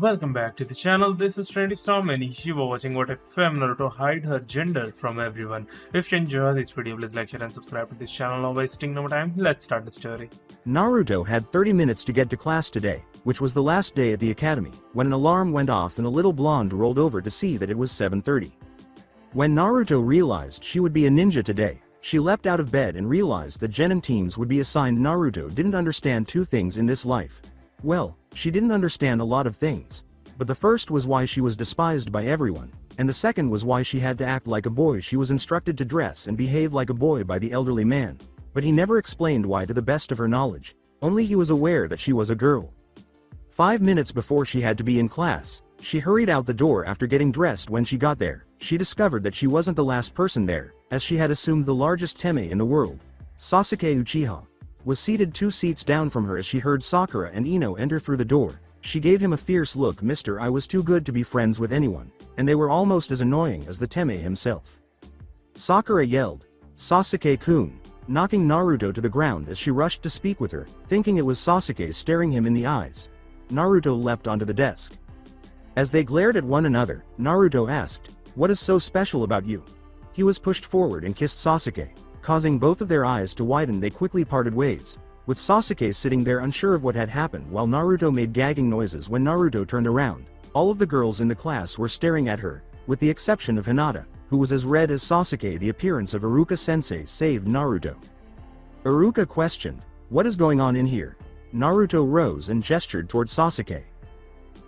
Welcome back to the channel. This is Trendy Storm and you are watching what if Fem-Naruto hide her gender from everyone. If you enjoy this video, please like, share and subscribe to this channel. Now wasting no more time, let's start the story. Naruto had 30 minutes to get to class today, which was the last day at the academy, when an alarm went off and a little blonde rolled over to see that it was 7:30. When Naruto realized she would be a ninja today, she leapt out of bed and realized that genin teams would be assigned. Naruto didn't understand two things in this life. Well, she didn't understand a lot of things. But the first was why she was despised by everyone, and the second was why she had to act like a boy. She was instructed to dress and behave like a boy by the elderly man. But he never explained why to the best of her knowledge, only he was aware that she was a girl. 5 minutes before she had to be in class, she hurried out the door after getting dressed. When she got there, she discovered that she wasn't the last person there, as she had assumed the largest teme in the world. Sasuke Uchiha was seated 2 seats down from her as she heard Sakura and Ino enter through the door. She gave him a fierce look. "Mister, I was too good to be friends with anyone, and they were almost as annoying as the teme himself." Sakura yelled, "Sasuke-kun," knocking Naruto to the ground as she rushed to speak with her, thinking it was Sasuke staring him in the eyes. Naruto leapt onto the desk. As they glared at one another, Naruto asked, "What is so special about you?" He was pushed forward and kissed Sasuke, causing both of their eyes to widen. They quickly parted ways, with Sasuke sitting there unsure of what had happened while Naruto made gagging noises. When Naruto turned around, all of the girls in the class were staring at her, with the exception of Hinata, who was as red as Sasuke. The appearance of Iruka-sensei saved Naruto. Iruka questioned, "What is going on in here?" Naruto rose and gestured toward Sasuke.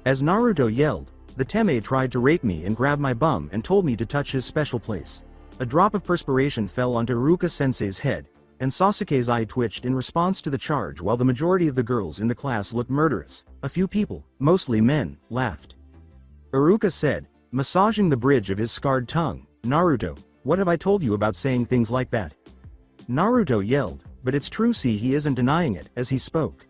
As Naruto yelled, "The teme tried to rape me and grab my bum and told me to touch his special place." A drop of perspiration fell onto Iruka-sensei's head, and Sasuke's eye twitched in response to the charge. While the majority of the girls in the class looked murderous, a few people, mostly men, laughed. Iruka said, massaging the bridge of his scarred tongue, "Naruto, what have I told you about saying things like that?" Naruto yelled, "But it's true." See, he isn't denying it, as he spoke.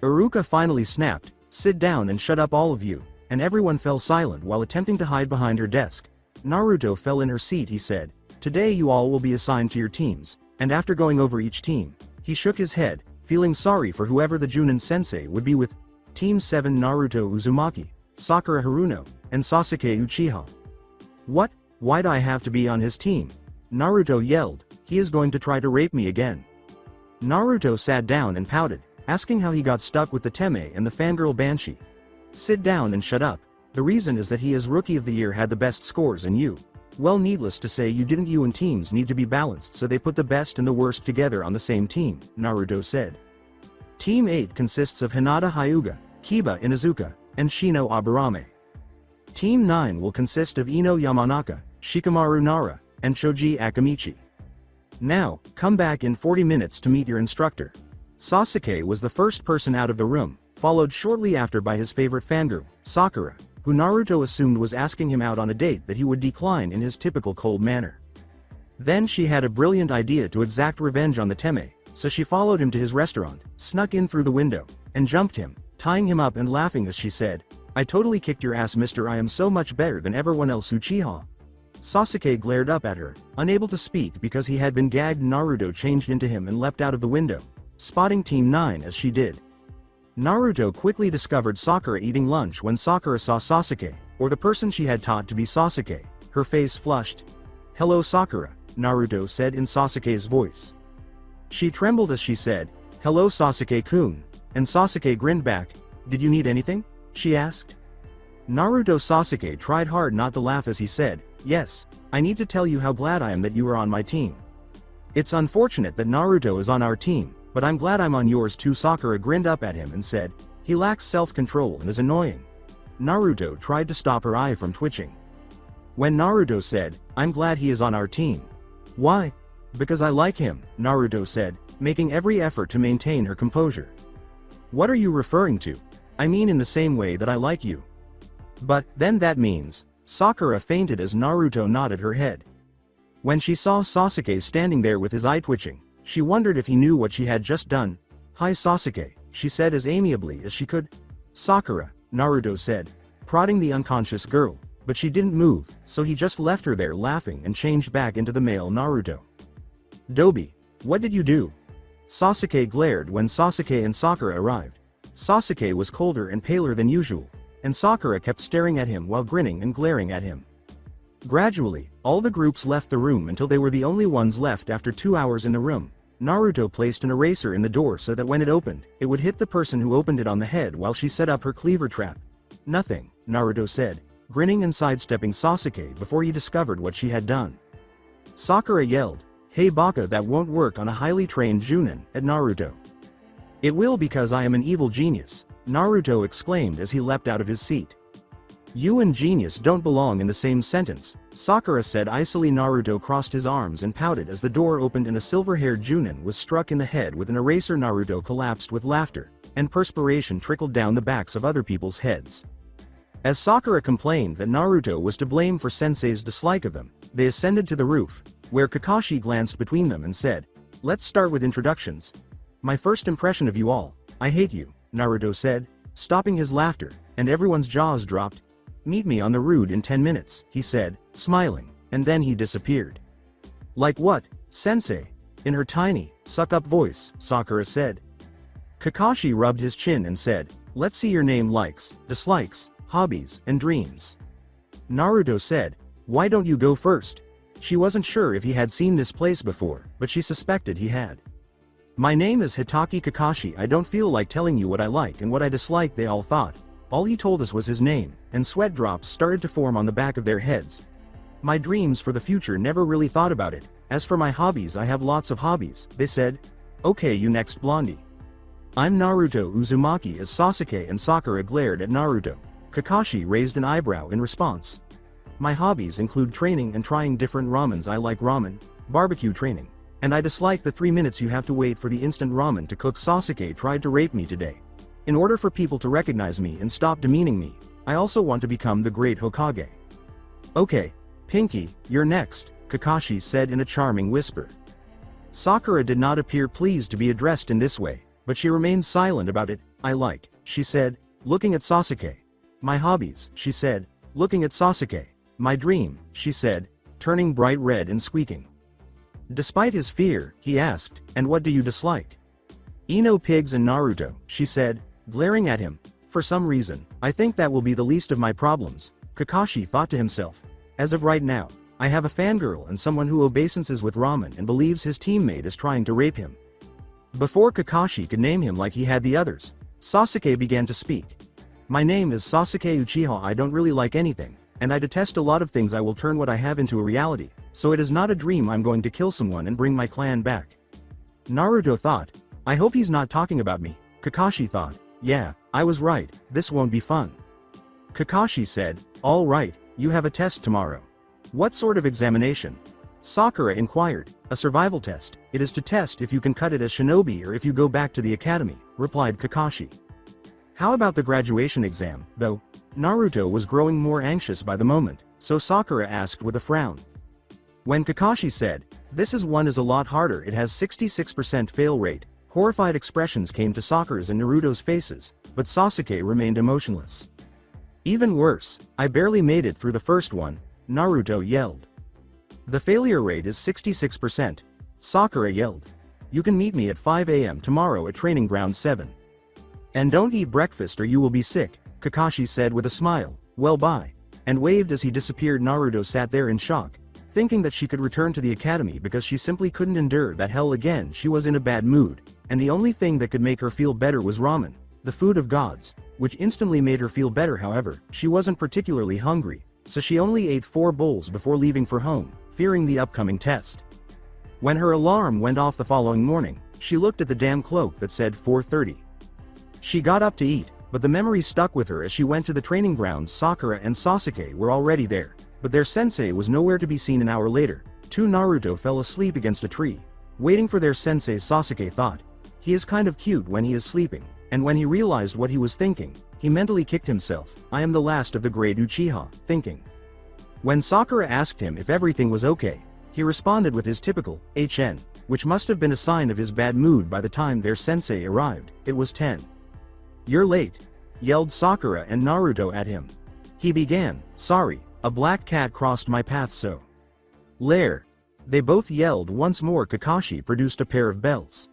Iruka finally snapped, "Sit down and shut up, all of you," and everyone fell silent while attempting to hide behind her desk. Naruto fell in her seat. He said, "Today you all will be assigned to your teams," and after going over each team, he shook his head, feeling sorry for whoever the Junin sensei would be with. Team 7: Naruto Uzumaki, Sakura Haruno, and Sasuke Uchiha. "What? Why'd I have to be on his team?" Naruto yelled, "He is going to try to rape me again." Naruto sat down and pouted, asking how he got stuck with the teme and the fangirl Banshee. "Sit down and shut up. The reason is that he is Rookie of the Year, had the best scores, and you, well, needless to say, you didn't. You and teams need to be balanced, so they put the best and the worst together on the same team," Naruto said. Team 8 consists of Hinata Hyuga, Kiba Inuzuka, and Shino Aburame. Team 9 will consist of Ino Yamanaka, Shikamaru Nara, and Choji Akamichi. Now, come back in 40 minutes to meet your instructor. Sasuke was the first person out of the room, followed shortly after by his favorite fangirl, Sakura, who Naruto assumed was asking him out on a date that he would decline in his typical cold manner. Then she had a brilliant idea to exact revenge on the teme, so she followed him to his restaurant, snuck in through the window, and jumped him, tying him up and laughing as she said, "I totally kicked your ass, mister. I am so much better than everyone else, Uchiha." Sasuke glared up at her, unable to speak because he had been gagged. Naruto changed into him and leapt out of the window, spotting Team 9 as she did. Naruto quickly discovered Sakura eating lunch. When Sakura saw Sasuke, or the person she had taught to be Sasuke, her face flushed. "Hello, Sakura," Naruto said in Sasuke's voice. She trembled as she said, "Hello, Sasuke-kun," and Sasuke grinned back. "Did you need anything?" she asked. Sasuke tried hard not to laugh as he said, "Yes, I need to tell you how glad I am that you are on my team. It's unfortunate that Naruto is on our team, but I'm glad I'm on yours too." Sakura grinned up at him and said, "He lacks self-control and is annoying." Naruto tried to stop her eye from twitching. When Naruto said, "I'm glad he is on our team." "Why?" "Because I like him," Naruto said, making every effort to maintain her composure. "What are you referring to?" "I mean in the same way that I like you." "But, then that means..." Sakura fainted as Naruto nodded her head. When she saw Sasuke standing there with his eye twitching, she wondered if he knew what she had just done. "Hi Sasuke," she said as amiably as she could. "Sakura," Naruto said, prodding the unconscious girl, but she didn't move, so he just left her there laughing and changed back into the male Naruto. "Tobi, what did you do?" Sasuke glared when Sasuke and Sakura arrived. Sasuke was colder and paler than usual, and Sakura kept staring at him while grinning and glaring at him. Gradually, all the groups left the room until they were the only ones left after 2 hours in the room. Naruto placed an eraser in the door so that when it opened, it would hit the person who opened it on the head while she set up her cleaver trap. Nothing, Naruto said, grinning and sidestepping Sasuke before he discovered what she had done. Sakura yelled, "Hey Baka, that won't work on a highly trained Junin," at Naruto. "It will because I am an evil genius," Naruto exclaimed as he leapt out of his seat. "You and genius don't belong in the same sentence," Sakura said icily. Naruto crossed his arms and pouted as the door opened and a silver-haired Junin was struck in the head with an eraser. Naruto collapsed with laughter, and perspiration trickled down the backs of other people's heads. As Sakura complained that Naruto was to blame for Sensei's dislike of them, they ascended to the roof, where Kakashi glanced between them and said, "Let's start with introductions. My first impression of you all, I hate you," Naruto said, stopping his laughter, and everyone's jaws dropped. "Meet me on the road in 10 minutes, he said, smiling, and then he disappeared. "Like what, Sensei?" In her tiny, suck-up voice, Sakura said. Kakashi rubbed his chin and said, "Let's see your name, likes, dislikes, hobbies, and dreams." Naruto said, "Why don't you go first?" She wasn't sure if he had seen this place before, but she suspected he had. "My name is Hitaki Kakashi. I don't feel like telling you what I like and what I dislike," they all thought. All he told us was his name, and sweat drops started to form on the back of their heads. "My dreams for the future, never really thought about it. As for my hobbies, I have lots of hobbies," they said. "Okay, you next, blondie." "I'm Naruto Uzumaki," as Sasuke and Sakura glared at Naruto. Kakashi raised an eyebrow in response. "My hobbies include training and trying different ramens. I like ramen, barbecue training, and I dislike the 3 minutes you have to wait for the instant ramen to cook. Sasuke tried to rape me today. In order for people to recognize me and stop demeaning me, I also want to become the great Hokage." "Okay, Pinky, you're next," Kakashi said in a charming whisper. Sakura did not appear pleased to be addressed in this way, but she remained silent about it. "I like," she said, looking at Sasuke. "My hobbies," she said, looking at Sasuke. "My dream," she said, turning bright red and squeaking. Despite his fear, he asked, "And what do you dislike?" "Ino pigs and Naruto," she said, glaring at him. "For some reason, I think that will be the least of my problems," Kakashi thought to himself. "As of right now, I have a fangirl and someone who obeisances with ramen and believes his teammate is trying to rape him." Before Kakashi could name him like he had the others, Sasuke began to speak. "My name is Sasuke Uchiha. I don't really like anything, and I detest a lot of things. I will turn what I have into a reality, so it is not a dream. I'm going to kill someone and bring my clan back." Naruto thought, "I hope he's not talking about me." Kakashi thought, "Yeah, I was right, this won't be fun." Kakashi said, "All right, you have a test tomorrow." "What sort of examination?" Sakura inquired. "A survival test. It is to test if you can cut it as shinobi or if you go back to the academy," replied Kakashi. "How about the graduation exam, though?" Naruto was growing more anxious by the moment, so Sakura asked with a frown. When Kakashi said, "This one is a lot harder. It has 66% fail rate," horrified expressions came to Sakura's and Naruto's faces, but Sasuke remained emotionless. "Even worse, I barely made it through the first one," Naruto yelled. "The failure rate is 66%. Sakura yelled. "You can meet me at 5 a.m. tomorrow at Training Ground 7. And don't eat breakfast or you will be sick," Kakashi said with a smile. "Well, bye," and waved as he disappeared. Naruto sat there in shock, thinking that she could return to the academy because she simply couldn't endure that hell again. She was in a bad mood, and the only thing that could make her feel better was ramen, the food of gods, which instantly made her feel better. However, she wasn't particularly hungry, so she only ate 4 bowls before leaving for home, fearing the upcoming test. When her alarm went off the following morning, she looked at the damn clock that said 4:30. She got up to eat, but the memory stuck with her as she went to the training grounds. Sakura and Sasuke were already there, but their sensei was nowhere to be seen. An hour later, 2 Naruto fell asleep against a tree, waiting for their sensei. Sasuke thought, "He is kind of cute when he is sleeping," and when he realized what he was thinking, he mentally kicked himself. "I am the last of the great Uchiha," thinking. When Sakura asked him if everything was okay, he responded with his typical HN, which must have been a sign of his bad mood by the time their sensei arrived. It was 10. "You're late," yelled Sakura and Naruto at him. He began, "Sorry, a black cat crossed my path so." "Lair." They both yelled once more. Kakashi produced a pair of belts.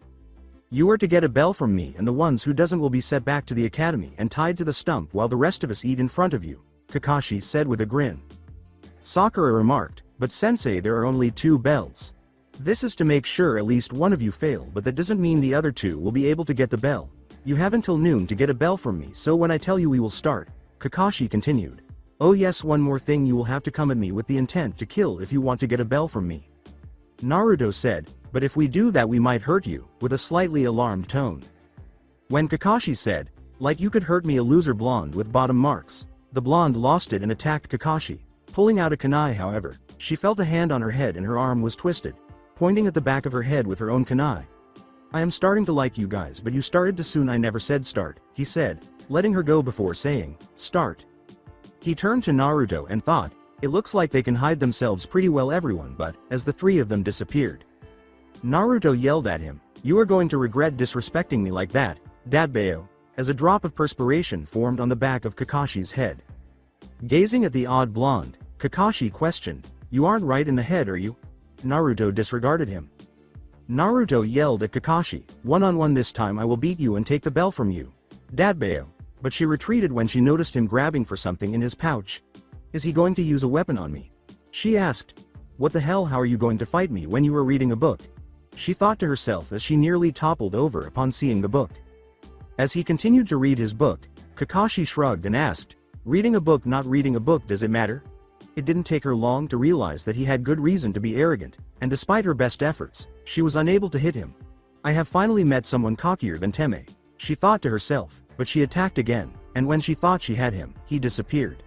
You are to get a bell from me, and the ones who doesn't will be sent back to the academy and tied to the stump while the rest of us eat in front of you, Kakashi said with a grin. Sakura remarked, but Sensei, there are only 2 bells. This is to make sure at least one of you fail, but that doesn't mean the other 2 will be able to get the bell. You have until noon to get a bell from me, so when I tell you we will start, Kakashi continued. Oh yes, one more thing, you will have to come at me with the intent to kill if you want to get a bell from me. Naruto said, but if we do that we might hurt you, with a slightly alarmed tone. When Kakashi said, like you could hurt me, a loser blonde with bottom marks, the blonde lost it and attacked Kakashi. Pulling out a kunai, however, she felt a hand on her head and her arm was twisted, pointing at the back of her head with her own kunai. I am starting to like you guys, but you started too soon. I never said start, he said, letting her go before saying, start. He turned to Naruto and thought, it looks like they can hide themselves pretty well, everyone, but, as the 3 of them disappeared. Naruto yelled at him, you are going to regret disrespecting me like that, Dadbeo, as a drop of perspiration formed on the back of Kakashi's head. Gazing at the odd blonde, Kakashi questioned, you aren't right in the head, are you? Naruto disregarded him. Naruto yelled at Kakashi, one-on-one this time I will beat you and take the bell from you, Dadbeo, but she retreated when she noticed him grabbing for something in his pouch. Is he going to use a weapon on me? She asked. What the hell, how are you going to fight me when you were reading a book? She thought to herself as she nearly toppled over upon seeing the book. As he continued to read his book, Kakashi shrugged and asked, reading a book, not reading a book, does it matter? It didn't take her long to realize that he had good reason to be arrogant, and despite her best efforts, she was unable to hit him. I have finally met someone cockier than Teme, she thought to herself, but she attacked again, and when she thought she had him, he disappeared.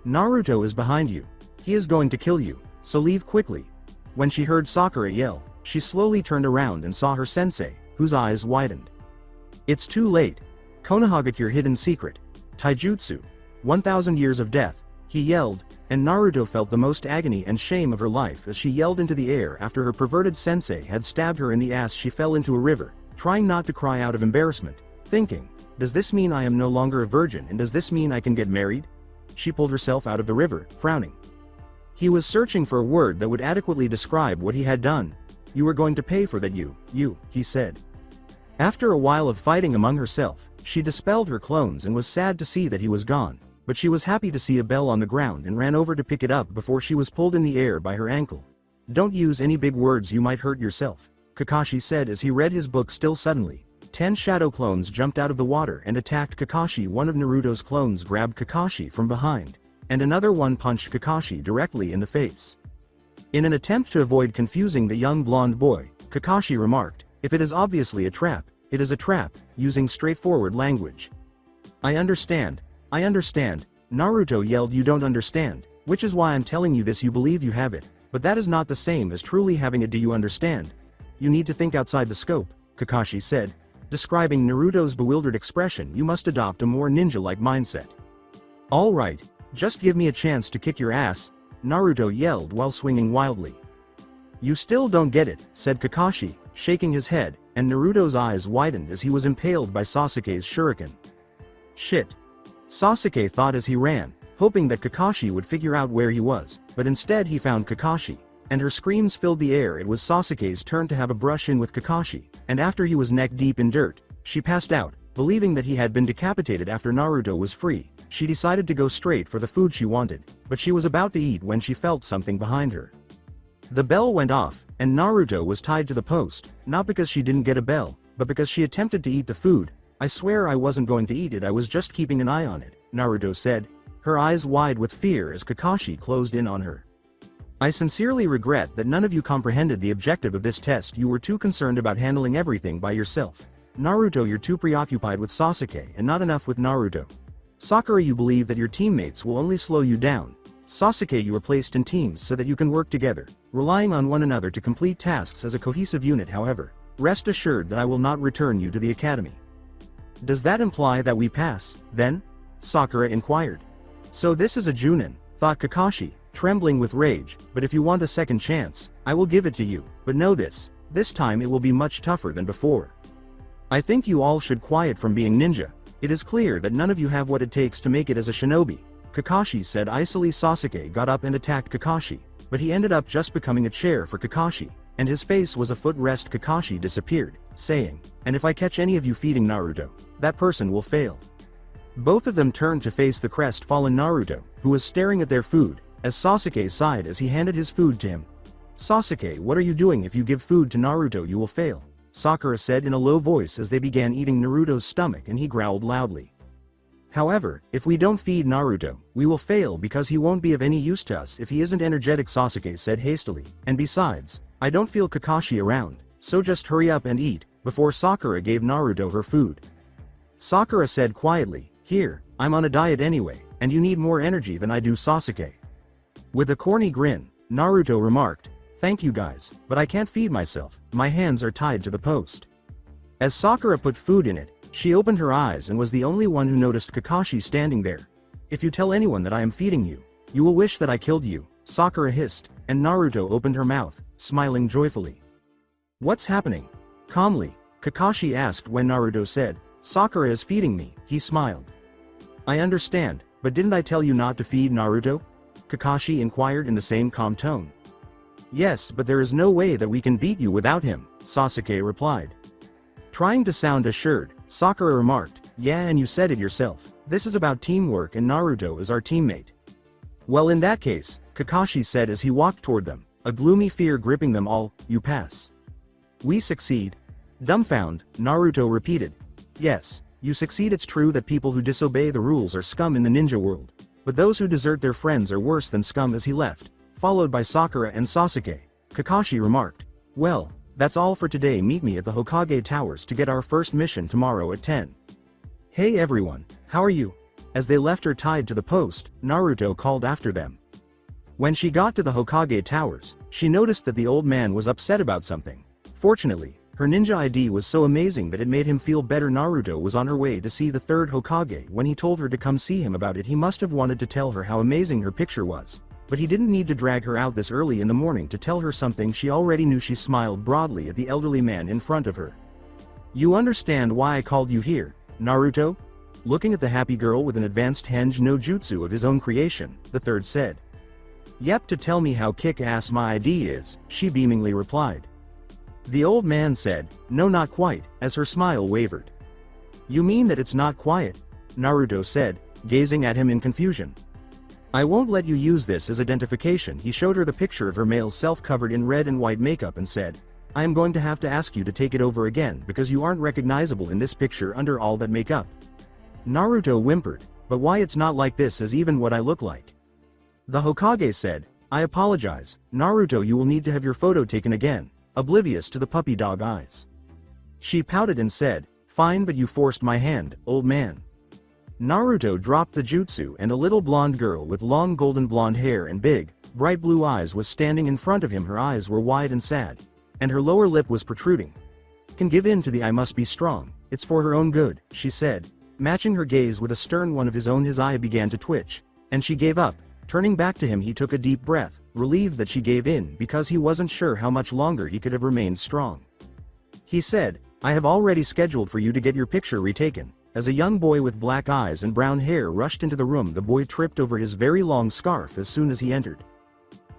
Naruto is behind you. He is going to kill you, so leave quickly. When she heard Sakura yell, she slowly turned around and saw her sensei, whose eyes widened. It's too late. Konohamaru, your hidden secret. Taijutsu. 1000 years of death, he yelled, and Naruto felt the most agony and shame of her life as she yelled into the air after her perverted sensei had stabbed her in the ass. She fell into a river, trying not to cry out of embarrassment, thinking, does this mean I am no longer a virgin, and does this mean I can get married? She pulled herself out of the river, frowning. He was searching for a word that would adequately describe what he had done. You were going to pay for that, he said. After a while of fighting among herself, she dispelled her clones and was sad to see that he was gone, but she was happy to see a bell on the ground and ran over to pick it up before she was pulled in the air by her ankle. Don't use any big words, you might hurt yourself, Kakashi said as he read his book. Still suddenly, 10 shadow clones jumped out of the water and attacked Kakashi. One of Naruto's clones grabbed Kakashi from behind, and another one punched Kakashi directly in the face. In an attempt to avoid confusing the young blonde boy, Kakashi remarked, if it is obviously a trap, it is a trap, using straightforward language. I understand, Naruto yelled. You don't understand, which is why I'm telling you this. You believe you have it, but that is not the same as truly having it. Do you understand? You need to think outside the scope, Kakashi said, describing Naruto's bewildered expression. You must adopt a more ninja-like mindset. All right, just give me a chance to kick your ass, Naruto yelled while swinging wildly. You still don't get it, said Kakashi, shaking his head, and Naruto's eyes widened as he was impaled by Sasuke's shuriken. Shit. Sasuke thought as he ran, hoping that Kakashi would figure out where he was, but instead he found Kakashi, and her screams filled the air. It was Sasuke's turn to have a brush-in with Kakashi, and after he was neck-deep in dirt, she passed out, believing that he had been decapitated. After Naruto was free, she decided to go straight for the food she wanted, but she was about to eat when she felt something behind her. The bell went off, and Naruto was tied to the post, not because she didn't get a bell, but because she attempted to eat the food. I swear I wasn't going to eat it, I was just keeping an eye on it, Naruto said, her eyes wide with fear as Kakashi closed in on her. I sincerely regret that none of you comprehended the objective of this test. You were too concerned about handling everything by yourself. Naruto, you're too preoccupied with Sasuke and not enough with Naruto. Sakura, you believe that your teammates will only slow you down. Sasuke, you are placed in teams so that you can work together, relying on one another to complete tasks as a cohesive unit. However, rest assured that I will not return you to the academy. Does that imply that we pass, then? Sakura inquired. So this is a Junin, thought Kakashi, trembling with rage, but if you want a second chance, I will give it to you, but know this time it will be much tougher than before. I think you all should quiet from being ninja. It is clear that none of you have what it takes to make it as a shinobi, Kakashi said icily. Sasuke got up and attacked Kakashi, but he ended up just becoming a chair for Kakashi, and his face was a footrest. Kakashi disappeared, saying, "And if I catch any of you feeding Naruto, that person will fail." Both of them turned to face the crestfallen Naruto, who was staring at their food, as Sasuke sighed as he handed his food to him. "Sasuke, what are you doing? If you give food to Naruto you will fail," Sakura said in a low voice as they began eating Naruto's stomach, and he growled loudly. "However, if we don't feed Naruto, we will fail because he won't be of any use to us if he isn't energetic," Sasuke said hastily, "and besides, I don't feel Kakashi around, so just hurry up and eat," before Sakura gave Naruto her food. Sakura said quietly, "Here, I'm on a diet anyway, and you need more energy than I do, Sasuke." With a corny grin, Naruto remarked, "Thank you guys, but I can't feed myself, my hands are tied to the post." As Sakura put food in it, she opened her eyes and was the only one who noticed Kakashi standing there. "If you tell anyone that I am feeding you, you will wish that I killed you," Sakura hissed, and Naruto opened her mouth, smiling joyfully. "What's happening?" Calmly, Kakashi asked when Naruto said, "Sakura is feeding me," he smiled. "I understand, but didn't I tell you not to feed Naruto?" Kakashi inquired in the same calm tone. "Yes, but there is no way that we can beat you without him," Sasuke replied. Trying to sound assured, Sakura remarked, "Yeah, and you said it yourself, this is about teamwork and Naruto is our teammate." "Well, in that case," Kakashi said as he walked toward them, a gloomy fear gripping them all, "you pass." "We succeed?" Dumbfounded, Naruto repeated. "Yes, you succeed. It's true that people who disobey the rules are scum in the ninja world, but those who desert their friends are worse than scum." As he left, followed by Sakura and Sasuke, Kakashi remarked, "Well, that's all for today. Meet me at the Hokage Towers to get our first mission tomorrow at 10. Hey everyone, how are you?" As they left her tied to the post, Naruto called after them. When she got to the Hokage Towers, she noticed that the old man was upset about something. Fortunately, her ninja ID was so amazing that it made him feel better. Naruto was on her way to see the third Hokage when he told her to come see him about it. He must have wanted to tell her how amazing her picture was, but he didn't need to drag her out this early in the morning to tell her something she already knew. She smiled broadly at the elderly man in front of her. "You understand why I called you here, Naruto?" Looking at the happy girl with an advanced henge no jutsu of his own creation, the third said. "Yep, to tell me how kick-ass my ID is," she beamingly replied. The old man said, "No, not quite," as her smile wavered. "You mean that it's not quiet?" Naruto said, gazing at him in confusion. "I won't let you use this as identification." He showed her the picture of her male self covered in red and white makeup and said, "I am going to have to ask you to take it over again because you aren't recognizable in this picture under all that makeup." Naruto whimpered, "But why it's not like this as even what I look like?" The Hokage said, "I apologize, Naruto, you will need to have your photo taken again," oblivious to the puppy dog eyes. She pouted and said, "Fine, but you forced my hand, old man." Naruto dropped the jutsu and a little blonde girl with long golden blonde hair and big, bright blue eyes was standing in front of him. Her eyes were wide and sad, and her lower lip was protruding. "Can give in to the I must be strong, it's for her own good," she said, matching her gaze with a stern one of his own. His eye began to twitch, and she gave up. Turning back to him, he took a deep breath, relieved that she gave in because he wasn't sure how much longer he could have remained strong. He said, "I have already scheduled for you to get your picture retaken." As a young boy with black eyes and brown hair rushed into the room, the boy tripped over his very long scarf as soon as he entered.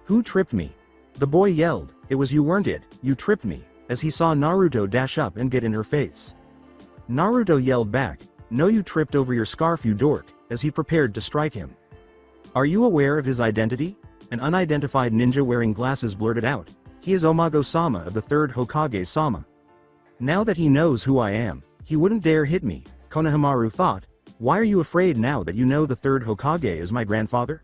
"Who tripped me?" The boy yelled. "It was you, weren't it? You tripped me," as he saw Naruto dash up and get in her face. Naruto yelled back, "No, you tripped over your scarf, you dork," as he prepared to strike him. "Are you aware of his identity?" An unidentified ninja wearing glasses blurted out. "He is Omago-sama of the third Hokage-sama. Now that he knows who I am, he wouldn't dare hit me," Konohamaru thought. "Why are you afraid now that you know the third Hokage is my grandfather?"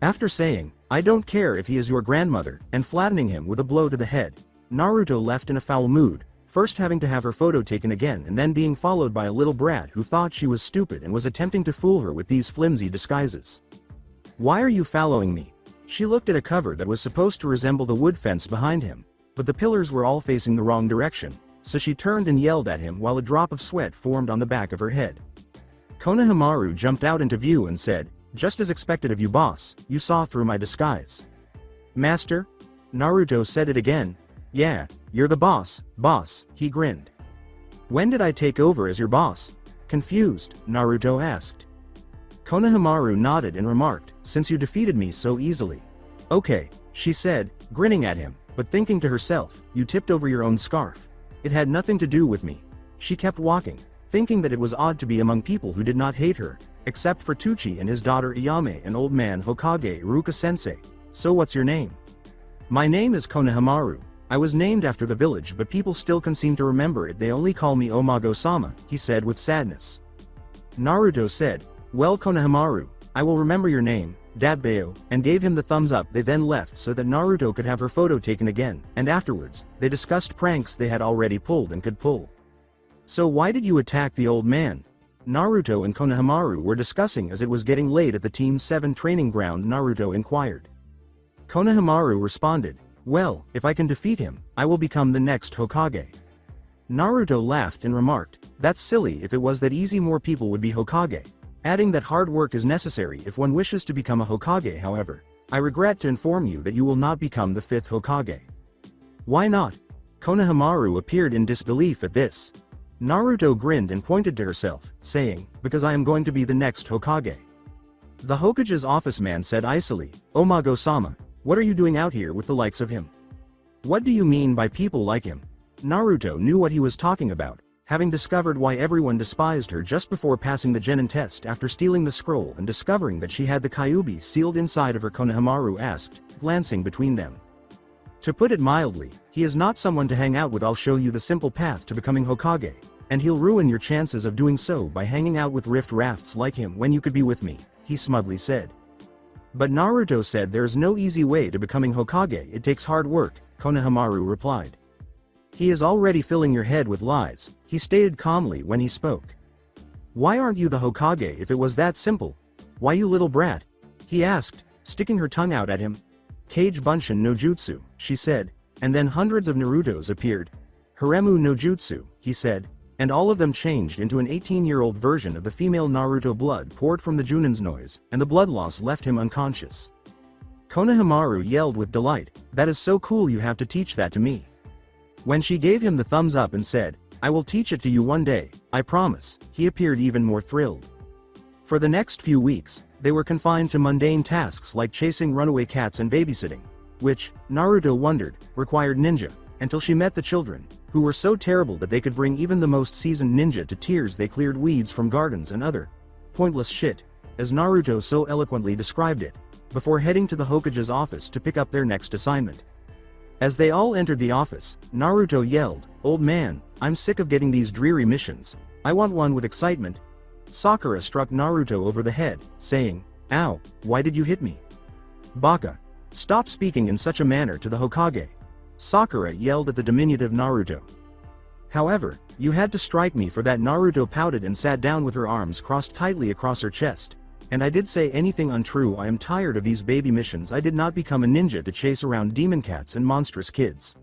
After saying, "I don't care if he is your grandmother," and flattening him with a blow to the head, Naruto left in a foul mood, first having to have her photo taken again and then being followed by a little brat who thought she was stupid and was attempting to fool her with these flimsy disguises. "Why are you following me?" She looked at a cover that was supposed to resemble the wood fence behind him, but the pillars were all facing the wrong direction, so she turned and yelled at him while a drop of sweat formed on the back of her head. Konohamaru jumped out into view and said, "Just as expected of you, boss, you saw through my disguise." "Master?" Naruto said it again. "Yeah, you're the boss, he grinned. "When did I take over as your boss?" Confused, Naruto asked. Konohamaru nodded and remarked, "Since you defeated me so easily." "Okay," she said, grinning at him, but thinking to herself, you tipped over your own scarf. It had nothing to do with me. She kept walking, thinking that it was odd to be among people who did not hate her, except for Tucci and his daughter Iyame and old man Hokage Iruka Sensei. So what's your name? My name is Konohamaru. I was named after the village, but people still can seem to remember it. They only call me Omago-sama, he said with sadness. Naruto said, well Konohamaru, I will remember your name, Dabbeo, and gave him the thumbs up. They then left so that Naruto could have her photo taken again, and afterwards, they discussed pranks they had already pulled and could pull. So why did you attack the old man? Naruto and Konohamaru were discussing as it was getting late at the Team 7 training ground. Naruto inquired. Konohamaru responded, well, if I can defeat him, I will become the next Hokage. Naruto laughed and remarked, that's silly. If it was that easy, more people would be Hokage. Adding that hard work is necessary if one wishes to become a Hokage. However, I regret to inform you that you will not become the 5th Hokage. Why not? Konohamaru appeared in disbelief at this. Naruto grinned and pointed to herself, saying, because I am going to be the next Hokage. The Hokage's office man said icily, Omago-sama, what are you doing out here with the likes of him? What do you mean by people like him? Naruto knew what he was talking about, having discovered why everyone despised her just before passing the Genin test after stealing the scroll and discovering that she had the Kyuubi sealed inside of her. Konohamaru asked, glancing between them. To put it mildly, he is not someone to hang out with. I'll show you the simple path to becoming Hokage, and he'll ruin your chances of doing so by hanging out with rift rafts like him when you could be with me, he smugly said. But Naruto said there's no easy way to becoming Hokage. It takes hard work, Konohamaru replied. He is already filling your head with lies, he stated calmly when he spoke. Why aren't you the Hokage if it was that simple? Why you little brat? He asked, sticking her tongue out at him. Kage Bunshin no Jutsu, she said, and then hundreds of Narutos appeared. Haremu no Jutsu, he said, and all of them changed into an 18-year-old version of the female Naruto. Blood poured from the Junin's noise, and the blood loss left him unconscious. Konohamaru yelled with delight, that is so cool, you have to teach that to me. When she gave him the thumbs up and said, I will teach it to you one day, I promise, he appeared even more thrilled. For the next few weeks, they were confined to mundane tasks like chasing runaway cats and babysitting, which, Naruto wondered, required ninja, until she met the children, who were so terrible that they could bring even the most seasoned ninja to tears. They cleared weeds from gardens and other pointless shit, as Naruto so eloquently described it, before heading to the Hokage's office to pick up their next assignment. As they all entered the office, Naruto yelled, old man, I'm sick of getting these dreary missions. I want one with excitement. Sakura struck Naruto over the head, saying, ow, why did you hit me? Baka. Stop speaking in such a manner to the Hokage. Sakura yelled at the diminutive Naruto. However, you had to strike me for that. Naruto pouted and sat down with her arms crossed tightly across her chest. And I did say anything untrue? I am tired of these baby missions. I did not become a ninja to chase around demon cats and monstrous kids.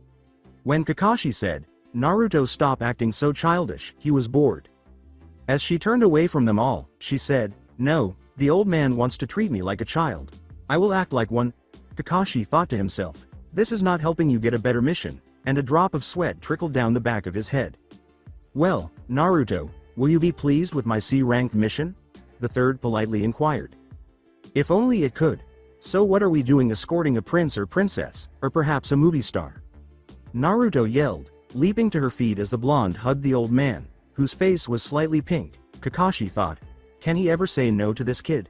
When Kakashi said, Naruto, stop acting so childish, he was bored. As she turned away from them all, she said, no, the old man wants to treat me like a child. I will act like one. Kakashi thought to himself, this is not helping you get a better mission, and a drop of sweat trickled down the back of his head. Well, Naruto, will you be pleased with my C-rank mission? The third politely inquired. If only it could. So what are we doing, escorting a prince or princess, or perhaps a movie star? Naruto yelled, leaping to her feet as the blonde hugged the old man, whose face was slightly pink. Kakashi thought, can he ever say no to this kid?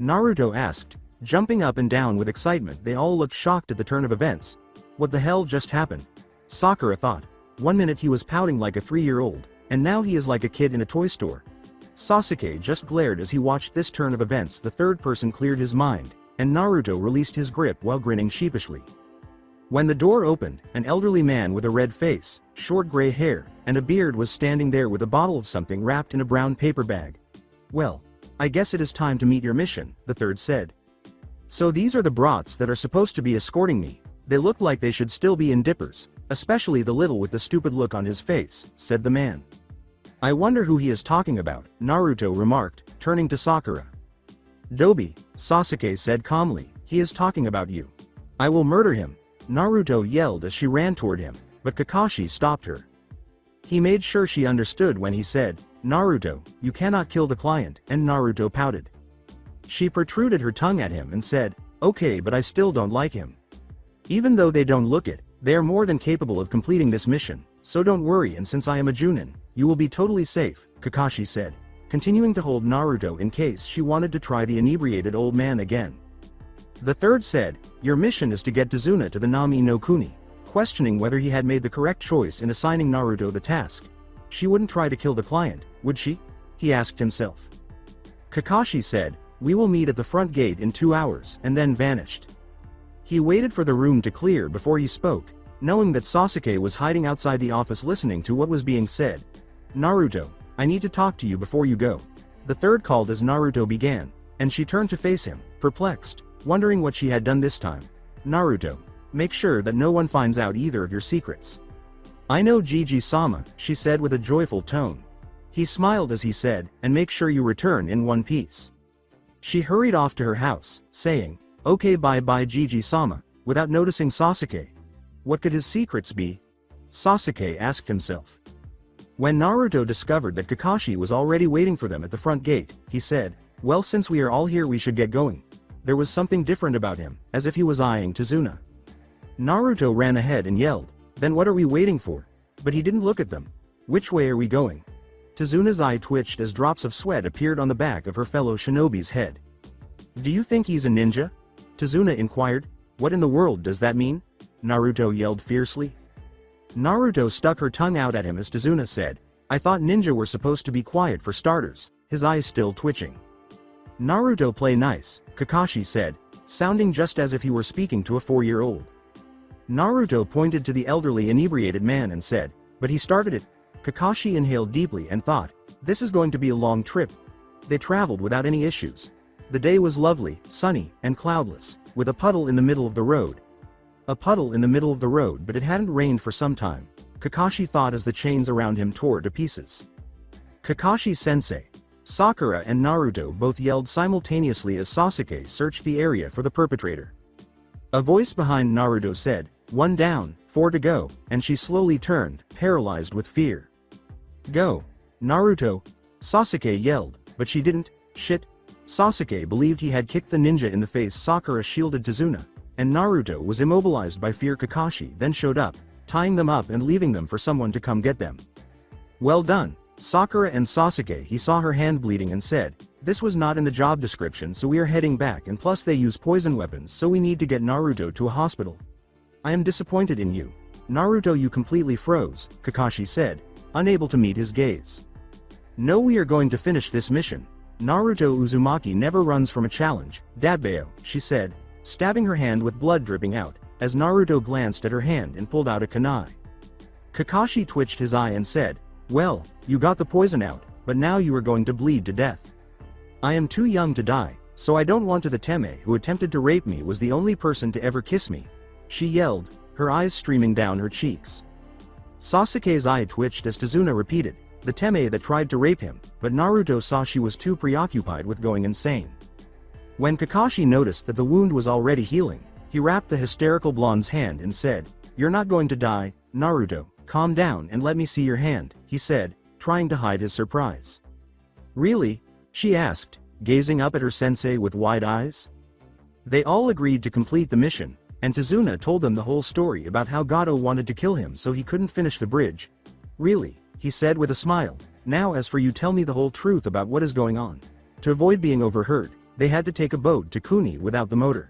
Naruto asked, jumping up and down with excitement. They all looked shocked at the turn of events. What the hell just happened? Sakura thought. 1 minute he was pouting like a 3-year-old, and now he is like a kid in a toy store. Sasuke just glared as he watched this turn of events. The third person cleared his mind, and Naruto released his grip while grinning sheepishly. When the door opened, an elderly man with a red face, short gray hair, and a beard was standing there with a bottle of something wrapped in a brown paper bag. Well, I guess it is time to meet your mission, the third said. So these are the brats that are supposed to be escorting me. They look like they should still be in dippers, especially the little with the stupid look on his face, said the man. I wonder who he is talking about, Naruto remarked, turning to Sakura. Tobi, Sasuke said calmly, he is talking about you. I will murder him, Naruto yelled as she ran toward him, but Kakashi stopped her. He made sure she understood when he said, Naruto, you cannot kill the client, and Naruto pouted. She protruded her tongue at him and said, okay, but I still don't like him. Even though they don't look it, they are more than capable of completing this mission, so don't worry, and since I am a Junin, you will be totally safe, Kakashi said, continuing to hold Naruto in case she wanted to try the inebriated old man again. The third said, your mission is to get Tazuna to the Nami no Kuni, questioning whether he had made the correct choice in assigning Naruto the task. She wouldn't try to kill the client, would she? He asked himself. Kakashi said, we will meet at the front gate in 2 hours, and then vanished. He waited for the room to clear before he spoke, knowing that Sasuke was hiding outside the office listening to what was being said. Naruto, I need to talk to you before you go. The third called as Naruto began, and she turned to face him, perplexed, wondering what she had done this time. Naruto, make sure that no one finds out either of your secrets. I know Gigi-sama, she said with a joyful tone. He smiled as he said, and make sure you return in one piece. She hurried off to her house, saying, okay, bye-bye Gigi-sama, without noticing Sasuke. What could his secrets be? Sasuke asked himself. When Naruto discovered that Kakashi was already waiting for them at the front gate, he said, well, since we are all here we should get going. There was something different about him, as if he was eyeing Tazuna. Naruto ran ahead and yelled, then what are we waiting for? But he didn't look at them. Which way are we going? Tazuna's eye twitched as drops of sweat appeared on the back of her fellow shinobi's head. Do you think he's a ninja? Tazuna inquired. What in the world does that mean? Naruto yelled fiercely. Naruto stuck her tongue out at him as Tazuna said, I thought ninja were supposed to be quiet for starters, his eyes still twitching. Naruto play nice, Kakashi said, sounding just as if he were speaking to a 4-year-old. Naruto pointed to the elderly inebriated man and said, but he started it. Kakashi inhaled deeply and thought, this is going to be a long trip. They traveled without any issues. The day was lovely, sunny, and cloudless, with a puddle in the middle of the road. A puddle in the middle of the road, but it hadn't rained for some time, Kakashi thought as the chains around him tore to pieces. Kakashi Sensei. Sakura and Naruto both yelled simultaneously as Sasuke searched the area for the perpetrator. A voice behind Naruto said, 1 down, 4 to go, and she slowly turned, paralyzed with fear. Go. Naruto. Sasuke yelled, but she didn't. Shit. Sasuke believed he had kicked the ninja in the face. Sakura shielded Tazuna, and Naruto was immobilized by fear. Kakashi then showed up, tying them up and leaving them for someone to come get them. Well done, Sakura and Sasuke. He saw her hand bleeding and said, this was not in the job description, so we are heading back, and plus they use poison weapons, so we need to get Naruto to a hospital. I am disappointed in you. Naruto, you completely froze, Kakashi said, unable to meet his gaze. No, we are going to finish this mission. Naruto Uzumaki never runs from a challenge, Dabbeo, she said, stabbing her hand with blood dripping out, as Naruto glanced at her hand and pulled out a kunai. Kakashi twitched his eye and said, well, you got the poison out, but now you are going to bleed to death. I am too young to die, so I don't want to. The Teme who attempted to rape me was the only person to ever kiss me. She yelled, her eyes streaming down her cheeks. Sasuke's eye twitched as Tazuna repeated, the Teme that tried to rape him, but Naruto saw she was too preoccupied with going insane. When Kakashi noticed that the wound was already healing, he wrapped the hysterical blonde's hand and said, you're not going to die, Naruto, calm down and let me see your hand, he said, trying to hide his surprise. Really? She asked, gazing up at her sensei with wide eyes. They all agreed to complete the mission, and Tazuna told them the whole story about how Gato wanted to kill him so he couldn't finish the bridge. Really? He said with a smile. Now as for you, tell me the whole truth about what is going on. To avoid being overheard, they had to take a boat to Kuni without the motor.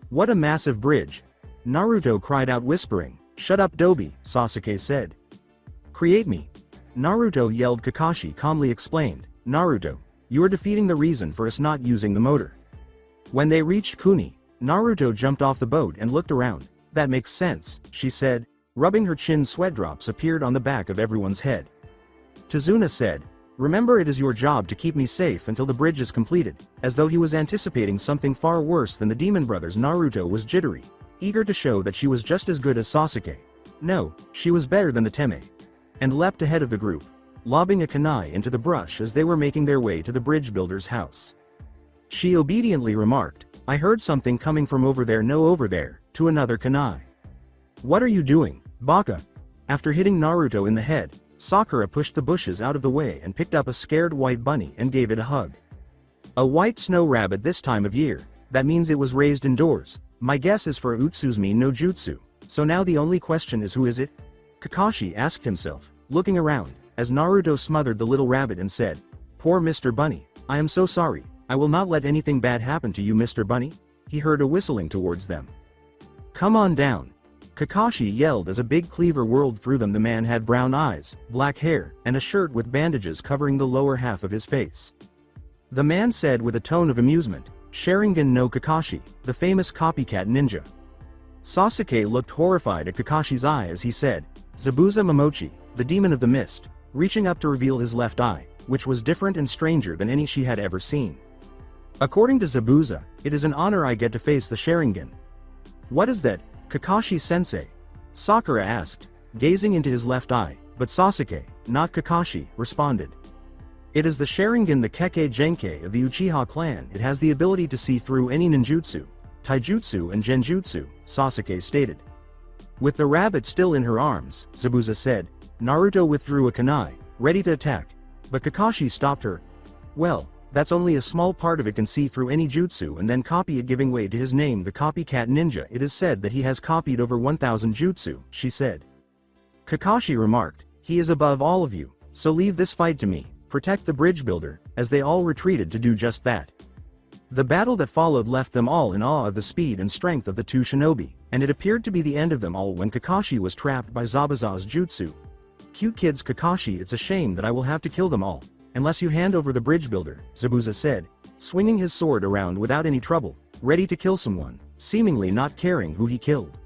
What a massive bridge! Naruto cried out, whispering. Shut up, Tobi, Sasuke said. Create me. Naruto yelled. Kakashi calmly explained, Naruto, you are defeating the reason for us not using the motor. When they reached Kuni, Naruto jumped off the boat and looked around. That makes sense, she said, rubbing her chin. Sweat drops appeared on the back of everyone's head. Tazuna said, remember, it is your job to keep me safe until the bridge is completed, as though he was anticipating something far worse than the demon brothers. Naruto was jittery, eager to show that she was just as good as Sasuke. No, she was better than the Teme. And leapt ahead of the group, lobbing a kunai into the brush as they were making their way to the bridge builder's house. She obediently remarked, I heard something coming from over there. No, over there, to another kunai. What are you doing, Baka? After hitting Naruto in the head, Sakura pushed the bushes out of the way and picked up a scared white bunny and gave it a hug. A white snow rabbit this time of year, that means it was raised indoors. My guess is for Utsuzumi no Jutsu, so now the only question is who is it? Kakashi asked himself, looking around, as Naruto smothered the little rabbit and said, "Poor Mr. Bunny, I am so sorry, I will not let anything bad happen to you Mr. Bunny." He heard a whistling towards them. "Come on down." Kakashi yelled as a big cleaver whirled through them. The man had brown eyes, black hair, and a shirt with bandages covering the lower half of his face. The man said with a tone of amusement, "Sharingan no Kakashi, the famous copycat ninja." Sasuke looked horrified at Kakashi's eye as he said, "Zabuza Momochi, the demon of the mist," reaching up to reveal his left eye, which was different and stranger than any she had ever seen. "According to Zabuza, it is an honor I get to face the Sharingan." "What is that, Kakashi-sensei?" Sakura asked, gazing into his left eye, but Sasuke, not Kakashi, responded. "It is the Sharingan, the Kekkei Genkai of the Uchiha clan. It has the ability to see through any ninjutsu, taijutsu and genjutsu," Sasuke stated. With the rabbit still in her arms, Zabuza said, Naruto withdrew a kunai, ready to attack, but Kakashi stopped her. "Well, that's only a small part of it can see through any jutsu and then copy it, giving way to his name, the copycat ninja. It is said that he has copied over 1000 jutsu," she said. Kakashi remarked, "He is above all of you, so leave this fight to me, protect the bridge builder," as they all retreated to do just that. The battle that followed left them all in awe of the speed and strength of the two shinobi, and it appeared to be the end of them all when Kakashi was trapped by Zabuza's jutsu. "Cute kids Kakashi, it's a shame that I will have to kill them all, unless you hand over the bridge builder," Zabuza said, swinging his sword around without any trouble, ready to kill someone, seemingly not caring who he killed.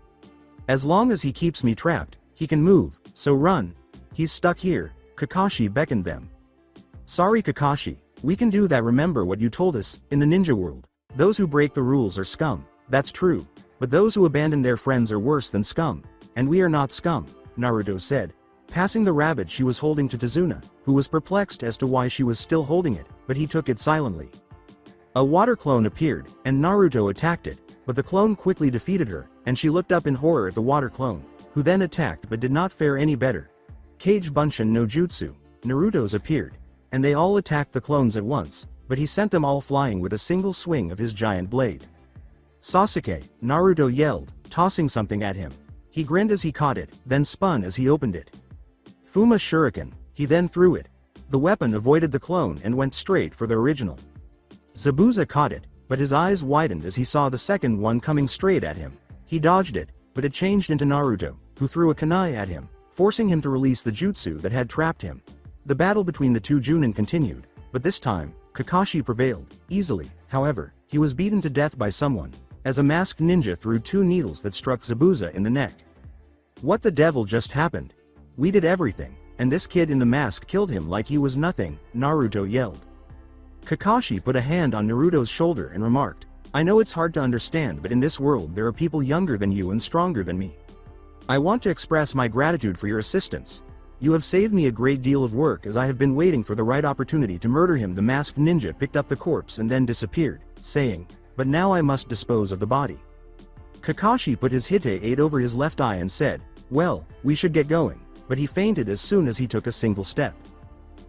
"As long as he keeps me trapped, he can move, so run. He's stuck here," Kakashi beckoned them. "Sorry Kakashi, we can do that. Remember what you told us, in the ninja world, those who break the rules are scum." "That's true, but those who abandon their friends are worse than scum, and we are not scum," Naruto said, passing the rabbit she was holding to Tazuna, who was perplexed as to why she was still holding it, but he took it silently. A water clone appeared, and Naruto attacked it, but the clone quickly defeated her, and she looked up in horror at the water clone, who then attacked but did not fare any better. Kage Bunshin no Jutsu, Naruto's appeared, and they all attacked the clones at once, but he sent them all flying with a single swing of his giant blade. "Sasuke," Naruto yelled, tossing something at him. He grinned as he caught it, then spun as he opened it. Fuma Shuriken, he then threw it. The weapon avoided the clone and went straight for the original. Zabuza caught it, but his eyes widened as he saw the second one coming straight at him. He dodged it, but it changed into Naruto, who threw a kunai at him, forcing him to release the jutsu that had trapped him. The battle between the two Junin continued, but this time, Kakashi prevailed, easily. However, he was beaten to death by someone, as a masked ninja threw 2 needles that struck Zabuza in the neck. "What the devil just happened? We did everything, and this kid in the mask killed him like he was nothing," Naruto yelled. Kakashi put a hand on Naruto's shoulder and remarked, "I know it's hard to understand, but in this world there are people younger than you and stronger than me. I want to express my gratitude for your assistance. You have saved me a great deal of work as I have been waiting for the right opportunity to murder him." The masked ninja picked up the corpse and then disappeared, saying, "But now I must dispose of the body." Kakashi put his hite over his left eye and said, "Well, we should get going," but he fainted as soon as he took a single step.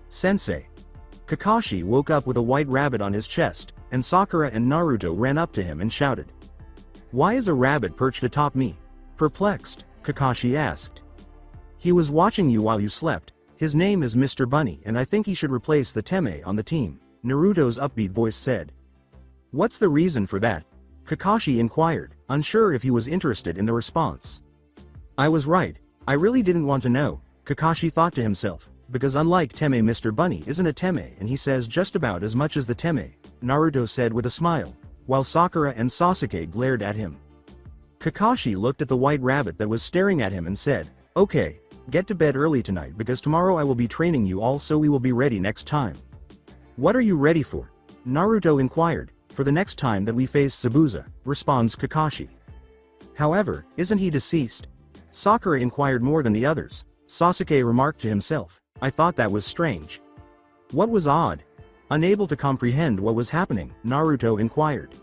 "Sensei." Kakashi woke up with a white rabbit on his chest, and Sakura and Naruto ran up to him and shouted, "Why is a rabbit perched atop me?" Perplexed, Kakashi asked. "He was watching you while you slept. His name is Mr. Bunny and I think he should replace the Teme on the team," Naruto's upbeat voice said. "What's the reason for that?" Kakashi inquired, unsure if he was interested in the response. "I was right. I really didn't want to know," Kakashi thought to himself, because unlike Teme, Mr. Bunny isn't a Teme and he says just about as much as the Teme, Naruto said with a smile, while Sakura and Sasuke glared at him. Kakashi looked at the white rabbit that was staring at him and said, "Okay, get to bed early tonight because tomorrow I will be training you all so we will be ready next time." "What are you ready for?" Naruto inquired. "For the next time that we face Zabuza," responds Kakashi. "However, isn't he deceased?" Sakura inquired more than the others. Sasuke remarked to himself, "I thought that was strange." "What was odd?" Unable to comprehend what was happening, Naruto inquired.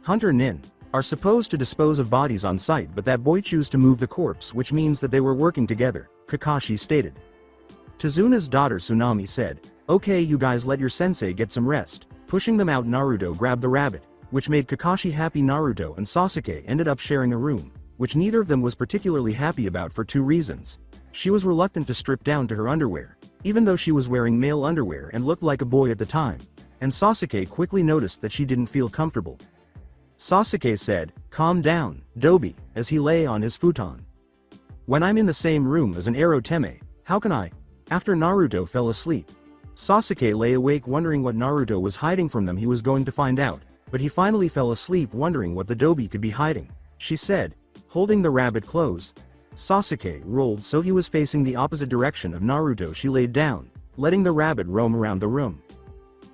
"Hunter Nin are supposed to dispose of bodies on site, but that boy chose to move the corpse, which means that they were working together," Kakashi stated. Tazuna's daughter Tsunade said, "Okay, you guys let your sensei get some rest." Pushing them out, Naruto grabbed the rabbit, which made Kakashi happy. Naruto and Sasuke ended up sharing a room, which neither of them was particularly happy about for two reasons. She was reluctant to strip down to her underwear, even though she was wearing male underwear and looked like a boy at the time, and Sasuke quickly noticed that she didn't feel comfortable. Sasuke said, "Calm down, Tobi," as he lay on his futon. "When I'm in the same room as an Orochimaru, how can I?" After Naruto fell asleep, Sasuke lay awake wondering what Naruto was hiding from them. He was going to find out, but he finally fell asleep wondering what the Tobi could be hiding. She said, holding the rabbit close. Sasuke rolled so he was facing the opposite direction of Naruto. She laid down, letting the rabbit roam around the room.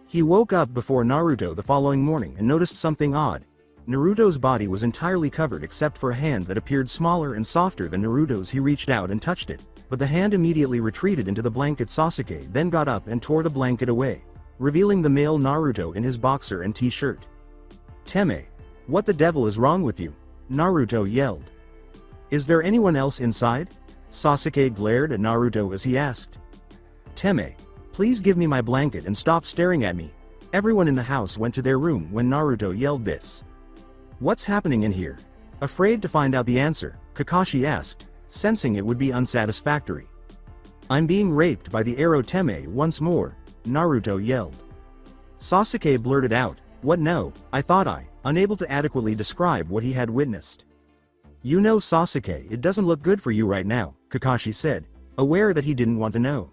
He woke up before Naruto the following morning and noticed something odd. Naruto's body was entirely covered except for a hand that appeared smaller and softer than Naruto's. He reached out and touched it, but the hand immediately retreated into the blanket. Sasuke then got up and tore the blanket away, revealing the male Naruto in his boxer and t-shirt. "Teme, what the devil is wrong with you?" Naruto yelled. "Is there anyone else inside?" Sasuke glared at Naruto as he asked. "Teme, please give me my blanket and stop staring at me." Everyone in the house went to their room when Naruto yelled this. "What's happening in here?" Afraid to find out the answer, Kakashi asked, sensing it would be unsatisfactory. "I'm being raped by the Orochimaru once more," Naruto yelled. Sasuke blurted out, "What? No, I thought I," unable to adequately describe what he had witnessed. "You know, Sasuke, it doesn't look good for you right now," Kakashi said, aware that he didn't want to know.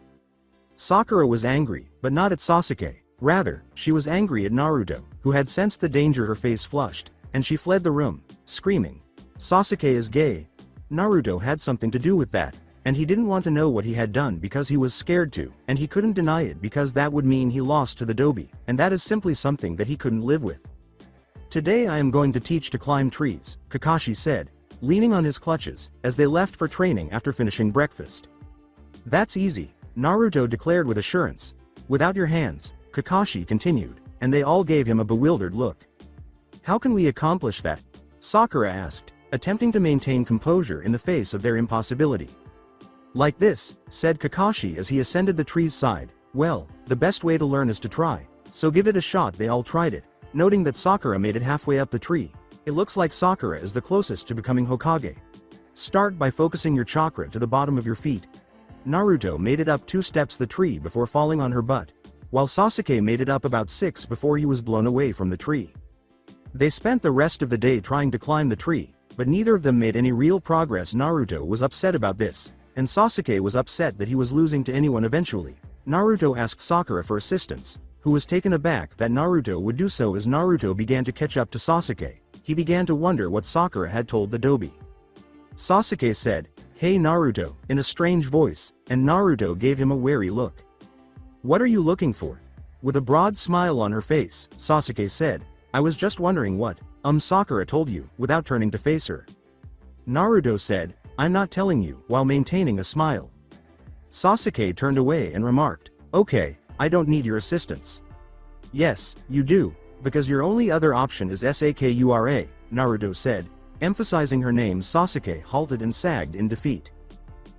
Sakura was angry, but not at Sasuke. Rather, she was angry at Naruto, who had sensed the danger. Her face flushed, and she fled the room, screaming, "Sasuke is gay." Naruto had something to do with that, and he didn't want to know what he had done because he was scared to, and he couldn't deny it because that would mean he lost to the Tobi, and that is simply something that he couldn't live with. "Today I am going to teach to climb trees," Kakashi said, leaning on his clutches, as they left for training after finishing breakfast. "That's easy," Naruto declared with assurance. "Without your hands," Kakashi continued, and they all gave him a bewildered look. "How can we accomplish that?" Sakura asked, attempting to maintain composure in the face of their impossibility. "Like this," said Kakashi as he ascended the tree's side. "Well, the best way to learn is to try, so give it a shot." They all tried it, noting that Sakura made it halfway up the tree. "It looks like Sakura is the closest to becoming Hokage. Start by focusing your chakra to the bottom of your feet." Naruto made it up 2 steps the tree before falling on her butt, while Sasuke made it up about 6 before he was blown away from the tree. They spent the rest of the day trying to climb the tree, but neither of them made any real progress. Naruto was upset about this, and Sasuke was upset that he was losing to anyone eventually. Naruto asked Sakura for assistance, who was taken aback that Naruto would do so. As Naruto began to catch up to Sasuke, he began to wonder what Sakura had told the Tobi. Sasuke said, "Hey Naruto," in a strange voice, and Naruto gave him a wary look. "What are you looking for?" With a broad smile on her face, Sasuke said, "I was just wondering what, Sakura told you," without turning to face her. Naruto said, "I'm not telling you," while maintaining a smile. Sasuke turned away and remarked, "Okay, I don't need your assistance." "Yes, you do, because your only other option is Sakura," Naruto said, emphasizing her name. Sasuke halted and sagged in defeat.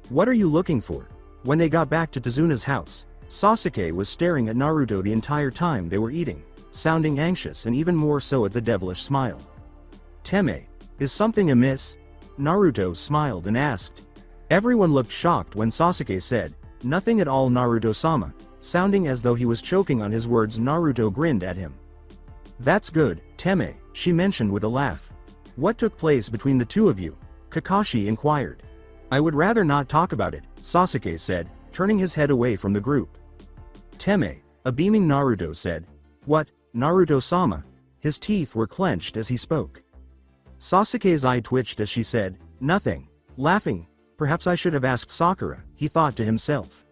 "What are you looking for?" When they got back to Tazuna's house, Sasuke was staring at Naruto the entire time they were eating, sounding anxious and even more so at the devilish smile. "Teme, is something amiss?" Naruto smiled and asked. Everyone looked shocked when Sasuke said, "Nothing at all Naruto-sama," sounding as though he was choking on his words. Naruto grinned at him. "That's good, Teme," she mentioned with a laugh. "What took place between the two of you?" Kakashi inquired. "I would rather not talk about it," Sasuke said, turning his head away from the group. Teme, a beaming Naruto said, "What, Naruto-sama?" His teeth were clenched as he spoke. Sasuke's eye twitched as she said, "Nothing." Laughing, "Perhaps I should have asked Sakura," he thought to himself.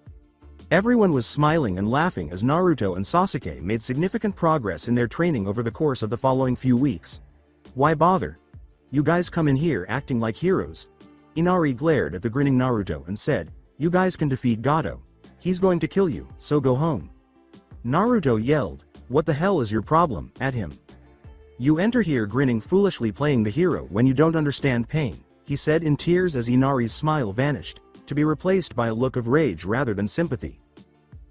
Everyone was smiling and laughing as Naruto and Sasuke made significant progress in their training over the course of the following few weeks. "Why bother? You guys come in here acting like heroes." Inari glared at the grinning Naruto and said, "You guys can defeat Gato. He's going to kill you, so go home." Naruto yelled, "What the hell is your problem?" at him. "You enter here grinning foolishly playing the hero when you don't understand pain," he said in tears as Inari's smile vanished, to be replaced by a look of rage rather than sympathy.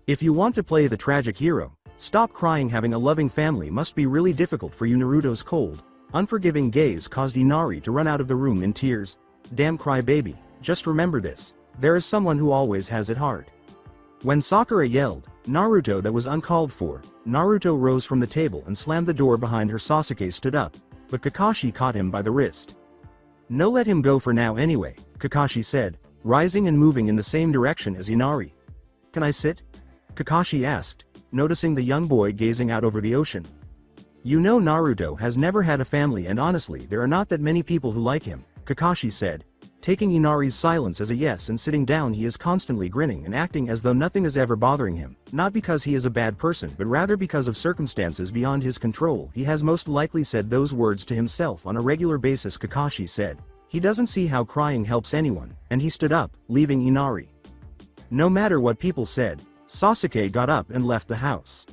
"If you want to play the tragic hero, Stop crying, having a loving family must be really difficult for you. Naruto's cold, unforgiving gaze caused Inari to run out of the room in tears. Damn crybaby, just remember this. There is someone who always has it hard. When Sakura yelled, Naruto, that was uncalled for, Naruto rose from the table and slammed the door behind her. Sasuke stood up, but Kakashi caught him by the wrist. No, let him go for now anyway, Kakashi said, rising and moving in the same direction as Inari. Can I sit? Kakashi asked, noticing the young boy gazing out over the ocean. You know, Naruto has never had a family, and honestly there are not that many people who like him, Kakashi said, taking Inari's silence as a yes and sitting down. He is constantly grinning and acting as though nothing is ever bothering him, not because he is a bad person but rather because of circumstances beyond his control. He has most likely said those words to himself on a regular basis, Kakashi said. He doesn't see how crying helps anyone, and he stood up, leaving Inari. No matter what people said, Sasuke got up and left the house.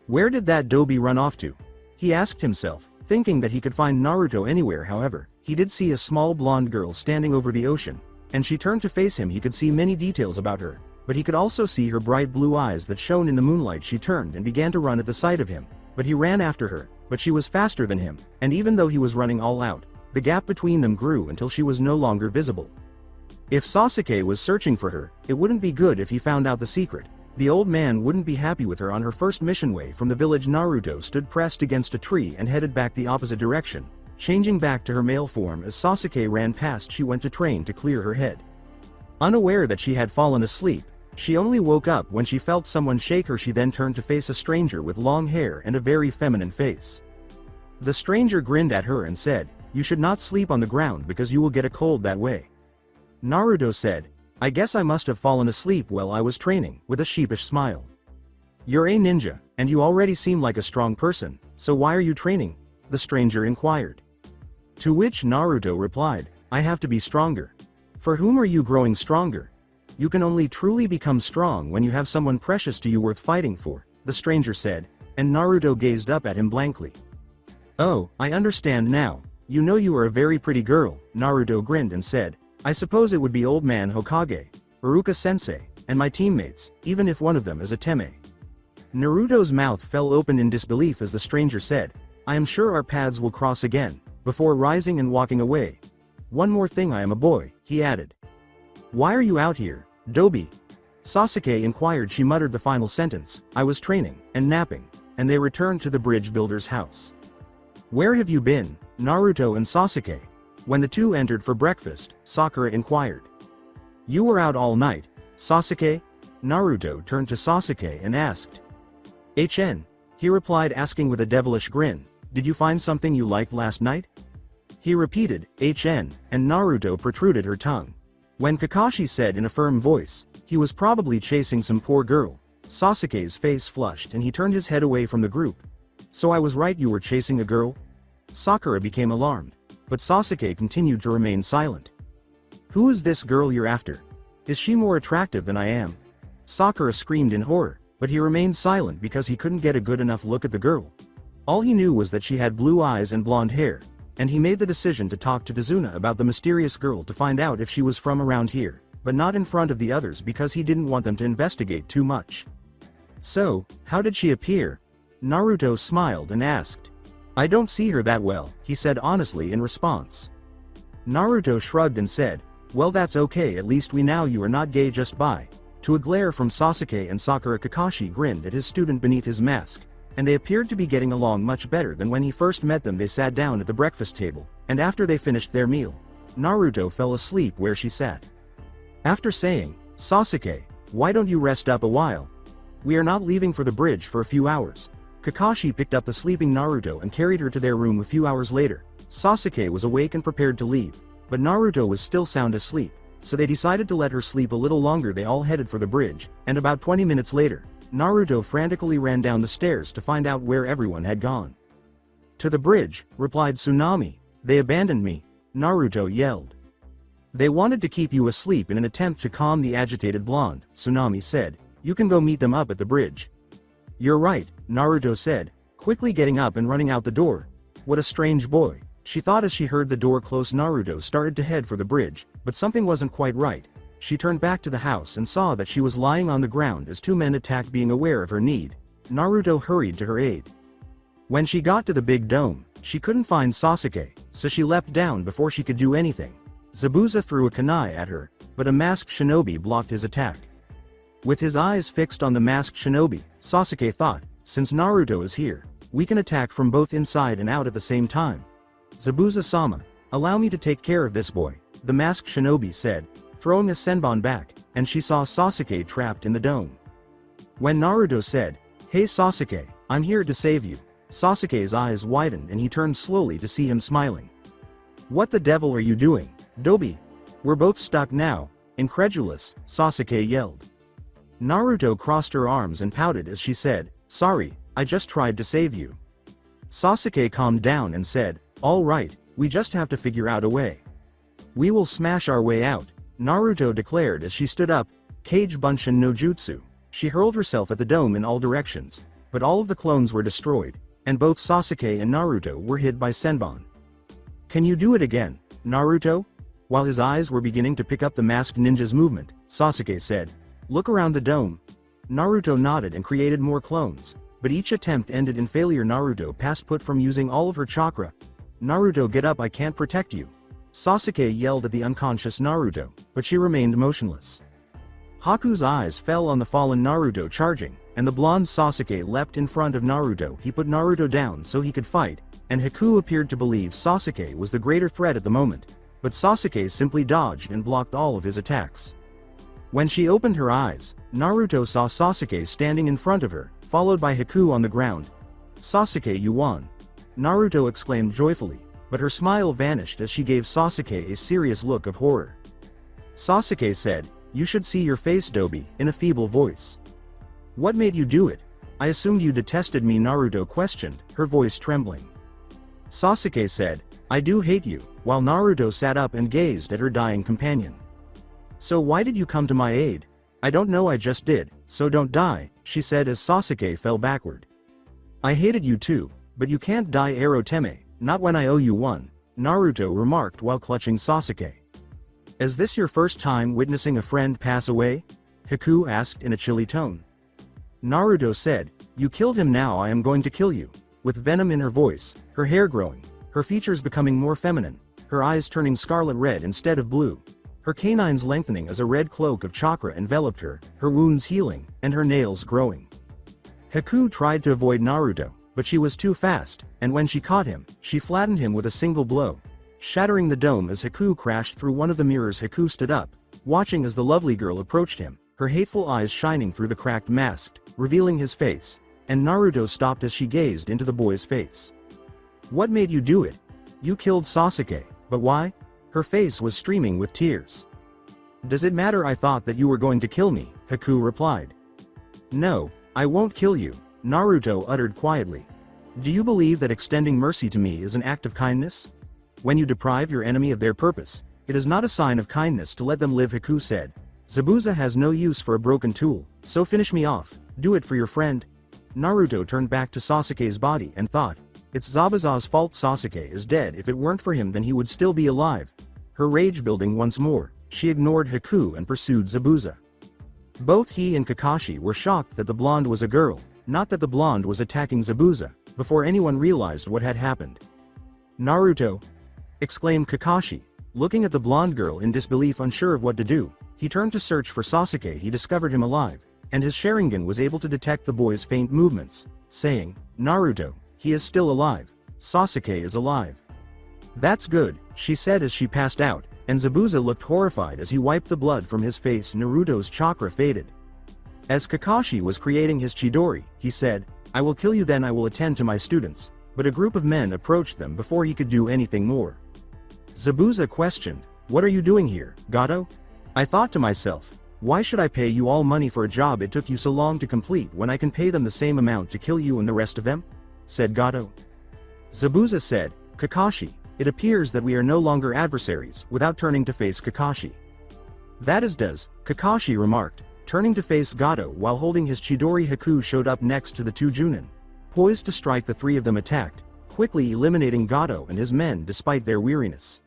Where did that Tobi run off to? He asked himself, thinking that he could find Naruto anywhere. However, he did see a small blonde girl standing over the ocean, and she turned to face him. He could see many details about her, but he could also see her bright blue eyes that shone in the moonlight. She turned and began to run at the sight of him, but he ran after her, but she was faster than him, and even though he was running all out, the gap between them grew until she was no longer visible. If Sasuke was searching for her, it wouldn't be good if he found out the secret. The old man wouldn't be happy with her on her first mission away from the village. Naruto stood pressed against a tree and headed back the opposite direction, changing back to her male form. As Sasuke ran past, she went to train to clear her head. Unaware that she had fallen asleep, she only woke up when she felt someone shake her. She then turned to face a stranger with long hair and a very feminine face. The stranger grinned at her and said, "You should not sleep on the ground because you will get a cold that way." Naruto said, "I guess I must have fallen asleep while I was training," with a sheepish smile. "You're a ninja, and you already seem like a strong person, so why are you training?" the stranger inquired. To which Naruto replied, "I have to be stronger." "For whom are you growing stronger?" "You can only truly become strong when you have someone precious to you worth fighting for," the stranger said, and Naruto gazed up at him blankly. "Oh, I understand now. You know, you are a very pretty girl," Naruto grinned and said, "I suppose it would be old man Hokage, Iruka Sensei, and my teammates, even if one of them is a Teme." Naruto's mouth fell open in disbelief as the stranger said, "I am sure our paths will cross again," before rising and walking away. "One more thing, I am a boy," he added. "Why are you out here, Tobi?" Sasuke inquired. She muttered the final sentence, "I was training, and napping," and they returned to the bridge builder's house. "Where have you been, Naruto and Sasuke?" When the two entered for breakfast, Sakura inquired. "You were out all night, Sasuke?" Naruto turned to Sasuke and asked. "HN," he replied, asking with a devilish grin, "Did you find something you liked last night?" He repeated, "HN," and Naruto protruded her tongue. When Kakashi said in a firm voice, "He was probably chasing some poor girl," Sasuke's face flushed and he turned his head away from the group. "So I was right, you were chasing a girl?" Sakura became alarmed, but Sasuke continued to remain silent. "Who is this girl you're after? Is she more attractive than I am?" Sakura screamed in horror, but he remained silent because he couldn't get a good enough look at the girl. All he knew was that she had blue eyes and blonde hair, and he made the decision to talk to Tazuna about the mysterious girl to find out if she was from around here, but not in front of the others because he didn't want them to investigate too much. "So, how did she appear?" Naruto smiled and asked. "I don't see her that well," he said honestly in response. Naruto shrugged and said, "Well, that's okay, at least we know you are not gay just by." To a glare from Sasuke and Sakura, Kakashi grinned at his student beneath his mask, and they appeared to be getting along much better than when he first met them. They sat down at the breakfast table, and after they finished their meal, Naruto fell asleep where she sat. After saying, "Sasuke, why don't you rest up a while? We are not leaving for the bridge for a few hours." Kakashi picked up the sleeping Naruto and carried her to their room. A few hours later, Sasuke was awake and prepared to leave, but Naruto was still sound asleep, so they decided to let her sleep a little longer. They all headed for the bridge, and about 20 minutes later, Naruto frantically ran down the stairs to find out where everyone had gone. "To the bridge," replied Tsunade. "They abandoned me," Naruto yelled. "They wanted to keep you asleep in an attempt to calm the agitated blonde," Tsunade said. "You can go meet them up at the bridge." "You're right," Naruto said, quickly getting up and running out the door. What a strange boy, she thought as she heard the door close. Naruto started to head for the bridge, but something wasn't quite right. She turned back to the house and saw that she was lying on the ground as two men attacked. Being aware of her need, Naruto hurried to her aid. When she got to the big dome, she couldn't find Sasuke, so she leapt down before she could do anything. Zabuza threw a kunai at her, but a masked shinobi blocked his attack. With his eyes fixed on the masked shinobi, Sasuke thought, since Naruto is here, we can attack from both inside and out at the same time. Zabuza-sama, allow me to take care of this boy, the masked shinobi said, throwing a senbon back, and she saw Sasuke trapped in the dome. When Naruto said, "Hey Sasuke, I'm here to save you," Sasuke's eyes widened and he turned slowly to see him smiling. "What the devil are you doing, Tobi? We're both stuck now." Incredulous, Sasuke yelled. Naruto crossed her arms and pouted as she said, "Sorry, I just tried to save you." Sasuke calmed down and said, "All right, we just have to figure out a way. We will smash our way out," Naruto declared as she stood up. Kage Bunshin no Jutsu. She hurled herself at the dome in all directions, but all of the clones were destroyed, and both Sasuke and Naruto were hit by senbon. "Can you do it again, Naruto?" While his eyes were beginning to pick up the masked ninja's movement, Sasuke said, "Look around the dome." Naruto nodded and created more clones, but each attempt ended in failure. Naruto passed put from using all of her chakra. "Naruto, get up, I can't protect you." Sasuke yelled at the unconscious Naruto, but she remained motionless. Haku's eyes fell on the fallen Naruto charging, and the blonde Sasuke leapt in front of Naruto. He put Naruto down so he could fight, and Haku appeared to believe Sasuke was the greater threat at the moment, but Sasuke simply dodged and blocked all of his attacks. When she opened her eyes, Naruto saw Sasuke standing in front of her, followed by Haku on the ground. "Sasuke, you won!" Naruto exclaimed joyfully, but her smile vanished as she gave Sasuke a serious look of horror. Sasuke said, "You should see your face, Tobi," in a feeble voice. "What made you do it? I assumed you detested me," Naruto questioned, her voice trembling. Sasuke said, "I do hate you," while Naruto sat up and gazed at her dying companion. "So why did you come to my aid?" "I don't know, I just did, so don't die," she said as Sasuke fell backward. "I hated you too, but you can't die, Eroteme, not when I owe you one," Naruto remarked while clutching Sasuke. "Is this your first time witnessing a friend pass away?" Haku asked in a chilly tone. Naruto said, "You killed him, now I am going to kill you," with venom in her voice, her hair growing, her features becoming more feminine, her eyes turning scarlet red instead of blue, her canines lengthening as a red cloak of chakra enveloped her, her wounds healing, and her nails growing. Haku tried to avoid Naruto, but she was too fast, and when she caught him, she flattened him with a single blow, shattering the dome as Haku crashed through one of the mirrors. Haku stood up, watching as the lovely girl approached him, her hateful eyes shining through the cracked mask, revealing his face, and Naruto stopped as she gazed into the boy's face. "What made you do it? You killed Sasuke, but why?" Her face was streaming with tears. "Does it matter? I thought that you were going to kill me," Haku replied. "No, I won't kill you," Naruto uttered quietly. "Do you believe that extending mercy to me is an act of kindness? When you deprive your enemy of their purpose, it is not a sign of kindness to let them live," Haku said. "Zabuza has no use for a broken tool, so finish me off, do it for your friend." Naruto turned back to Sasuke's body and thought, "It's Zabuza's fault Sasuke is dead. If it weren't for him then he would still be alive." Her rage building once more, she ignored Haku and pursued Zabuza. Both he and Kakashi were shocked that the blonde was a girl, not that the blonde was attacking Zabuza, before anyone realized what had happened. "Naruto!" exclaimed Kakashi, looking at the blonde girl in disbelief. Unsure of what to do, he turned to search for Sasuke. He discovered him alive, and his Sharingan was able to detect the boy's faint movements, saying, "Naruto, he is still alive. Sasuke is alive." "That's good," she said as she passed out, and Zabuza looked horrified as he wiped the blood from his face. Naruto's chakra faded. As Kakashi was creating his Chidori, he said, "I will kill you, then I will attend to my students," but a group of men approached them before he could do anything more. Zabuza questioned, "What are you doing here, Gato?" "I thought to myself, why should I pay you all money for a job it took you so long to complete when I can pay them the same amount to kill you and the rest of them?" said Gato. Zabuza said, "Kakashi, it appears that we are no longer adversaries," without turning to face Kakashi. "That is does," Kakashi remarked, turning to face Gato while holding his Chidori. Haku showed up next to the two Junin. Poised to strike, the three of them attacked, quickly eliminating Gato and his men despite their weariness.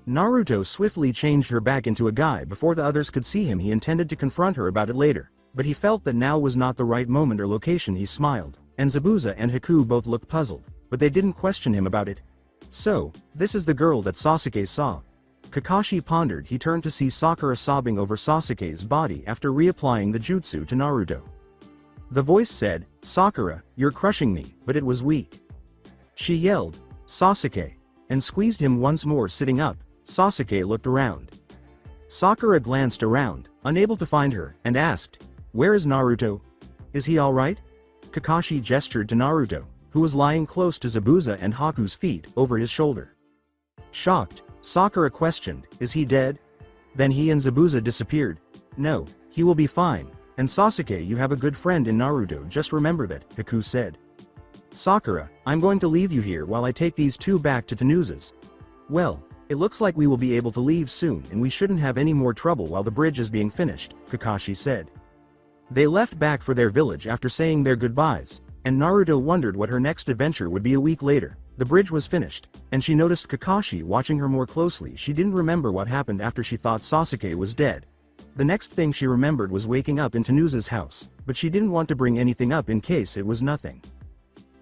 Naruto swiftly changed her back into a guy before the others could see him. He intended to confront her about it later, but he felt that now was not the right moment or location. He smiled, and Zabuza and Haku both looked puzzled, but they didn't question him about it. So, this is the girl that Sasuke saw. Kakashi pondered. He turned to see Sakura sobbing over Sasuke's body after reapplying the jutsu to Naruto. The voice said, "Sakura, you're crushing me," but it was weak. She yelled, "Sasuke," and squeezed him once more. Sitting up, Sasuke looked around. Sakura glanced around, unable to find her, and asked, "Where is Naruto? Is he alright?" Kakashi gestured to Naruto, who was lying close to Zabuza and Haku's feet, over his shoulder. Shocked, Sakura questioned, "Is he dead?" Then he and Zabuza disappeared. "No, he will be fine. And Sasuke, you have a good friend in Naruto, just remember that," Haku said. "Sakura, I'm going to leave you here while I take these two back to Tenuza's." "Well, it looks like we will be able to leave soon and we shouldn't have any more trouble while the bridge is being finished," Kakashi said. They left back for their village after saying their goodbyes, and Naruto wondered what her next adventure would be. A week later, the bridge was finished, and she noticed Kakashi watching her more closely. She didn't remember what happened after she thought Sasuke was dead. The next thing she remembered was waking up in Tenuza's house, but she didn't want to bring anything up in case it was nothing.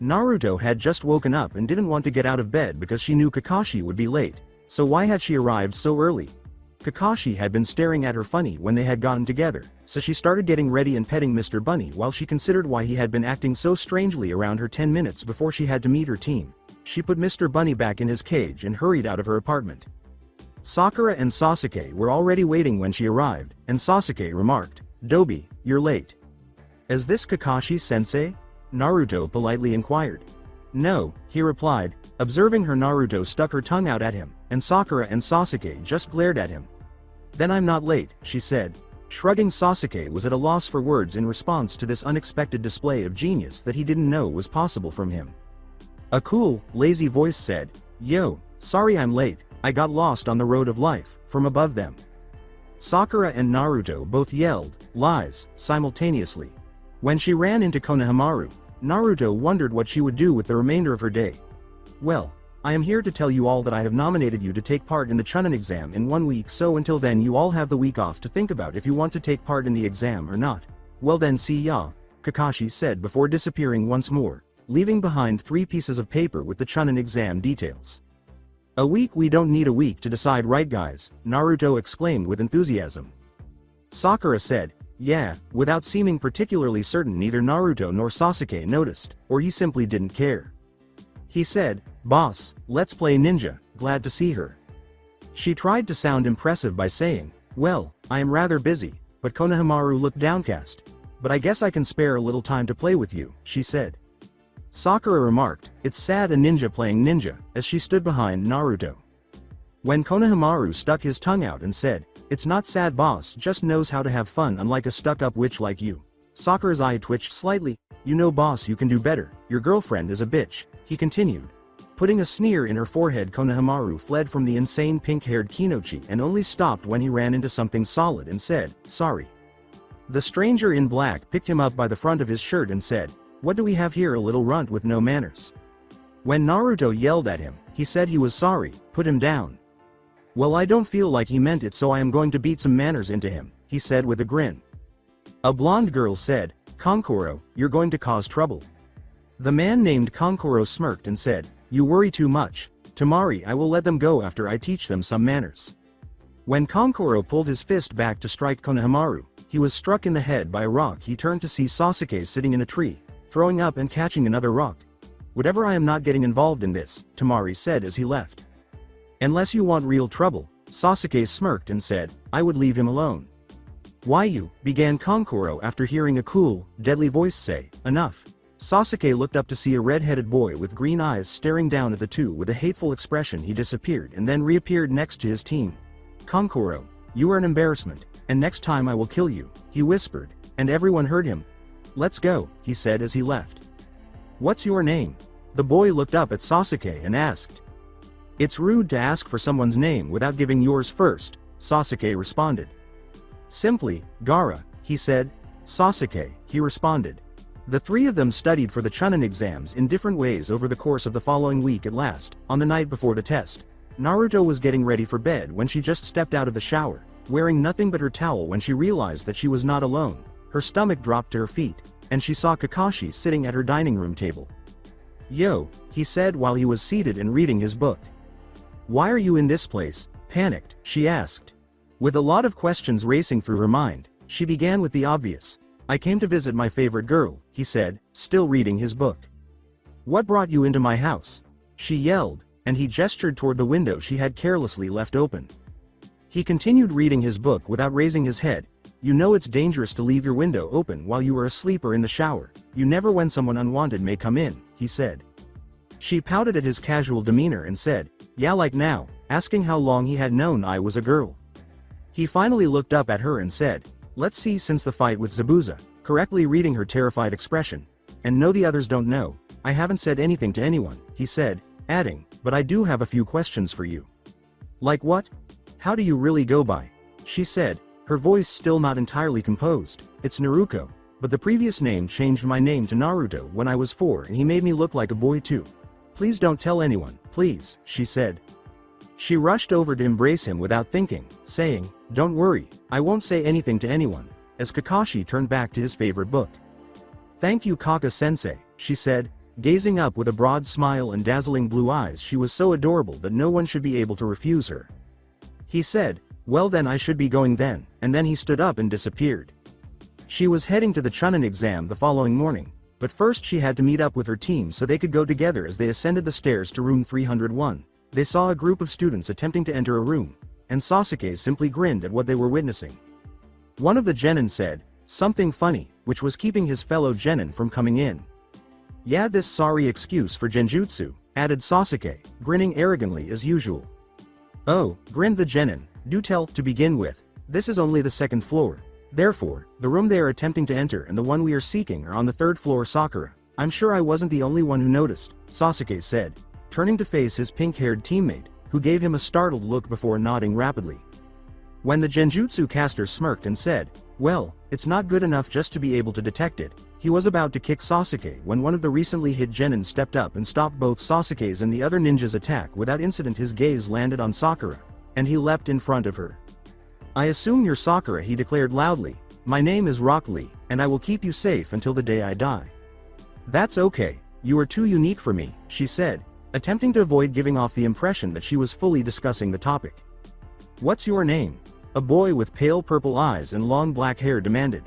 Naruto had just woken up and didn't want to get out of bed because she knew Kakashi would be late, so why had she arrived so early? Kakashi had been staring at her funny when they had gotten together, so she started getting ready and petting Mr. Bunny while she considered why he had been acting so strangely around her 10 minutes before she had to meet her team. She put Mr. Bunny back in his cage and hurried out of her apartment. Sakura and Sasuke were already waiting when she arrived, and Sasuke remarked, "Tobi, you're late." "Is this Kakashi-sensei?" Naruto politely inquired. "No," he replied. Observing her, Naruto stuck her tongue out at him, and Sakura and Sasuke just glared at him. "Then I'm not late," she said. Shrugging, Sasuke was at a loss for words in response to this unexpected display of genius that he didn't know was possible from him. A cool, lazy voice said, "Yo, sorry I'm late, I got lost on the road of life," from above them. Sakura and Naruto both yelled, "Lies," simultaneously. When she ran into Konohamaru, Naruto wondered what she would do with the remainder of her day. "Well, I am here to tell you all that I have nominated you to take part in the Chunin exam in 1 week, so until then you all have the week off to think about if you want to take part in the exam or not." "Well then, see ya," Kakashi said before disappearing once more, leaving behind 3 pieces of paper with the Chunin exam details. "A week? We don't need a week to decide, right guys?" Naruto exclaimed with enthusiasm. Sakura said, "Yeah," without seeming particularly certain. Neither Naruto nor Sasuke noticed, or he simply didn't care. He said, "Boss, let's play ninja, glad to see her." She tried to sound impressive by saying, "Well, I am rather busy," but Konohamaru looked downcast. "But I guess I can spare a little time to play with you," she said. Sakura remarked, "It's sad a ninja playing ninja," as she stood behind Naruto. When Konohamaru stuck his tongue out and said, "It's not sad, boss just knows how to have fun, unlike a stuck-up witch like you." Sakura's eye twitched slightly. "You know boss, you can do better, your girlfriend is a bitch," he continued. Putting a sneer in her forehead, Konohamaru fled from the insane pink-haired Kinochi and only stopped when he ran into something solid and said, "Sorry." The stranger in black picked him up by the front of his shirt and said, "What do we have here, a little runt with no manners?" When Naruto yelled at him, he said he was sorry, put him down. "Well, I don't feel like he meant it, so I am going to beat some manners into him," he said with a grin. A blonde girl said, "Kankuro, you're going to cause trouble." The man named Kankuro smirked and said, "You worry too much. Tomorrow I will let them go after I teach them some manners." When Kankuro pulled his fist back to strike Konohamaru, he was struck in the head by a rock. He turned to see Sasuke sitting in a tree, throwing up and catching another rock. "Whatever, I am not getting involved in this," Tamari said as he left. "Unless you want real trouble," Sasuke smirked and said, "I would leave him alone." "Why you?" began Kankuro after hearing a cool, deadly voice say, "Enough." Sasuke looked up to see a red-headed boy with green eyes staring down at the two with a hateful expression. He disappeared and then reappeared next to his team. "Kankuro, you are an embarrassment, and next time I will kill you," he whispered, and everyone heard him. "Let's go," he said as he left. "What's your name?" The boy looked up at Sasuke and asked. "It's rude to ask for someone's name without giving yours first," Sasuke responded. "Simply, Gaara," he said. "Sasuke," he responded. The 3 of them studied for the Chunin exams in different ways over the course of the following week. At last, on the night before the test, Naruto was getting ready for bed when she just stepped out of the shower, wearing nothing but her towel when she realized that she was not alone. Her stomach dropped to her feet, and she saw Kakashi sitting at her dining room table. "Yo," he said while he was seated and reading his book. "Why are you in this place?" Panicked, she asked. With a lot of questions racing through her mind, she began with the obvious. "I came to visit my favorite girl," he said, still reading his book. "What brought you into my house?" she yelled, and he gestured toward the window she had carelessly left open. He continued reading his book without raising his head. "You know it's dangerous to leave your window open while you are asleep or in the shower. You never when someone unwanted may come in," he said. She pouted at his casual demeanor and said, "Yeah, like now," asking how long he had known I was a girl. He finally looked up at her and said, "Let's see, since the fight with Zabuza," correctly reading her terrified expression. "And no, the others don't know. I haven't said anything to anyone," he said, adding, "But I do have a few questions for you." "Like what? How do you really go by?" she said, her voice still not entirely composed. "It's Naruto, but the previous name changed my name to Naruto when I was 4 and he made me look like a boy too. Please don't tell anyone, please," she said. She rushed over to embrace him without thinking, saying, "Don't worry, I won't say anything to anyone," as Kakashi turned back to his favorite book. "Thank you, Kaka-sensei," she said, gazing up with a broad smile and dazzling blue eyes. She was so adorable that no one should be able to refuse her. He said, "Well then, I should be going then," and then he stood up and disappeared. She was heading to the Chunin exam the following morning, but first she had to meet up with her team so they could go together. As they ascended the stairs to room 301, they saw a group of students attempting to enter a room, and Sasuke simply grinned at what they were witnessing. One of the genin said something funny, which was keeping his fellow genin from coming in. "Yeah, this sorry excuse for genjutsu," added Sasuke, grinning arrogantly as usual. "Oh," grinned the genin, "do tell. To begin with, this is only the second floor. Therefore, the room they are attempting to enter and the one we are seeking are on the third floor." "Sakura, I'm sure I wasn't the only one who noticed," Sasuke said, turning to face his pink-haired teammate, who gave him a startled look before nodding rapidly. When the genjutsu caster smirked and said, "Well, it's not good enough just to be able to detect it," he was about to kick Sasuke when one of the recently hit genin stepped up and stopped both Sasuke's and the other ninja's attack without incident. His gaze landed on Sakura, and he leapt in front of her. "I assume you're Sakura," he declared loudly. "My name is Rock Lee, and I will keep you safe until the day I die." "That's okay, you are too unique for me," she said, attempting to avoid giving off the impression that she was fully discussing the topic. "What's your name?" a boy with pale purple eyes and long black hair demanded.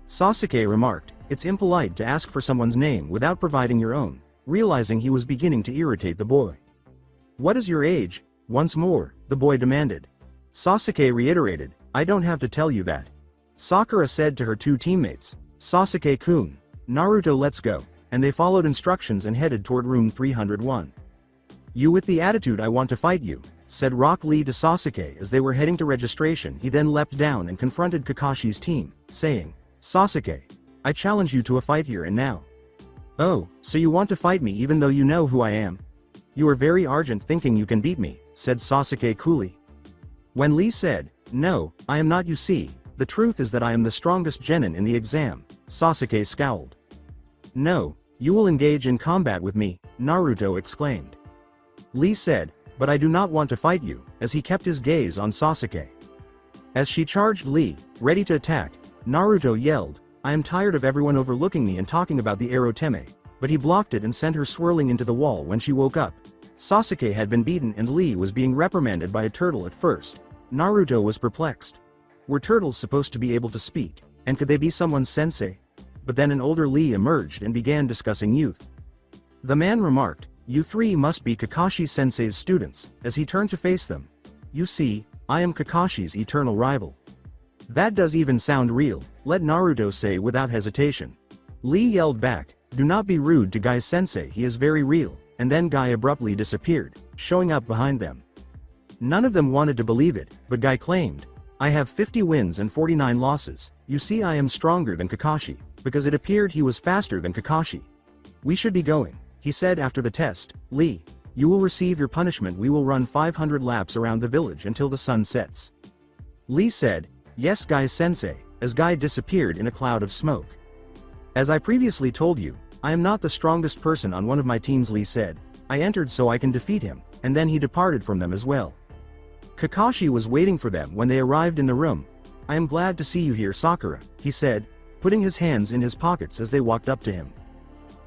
Sasuke remarked, "It's impolite to ask for someone's name without providing your own," realizing he was beginning to irritate the boy. "What is your age?" once more, the boy demanded. Sasuke reiterated, "I don't have to tell you that." Sakura said to her two teammates, "Sasuke-kun, Naruto, let's go," and they followed instructions and headed toward room 301. "You with the attitude, I want to fight you," said Rock Lee to Sasuke as they were heading to registration. He then leapt down and confronted Kakashi's team, saying, "Sasuke, I challenge you to a fight here and now." "Oh, so you want to fight me even though you know who I am? You are very arrogant thinking you can beat me," said Sasuke coolly. When Lee said, "No, I am not, you see, the truth is that I am the strongest genin in the exam," Sasuke scowled. "No, you will engage in combat with me," Naruto exclaimed. Lee said, "But I do not want to fight you," as he kept his gaze on Sasuke. As she charged Lee, ready to attack, Naruto yelled, "I am tired of everyone overlooking me and talking about the Eroteme," but he blocked it and sent her swirling into the wall. When she woke up, Sasuke had been beaten and Lee was being reprimanded by a turtle. At first, Naruto was perplexed. Were turtles supposed to be able to speak, and could they be someone's sensei? But then an older Lee emerged and began discussing youth. The man remarked, "You three must be Kakashi Sensei's students," as he turned to face them. "You see, I am Kakashi's eternal rival." "That does even sound real," let Naruto say without hesitation. Lee yelled back, "Do not be rude to Guy Sensei, he is very real," and then Guy abruptly disappeared, showing up behind them. None of them wanted to believe it, but Guy claimed, "I have 50 wins and 49 losses, you see I am stronger than Kakashi," because it appeared he was faster than Kakashi. "We should be going," he said after the test. "Lee, you will receive your punishment. We will run 500 laps around the village until the sun sets." Lee said, "Yes, Guy Sensei," as Guy disappeared in a cloud of smoke. "As I previously told you, I am not the strongest person on one of my teams," Lee said. "I entered so I can defeat him," and then he departed from them as well. Kakashi was waiting for them when they arrived in the room. "I am glad to see you here, Sakura," he said, putting his hands in his pockets as they walked up to him.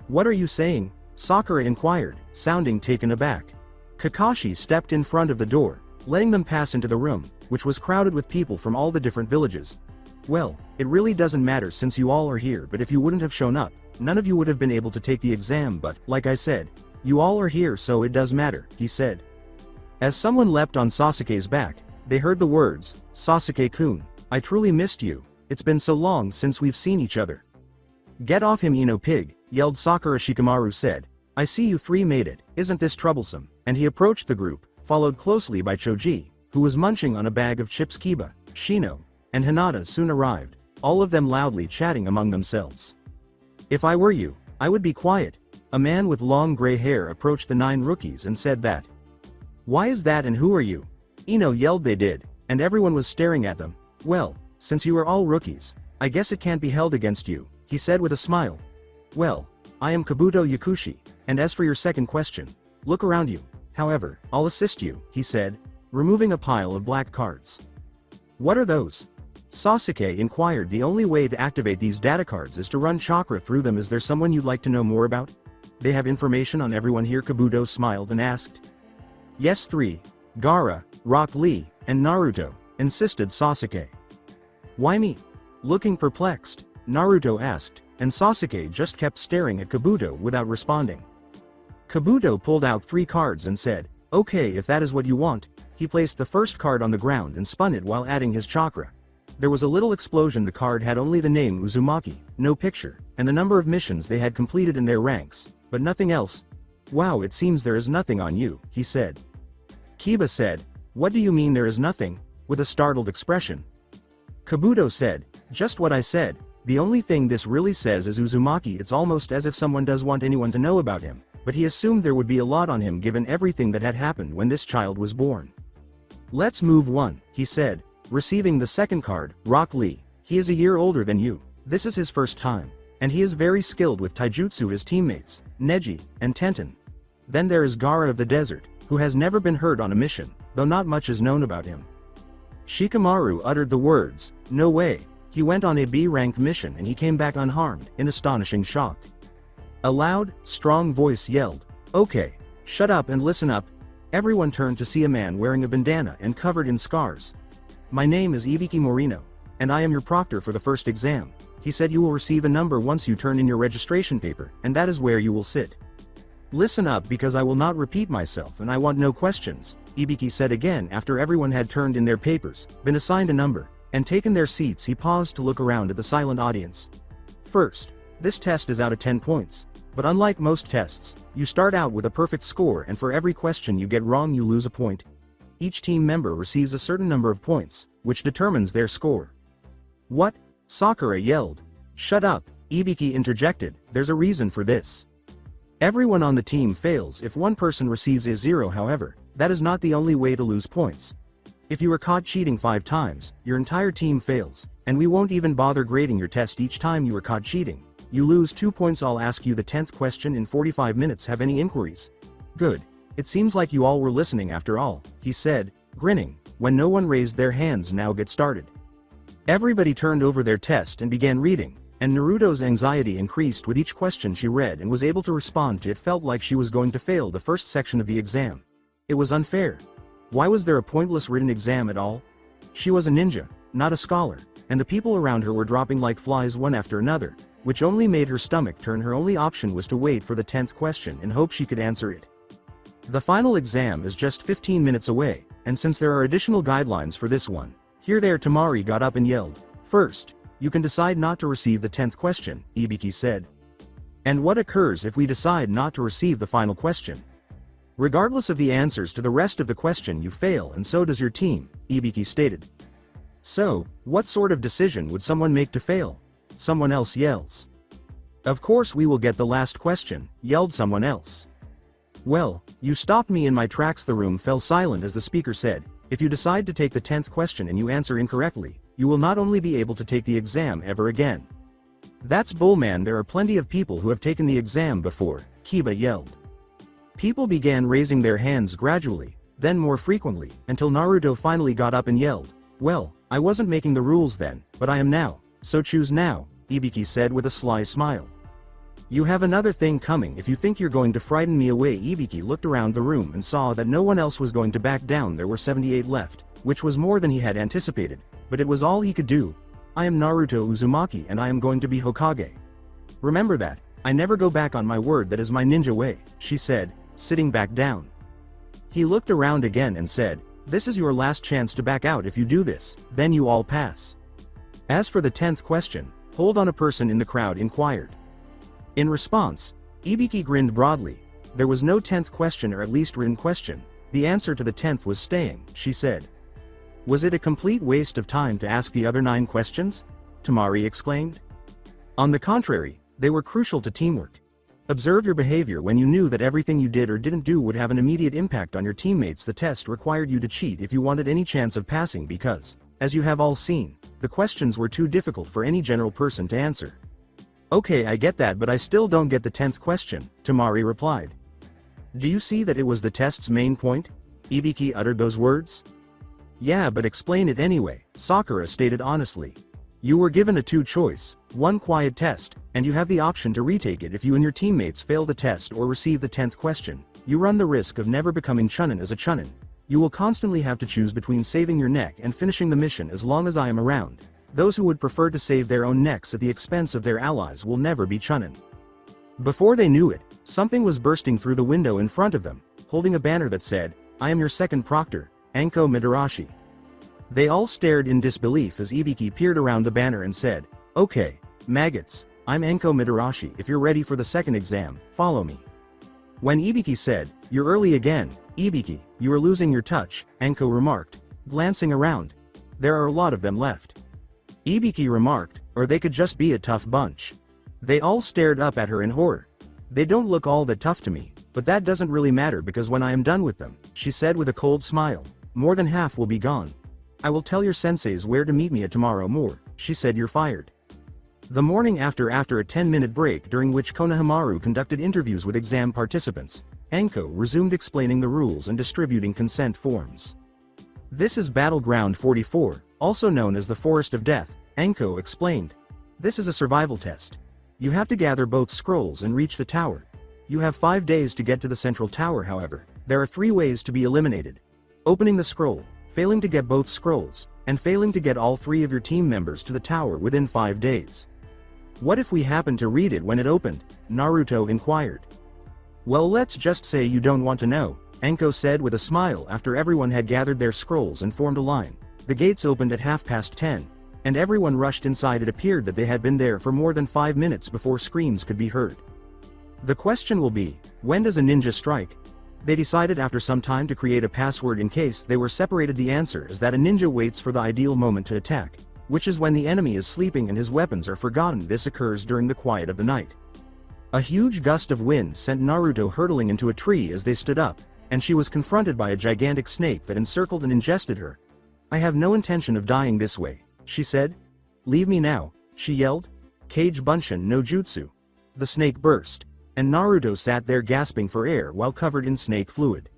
"What are you saying?" Sakura inquired, sounding taken aback. Kakashi stepped in front of the door, letting them pass into the room, which was crowded with people from all the different villages. "Well, it really doesn't matter since you all are here, but if you wouldn't have shown up, none of you would have been able to take the exam, but, like I said, you all are here so it does matter," he said. As someone leapt on Sasuke's back, they heard the words, "Sasuke-kun, I truly missed you, it's been so long since we've seen each other." "Get off him, Ino pig," yelled Sakura. Shikamaru said, "I see you three made it, isn't this troublesome?" And he approached the group, followed closely by Choji, who was munching on a bag of chips. Kiba, Shino, and Hinata soon arrived, all of them loudly chatting among themselves. "If I were you, I would be quiet." A man with long gray hair approached the 9 rookies and said that. "Why is that and who are you?" Ino yelled. They did, and everyone was staring at them. "Well, since you are all rookies, I guess it can't be held against you," he said with a smile. "Well, I am Kabuto Yakushi, and as for your second question, look around you. However, I'll assist you," he said, removing a pile of black cards. "What are those?" Sasuke inquired. "The only way to activate these data cards is to run chakra through them. Is there someone you'd like to know more about? They have information on everyone here." Kabuto smiled and asked. "Yes, 3. Gaara, Rock Lee, and Naruto," insisted Sasuke. "Why me?" Looking perplexed, Naruto asked, and Sasuke just kept staring at Kabuto without responding. Kabuto pulled out 3 cards and said, "Okay, if that is what you want." He placed the first card on the ground and spun it while adding his chakra. There was a little explosion. The card had only the name Uzumaki, no picture, and the number of missions they had completed in their ranks, but nothing else. "Wow, it seems there is nothing on you," he said. Kiba said, "What do you mean there is nothing?" with a startled expression. Kabuto said, "Just what I said, the only thing this really says is Uzumaki." It's almost as if someone does want anyone to know about him, but he assumed there would be a lot on him given everything that had happened when this child was born. "Let's move one," he said, receiving the second card, Rock Lee. "He is a year older than you. This is his first time, and he is very skilled with taijutsu. His teammates, Neji, and Tenten. Then there is Gaara of the Desert, who has never been heard on a mission, though not much is known about him." Shikamaru uttered the words, "No way." He went on a B-rank mission and he came back unharmed, in astonishing shock. A loud, strong voice yelled, "Okay, shut up and listen up." Everyone turned to see a man wearing a bandana and covered in scars. "My name is Ibiki Morino, and I am your proctor for the first exam." He said, "You will receive a number once you turn in your registration paper, and that is where you will sit. Listen up because I will not repeat myself and I want no questions," Ibiki said again after everyone had turned in their papers, been assigned a number, and taken their seats. He paused to look around at the silent audience. "First, this test is out of 10 points. But unlike most tests, you start out with a perfect score and for every question you get wrong you lose a point. Each team member receives a certain number of points, which determines their score." "What?" Sakura yelled. "Shut up," Ibiki interjected, "there's a reason for this. Everyone on the team fails if one person receives a 0. However, that is not the only way to lose points. If you are caught cheating 5 times, your entire team fails, and we won't even bother grading your test each time you are caught cheating. You lose 2 points. I'll ask you the 10th question in 45 minutes. Have any inquiries?" "Good. It seems like you all were listening after all," he said, grinning, when no one raised their hands. "Now get started." Everybody turned over their test and began reading, and Naruto's anxiety increased with each question she read and was able to respond to. It felt like she was going to fail the first section of the exam. It was unfair. Why was there a pointless written exam at all? She was a ninja, not a scholar, and the people around her were dropping like flies one after another, which only made her stomach turn. Her only option was to wait for the 10th question and hope she could answer it. The final exam is just 15 minutes away, and since there are additional guidelines for this one, here there Tamari got up and yelled, "First, you can decide not to receive the 10th question," Ibiki said. "And what occurs if we decide not to receive the final question?" "Regardless of the answers to the rest of the question you fail, and so does your team," Ibiki stated. "So, what sort of decision would someone make to fail?" Someone else yells. "Of course we will get the last question," yelled someone else. "Well, you stopped me in my tracks." The room fell silent as the speaker said, "If you decide to take the 10th question and you answer incorrectly, you will not only be able to take the exam ever again." "That's bull, man. There are plenty of people who have taken the exam before," Kiba yelled. People began raising their hands gradually, then more frequently, until Naruto finally got up and yelled, "Well, I wasn't making the rules then, but I am now, so choose now." Ibiki said with a sly smile. You have another thing coming if you think you're going to frighten me away. Ibiki looked around the room and saw that no one else was going to back down. There were 78 left, which was more than he had anticipated, but it was all he could do. I am Naruto Uzumaki and I am going to be Hokage. Remember that, I never go back on my word. That is my ninja way, she said, sitting back down. He looked around again and said, this is your last chance to back out. If you do this, then you all pass. As for the 10th question, hold on, a person in the crowd inquired. In response, Ibiki grinned broadly. There was no 10th question, or at least written question. The answer to the 10th was staying, she said. Was it a complete waste of time to ask the other 9 questions? Temari exclaimed. On the contrary, they were crucial to teamwork. Observe your behavior when you knew that everything you did or didn't do would have an immediate impact on your teammates. The test required you to cheat if you wanted any chance of passing because, as you have all seen, the questions were too difficult for any general person to answer. Okay, I get that, but I still don't get the 10th question, Temari replied. Do you see that it was the test's main point? Ibiki uttered those words. Yeah, but explain it anyway, Sakura stated honestly. You were given a 2-choice, 1 quiet test, and you have the option to retake it if you and your teammates fail the test or receive the 10th question. You run the risk of never becoming Chunin as a Chunin. You will constantly have to choose between saving your neck and finishing the mission. As long as I am around, those who would prefer to save their own necks at the expense of their allies will never be Chunin. Before they knew it, something was bursting through the window in front of them, holding a banner that said, I am your second proctor, Anko Midarashi. They all stared in disbelief as Ibiki peered around the banner and said, okay, maggots, I'm Anko Midarashi. If you're ready for the second exam, follow me. When Ibiki said, you're early again, Ibiki, you are losing your touch, Anko remarked, glancing around. There are a lot of them left. Ibiki remarked, or they could just be a tough bunch. They all stared up at her in horror. They don't look all that tough to me, but that doesn't really matter because when I am done with them, she said with a cold smile, more than half will be gone. I will tell your senseis where to meet me at tomorrow more, she said. You're fired. The morning after a 10-minute break during which Konohamaru conducted interviews with exam participants, Anko resumed explaining the rules and distributing consent forms. This is Battleground 44, also known as the Forest of Death, Anko explained. This is a survival test. You have to gather both scrolls and reach the tower. You have 5 days to get to the central tower. However, there are 3 ways to be eliminated. Opening the scroll, failing to get both scrolls, and failing to get all 3 of your team members to the tower within 5 days. What if we happened to read it when it opened? Naruto inquired. Well, let's just say you don't want to know, Anko said with a smile after everyone had gathered their scrolls and formed a line. The gates opened at 10:30, and everyone rushed inside. It appeared that they had been there for more than 5 minutes before screams could be heard. The question will be, when does a ninja strike? They decided after some time to create a password in case they were separated. The answer is that a ninja waits for the ideal moment to attack, which is when the enemy is sleeping and his weapons are forgotten. This occurs during the quiet of the night. A huge gust of wind sent Naruto hurtling into a tree as they stood up, and she was confronted by a gigantic snake that encircled and ingested her. I have no intention of dying this way, she said. Leave me now, she yelled. Kage Bunshin no Jutsu. The snake burst, and Naruto sat there gasping for air while covered in snake fluid.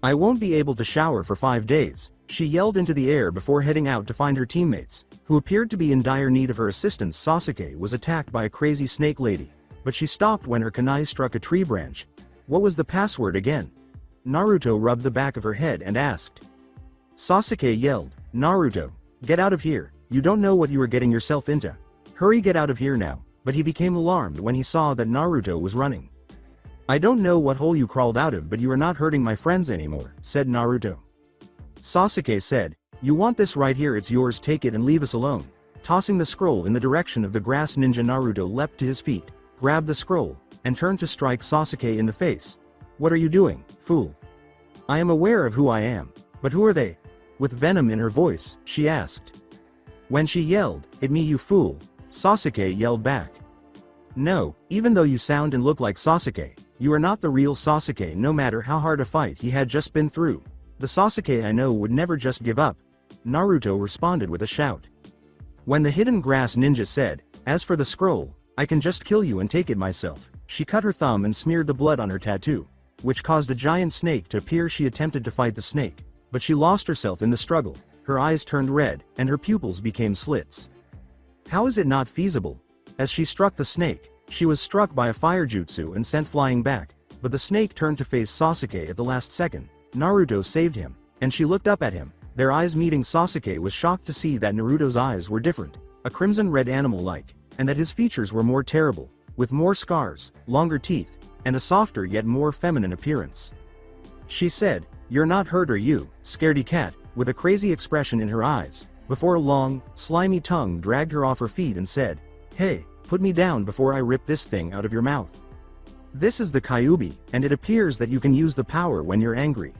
I won't be able to shower for 5 days, she yelled into the air before heading out to find her teammates, who appeared to be in dire need of her assistance. Sasuke was attacked by a crazy snake lady, but she stopped when her kunai struck a tree branch. What was the password again? Naruto rubbed the back of her head and asked. Sasuke yelled, Naruto, get out of here, you don't know what you are getting yourself into. Hurry, get out of here now. But he became alarmed when he saw that Naruto was running. I don't know what hole you crawled out of, but you are not hurting my friends anymore, said Naruto. Sasuke said, you want this right here, it's yours, take it and leave us alone. Tossing the scroll in the direction of the grass ninja, Naruto leapt to his feet, grabbed the scroll, and turned to strike Sasuke in the face. What are you doing, fool? I am aware of who I am, but who are they? With venom in her voice, she asked. When she yelled, "It me, you fool," Sasuke yelled back. No, even though you sound and look like Sasuke, you are not the real Sasuke. No matter how hard a fight he had just been through, the Sasuke I know would never just give up. Naruto responded with a shout. When the hidden grass ninja said, as for the scroll, I can just kill you and take it myself, she cut her thumb and smeared the blood on her tattoo, which caused a giant snake to appear. She attempted to fight the snake, but she lost herself in the struggle. Her eyes turned red, and her pupils became slits. How is it not feasible? As she struck the snake, she was struck by a fire jutsu and sent flying back, but the snake turned to face Sasuke at the last second. Naruto saved him, and she looked up at him, their eyes meeting. Sasuke was shocked to see that Naruto's eyes were different, a crimson-red animal-like, and that his features were more terrible, with more scars, longer teeth, and a softer yet more feminine appearance. She said, "You're not hurt, are you, scaredy cat?" with a crazy expression in her eyes, before a long, slimy tongue dragged her off her feet and said, "Hey, put me down before I rip this thing out of your mouth. This is the Kyuubi, and it appears that you can use the power when you're angry."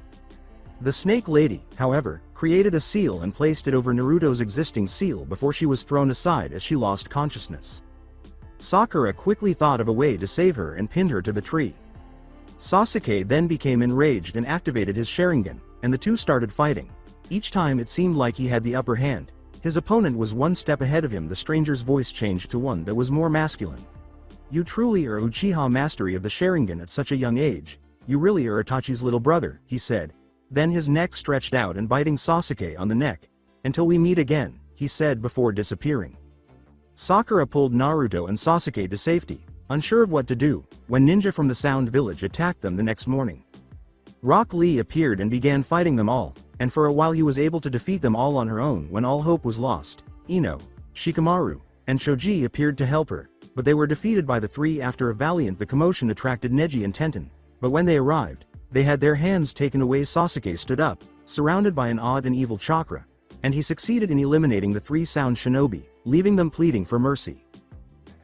The snake lady, however, created a seal and placed it over Naruto's existing seal before she was thrown aside as she lost consciousness. Sakura quickly thought of a way to save her and pinned her to the tree. Sasuke then became enraged and activated his Sharingan, and the two started fighting. Each time it seemed like he had the upper hand. His opponent was one step ahead of him. The stranger's voice changed to one that was more masculine. "You truly are Uchiha mastery of the Sharingan at such a young age. You really are Itachi's little brother," he said. Then his neck stretched out and biting Sasuke on the neck. "Until we meet again," he said before disappearing. Sakura pulled Naruto and Sasuke to safety, unsure of what to do, when ninja from the Sound Village attacked them the next morning. Rock Lee appeared and began fighting them all, and for a while he was able to defeat them all on her own when all hope was lost. Ino, Shikamaru, and Shoji appeared to help her, but they were defeated by the three after a valiant. The commotion attracted Neji and Tenten, but when they arrived, they had their hands taken away. Sasuke stood up, surrounded by an odd and evil chakra, and he succeeded in eliminating the three sound shinobi, leaving them pleading for mercy.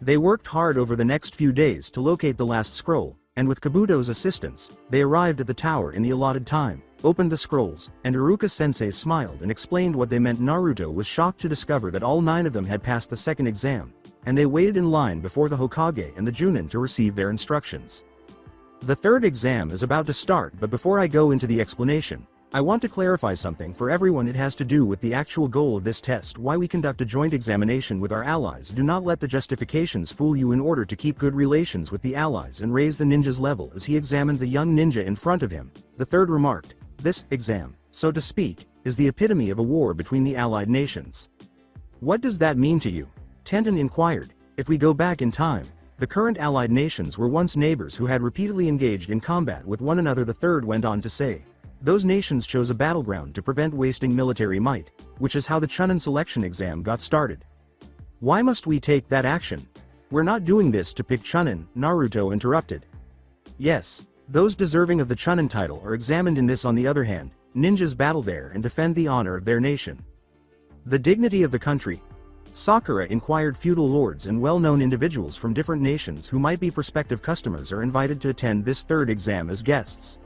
They worked hard over the next few days to locate the last scroll, and with Kabuto's assistance, they arrived at the tower in the allotted time, opened the scrolls, and Iruka-sensei smiled and explained what they meant. Naruto was shocked to discover that all 9 of them had passed the second exam, and they waited in line before the Hokage and the Junin to receive their instructions. The third exam is about to start, but before I go into the explanation, I want to clarify something for everyone. It has to do with the actual goal of this test, why we conduct a joint examination with our allies. Do not let the justifications fool you. In order to keep good relations with the allies and raise the ninja's level. As he examined the young ninja in front of him, the third remarked, "This exam, so to speak, is the epitome of a war between the allied nations." "What does that mean to you?" Tenten inquired. "If we go back in time, the current allied nations were once neighbors who had repeatedly engaged in combat with one another," the third went on to say. "Those nations chose a battleground to prevent wasting military might, which is how the Chunin selection exam got started." "Why must we take that action? We're not doing this to pick Chunin," Naruto interrupted. "Yes, those deserving of the Chunin title are examined in this. On the other hand, ninjas battle there and defend the honor of their nation." "The dignity of the country?" Sakura inquired. "Feudal lords and well-known individuals from different nations who might be prospective customers are invited to attend this third exam as guests.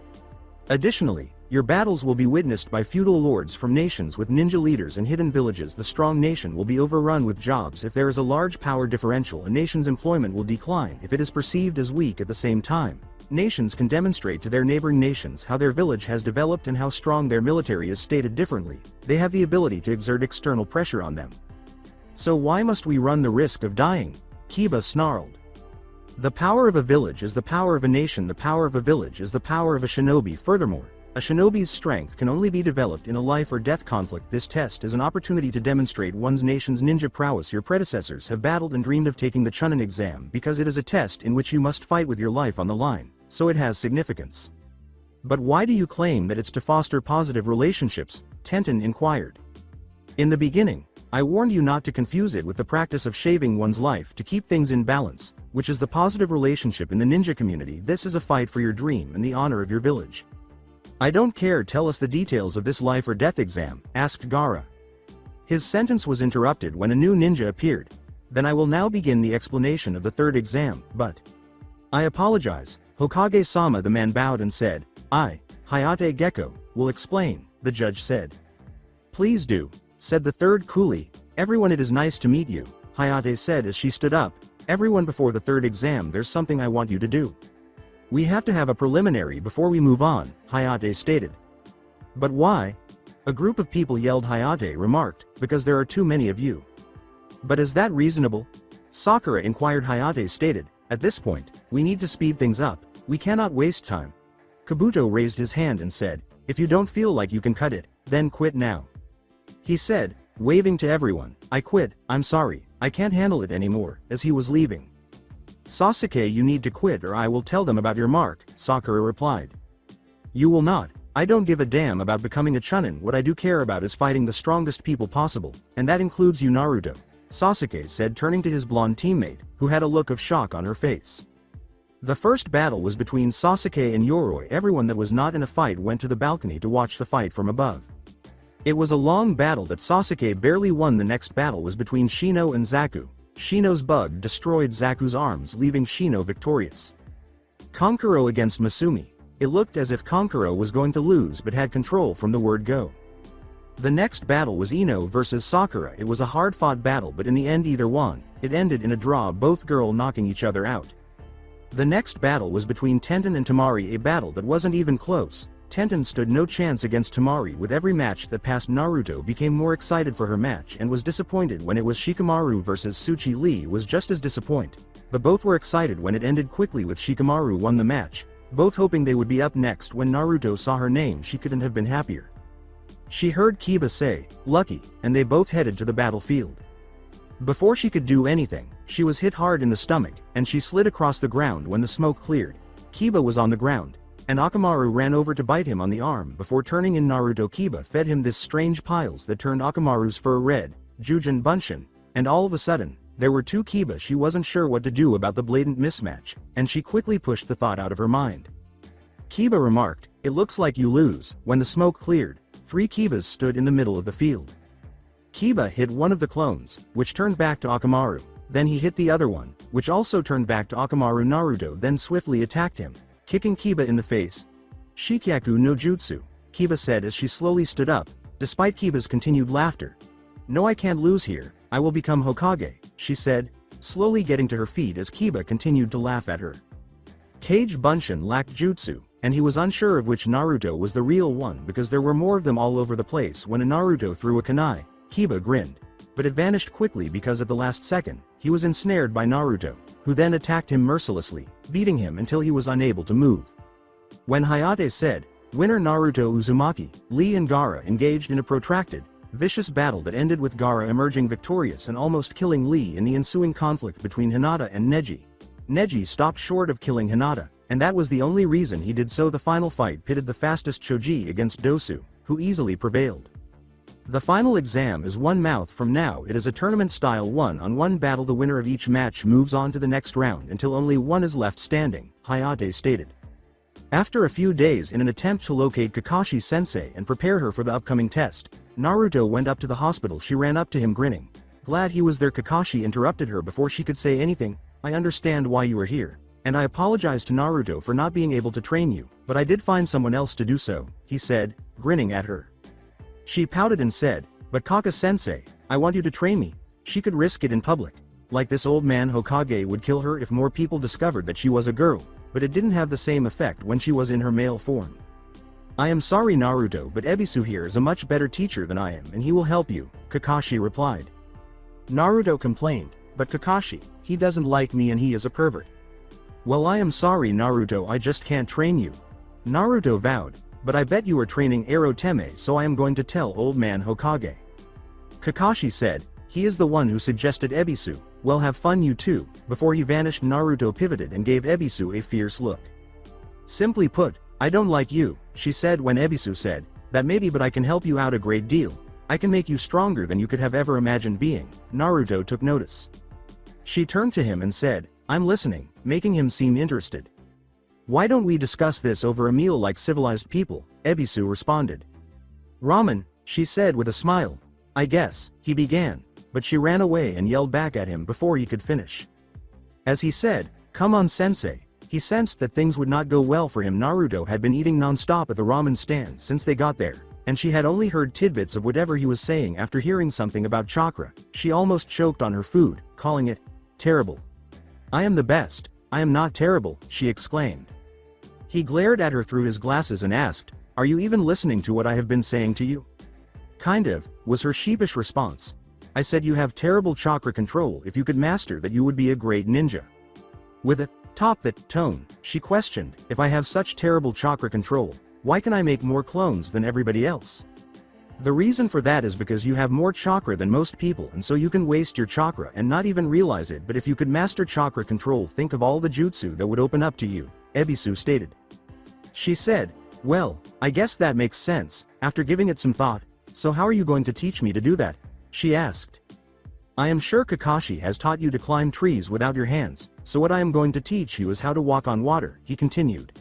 Additionally, your battles will be witnessed by feudal lords from nations with ninja leaders and hidden villages. The strong nation will be overrun with jobs. If there is a large power differential, a nation's employment will decline if it is perceived as weak. At the same time, nations can demonstrate to their neighboring nations how their village has developed and how strong their military is. Stated differently, they have the ability to exert external pressure on them. So why must we run the risk of dying?" Kiba snarled. "The power of a village is the power of a nation. The power of a village is the power of a shinobi. Furthermore, a shinobi's strength can only be developed in a life or death conflict. This test is an opportunity to demonstrate one's nation's ninja prowess. Your predecessors have battled and dreamed of taking the Chunin exam because it is a test in which you must fight with your life on the line, so it has significance." "But why do you claim that it's to foster positive relationships?" Tenten inquired. "In the beginning, I warned you not to confuse it with the practice of shaving one's life to keep things in balance, which is the positive relationship in the ninja community. This is a fight for your dream and the honor of your village." "I don't care. Tell us the details of this life or death exam," asked Gaara. His sentence was interrupted when a new ninja appeared. "Then I will now begin the explanation of the third exam, but..." "I apologize, Hokage-sama." The man bowed and said, "I, Hayate Gecko, will explain," the judge said. "Please do," said the third coolly. "Everyone, it is nice to meet you," Hayate said as she stood up. "Everyone, before the third exam there's something I want you to do. We have to have a preliminary before we move on," Hayate stated. "But why?" A group of people yelled. Hayate remarked, "Because there are too many of you." "But is that reasonable?" Sakura inquired. Hayate stated, "At this point, we need to speed things up. We cannot waste time." Kabuto raised his hand and said, "If you don't feel like you can cut it, then quit now." He said, waving to everyone, "I quit, I'm sorry, I can't handle it anymore, as he was leaving. Sasuke, you need to quit or I will tell them about your mark, Sakura replied. You will not. I don't give a damn about becoming a chunin. What I do care about is fighting the strongest people possible, and that includes you, Naruto, Sasuke said, turning to his blonde teammate, who had a look of shock on her face. The first battle was between Sasuke and Yoroi. Everyone that was not in a fight went to the balcony to watch the fight from above. It was a long battle that Sasuke barely won. The next battle was between Shino and Zaku. Shino's bug destroyed Zaku's arms, leaving Shino victorious. Kankuro against Masumi. It looked as if Kankuro was going to lose but had control from the word go. The next battle was Ino versus Sakura. It was a hard-fought battle, but in the end either won. It ended in a draw, both girls knocking each other out. The next battle was between Tenten and Temari, a battle that wasn't even close. Tenten stood no chance against Temari. With every match that passed, Naruto became more excited for her match and was disappointed when it was Shikamaru versus Tsuchi. Lee was just as disappointed, but both were excited when it ended quickly with Shikamaru won the match, both hoping they would be up next. When Naruto saw her name, she couldn't have been happier. She heard Kiba say, "Lucky," and they both headed to the battlefield. Before she could do anything, she was hit hard in the stomach, and she slid across the ground. When the smoke cleared, Kiba was on the ground, and Akamaru ran over to bite him on the arm before turning in. Naruto Kiba fed him this strange piles that turned Akamaru's fur red, Jujin Bunshin, and all of a sudden, there were two Kiba. She wasn't sure what to do about the blatant mismatch, and she quickly pushed the thought out of her mind. Kiba remarked, "It looks like you lose." When the smoke cleared, 3 Kibas stood in the middle of the field. Kiba hit one of the clones, which turned back to Akamaru. Then he hit the other one, which also turned back to Akamaru. Naruto then swiftly attacked him, kicking Kiba in the face. "Shikyaku no Jutsu," Kiba said as she slowly stood up, despite Kiba's continued laughter. "No, I can't lose here, I will become Hokage," she said, slowly getting to her feet as Kiba continued to laugh at her. Kage Bunshin lacked jutsu, and he was unsure of which Naruto was the real one because there were more of them all over the place. When a Naruto threw a kunai, Kiba grinned, but it vanished quickly because at the last second, he was ensnared by Naruto, who then attacked him mercilessly, beating him until he was unable to move. When Hayate said, "Winner Naruto Uzumaki," Lee and Gaara engaged in a protracted, vicious battle that ended with Gaara emerging victorious and almost killing Lee in the ensuing conflict between Hinata and Neji. Neji stopped short of killing Hinata, and that was the only reason he did so. The final fight pitted the fastest Choji against Dosu, who easily prevailed. The final exam is 1 month from now. It is a tournament-style 1-on-1 battle. The winner of each match moves on to the next round until only one is left standing, Hayate stated. After a few days, in an attempt to locate Kakashi Sensei and prepare her for the upcoming test, Naruto went up to the hospital. She ran up to him grinning. Glad he was there. Kakashi interrupted her before she could say anything. "I understand why you are here, and I apologize to Naruto for not being able to train you, but I did find someone else to do so," he said, grinning at her. She pouted and said, "But Kaka-sensei, I want you to train me." She could risk it in public. Like this old man Hokage would kill her if more people discovered that she was a girl, but it didn't have the same effect when she was in her male form. "I am sorry Naruto, but Ebisu here is a much better teacher than I am and he will help you," Kakashi replied. Naruto complained, "But Kakashi, he doesn't like me and he is a pervert." "Well, I am sorry Naruto, I just can't train you," Naruto vowed, "but I bet you are training Aroteme, so I am going to tell old man Hokage." Kakashi said, "He is the one who suggested Ebisu, well have fun you too." Before he vanished, Naruto pivoted and gave Ebisu a fierce look. "Simply put, I don't like you," she said. When Ebisu said, "That maybe, but I can help you out a great deal. I can make you stronger than you could have ever imagined being," Naruto took notice. She turned to him and said, "I'm listening," making him seem interested. "Why don't we discuss this over a meal like civilized people?" Ebisu responded. "Ramen," she said with a smile. "I guess," he began, but she ran away and yelled back at him before he could finish. As he said, "Come on Sensei," he sensed that things would not go well for him. Naruto had been eating non-stop at the ramen stand since they got there, and she had only heard tidbits of whatever he was saying. After hearing something about chakra, she almost choked on her food, calling it terrible. "I am the best, I am not terrible," she exclaimed. He glared at her through his glasses and asked, "Are you even listening to what I have been saying to you?" "Kind of," was her sheepish response. "I said you have terrible chakra control. If you could master that, you would be a great ninja." With a top that tone, she questioned, "If I have such terrible chakra control, why can I make more clones than everybody else?" The reason for that is because you have more chakra than most people, and so you can waste your chakra and not even realize it. But if you could master chakra control, think of all the jutsu that would open up to you, Ebisu stated. She said, well, I guess that makes sense. After giving it some thought, so how are you going to teach me to do that? She asked. I am sure Kakashi has taught you to climb trees without your hands, so what I am going to teach you is how to walk on water, he continued.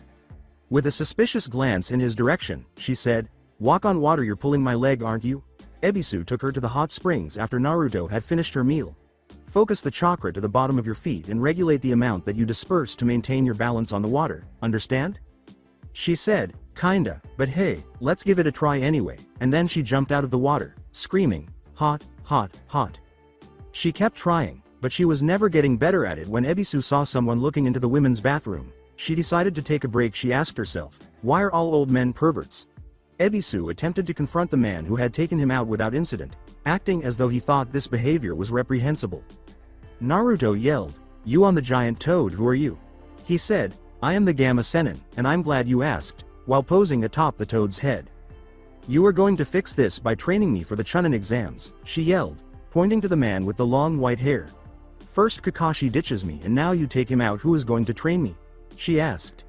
With a suspicious glance in his direction, she said, walk on water, you're pulling my leg, aren't you? Ebisu took her to the hot springs after Naruto had finished her meal. Focus the chakra to the bottom of your feet and regulate the amount that you disperse to maintain your balance on the water, understand? She said, kinda, but hey, let's give it a try anyway, and then she jumped out of the water, screaming, hot, hot, hot. She kept trying, but she was never getting better at it. When Ebisu saw someone looking into the women's bathroom, she decided to take a break. She asked herself, why are all old men perverts? Ebisu attempted to confront the man who had taken him out without incident, acting as though he thought this behavior was reprehensible. Naruto yelled, you on the giant toad, who are you? He said, I am the Gamma Sennin, and I'm glad you asked, while posing atop the toad's head. You are going to fix this by training me for the Chunin exams, she yelled, pointing to the man with the long white hair. First Kakashi ditches me and now you take him out. Who is going to train me? She asked.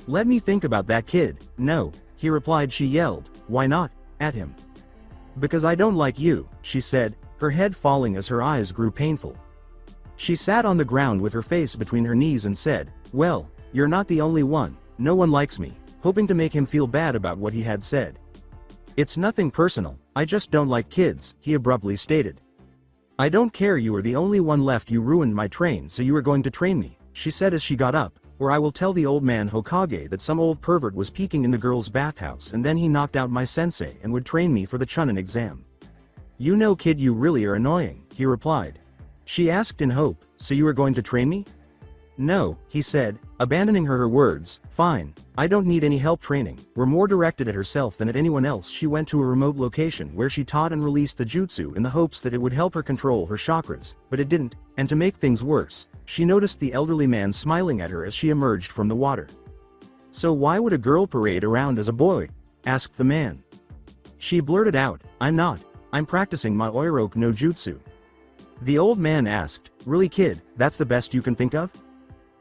Let me think about that, kid. No, he replied. She yelled, why not, at him? Because I don't like you, she said, her head falling as her eyes grew painful. She sat on the ground with her face between her knees and said, well, you're not the only one, no one likes me, hoping to make him feel bad about what he had said. It's nothing personal, I just don't like kids, he abruptly stated. I don't care, you are the only one left. You ruined my train, so you are going to train me, she said as she got up, or I will tell the old man Hokage that some old pervert was peeking in the girl's bathhouse and then he knocked out my sensei and would train me for the Chunin exam. You know, kid, you really are annoying, he replied. She asked in hope, so you are going to train me? No, he said, abandoning her words. Fine, I don't need any help. Training were more directed at herself than at anyone else. She went to a remote location where she taught and released the jutsu in the hopes that it would help her control her chakras, but it didn't, and to make things worse, she noticed the elderly man smiling at her as she emerged from the water. So why would a girl parade around as a boy? Asked the man. She blurted out, I'm not, I'm practicing my Oiroku no Jutsu. The old man asked, really, kid, that's the best you can think of?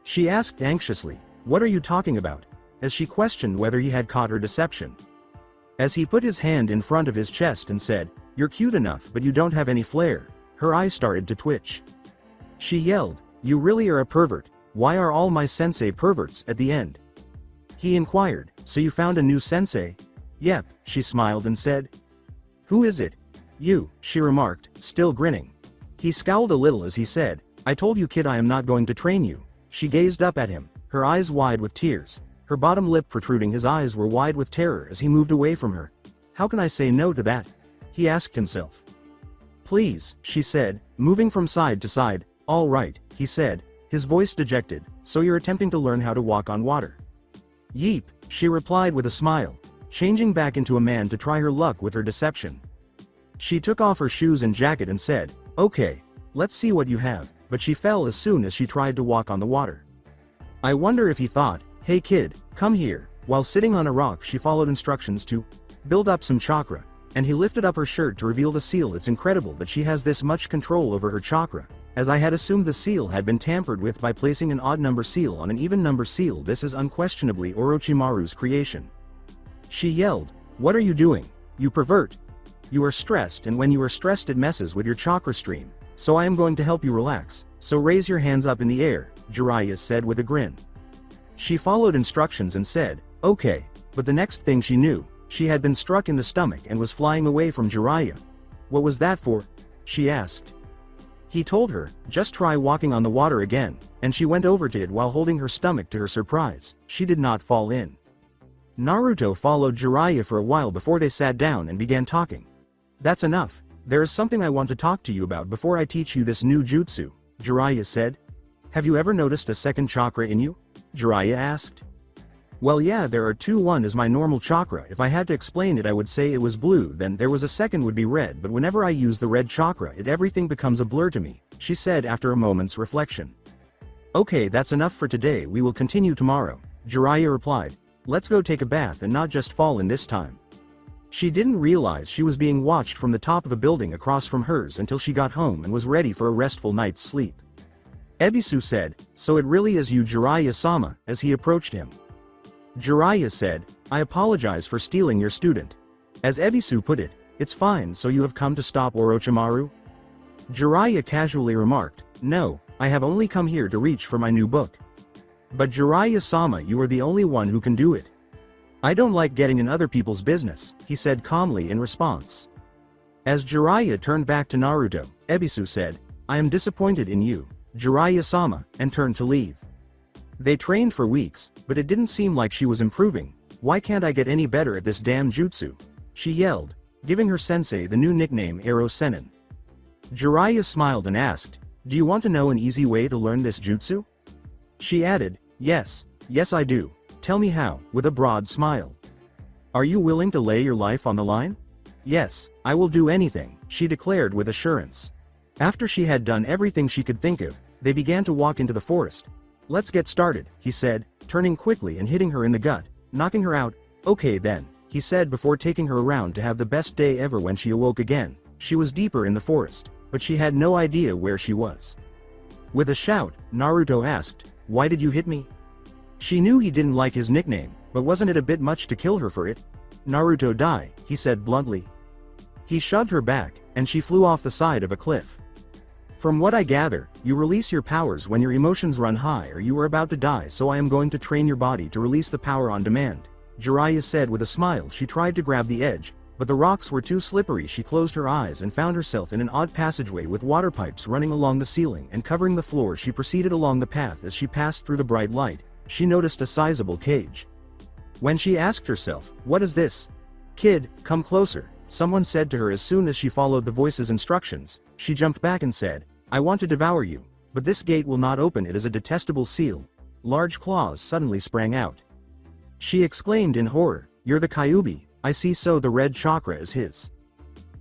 She asked anxiously, what are you talking about? As she questioned whether he had caught her deception. As he put his hand in front of his chest and said, you're cute enough but you don't have any flair, her eyes started to twitch. She yelled, you really are a pervert, why are all my sensei perverts at the end? He inquired, so you found a new sensei? Yep, she smiled and said. Who is it? You, she remarked, still grinning. He scowled a little as he said, I told you, kid, I am not going to train you. She gazed up at him, her eyes wide with tears, her bottom lip protruding. His eyes were wide with terror as he moved away from her. How can I say no to that? He asked himself. Please, she said, moving from side to side. All right, he said, his voice dejected, so you're attempting to learn how to walk on water? Yeep, she replied with a smile, changing back into a man to try her luck with her deception. She took off her shoes and jacket and said, okay, let's see what you have. But she fell as soon as she tried to walk on the water. I wonder if he thought, hey kid, come here. While sitting on a rock, she followed instructions to build up some chakra, and he lifted up her shirt to reveal the seal. It's incredible that she has this much control over her chakra, as I had assumed the seal had been tampered with by placing an odd number seal on an even number seal. This is unquestionably Orochimaru's creation. She yelled, what are you doing, you pervert? You are stressed, and when you are stressed it messes with your chakra stream. So I am going to help you relax, so raise your hands up in the air, Jiraiya said with a grin. She followed instructions and said, okay, but the next thing she knew, she had been struck in the stomach and was flying away from Jiraiya. What was that for? She asked. He told her, just try walking on the water again, and she went over to it while holding her stomach. To her surprise, she did not fall in. Naruto followed Jiraiya for a while before they sat down and began talking. That's enough. There is something I want to talk to you about before I teach you this new jutsu, Jiraiya said. Have you ever noticed a second chakra in you? Jiraiya asked. Well, yeah, there are two. One is my normal chakra. If I had to explain it, I would say it was blue, then there was a second would be red, but whenever I use the red chakra, everything becomes a blur to me, she said after a moment's reflection. Okay, that's enough for today, we will continue tomorrow, Jiraiya replied. Let's go take a bath and not just fall in this time. She didn't realize she was being watched from the top of a building across from hers until she got home and was ready for a restful night's sleep. Ebisu said, "So it really is you, Jiraiya-sama," as he approached him. Jiraiya said, "I apologize for stealing your student." As Ebisu put it, "It's fine, so you have come to stop Orochimaru?" Jiraiya casually remarked, "No, I have only come here to reach for my new book." "But Jiraiya-sama, you are the only one who can do it." "I don't like getting in other people's business," he said calmly in response. As Jiraiya turned back to Naruto, Ebisu said, "I am disappointed in you, Jiraiya-sama," and turned to leave. They trained for weeks, but it didn't seem like she was improving. "Why can't I get any better at this damn jutsu?" she yelled, giving her sensei the new nickname Ero Sennin. Jiraiya smiled and asked, "Do you want to know an easy way to learn this jutsu?" She added, "Yes I do. Tell me how," with a broad smile. "Are you willing to lay your life on the line?" "Yes, I will do anything," she declared with assurance. After she had done everything she could think of, they began to walk into the forest. "Let's get started," he said, turning quickly and hitting her in the gut, knocking her out. "Okay then," he said before taking her around to have the best day ever. When she awoke again, she was deeper in the forest, but she had no idea where she was. With a shout, Naruto asked, "Why did you hit me?" She knew he didn't like his nickname, but wasn't it a bit much to kill her for it? "Naruto die," he said bluntly. He shoved her back, and she flew off the side of a cliff. "From what I gather, you release your powers when your emotions run high or you are about to die, so I am going to train your body to release the power on demand," Jiraiya said with a smile. She tried to grab the edge, but the rocks were too slippery. She closed her eyes and found herself in an odd passageway with water pipes running along the ceiling and covering the floor. She proceeded along the path. As she passed through the bright light, she noticed a sizable cage. When she asked herself, "What is this?" "Kid, come closer," someone said to her. As soon as she followed the voice's instructions, she jumped back and said, "I want to devour you, but this gate will not open. It is a detestable seal." Large claws suddenly sprang out. She exclaimed in horror, "You're the Kyuubi, I see, so the red chakra is his."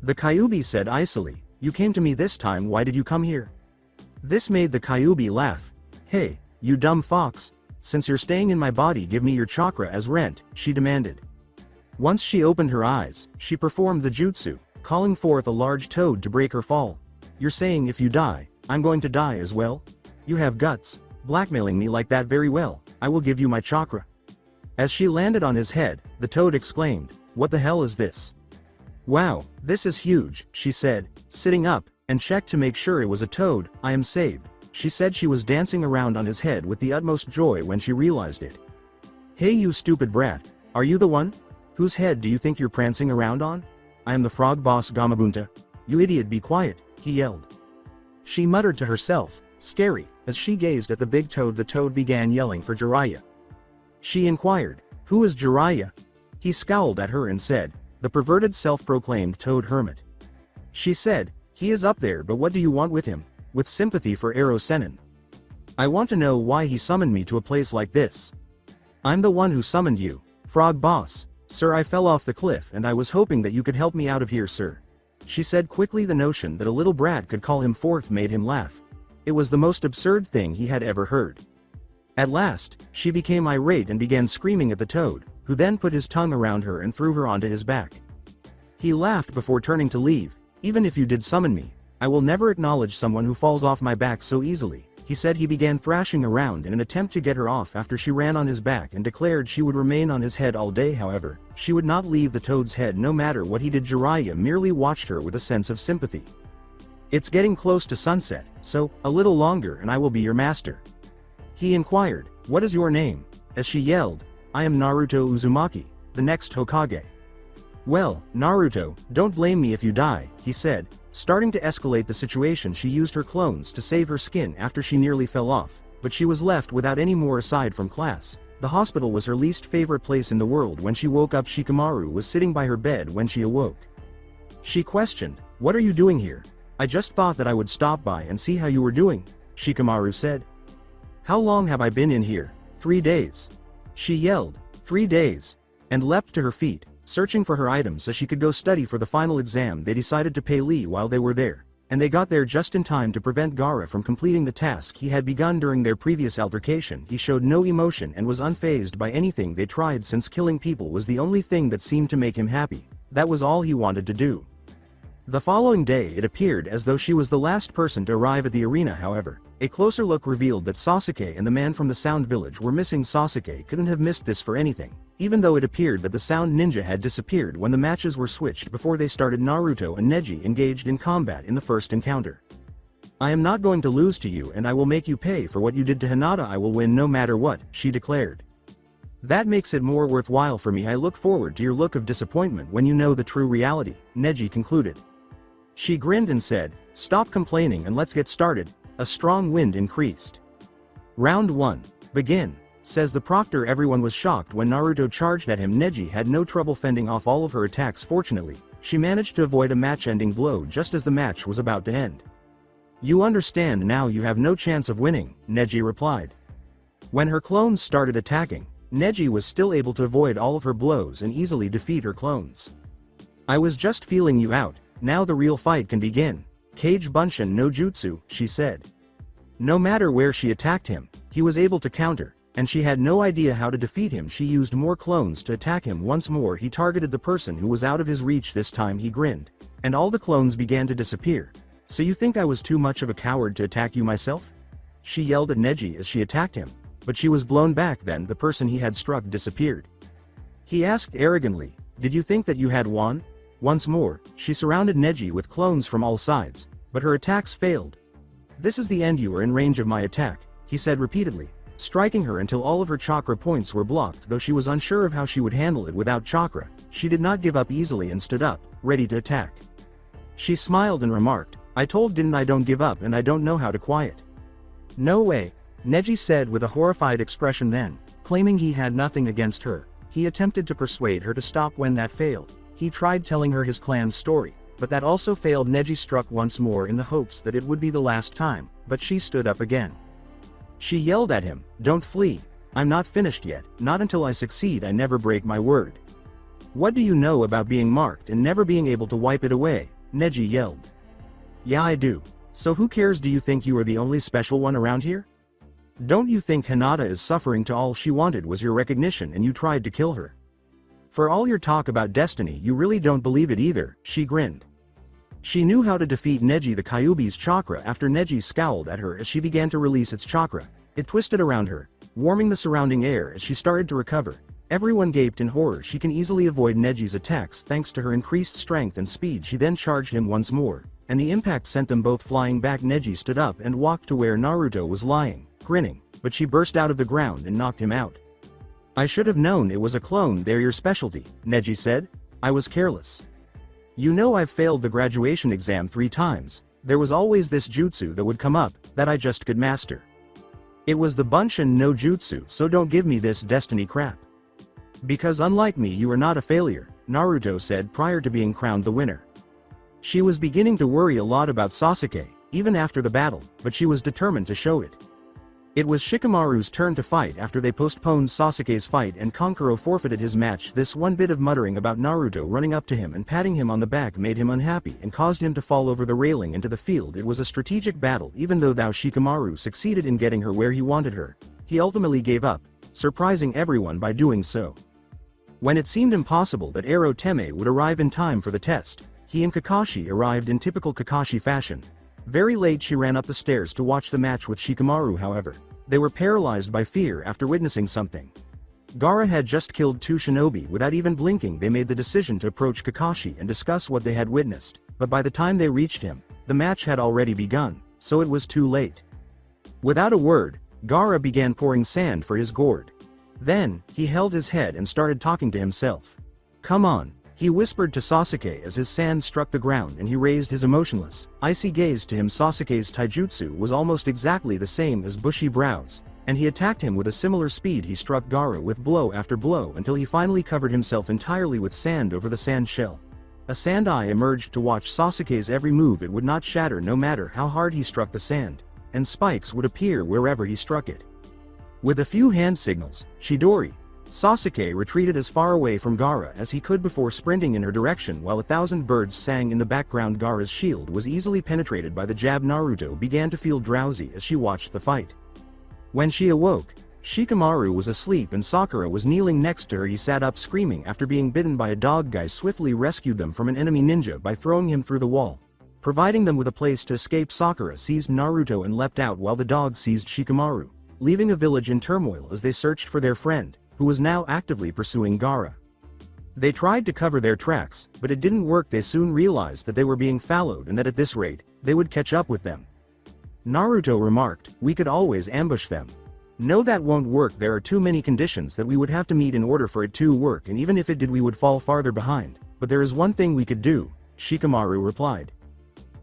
The Kyuubi said icily, "You came to me this time, why did you come here?" This made the Kyuubi laugh. "Hey, you dumb fox, since you're staying in my body, give me your chakra as rent," she demanded. Once she opened her eyes, she performed the jutsu, calling forth a large toad to break her fall. "You're saying if you die, I'm going to die as well? You have guts, blackmailing me like that. Very well, I will give you my chakra." As she landed on his head, the toad exclaimed, "What the hell is this?" "Wow, this is huge," she said, sitting up, and checked to make sure it was a toad. "I am saved," she said. She was dancing around on his head with the utmost joy when she realized it. "Hey you stupid brat, are you the one? Whose head do you think you're prancing around on?" "I am the frog boss Gamabunta." "You idiot, be quiet," he yelled. She muttered to herself, scary. As she gazed at the big toad, the toad began yelling for Jiraiya. She inquired, "Who is Jiraiya?" He scowled at her and said, "The perverted self-proclaimed toad hermit." She said, "He is up there, but what do you want with him?" With sympathy for Ero Sennin. "I want to know why he summoned me to a place like this." "I'm the one who summoned you, frog boss. Sir, I fell off the cliff and I was hoping that you could help me out of here, sir," she said quickly. The notion that a little brat could call him forth made him laugh. It was the most absurd thing he had ever heard. At last, she became irate and began screaming at the toad, who then put his tongue around her and threw her onto his back. He laughed before turning to leave. "Even if you did summon me, I will never acknowledge someone who falls off my back so easily," he said. He began thrashing around in an attempt to get her off after she ran on his back and declared she would remain on his head all day. However, she would not leave the toad's head no matter what he did. Jiraiya merely watched her with a sense of sympathy. "It's getting close to sunset, so, a little longer and I will be your master." He inquired, "What is your name?" As she yelled, "I am Naruto Uzumaki, the next Hokage." "Well, Naruto, don't blame me if you die," he said, starting to escalate the situation. She used her clones to save her skin after she nearly fell off, but she was left without any more aside from class. The hospital was her least favorite place in the world. When she woke up, Shikamaru was sitting by her bed when she awoke. She questioned, "What are you doing here?" "I just thought that I would stop by and see how you were doing," Shikamaru said. "How long have I been in here?" 3 days. She yelled, 3 days, and leapt to her feet, searching for her items so she could go study for the final exam. They decided to pay Lee while they were there, and they got there just in time to prevent Gaara from completing the task he had begun during their previous altercation. He showed no emotion and was unfazed by anything they tried, since killing people was the only thing that seemed to make him happy. That was all he wanted to do. The following day it appeared as though she was the last person to arrive at the arena. However, a closer look revealed that Sasuke and the man from the Sound Village were missing. Sasuke couldn't have missed this for anything, even though it appeared that the Sound Ninja had disappeared when the matches were switched before they started. Naruto and Neji engaged in combat in the first encounter. "I am not going to lose to you, and I will make you pay for what you did to Hinata. I will win no matter what," she declared. "That makes it more worthwhile for me. I look forward to your look of disappointment when you know the true reality," Neji concluded. She grinned and said, "Stop complaining and let's get started." A strong wind increased. "Round 1. Begin," says the proctor. Everyone was shocked when Naruto charged at him. Neji had no trouble fending off all of her attacks. Fortunately, she managed to avoid a match-ending blow just as the match was about to end. "You understand now you have no chance of winning," Neji replied. When her clones started attacking, Neji was still able to avoid all of her blows and easily defeat her clones. "I was just feeling you out. Now the real fight can begin. Kage Bunshin no Jutsu," she said. No matter where she attacked him, he was able to counter, and she had no idea how to defeat him. She used more clones to attack him. Once more he targeted the person who was out of his reach. This time he grinned, and all the clones began to disappear. "So you think I was too much of a coward to attack you myself?" she yelled at Neji as she attacked him, but she was blown back. Then the person he had struck disappeared. He asked arrogantly, "Did you think that you had won?" Once more, she surrounded Neji with clones from all sides, but her attacks failed. "This is the end. You are in range of my attack," he said repeatedly, striking her until all of her chakra points were blocked. Though she was unsure of how she would handle it without chakra, she did not give up easily and stood up, ready to attack. She smiled and remarked, Didn't I don't give up, and I don't know how to quiet." "No way," Neji said with a horrified expression. Then, claiming he had nothing against her, he attempted to persuade her to stop. When that failed, he tried telling her his clan's story, but that also failed. Neji struck once more in the hopes that it would be the last time, but she stood up again. She yelled at him, "Don't flee. I'm not finished yet. Not until I succeed. I never break my word." "What do you know about being marked and never being able to wipe it away?" Neji yelled. "Yeah, I do. So who cares? Do you think you are the only special one around here? Don't you think Hinata is suffering? To all she wanted was your recognition, and you tried to kill her. For all your talk about destiny, you really don't believe it either," she grinned. She knew how to defeat Neji. The Kyuubi's chakra. After Neji scowled at her as she began to release its chakra, it twisted around her, warming the surrounding air as she started to recover. Everyone gaped in horror. She can easily avoid Neji's attacks thanks to her increased strength and speed. She then charged him once more, and the impact sent them both flying back. Neji stood up and walked to where Naruto was lying, grinning, but she burst out of the ground and knocked him out. "I should have known it was a clone. They're your specialty," Neji said. "I was careless. You know I've failed the graduation exam 3 times. There was always this jutsu that would come up, that I just could master. It was the Bunshin no Jutsu, so don't give me this destiny crap. Because unlike me you are not a failure," Naruto said prior to being crowned the winner. She was beginning to worry a lot about Sasuke, even after the battle, but she was determined to show it. It was Shikamaru's turn to fight after they postponed Sasuke's fight and Kankuro forfeited his match. This one bit of muttering about Naruto running up to him and patting him on the back made him unhappy and caused him to fall over the railing into the field. It was a strategic battle. Even though Shikamaru succeeded in getting her where he wanted her, he ultimately gave up, surprising everyone by doing so. When it seemed impossible that Ero Teme would arrive in time for the test, he and Kakashi arrived in typical Kakashi fashion. Very late she ran up the stairs to watch the match with Shikamaru. However, they were paralyzed by fear after witnessing something. Gaara had just killed 2 shinobi. Without even blinking they made the decision to approach Kakashi and discuss what they had witnessed, but by the time they reached him, the match had already begun, so it was too late. Without a word, Gaara began pouring sand for his gourd. Then, he held his head and started talking to himself. "Come on," he whispered to Sasuke as his sand struck the ground and he raised his emotionless, icy gaze to him. Sasuke's taijutsu was almost exactly the same as bushy brows, and he attacked him with a similar speed. He struck Gaara with blow after blow until he finally covered himself entirely with sand over the sand shell. A sand eye emerged to watch Sasuke's every move. It would not shatter no matter how hard he struck the sand, and spikes would appear wherever he struck it. With a few hand signals, Chidori, Sasuke retreated as far away from Gaara as he could before sprinting in her direction while 1,000 birds sang in the background. Gaara's shield was easily penetrated by the jab. Naruto began to feel drowsy as she watched the fight. When she awoke, Shikamaru was asleep and Sakura was kneeling next to her. He sat up screaming after being bitten by a dog. Guy swiftly rescued them from an enemy ninja by throwing him through the wall. Providing them with a place to escape, Sakura seized Naruto and leapt out while the dog seized Shikamaru, leaving a village in turmoil as they searched for their friend, who was now actively pursuing Gaara. They tried to cover their tracks, but it didn't work. They soon realized that they were being followed and that at this rate, they would catch up with them. Naruto remarked, "We could always ambush them." "No, that won't work. There are too many conditions that we would have to meet in order for it to work, and even if it did we would fall farther behind. But there is one thing we could do," Shikamaru replied.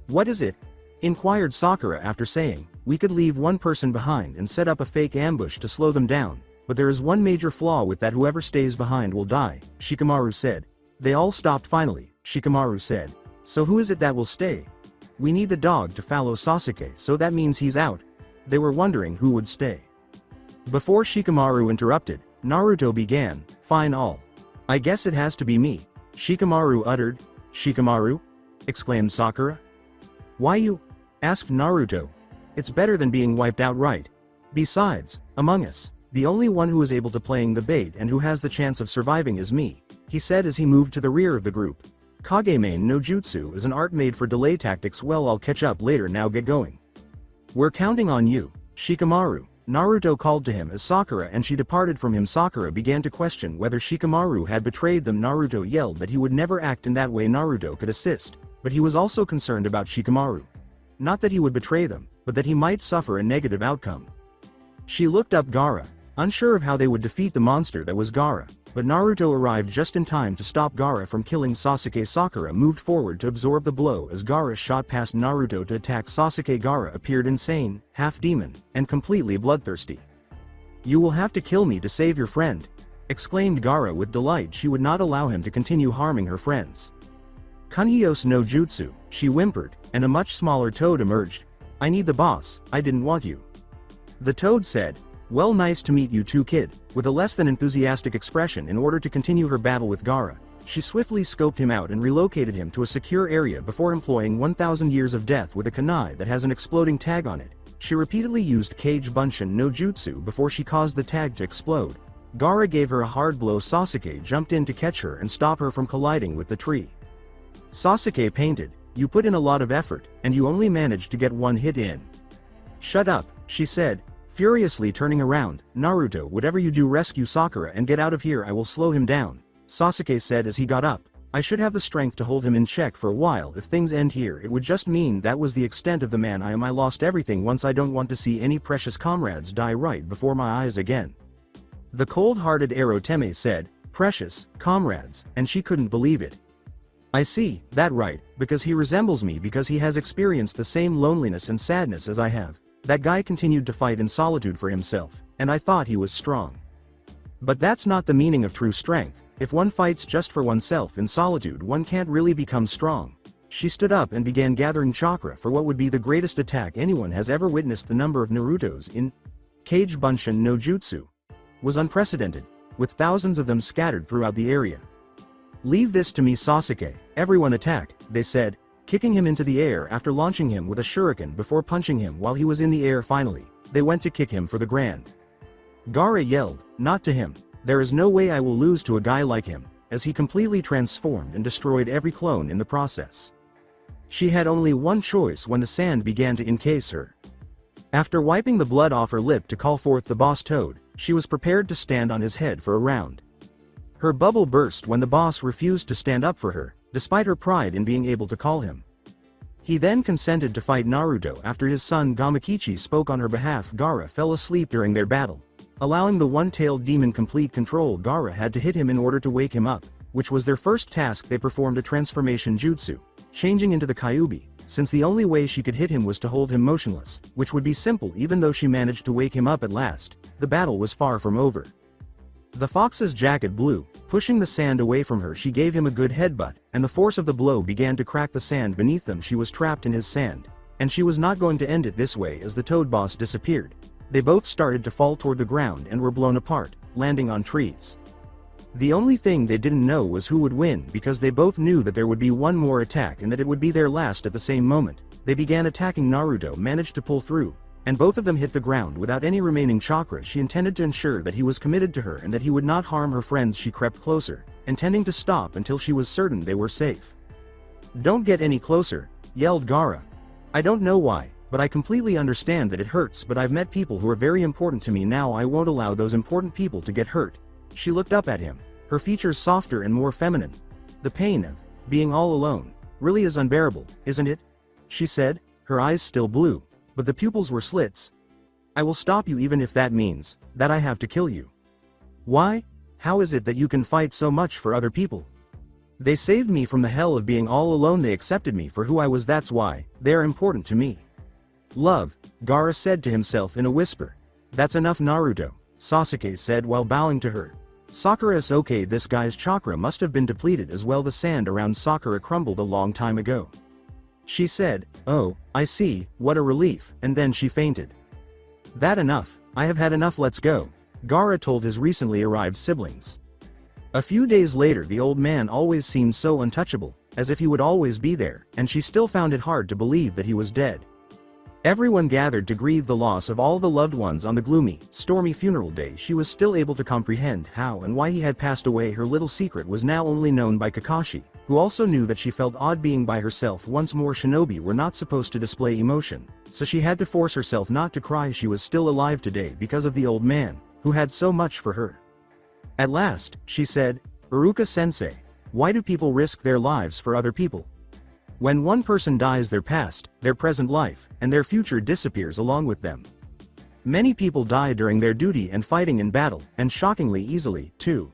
"What is it?" inquired Sakura after saying, "We could leave one person behind and set up a fake ambush to slow them down, but there is one major flaw with that. Whoever stays behind will die," Shikamaru said. They all stopped finally. Shikamaru said, "So who is it that will stay?" "We need the dog to follow Sasuke, so that means he's out." They were wondering who would stay. Before Shikamaru interrupted, Naruto began, "Fine all. I guess it has to be me," Shikamaru uttered. "Shikamaru?" exclaimed Sakura. "Why you?" asked Naruto. "It's better than being wiped out, right? Besides, among us, the only one who is able to playing the bait and who has the chance of surviving is me," he said as he moved to the rear of the group. "Kagemain no Jutsu is an art made for delay tactics. Well, I'll catch up later. Now get going." "We're counting on you, Shikamaru," Naruto called to him as Sakura and she departed from him. Sakura began to question whether Shikamaru had betrayed them. Naruto yelled that he would never act in that way. Naruto could assist, but he was also concerned about Shikamaru. Not that he would betray them, but that he might suffer a negative outcome. She looked up Gaara, unsure of how they would defeat the monster that was Gaara, but Naruto arrived just in time to stop Gaara from killing Sasuke. Sakura moved forward to absorb the blow as Gaara shot past Naruto to attack Sasuke. Gaara appeared insane, half-demon, and completely bloodthirsty. "You will have to kill me to save your friend," exclaimed Gaara with delight. She would not allow him to continue harming her friends. "Kunhyos no Jutsu," she whimpered, and a much smaller toad emerged. "I need the boss, I didn't want you." The toad said, "Well, nice to meet you too, kid," with a less than enthusiastic expression. In order to continue her battle with Gaara, she swiftly scoped him out and relocated him to a secure area before employing 1000 Years of Death with a kunai that has an exploding tag on it. She repeatedly used Kage Bunshin no Jutsu before she caused the tag to explode. Gaara gave her a hard blow. Sasuke jumped in to catch her and stop her from colliding with the tree. Sasuke painted, "You put in a lot of effort, and you only managed to get one hit in." "Shut up," she said, furiously turning around. "Naruto, whatever you do, rescue Sakura and get out of here. I will slow him down," Sasuke said as he got up. "I should have the strength to hold him in check for a while. If things end here, it would just mean that was the extent of the man I am. I lost everything once. I don't want to see any precious comrades die right before my eyes again." The cold-hearted Eroteme said, "Precious comrades," and she couldn't believe it. "I see, that right, because he resembles me, because he has experienced the same loneliness and sadness as I have. That guy continued to fight in solitude for himself, and I thought he was strong. But that's not the meaning of true strength. If one fights just for oneself in solitude, one can't really become strong." She stood up and began gathering chakra for what would be the greatest attack anyone has ever witnessed. The number of Narutos in Kage Bunshin no Jutsu was unprecedented, with thousands of them scattered throughout the area. "Leave this to me, Sasuke." Everyone attacked, they said, kicking him into the air after launching him with a shuriken before punching him while he was in the air. Finally, they went to kick him for the grand. Gaara yelled, "Not to him. There is no way I will lose to a guy like him," as he completely transformed and destroyed every clone in the process. She had only one choice when the sand began to encase her. After wiping the blood off her lip to call forth the boss toad, she was prepared to stand on his head for a round. Her bubble burst when the boss refused to stand up for her, despite her pride in being able to call him. He then consented to fight Naruto after his son Gamakichi spoke on her behalf. Gaara fell asleep during their battle. Allowing the one-tailed demon complete control, Gaara had to hit him in order to wake him up, which was their first task. They performed a transformation jutsu, changing into the Kyuubi, since the only way she could hit him was to hold him motionless, which would be simple even though she managed to wake him up at last. The battle was far from over. The fox's jacket blew, pushing the sand away from her. She gave him a good headbutt, and the force of the blow began to crack the sand beneath them. She was trapped in his sand, and she was not going to end it this way. As the toad boss disappeared, they both started to fall toward the ground and were blown apart, landing on trees. The only thing they didn't know was who would win, because they both knew that there would be one more attack and that it would be their last. At the same moment, they began attacking. Naruto managed to pull through, and both of them hit the ground without any remaining chakra. She intended to ensure that he was committed to her and that he would not harm her friends. She crept closer, intending to stop until she was certain they were safe. "Don't get any closer," yelled Gaara. "I don't know why, but I completely understand that it hurts, but I've met people who are very important to me now. I won't allow those important people to get hurt." She looked up at him, her features softer and more feminine. "The pain of being all alone really is unbearable, isn't it?" she said, her eyes still blue, but the pupils were slits. "I will stop you even if that means that I have to kill you." "Why? How is it that you can fight so much for other people?" "They saved me from the hell of being all alone. They accepted me for who I was. That's why they are important to me." "Love," Gaara said to himself in a whisper. "That's enough, Naruto," Sasuke said while bowing to her. "Sakura's okay. This guy's chakra must have been depleted as well. The sand around Sakura crumbled a long time ago." She said, "Oh, I see, what a relief," and then she fainted. "That enough, I have had enough, let's go," Gaara told his recently arrived siblings. A few days later, the old man always seemed so untouchable, as if he would always be there, and she still found it hard to believe that he was dead. Everyone gathered to grieve the loss of all the loved ones on the gloomy, stormy funeral day. She was still able to comprehend how and why he had passed away. Her little secret was now only known by Kakashi, who also knew that she felt odd being by herself once more. Shinobi were not supposed to display emotion, so she had to force herself not to cry. She was still alive today because of the old man, who had so much for her. At last, she said, "Iruka-sensei, why do people risk their lives for other people? When one person dies, their past, their present life, and their future disappears along with them. Many people die during their duty and fighting in battle, and shockingly easily, too.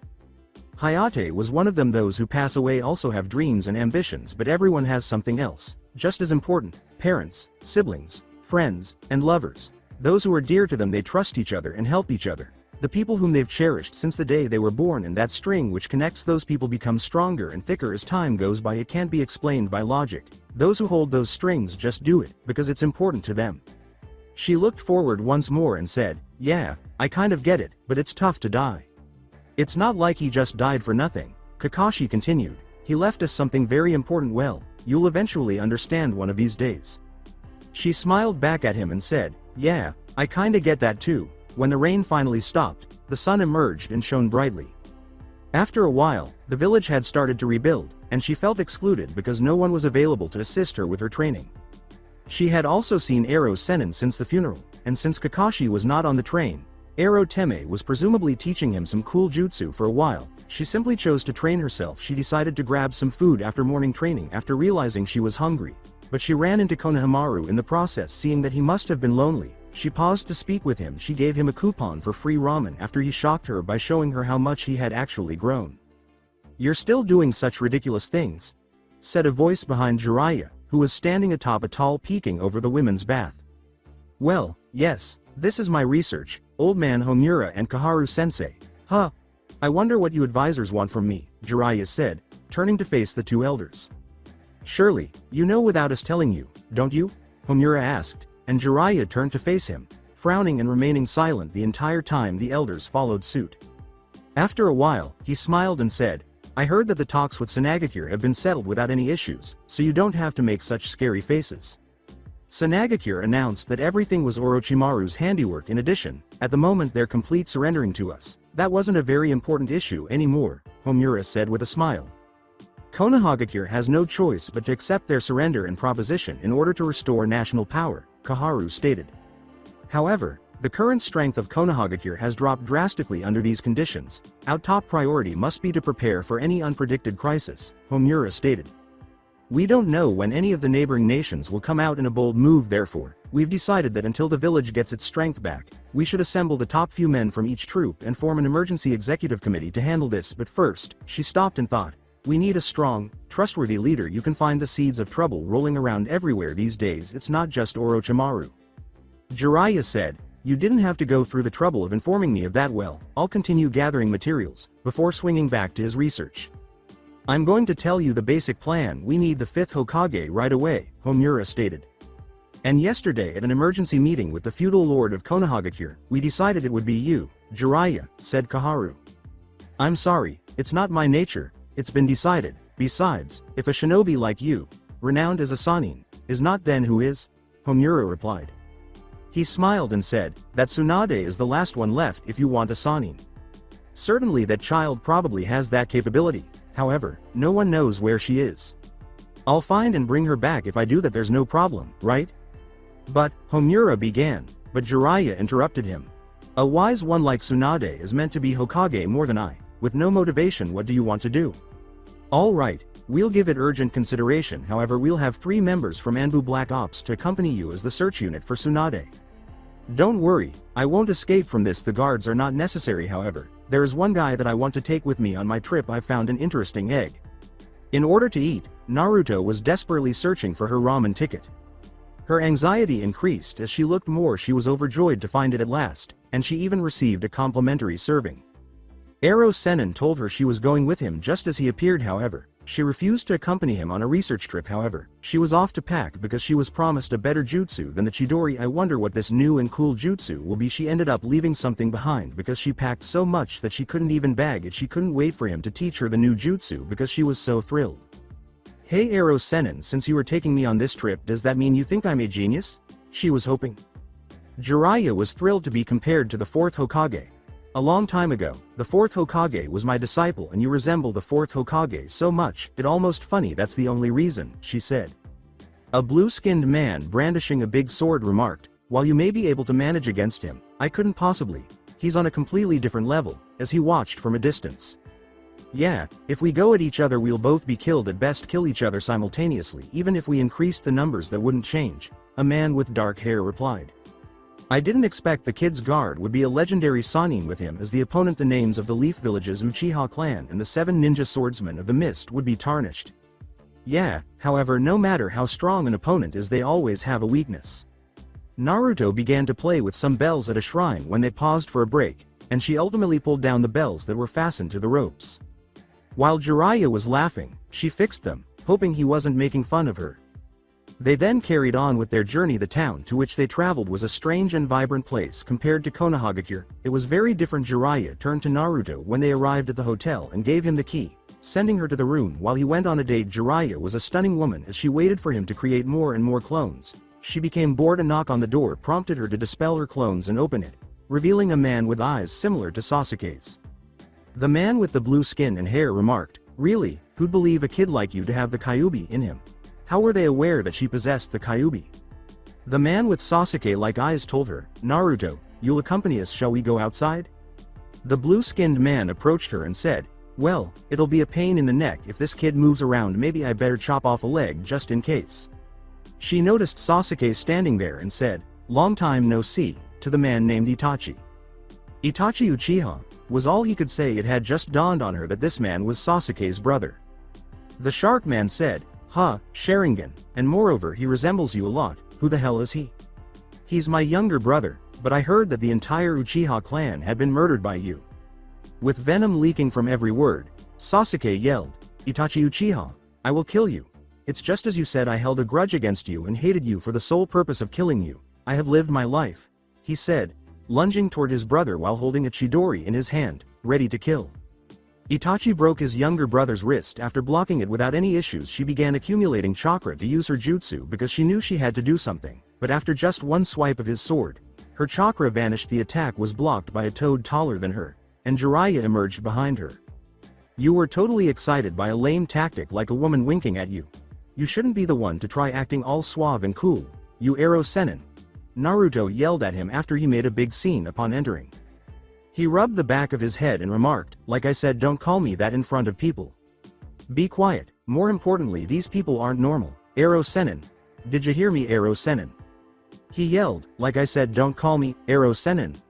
Hayate was one of them. Those who pass away also have dreams and ambitions, but everyone has something else, just as important: parents, siblings, friends, and lovers. Those who are dear to them. They trust each other and help each other. The people whom they've cherished since the day they were born, and that string which connects those people becomes stronger and thicker as time goes by. It can't be explained by logic. Those who hold those strings just do it, because it's important to them." She looked forward once more and said, "Yeah, I kind of get it, but it's tough to die. It's not like he just died for nothing." Kakashi continued, "He left us something very important. Well, you'll eventually understand one of these days." She smiled back at him and said, "Yeah, I kinda get that too." When the rain finally stopped, the sun emerged and shone brightly. After a while, the village had started to rebuild, and she felt excluded because no one was available to assist her with her training. She had also seen Ero Sennin since the funeral, and since Kakashi was not on the train, Ero Teme was presumably teaching him some cool jutsu. For a while, she simply chose to train herself. She decided to grab some food after morning training after realizing she was hungry, but she ran into Konohamaru in the process. Seeing that he must have been lonely, she paused to speak with him. She gave him a coupon for free ramen after he shocked her by showing her how much he had actually grown. "You're still doing such ridiculous things," said a voice behind Jiraiya, who was standing atop a tall peaking over the women's bath. "Well, yes, this is my research, old man Homura and Koharu-sensei. Huh. I wonder what you advisors want from me," Jiraiya said, turning to face the two elders. "Surely, you know without us telling you, don't you?" Homura asked, and Jiraiya turned to face him, frowning and remaining silent the entire time. The elders followed suit. After a while, he smiled and said, "I heard that the talks with Tsunade have been settled without any issues, so you don't have to make such scary faces." Tsunade announced that everything was Orochimaru's handiwork. In addition, at the moment they're complete surrendering to us. That wasn't a very important issue anymore, Homura said with a smile. Konohamaru has no choice but to accept their surrender and proposition in order to restore national power, Koharu stated. However, the current strength of Konohamaru has dropped drastically under these conditions. Our top priority must be to prepare for any unpredicted crisis, Homura stated. We don't know when any of the neighboring nations will come out in a bold move. Therefore, we've decided that until the village gets its strength back, we should assemble the top few men from each troop and form an emergency executive committee to handle this. But first, she stopped and thought, we need a strong, trustworthy leader. You can find the seeds of trouble rolling around everywhere these days. It's not just Orochimaru. Jiraiya said, you didn't have to go through the trouble of informing me of that. Well, I'll continue gathering materials, before swinging back to his research. I'm going to tell you the basic plan. We need the 5th Hokage right away, Homura stated. And yesterday at an emergency meeting with the feudal lord of Konohamaru, we decided it would be you, Jiraiya, said Koharu. I'm sorry, it's not my nature, it's been decided. Besides, if a shinobi like you, renowned as a Sannin, is not, then who is? Homura replied. He smiled and said, that Tsunade is the last one left if you want a Sannin. Certainly that child probably has that capability, however, no one knows where she is. I'll find and bring her back if I do that, there's no problem, right? But, Homura began, but Jiraiya interrupted him. A wise one like Tsunade is meant to be Hokage more than I, with no motivation. What do you want to do? Alright, we'll give it urgent consideration, however we'll have 3 members from Anbu Black Ops to accompany you as the search unit for Tsunade. Don't worry, I won't escape from this, the guards are not necessary. However, there is one guy that I want to take with me on my trip. I found an interesting egg. In order to eat, Naruto was desperately searching for her ramen ticket. Her anxiety increased as she looked more. She was overjoyed to find it at last, and she even received a complimentary serving. Ero Sennin told her she was going with him just as he appeared. However, she refused to accompany him on a research trip. However, she was off to pack because she was promised a better jutsu than the Chidori. I wonder what this new and cool jutsu will be. She ended up leaving something behind because she packed so much that she couldn't even bag it. She couldn't wait for him to teach her the new jutsu because she was so thrilled. Hey Ero Sennin, since you are taking me on this trip, does that mean you think I'm a genius? She was hoping. Jiraiya was thrilled to be compared to the 4th Hokage. A long time ago, the 4th Hokage was my disciple and you resemble the 4th Hokage so much, it almost funny. That's the only reason, she said. A blue-skinned man brandishing a big sword remarked, while you may be able to manage against him, I couldn't possibly. He's on a completely different level, as he watched from a distance. Yeah, if we go at each other we'll both be killed. At best kill each other simultaneously. Even if we increased the numbers that wouldn't change, a man with dark hair replied. I didn't expect the kid's guard would be a legendary Sannin with him as the opponent. The names of the Leaf Village's Uchiha clan and the 7 ninja swordsmen of the mist would be tarnished. Yeah, however, no matter how strong an opponent is, they always have a weakness. Naruto began to play with some bells at a shrine when they paused for a break, and she ultimately pulled down the bells that were fastened to the ropes. While Jiraiya was laughing, she fixed them, hoping he wasn't making fun of her. They then carried on with their journey. The town to which they traveled was a strange and vibrant place compared to Konohamaru. It was very different. Jiraiya turned to Naruto when they arrived at the hotel and gave him the key, sending her to the room while he went on a date. Jiraiya was a stunning woman as she waited for him to create more and more clones. She became bored. A knock on the door prompted her to dispel her clones and open it, revealing a man with eyes similar to Sasuke's. The man with the blue skin and hair remarked, really, who'd believe a kid like you to have the Kyuubi in him? How were they aware that she possessed the Kyuubi? The man with Sasuke-like eyes told her, Naruto, you'll accompany us, shall we go outside? The blue-skinned man approached her and said, well, it'll be a pain in the neck if this kid moves around, maybe I better chop off a leg just in case. She noticed Sasuke standing there and said, long time no see, to the man named Itachi. Itachi Uchiha, was all he could say. It had just dawned on her that this man was Sasuke's brother. The shark man said, Sharingan, and moreover he resembles you a lot. Who the hell is he? He's my younger brother, but I heard that the entire Uchiha clan had been murdered by you. With venom leaking from every word, Sasuke yelled, Itachi Uchiha, I will kill you. It's just as you said. I held a grudge against you and hated you for the sole purpose of killing you. I have lived my life, he said, lunging toward his brother while holding a Chidori in his hand, ready to kill. Itachi broke his younger brother's wrist. After blocking it without any issues, she began accumulating chakra to use her jutsu because she knew she had to do something, but after just one swipe of his sword, her chakra vanished. The attack was blocked by a toad taller than her, and Jiraiya emerged behind her. You were totally excited by a lame tactic like a woman winking at you. You shouldn't be the one to try acting all suave and cool, you Ero Sennin. Naruto yelled at him after he made a big scene upon entering. He rubbed the back of his head and remarked, like I said, don't call me that in front of people. Be quiet. More importantly, these people aren't normal. Ero Sennin. Did you hear me, Ero Sennin? He yelled, like I said, don't call me Ero Sennin.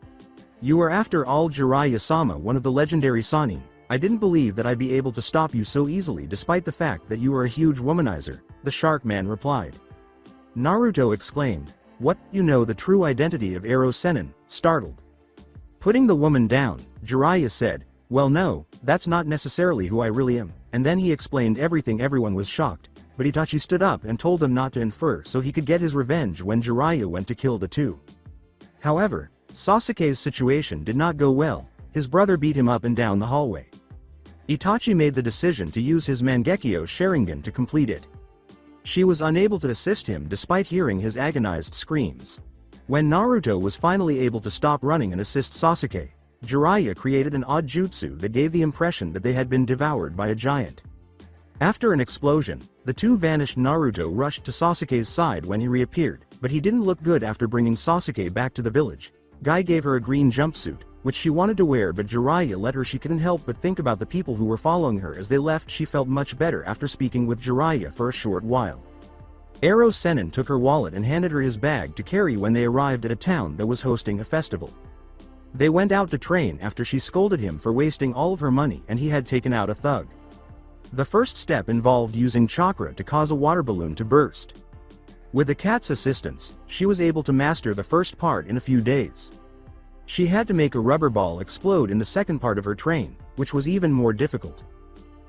You are after all Jiraiya-sama, one of the legendary Sannin. I didn't believe that I'd be able to stop you so easily despite the fact that you are a huge womanizer, the shark man replied. Naruto exclaimed, what, you know the true identity of Ero Sennin, startled. Putting the woman down, Jiraiya said, well no, that's not necessarily who I really am, and then he explained everything. Everyone was shocked, but Itachi stood up and told them not to infer so he could get his revenge when Jiraiya went to kill the two. However, Sasuke's situation did not go well. His brother beat him up and down the hallway. Itachi made the decision to use his Mangekyo Sharingan to complete it. She was unable to assist him despite hearing his agonized screams. When Naruto was finally able to stop running and assist Sasuke, Jiraiya created an odd jutsu that gave the impression that they had been devoured by a giant. After an explosion, the two vanished. Naruto rushed to Sasuke's side when he reappeared, but he didn't look good after bringing Sasuke back to the village. Guy gave her a green jumpsuit, which she wanted to wear, but Jiraiya let her. She couldn't help but think about the people who were following her as they left. She felt much better after speaking with Jiraiya for a short while. Sannin took her wallet and handed her his bag to carry when they arrived at a town that was hosting a festival. They went out to train after she scolded him for wasting all of her money and he had taken out a thug. The first step involved using chakra to cause a water balloon to burst. With the cat's assistance, she was able to master the first part in a few days. She had to make a rubber ball explode in the second part of her train, which was even more difficult.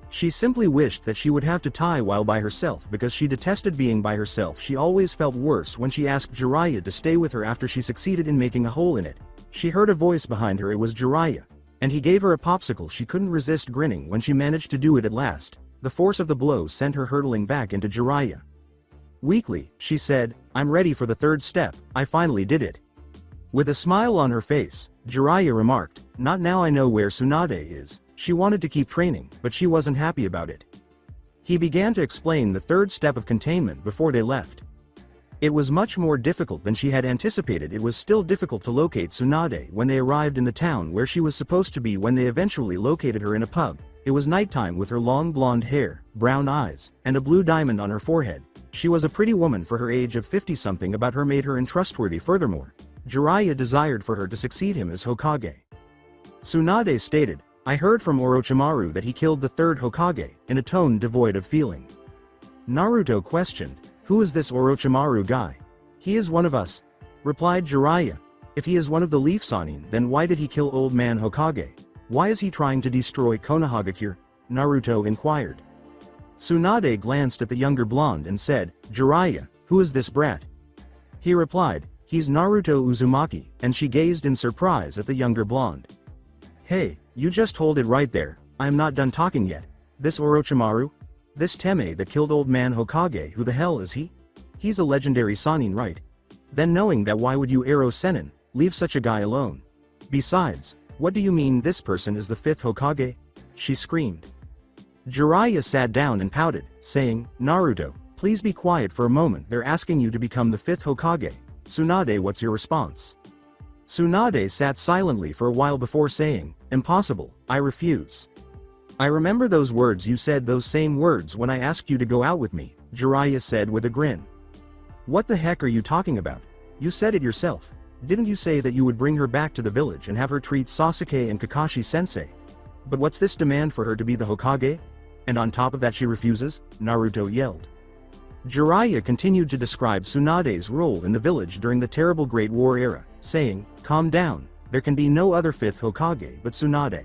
She simply wished that she would have to tie while by herself because she detested being by herself. She always felt worse when she asked Jiraiya to stay with her after she succeeded in making a hole in it. She heard a voice behind her. It was Jiraiya, and he gave her a popsicle. She couldn't resist grinning when she managed to do it at last. The force of the blow sent her hurtling back into Jiraiya. Weakly, she said, "I'm ready for the third step, I finally did it." With a smile on her face, Jiraiya remarked, "Not now. I know where Tsunade is." She wanted to keep training, but she wasn't happy about it. He began to explain the third step of containment before they left. It was much more difficult than she had anticipated. It was still difficult to locate Tsunade when they arrived in the town where she was supposed to be. When they eventually located her in a pub, it was nighttime. With her long blonde hair, brown eyes, and a blue diamond on her forehead, she was a pretty woman for her age of 50-something. About her made her untrustworthy. Furthermore, Jiraiya desired for her to succeed him as Hokage. Tsunade stated, "I heard from Orochimaru that he killed the third Hokage," in a tone devoid of feeling. Naruto questioned, "Who is this Orochimaru guy?" "He is one of us," replied Jiraiya. "If he is one of the Leaf Sannin, then why did he kill old man Hokage? Why is he trying to destroy Konohamaru?" Naruto inquired. Tsunade glanced at the younger blonde and said, "Jiraiya, who is this brat?" He replied, "He's Naruto Uzumaki," and she gazed in surprise at the younger blonde. "Hey, you just hold it right there, I am not done talking yet. This Orochimaru? This Teme that killed old man Hokage, who the hell is he? He's a legendary Sannin, right? Then knowing that, why would you Sannin, leave such a guy alone? Besides, what do you mean this person is the fifth Hokage?" she screamed. Jiraiya sat down and pouted, saying, "Naruto, please be quiet for a moment. They're asking you to become the fifth Hokage. Tsunade, what's your response?" Tsunade sat silently for a while before saying, "Impossible, I refuse." "I remember those words. You said those same words when I asked you to go out with me," Jiraiya said with a grin. "What the heck are you talking about? You said it yourself. Didn't you say that you would bring her back to the village and have her treat Sasuke and Kakashi Sensei? But what's this demand for her to be the Hokage? And on top of that she refuses?" Naruto yelled. Jiraiya continued to describe Tsunade's role in the village during the terrible Great War era, saying, "Calm down, there can be no other fifth Hokage but Tsunade.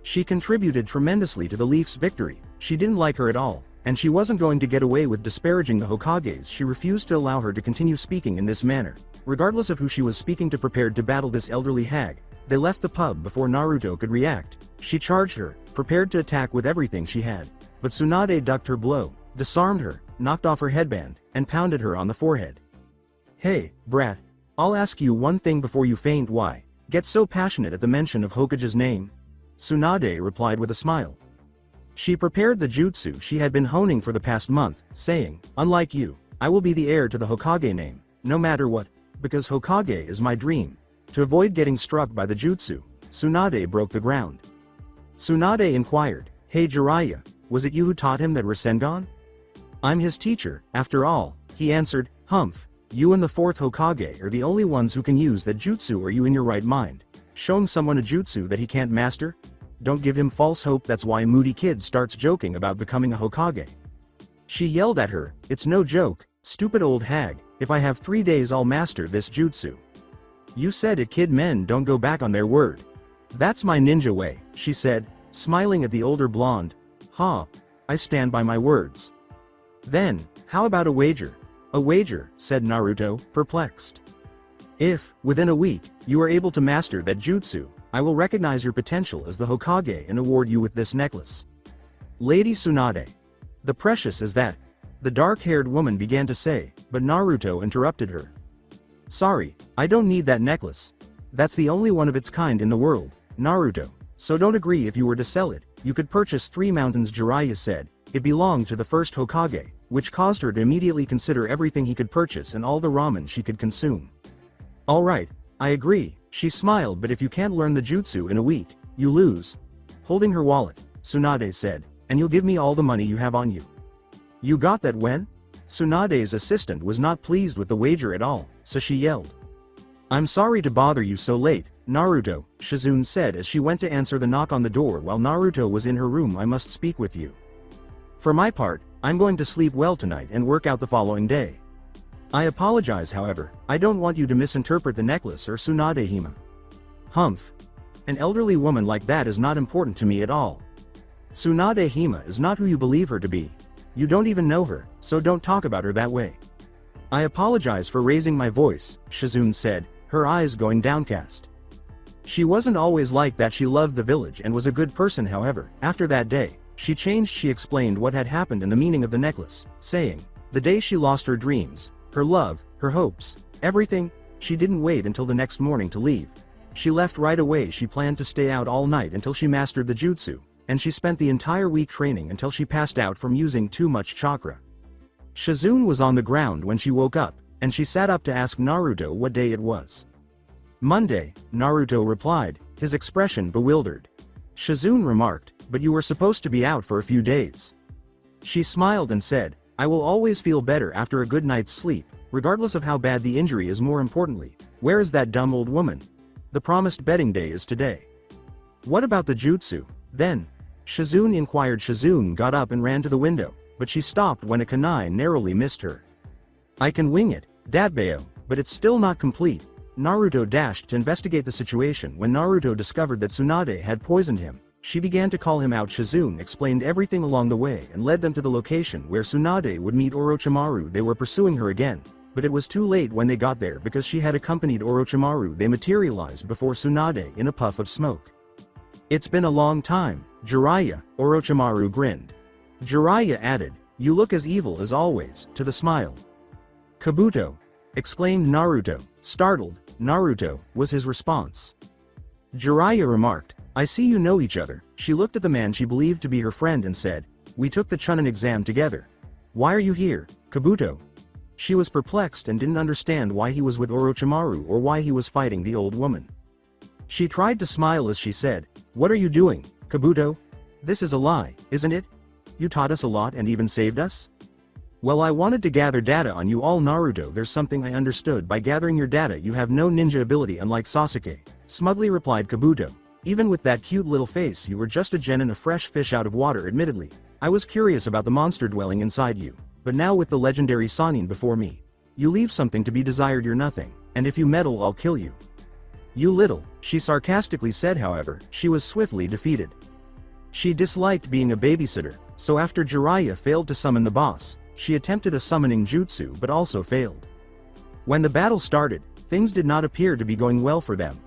She contributed tremendously to the Leaf's victory. She didn't like her at all, and she wasn't going to get away with disparaging the Hokages." She refused to allow her to continue speaking in this manner. Regardless of who she was speaking to, prepared to battle this elderly hag, they left the pub before Naruto could react. She charged her, prepared to attack with everything she had, but Tsunade ducked her blow, disarmed her, knocked off her headband, and pounded her on the forehead. "Hey, brat, I'll ask you one thing before you faint. Why get so passionate at the mention of Hokage's name?" Tsunade replied with a smile. She prepared the jutsu she had been honing for the past month, saying, "Unlike you, I will be the heir to the Hokage name, no matter what, because Hokage is my dream." To avoid getting struck by the jutsu, Tsunade broke the ground. Tsunade inquired, "Hey Jiraiya, was it you who taught him that Rasengan?" "I'm his teacher, after all," he answered. "Humph, you and the fourth Hokage are the only ones who can use that jutsu. Are you in your right mind, showing someone a jutsu that he can't master? Don't give him false hope." That's why Moody Kid starts joking about becoming a Hokage. She yelled at her, "It's no joke, stupid old hag. If I have 3 days I'll master this jutsu." "You said it, kid. Men don't go back on their word." "That's my ninja way," she said, smiling at the older blonde. "Ha, I stand by my words." "Then, how about a wager?" "A wager," said Naruto, perplexed. "If, within a week, you are able to master that jutsu, I will recognize your potential as the Hokage and award you with this necklace." "Lady Tsunade, the precious is that," the dark-haired woman began to say, but Naruto interrupted her. Sorry, I don't need that necklace. That's the only one of its kind in the world, Naruto. So don't agree if you were to sell it. You could purchase 3 mountains, Jiraiya said. It belonged to the first Hokage, which caused her to immediately consider everything he could purchase and all the ramen she could consume. Alright, I agree, she smiled, but if you can't learn the jutsu in a week, you lose. Holding her wallet, Tsunade said, and you'll give me all the money you have on you. You got that when? Tsunade's assistant was not pleased with the wager at all, so she yelled. I'm sorry to bother you so late, Naruto, Shizune said as she went to answer the knock on the door while Naruto was in her room. I must speak with you. For my part, I'm going to sleep well tonight and work out the following day. I apologize, however, I don't want you to misinterpret the necklace or Tsunade-hima. Humph. An elderly woman like that is not important to me at all. Tsunade-hima is not who you believe her to be. You don't even know her, so don't talk about her that way. I apologize for raising my voice, Shizune said, her eyes going downcast. She wasn't always like that. She loved the village and was a good person. However, after that day, she changed. She explained what had happened and the meaning of the necklace, saying, the day she lost her dreams, her love, her hopes, everything. She didn't wait until the next morning to leave. She left right away. She planned to stay out all night until she mastered the jutsu, and she spent the entire week training until she passed out from using too much chakra. Shizune was on the ground when she woke up, and she sat up to ask Naruto what day it was. Monday, Naruto replied, his expression bewildered. Shizune remarked, but you were supposed to be out for a few days. She smiled and said, I will always feel better after a good night's sleep, regardless of how bad the injury is. More importantly, where is that dumb old woman? The promised betting day is today. What about the jutsu, then? Shizune inquired. Shizune got up and ran to the window, but she stopped when a kunai narrowly missed her. I can wing it, Dadbeo, but it's still not complete. Naruto dashed to investigate the situation. When Naruto discovered that Tsunade had poisoned him, she began to call him out. Shizune explained everything along the way and led them to the location where Tsunade would meet Orochimaru. They were pursuing her again, but it was too late when they got there because she had accompanied Orochimaru. They materialized before Tsunade in a puff of smoke. It's been a long time, Jiraiya, Orochimaru grinned. Jiraiya added, you look as evil as always, to the smile. Kabuto! Exclaimed Naruto, startled. Naruto, was his response. Jiraiya remarked, I see you know each other. She looked at the man she believed to be her friend and said, we took the Chunin exam together. Why are you here, Kabuto? She was perplexed and didn't understand why he was with Orochimaru or why he was fighting the old woman. She tried to smile as she said, what are you doing, Kabuto? This is a lie, isn't it? You taught us a lot and even saved us? Well, I wanted to gather data on you all, Naruto. There's something I understood. By gathering your data you have no ninja ability unlike Sasuke, smugly replied Kabuto. Even with that cute little face you were just a genin, a fresh fish out of water. Admittedly, I was curious about the monster dwelling inside you, but now with the legendary Sannin before me, you leave something to be desired. You're nothing, and if you meddle I'll kill you. You little, she sarcastically said. However, she was swiftly defeated. She disliked being a babysitter, so after Jiraiya failed to summon the boss, she attempted a summoning jutsu but also failed. When the battle started, things did not appear to be going well for them.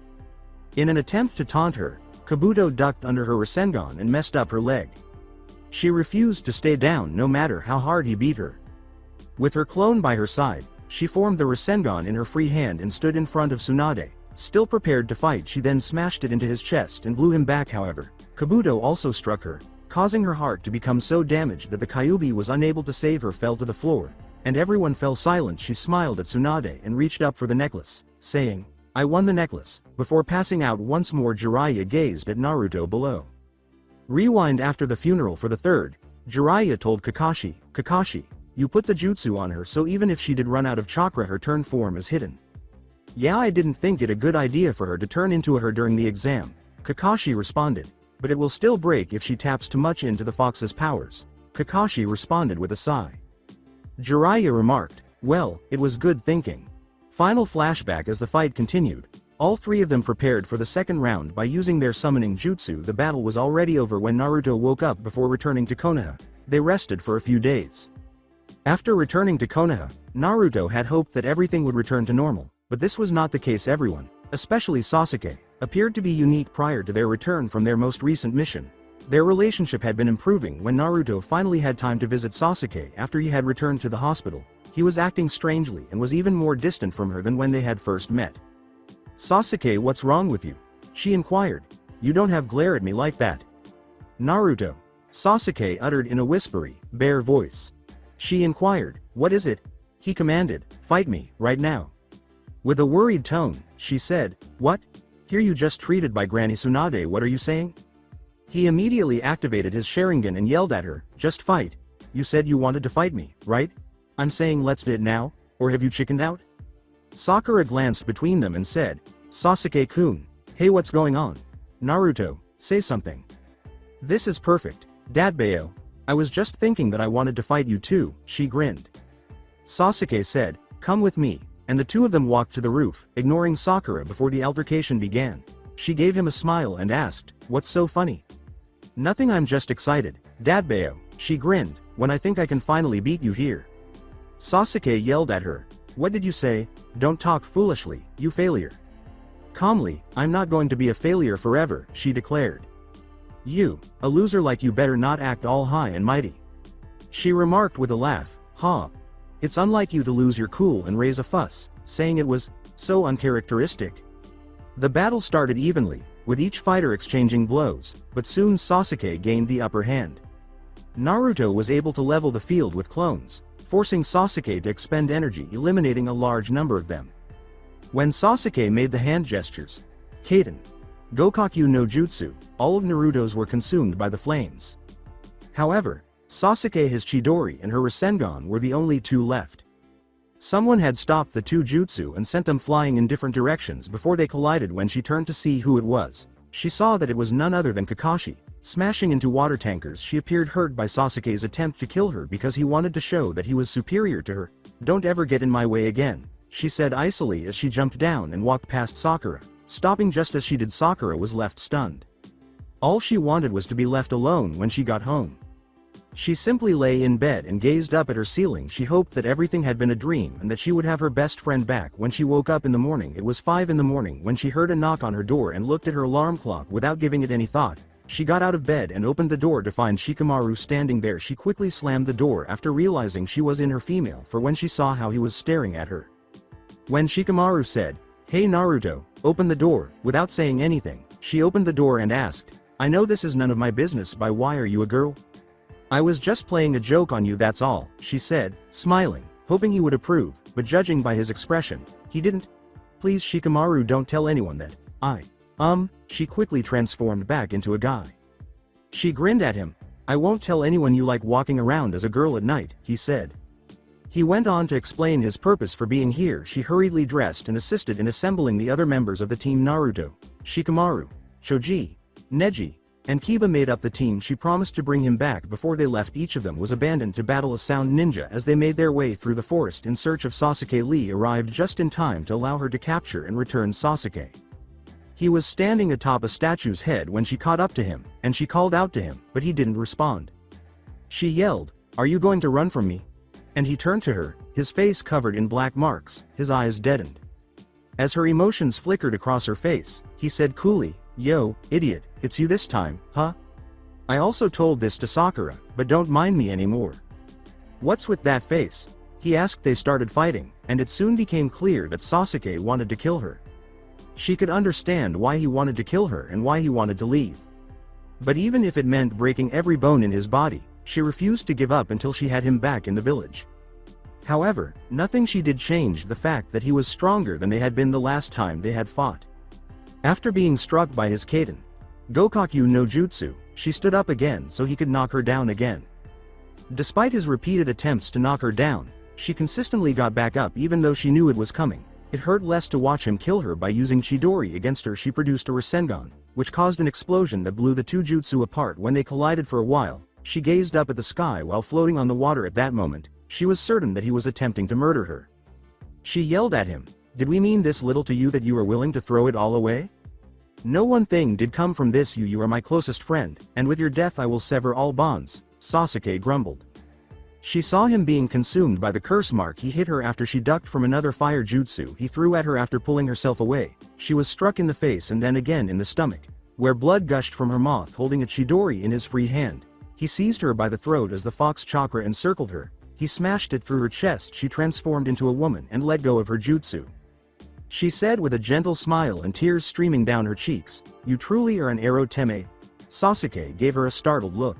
In an attempt to taunt her, Kabuto ducked under her Rasengan and messed up her leg. She refused to stay down no matter how hard he beat her. With her clone by her side, she formed the Rasengan in her free hand and stood in front of Tsunade, still prepared to fight. She then smashed it into his chest and blew him back. However, Kabuto also struck her, causing her heart to become so damaged that the Kyuubi was unable to save her. Fell to the floor, and everyone fell silent. She smiled at Tsunade and reached up for the necklace, saying, I won the necklace. Before passing out once more, Jiraiya gazed at Naruto below. Rewind. After the funeral for the third, Jiraiya told Kakashi, Kakashi, you put the jutsu on her so even if she did run out of chakra her turn form is hidden. Yeah, I didn't think it a good idea for her to turn into her during the exam, Kakashi responded, but it will still break if she taps too much into the fox's powers. Kakashi responded with a sigh. Jiraiya remarked, well, it was good thinking. Final flashback. As the fight continued, all three of them prepared for the second round by using their summoning jutsu. The battle was already over when Naruto woke up. Before returning to Konoha, they rested for a few days. After returning to Konoha, Naruto had hoped that everything would return to normal, but this was not the case. Everyone, especially Sasuke, appeared to be unique prior to their return from their most recent mission. Their relationship had been improving when Naruto finally had time to visit Sasuke after he had returned to the hospital. He was acting strangely and was even more distant from her than when they had first met. "Sasuke, what's wrong with you?" she inquired. "You don't have glare at me like that." "Naruto," Sasuke uttered in a whispery, bare voice. She inquired, "What is it?" He commanded, "Fight me, right now." With a worried tone, she said, "What? Here you just treated by Granny Tsunade, what are you saying?" He immediately activated his Sharingan and yelled at her, "Just fight. You said you wanted to fight me, right? I'm saying let's do it now, or have you chickened out?" Sakura glanced between them and said, "Sasuke-kun, hey, what's going on? Naruto, say something." "This is perfect, Dadbayo. I was just thinking that I wanted to fight you too," she grinned. Sasuke said, "Come with me," and the two of them walked to the roof, ignoring Sakura before the altercation began. She gave him a smile and asked, "What's so funny?" "Nothing, I'm just excited, Dadbayo," she grinned, "when I think I can finally beat you here." Sasuke yelled at her, "What did you say? Don't talk foolishly, you failure." Calmly, "I'm not going to be a failure forever," she declared. "You, a loser like you, better not act all high and mighty," she remarked with a laugh. "Ha. It's unlike you to lose your cool and raise a fuss, saying it was so uncharacteristic." The battle started evenly, with each fighter exchanging blows, but soon Sasuke gained the upper hand. Naruto was able to level the field with clones, forcing Sasuke to expend energy, eliminating a large number of them. When Sasuke made the hand gestures, Kaden, Gokaku no Jutsu, all of Naruto's were consumed by the flames. However, Sasuke, his Chidori and her Rasengan were the only two left. Someone had stopped the two jutsu and sent them flying in different directions before they collided. When she turned to see who it was, she saw that it was none other than Kakashi. Smashing into water tankers, she appeared hurt by Sasuke's attempt to kill her because he wanted to show that he was superior to her. "Don't ever get in my way again," she said icily as she jumped down and walked past Sakura, stopping just as she did. Sakura was left stunned. All she wanted was to be left alone when she got home. She simply lay in bed and gazed up at her ceiling. She hoped that everything had been a dream and that she would have her best friend back. When she woke up in the morning, it was 5 in the morning when she heard a knock on her door and looked at her alarm clock without giving it any thought. She got out of bed and opened the door to find Shikamaru standing there. She quickly slammed the door after realizing she was in her female for when she saw how he was staring at her. When Shikamaru said, "Hey Naruto, open the door," without saying anything, she opened the door and asked, "I know this is none of my business, but why are you a girl?" "I was just playing a joke on you, that's all," she said, smiling, hoping he would approve, but judging by his expression, he didn't. "Please Shikamaru, don't tell anyone that she quickly transformed back into a guy. She grinned at him. "I won't tell anyone you like walking around as a girl at night," he said. He went on to explain his purpose for being here. She hurriedly dressed and assisted in assembling the other members of the team. Naruto, Shikamaru, Choji, Neji, and Kiba made up the team. She promised to bring him back before they left. Each of them was abandoned to battle a sound ninja. As they made their way through the forest in search of Sasuke, Lee arrived just in time to allow her to capture and return Sasuke. He was standing atop a statue's head when she caught up to him, and she called out to him, but he didn't respond. She yelled, "Are you going to run from me?" And he turned to her, his face covered in black marks, his eyes deadened. As her emotions flickered across her face, he said coolly, "Yo, idiot, it's you this time, huh? I also told this to Sakura, but don't mind me anymore." "What's with that face?" he asked. They started fighting, and it soon became clear that Sasuke wanted to kill her. She could understand why he wanted to kill her and why he wanted to leave. But even if it meant breaking every bone in his body, she refused to give up until she had him back in the village. However, nothing she did changed the fact that he was stronger than they had been the last time they had fought. After being struck by his Kaden, Gokaku no Jutsu, she stood up again so he could knock her down again. Despite his repeated attempts to knock her down, she consistently got back up even though she knew it was coming. It hurt less to watch him kill her by using Chidori against her. She produced a Rasengan, which caused an explosion that blew the two jutsu apart. When they collided for a while, she gazed up at the sky while floating on the water. At that moment, she was certain that he was attempting to murder her. She yelled at him, "Did we mean this little to you that you are willing to throw it all away? No one thing did come from this. You are my closest friend, and with your death I will sever all bonds," Sasuke grumbled. She saw him being consumed by the curse mark. He hit her after she ducked from another fire jutsu he threw at her. After pulling herself away, she was struck in the face and then again in the stomach. where blood gushed from her mouth holding a chidori in his free hand. He seized her by the throat as the fox chakra encircled her. He smashed it through her chest. She transformed into a woman and let go of her jutsu. She said with a gentle smile and tears streaming down her cheeks, "You truly are an arrow teme?" Sasuke gave her a startled look.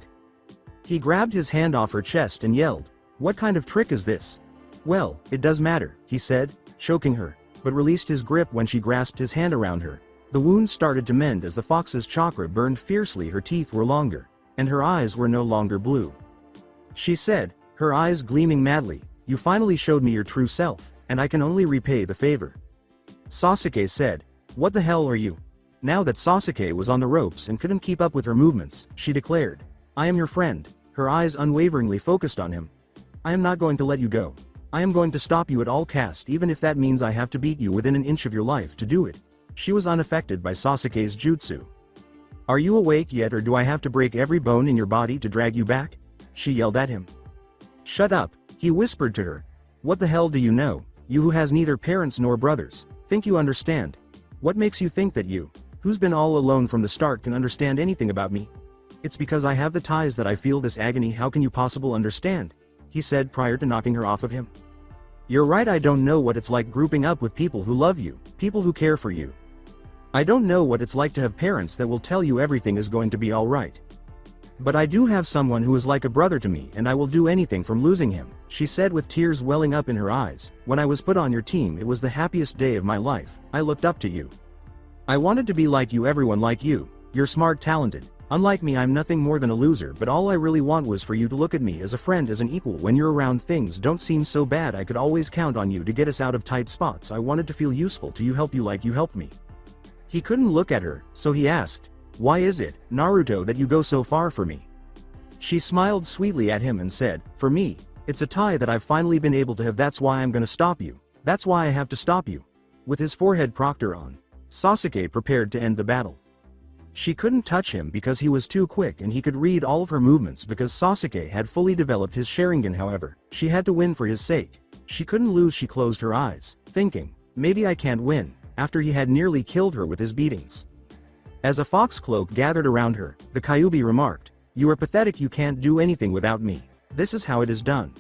He grabbed his hand off her chest and yelled, "What kind of trick is this?" "Well, it does matter," he said, choking her, but released his grip when she grasped his hand around her. The wound started to mend as the fox's chakra burned fiercely. Her teeth were longer, and her eyes were no longer blue. She said, her eyes gleaming madly, "You finally showed me your true self, and I can only repay the favor." Sasuke said, "What the hell are you?" Now that Sasuke was on the ropes and couldn't keep up with her movements, she declared, "I am your friend," her eyes unwaveringly focused on him. "I am not going to let you go. I am going to stop you at all costs, even if that means I have to beat you within an inch of your life to do it." She was unaffected by Sasuke's jutsu. "Are you awake yet, or do I have to break every bone in your body to drag you back?" she yelled at him. "Shut up," he whispered to her. "What the hell do you know, you who has neither parents nor brothers? Think you understand? What makes you think that you, who's been all alone from the start, can understand anything about me? It's because I have the ties that I feel this agony. How can you possibly understand?" he said prior to knocking her off of him. "You're right, I don't know what it's like grouping up with people who love you, people who care for you. I don't know what it's like to have parents that will tell you everything is going to be alright. But I do have someone who is like a brother to me, and I will do anything from losing him," she said with tears welling up in her eyes. "When I was put on your team, it was the happiest day of my life. I looked up to you. I wanted to be like you, everyone like you. You're smart, talented. Unlike me, I'm nothing more than a loser, but all I really want was for you to look at me as a friend, as an equal. When you're around, things don't seem so bad. I could always count on you to get us out of tight spots. I wanted to feel useful to you, help you like you helped me." He couldn't look at her, so he asked, "Why is it, Naruto, that you go so far for me?" She smiled sweetly at him and said, "For me, it's a tie that I've finally been able to have. That's why I'm gonna stop you. That's why I have to stop you." With his forehead proctor on, Sasuke prepared to end the battle. She couldn't touch him because he was too quick, and he could read all of her movements because Sasuke had fully developed his Sharingan. However, she had to win for his sake. She couldn't lose. She closed her eyes, thinking, maybe I can't win, after he had nearly killed her with his beatings. As a Fox Cloak gathered around her, the Kyuubi remarked, "You are pathetic. You can't do anything without me. This is how it is done."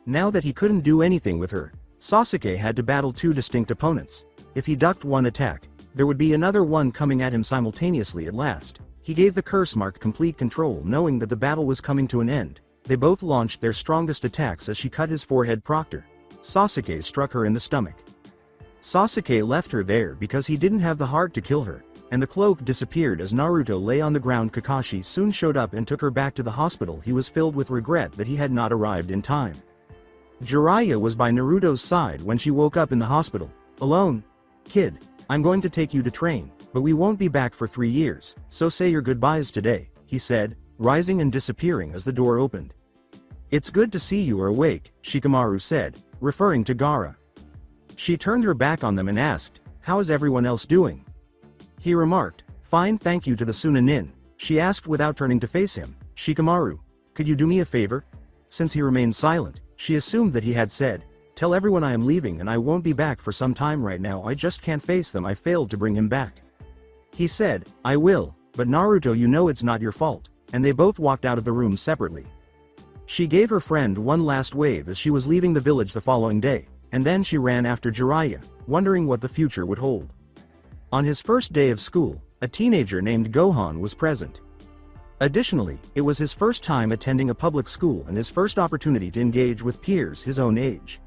Now that he couldn't do anything with her, Sasuke had to battle two distinct opponents. If he ducked one attack, there would be another one coming at him simultaneously. At last, he gave the curse mark complete control, knowing that the battle was coming to an end. They both launched their strongest attacks as she cut his forehead proctor. Sasuke struck her in the stomach. Sasuke left her there because he didn't have the heart to kill her, and the cloak disappeared as Naruto lay on the ground. Kakashi soon showed up and took her back to the hospital. He was filled with regret that he had not arrived in time. Jiraiya was by Naruto's side when she woke up in the hospital. "Alone? Kid, I'm going to take you to train, but we won't be back for 3 years, so say your goodbyes today," he said, rising and disappearing as the door opened. "It's good to see you are awake," Shikamaru said, referring to Gaara. She turned her back on them and asked, "How is everyone else doing?" He remarked, "Fine, thank you." To the Tsunanin, she asked without turning to face him, "Shikamaru, could you do me a favor?" Since he remained silent, she assumed that he had said, "Tell everyone I am leaving and I won't be back for some time. Right now I just can't face them. I failed to bring him back." He said, "I will, but Naruto, you know it's not your fault," and they both walked out of the room separately. She gave her friend one last wave as she was leaving the village the following day, and then she ran after Jiraiya, wondering what the future would hold. On his first day of school, a teenager named Gohan was present. Additionally, it was his first time attending a public school and his first opportunity to engage with peers his own age.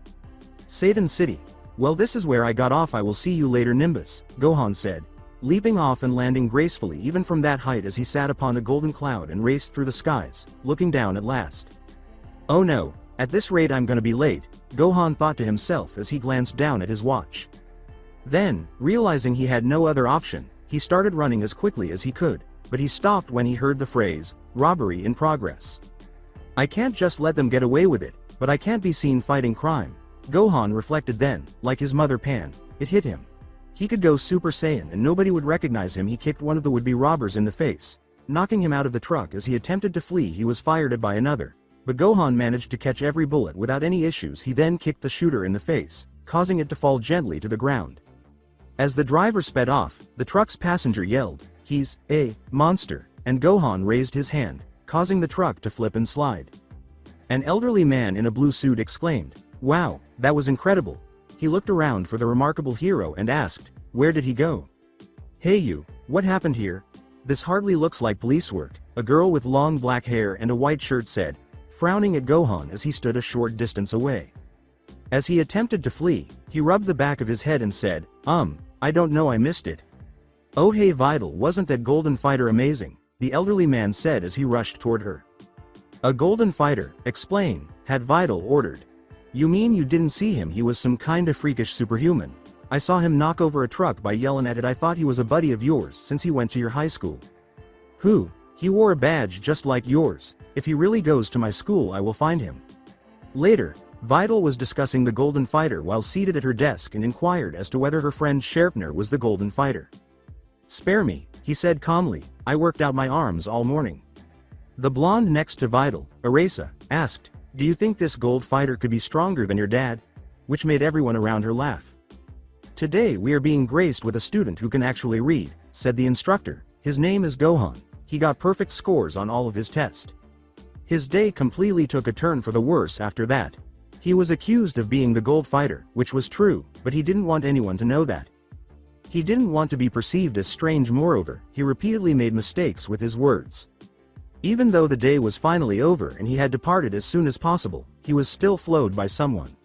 Seidan City. "Well, this is where I got off. I will see you later, Nimbus," Gohan said, leaping off and landing gracefully even from that height as he sat upon a golden cloud and raced through the skies, looking down at last. "Oh no, at this rate I'm gonna be late," Gohan thought to himself as he glanced down at his watch. Then, realizing he had no other option, he started running as quickly as he could, but he stopped when he heard the phrase, "Robbery in progress." "I can't just let them get away with it, but I can't be seen fighting crime," Gohan reflected. Then, like his mother Pan, it hit him. He could go Super Saiyan and nobody would recognize him. He kicked one of the would-be robbers in the face, knocking him out of the truck. As he attempted to flee, he was fired at by another, but Gohan managed to catch every bullet without any issues. He then kicked the shooter in the face, causing it to fall gently to the ground. As the driver sped off, the truck's passenger yelled, "He's a monster," and Gohan raised his hand, causing the truck to flip and slide. An elderly man in a blue suit exclaimed, "Wow, that was incredible." He looked around for the remarkable hero and asked, "Where did he go?" "Hey you, what happened here? This hardly looks like police work," a girl with long black hair and a white shirt said, frowning at Gohan as he stood a short distance away. As he attempted to flee, he rubbed the back of his head and said, I don't know, I missed it." "Oh hey Videl, wasn't that golden fighter amazing?" the elderly man said as he rushed toward her. "A golden fighter, explain," had Videl ordered. "You mean you didn't see him? He was some kinda freakish superhuman. I saw him knock over a truck by yelling at it. I thought he was a buddy of yours since he went to your high school." "Who? He wore a badge just like yours. If he really goes to my school I will find him." Later, Videl was discussing the golden fighter while seated at her desk and inquired as to whether her friend Sharpner was the golden fighter. "Spare me," he said calmly, "I worked out my arms all morning." The blonde next to Videl, Arisa, asked, "Do you think this gold fighter could be stronger than your dad?" Which made everyone around her laugh. "Today we are being graced with a student who can actually read," said the instructor. "His name is Gohan. He got perfect scores on all of his tests." His day completely took a turn for the worse after that. He was accused of being the gold fighter, which was true, but he didn't want anyone to know that. He didn't want to be perceived as strange. Moreover, he repeatedly made mistakes with his words. Even though the day was finally over and he had departed as soon as possible, he was still followed by someone.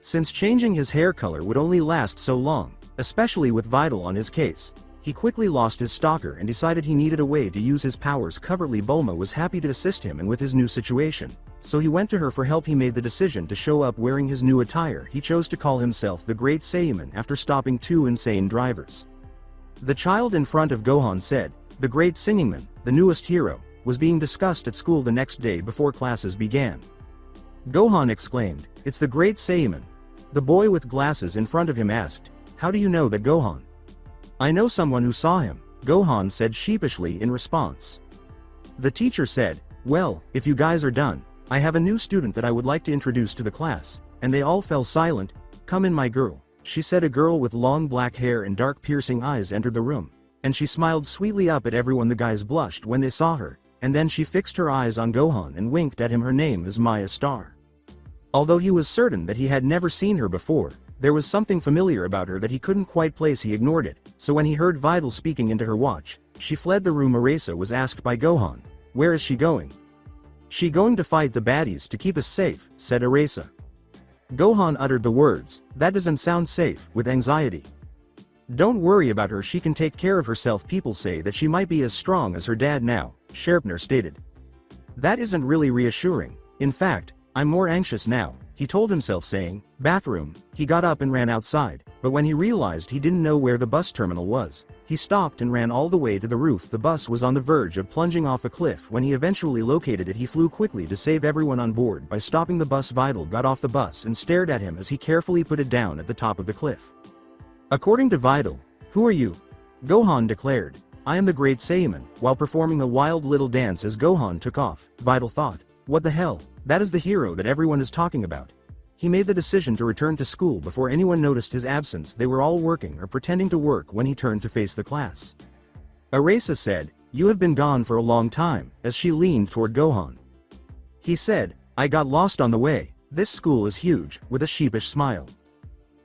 Since changing his hair color would only last so long, especially with Videl on his case, he quickly lost his stalker and decided he needed a way to use his powers. Covertly Bulma was happy to assist him and with his new situation, so he went to her for help. He made the decision to show up wearing his new attire. He chose to call himself the Great Saiyaman after stopping two insane drivers. The child in front of Gohan said, "The Great Saiyaman, the newest hero, was being discussed at school the next day before classes began." Gohan exclaimed, "It's the Great Saiyaman." The boy with glasses in front of him asked, "How do you know that, Gohan?" "I know someone who saw him," Gohan said sheepishly in response. The teacher said, "Well, if you guys are done, I have a new student that I would like to introduce to the class," and they all fell silent. "Come in, my girl," she said. A girl with long black hair and dark piercing eyes entered the room, and she smiled sweetly up at everyone. The guys blushed when they saw her, and then she fixed her eyes on Gohan and winked at him. Her name is Maya Star. Although he was certain that he had never seen her before, there was something familiar about her that he couldn't quite place. He ignored it, so when he heard Videl speaking into her watch, she fled the room. Arisa was asked by Gohan, "Where is she going?" "She going to fight the baddies to keep us safe," said Arisa. Gohan uttered the words, "That doesn't sound safe," with anxiety. "Don't worry about her, she can take care of herself. People say that she might be as strong as her dad now," Sharpner stated. "That isn't really reassuring. In fact, I'm more anxious now," he told himself, saying, "Bathroom." He got up and ran outside, but when he realized he didn't know where the bus terminal was, he stopped and ran all the way to the roof. The bus was on the verge of plunging off a cliff. When he eventually located it, he flew quickly to save everyone on board by stopping the bus. Videl got off the bus and stared at him as he carefully put it down at the top of the cliff. According to Videl, "Who are you?" Gohan declared, "I am the Great Saiyaman," while performing a wild little dance as Gohan took off. Videl thought, "What the hell? That is the hero that everyone is talking about." He made the decision to return to school before anyone noticed his absence. They were all working or pretending to work when he turned to face the class. Arisa said, "You have been gone for a long time," as she leaned toward Gohan. He said, "I got lost on the way. This school is huge," with a sheepish smile.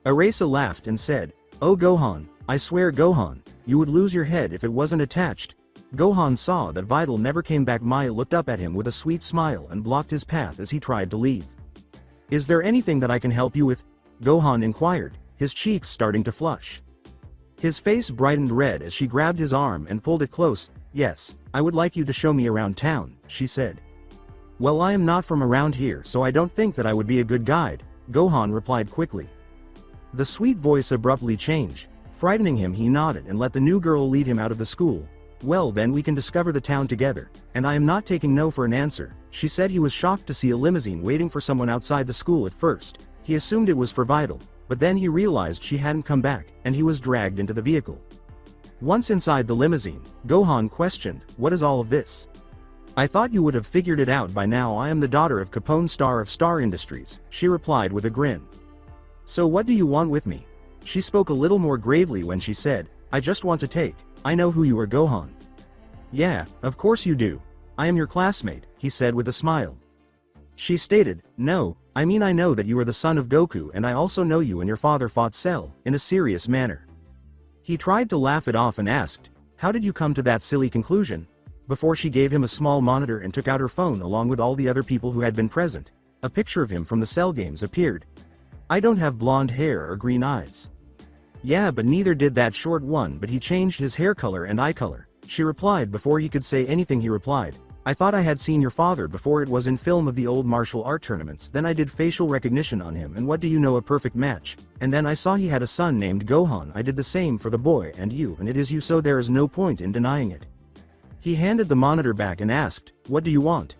Arisa laughed and said, "Oh Gohan, I swear Gohan, you would lose your head if it wasn't attached." Gohan saw that Videl never came back. Maya looked up at him with a sweet smile and blocked his path as he tried to leave. "Is there anything that I can help you with?" Gohan inquired, his cheeks starting to flush. His face brightened red as she grabbed his arm and pulled it close. "Yes, I would like you to show me around town," she said. "Well, I am not from around here, so I don't think that I would be a good guide," Gohan replied quickly. The sweet voice abruptly changed, frightening him. He nodded and let the new girl lead him out of the school. "Well, then we can discover the town together, and I am not taking no for an answer," she said. He was shocked to see a limousine waiting for someone outside the school. At first, he assumed it was for Videl, but then he realized she hadn't come back, and he was dragged into the vehicle. Once inside the limousine, Gohan questioned, "What is all of this? I thought you would have figured it out by now." "I am the daughter of Capone Star of Star Industries," she replied with a grin. "So what do you want with me?" She spoke a little more gravely when she said, "I just want to take I know who you are, Gohan. Yeah, of course you do. I am your classmate, he said with a smile. She stated, no, I mean I know that you are the son of Goku and I also know you and your father fought Cell, in a serious manner. He tried to laugh it off and asked, how did you come to that silly conclusion? Before she gave him a small monitor and took out her phone along with all the other people who had been present. A picture of him from the Cell games appeared. I don't have blonde hair or green eyes. Yeah, but neither did that short one, but he changed his hair color and eye color. She replied before he could say anything. He replied, I thought I had seen your father before. It was in film of the old martial art tournaments. Then I did facial recognition on him and what do you know, a perfect match. And then I saw he had a son named Gohan. I did the same for the boy and you, and it is you, so there is no point in denying it. He handed the monitor back and asked, what do you want?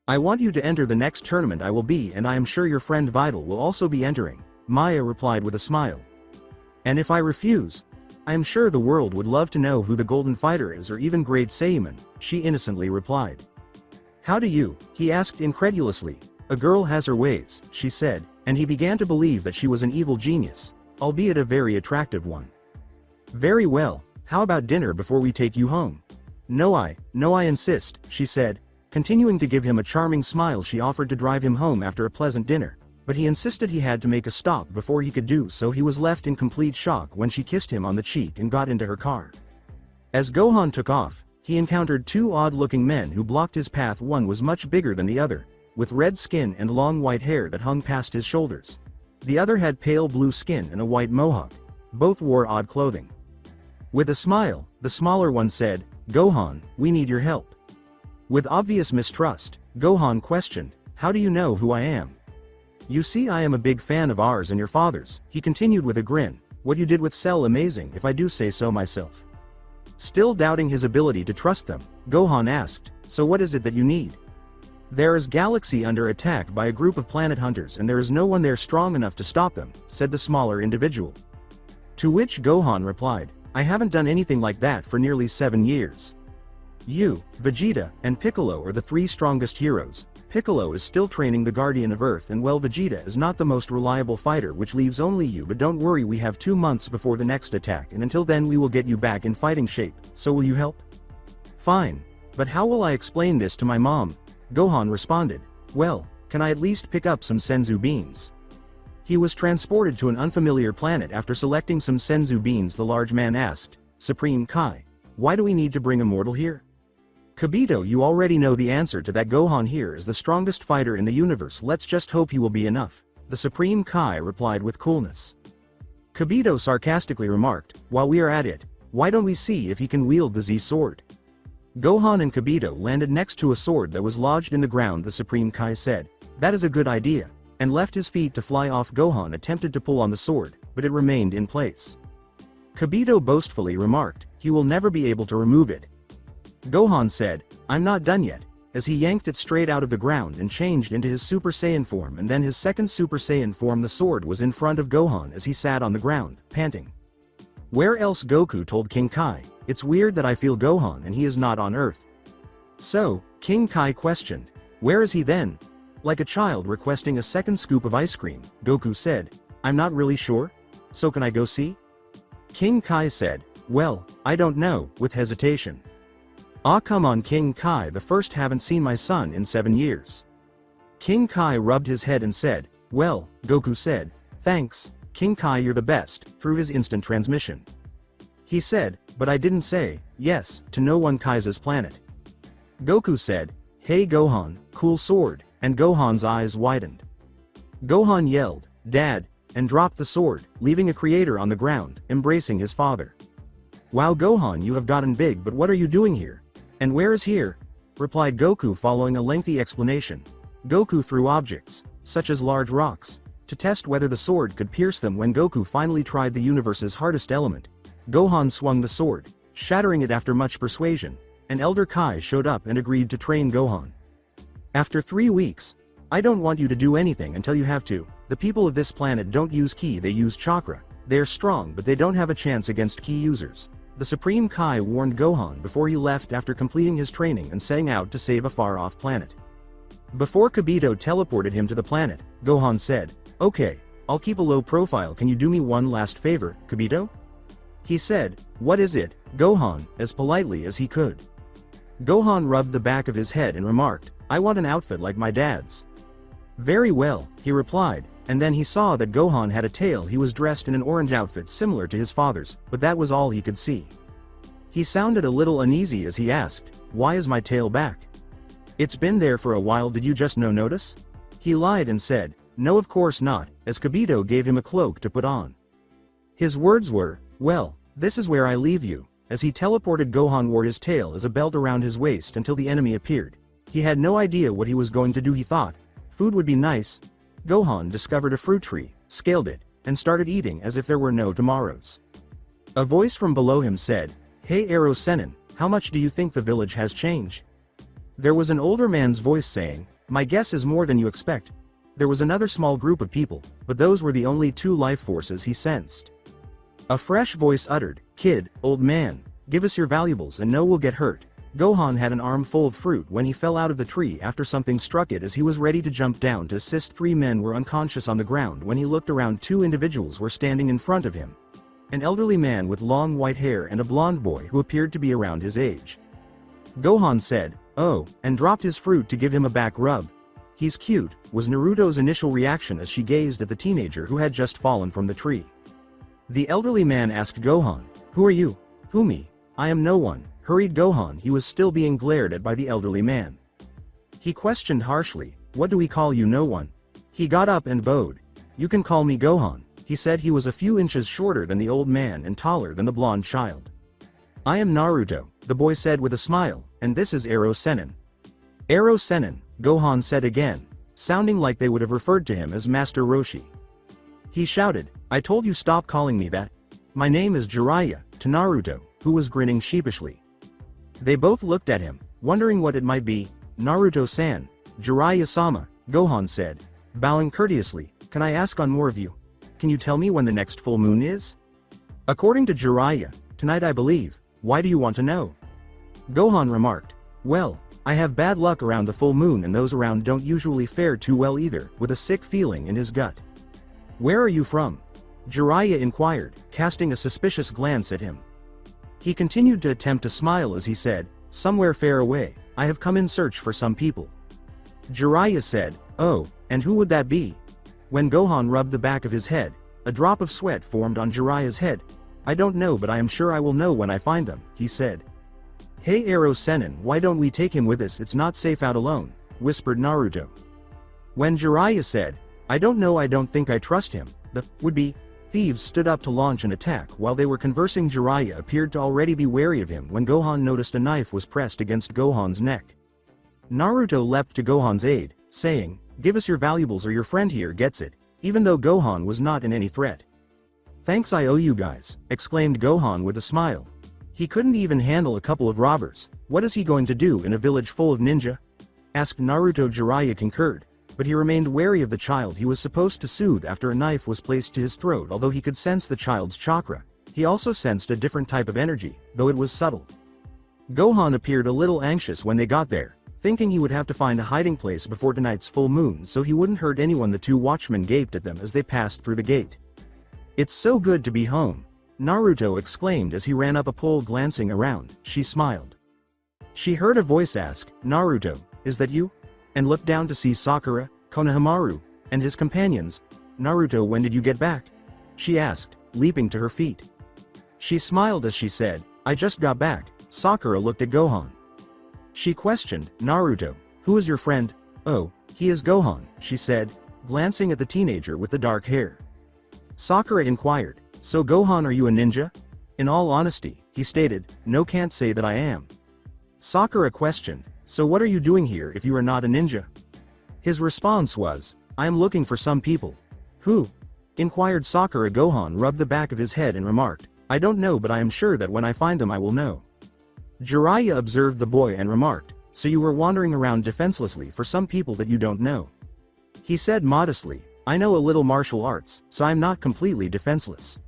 I want you to enter the next tournament I will be, and I am sure your friend Videl will also be entering, Maya replied with a smile. And if I refuse? I am sure the world would love to know who the Golden Fighter is, or even Great Saiyaman, she innocently replied. How do you? He asked incredulously. A girl has her ways, she said, and he began to believe that she was an evil genius, albeit a very attractive one. Very well, how about dinner before we take you home? No I insist, she said. Continuing to give him a charming smile, she offered to drive him home after a pleasant dinner, but he insisted he had to make a stop before he could do so. He was left in complete shock when she kissed him on the cheek and got into her car. As Gohan took off, he encountered two odd-looking men who blocked his path. One was much bigger than the other, with red skin and long white hair that hung past his shoulders. The other had pale blue skin and a white mohawk. Both wore odd clothing. With a smile, the smaller one said, Gohan, we need your help. With obvious mistrust, Gohan questioned, how do you know who I am? You see, I am a big fan of ours and your father's, he continued with a grin. What you did with Cell, amazing if I do say so myself. Still doubting his ability to trust them, Gohan asked, so what is it that you need? There is galaxy under attack by a group of planet hunters and there is no one there strong enough to stop them, said the smaller individual. To which Gohan replied, I haven't done anything like that for nearly 7 years. You, Vegeta, and Piccolo are the 3 strongest heroes. Piccolo is still training the Guardian of Earth, and well, Vegeta is not the most reliable fighter, which leaves only you, but don't worry, we have 2 months before the next attack, and until then we will get you back in fighting shape, so will you help? Fine. But how will I explain this to my mom? Gohan responded, well, can I at least pick up some senzu beans? He was transported to an unfamiliar planet after selecting some senzu beans. The large man asked, Supreme Kai, why do we need to bring a mortal here? Kibito, you already know the answer to that. Gohan here is the strongest fighter in the universe, let's just hope he will be enough, the Supreme Kai replied with coolness. Kibito sarcastically remarked, while we are at it, why don't we see if he can wield the Z sword? Gohan and Kibito landed next to a sword that was lodged in the ground. The Supreme Kai said, that is a good idea, and left his feet to fly off. Gohan attempted to pull on the sword, but it remained in place. Kibito boastfully remarked, he will never be able to remove it. Gohan said, I'm not done yet, as he yanked it straight out of the ground and changed into his Super Saiyan form and then his second Super Saiyan form. The sword was in front of Gohan as he sat on the ground, panting. Where else? Goku told King Kai, it's weird that I feel Gohan and he is not on Earth. So, King Kai questioned, where is he then? Like a child requesting a second scoop of ice cream, Goku said, I'm not really sure, so can I go see? King Kai said, well, I don't know, with hesitation. Ah, come on, King Kai, the first, haven't seen my son in 7 years. King Kai rubbed his head and said, well, Goku said, thanks, King Kai, you're the best, through his instant transmission. He said, but I didn't say, yes, to no one. Kai's planet. Goku said, hey Gohan, cool sword, and Gohan's eyes widened. Gohan yelled, Dad, and dropped the sword, leaving a creator on the ground, embracing his father. Wow Gohan, you have gotten big, but what are you doing here? And where is here? Replied Goku following a lengthy explanation. Goku threw objects, such as large rocks, to test whether the sword could pierce them. When Goku finally tried the universe's hardest element, Gohan swung the sword, shattering it. After much persuasion, an Elder Kai showed up and agreed to train Gohan. After 3 weeks, I don't want you to do anything until you have to. The people of this planet don't use ki, they use chakra. They are strong, but they don't have a chance against ki users. The Supreme Kai warned Gohan before he left after completing his training and setting out to save a far-off planet. Before Kibito teleported him to the planet, Gohan said, okay, I'll keep a low profile, can you do me one last favor, Kibito? He said, what is it? Gohan, as politely as he could. Gohan rubbed the back of his head and remarked, I want an outfit like my dad's. Very well, he replied, and then he saw that Gohan had a tail. He was dressed in an orange outfit similar to his father's, but that was all he could see. He sounded a little uneasy as he asked, why is my tail back? It's been there for a while, did you just no notice? He lied and said, no of course not, as Kibito gave him a cloak to put on. His words were, well, this is where I leave you. As he teleported, Gohan wore his tail as a belt around his waist until the enemy appeared. He had no idea what he was going to do. He thought, food would be nice. Gohan discovered a fruit tree, scaled it, and started eating as if there were no tomorrows. A voice from below him said, hey Arrow Sennin, how much do you think the village has changed? There was an older man's voice saying, my guess is more than you expect. There was another small group of people, but those were the only two life forces he sensed. A fresh voice uttered, kid, old man, give us your valuables and no we'll get hurt. Gohan had an armful of fruit when he fell out of the tree after something struck it. As he was ready to jump down to assist, 3 men were unconscious on the ground. When he looked around, 2 individuals were standing in front of him. An elderly man with long white hair and a blonde boy who appeared to be around his age. Gohan said, oh, and dropped his fruit to give him a back rub. He's cute, was Naruto's initial reaction as she gazed at the teenager who had just fallen from the tree. The elderly man asked Gohan, who are you? Who me? I am no one, hurried Gohan. He was still being glared at by the elderly man. He questioned harshly, what do we call you? No one. He got up and bowed. You can call me Gohan, he said. He was a few inches shorter than the old man and taller than the blonde child. I am Naruto, the boy said with a smile, and this is Arrow Sennin. Arrow Sennin, Gohan said again, sounding like they would have referred to him as Master Roshi. He shouted, I told you stop calling me that. My name is Jiraiya, to Naruto, who was grinning sheepishly. They both looked at him, wondering what it might be. Naruto-san, Jiraiya-sama, Gohan said, bowing courteously, can I ask on more of you? Can you tell me when the next full moon is? According to Jiraiya, tonight I believe. Why do you want to know? Gohan remarked, well, I have bad luck around the full moon and those around don't usually fare too well either, with a sick feeling in his gut. Where are you from? Jiraiya inquired, casting a suspicious glance at him. He continued to attempt to smile as he said, somewhere far away, I have come in search for some people. Jiraiya said, oh, and who would that be? When Gohan rubbed the back of his head, a drop of sweat formed on Jiraiya's head. I don't know, but I am sure I will know when I find them, he said. Hey Arrow Sennin, why don't we take him with us? It's not safe out alone, whispered Naruto. When Jiraiya said, I don't know, I don't think I trust him, the would-be thieves stood up to launch an attack. While they were conversing, Jiraiya appeared to already be wary of him when Gohan noticed a knife was pressed against Gohan's neck. Naruto leapt to Gohan's aid, saying, give us your valuables or your friend here gets it, even though Gohan was not in any threat. Thanks, I owe you guys, exclaimed Gohan with a smile. He couldn't even handle a couple of robbers. What is he going to do in a village full of ninja? Asked Naruto. Jiraiya concurred, but he remained wary of the child he was supposed to soothe after a knife was placed to his throat. Although he could sense the child's chakra, he also sensed a different type of energy, though it was subtle. Gohan appeared a little anxious when they got there, thinking he would have to find a hiding place before tonight's full moon so he wouldn't hurt anyone. The 2 watchmen gaped at them as they passed through the gate. It's so good to be home, Naruto exclaimed as he ran up a pole. Glancing around, she smiled. She heard a voice ask, Naruto, is that you? And looked down to see Sakura, Konohamaru, and his companions. Naruto, when did you get back? She asked, leaping to her feet. She smiled as she said, I just got back. Sakura looked at Gohan. She questioned, Naruto, who is your friend? Oh, he is Gohan, she said, glancing at the teenager with the dark hair. Sakura inquired, so Gohan, are you a ninja? In all honesty, he stated, no, can't say that I am. Sakura questioned, so what are you doing here if you are not a ninja? His response was, I am looking for some people. Who? Inquired Sakura. Gohan rubbed the back of his head and remarked, I don't know, but I am sure that when I find them I will know. Jiraiya observed the boy and remarked, so you were wandering around defenselessly for some people that you don't know. He said modestly, I know a little martial arts, so I'm not completely defenseless.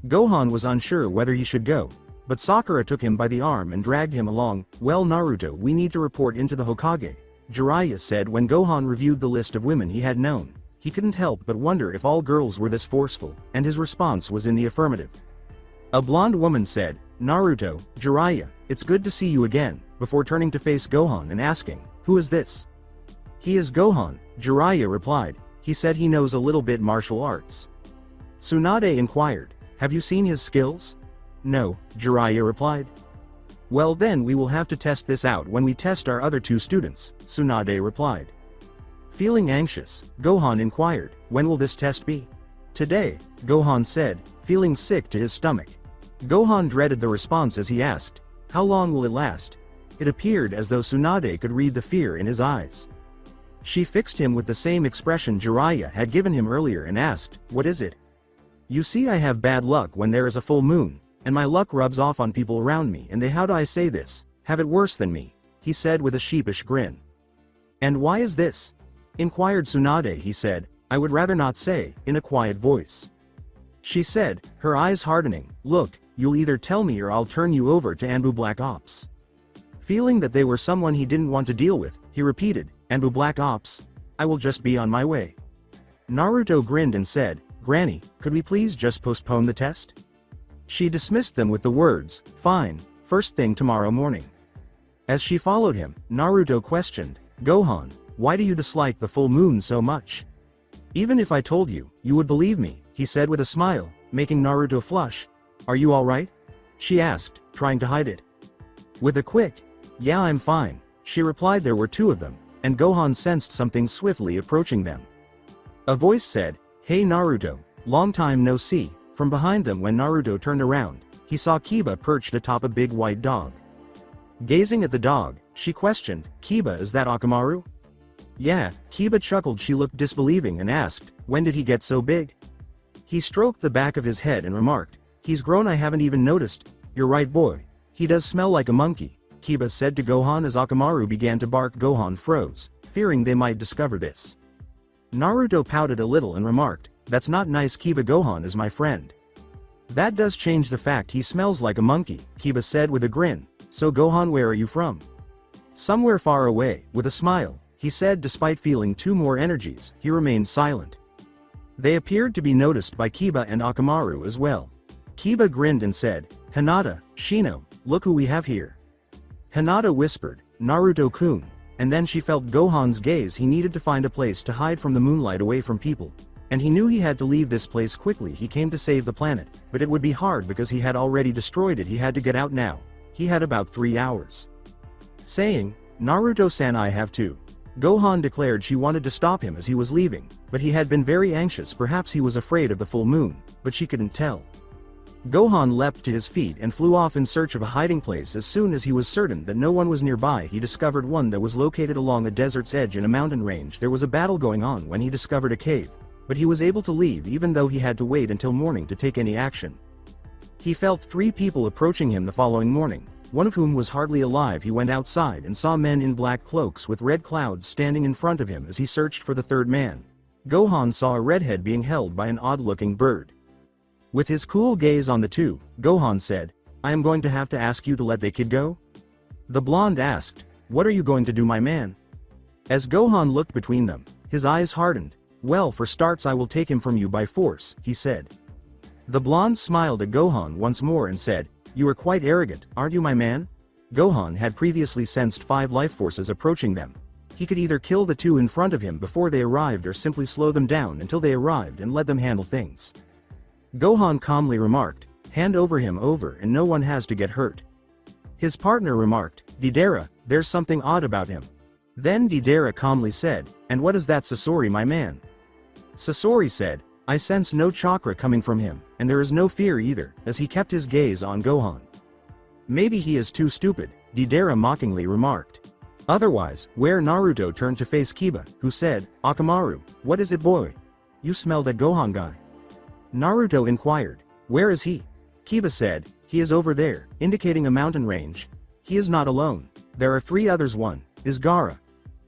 Gohan was unsure whether he should go, but Sakura took him by the arm and dragged him along. Well Naruto, we need to report into the Hokage, Jiraiya said when Gohan reviewed the list of women he had known. He couldn't help but wonder if all girls were this forceful, and his response was in the affirmative. A blonde woman said, "Naruto, Jiraiya, it's good to see you again," before turning to face Gohan and asking, "Who is this?" "He is Gohan," Jiraiya replied. "He said he knows a little bit martial arts." Tsunade inquired, "Have you seen his skills?" "No," Jiraiya replied. "Well then we will have to test this out when we test our other two students," Tsunade replied. Feeling anxious, Gohan inquired, "When will this test be?" "Today," Gohan said, feeling sick to his stomach. Gohan dreaded the response as he asked, "How long will it last?" It appeared as though Tsunade could read the fear in his eyes. She fixed him with the same expression Jiraiya had given him earlier and asked, "What is it?" "You see, I have bad luck when there is a full moon, and my luck rubs off on people around me and they, how do I say this, have it worse than me," he said with a sheepish grin. "And why is this?" inquired Tsunade. He said, "I would rather not say," in a quiet voice. She said, her eyes hardening, "Look, you'll either tell me or I'll turn you over to Anbu Black Ops." Feeling that they were someone he didn't want to deal with, he repeated, "Anbu Black Ops? I will just be on my way." Naruto grinned and said, "Granny, could we please just postpone the test?" She dismissed them with the words, "Fine, first thing tomorrow morning." As she followed him, Naruto questioned, "Gohan, why do you dislike the full moon so much?" "Even if I told you, you would believe me," he said with a smile, making Naruto flush. "Are you alright?" she asked, trying to hide it. With a quick, "Yeah, I'm fine," she replied. There were two of them, and Gohan sensed something swiftly approaching them. A voice said, "Hey Naruto, long time no see." From behind them, when Naruto turned around, he saw Kiba perched atop a big white dog. Gazing at the dog, she questioned, "Kiba, is that Akamaru?" "Yeah," Kiba chuckled. She looked disbelieving and asked, "When did he get so big?" He stroked the back of his head and remarked, "He's grown, I haven't even noticed." "You're right, boy. He does smell like a monkey," Kiba said to Gohan. As Akamaru began to bark, Gohan froze, fearing they might discover this. Naruto pouted a little and remarked, "That's not nice, Kiba. Gohan is my friend." "That does change the fact he smells like a monkey," Kiba said with a grin. "So Gohan, where are you from?" "Somewhere far away," with a smile, he said. Despite feeling two more energies, he remained silent. They appeared to be noticed by Kiba and Akamaru as well. Kiba grinned and said, "Hinata, Shino, look who we have here." Hinata whispered, "Naruto-kun," and then she felt Gohan's gaze. He needed to find a place to hide from the moonlight, away from people. And he knew he had to leave this place quickly. He came to save the planet, but it would be hard because he had already destroyed it. He had to get out now. He had about 3 hours. Saying, "Naruto-san, I have to." Gohan declared. She wanted to stop him as he was leaving, but he had been very anxious. Perhaps he was afraid of the full moon, but she couldn't tell. Gohan leapt to his feet and flew off in search of a hiding place. As soon as he was certain that no one was nearby, he discovered one that was located along a desert's edge in a mountain range. There was a battle going on when he discovered a cave, but he was able to leave even though he had to wait until morning to take any action. He felt 3 people approaching him the following morning, one of whom was hardly alive. He went outside and saw men in black cloaks with red clouds standing in front of him. As he searched for the third man, Gohan saw a redhead being held by an odd-looking bird. With his cool gaze on the two, Gohan said, "I am going to have to ask you to let the kid go?" The blonde asked, "What are you going to do, my man?" As Gohan looked between them, his eyes hardened. "Well, for starts, I will take him from you by force," he said. The blonde smiled at Gohan once more and said, "You are quite arrogant, aren't you, my man?" Gohan had previously sensed 5 life forces approaching them. He could either kill the 2 in front of him before they arrived or simply slow them down until they arrived and let them handle things. Gohan calmly remarked, "Hand over him over and no one has to get hurt." His partner remarked, "Deidara, there's something odd about him." Then Deidara calmly said, "And what is that, Sasori, my man?" Sasori said, "I sense no chakra coming from him, and there is no fear either," as he kept his gaze on Gohan. "Maybe he is too stupid," Deidara mockingly remarked. Otherwise, where Naruto turned to face Kiba, who said, "Akamaru, what is it, boy? You smell that Gohan guy?" Naruto inquired, "Where is he?" Kiba said, "He is over there," indicating a mountain range. "He is not alone. There are 3 others. One is Gaara."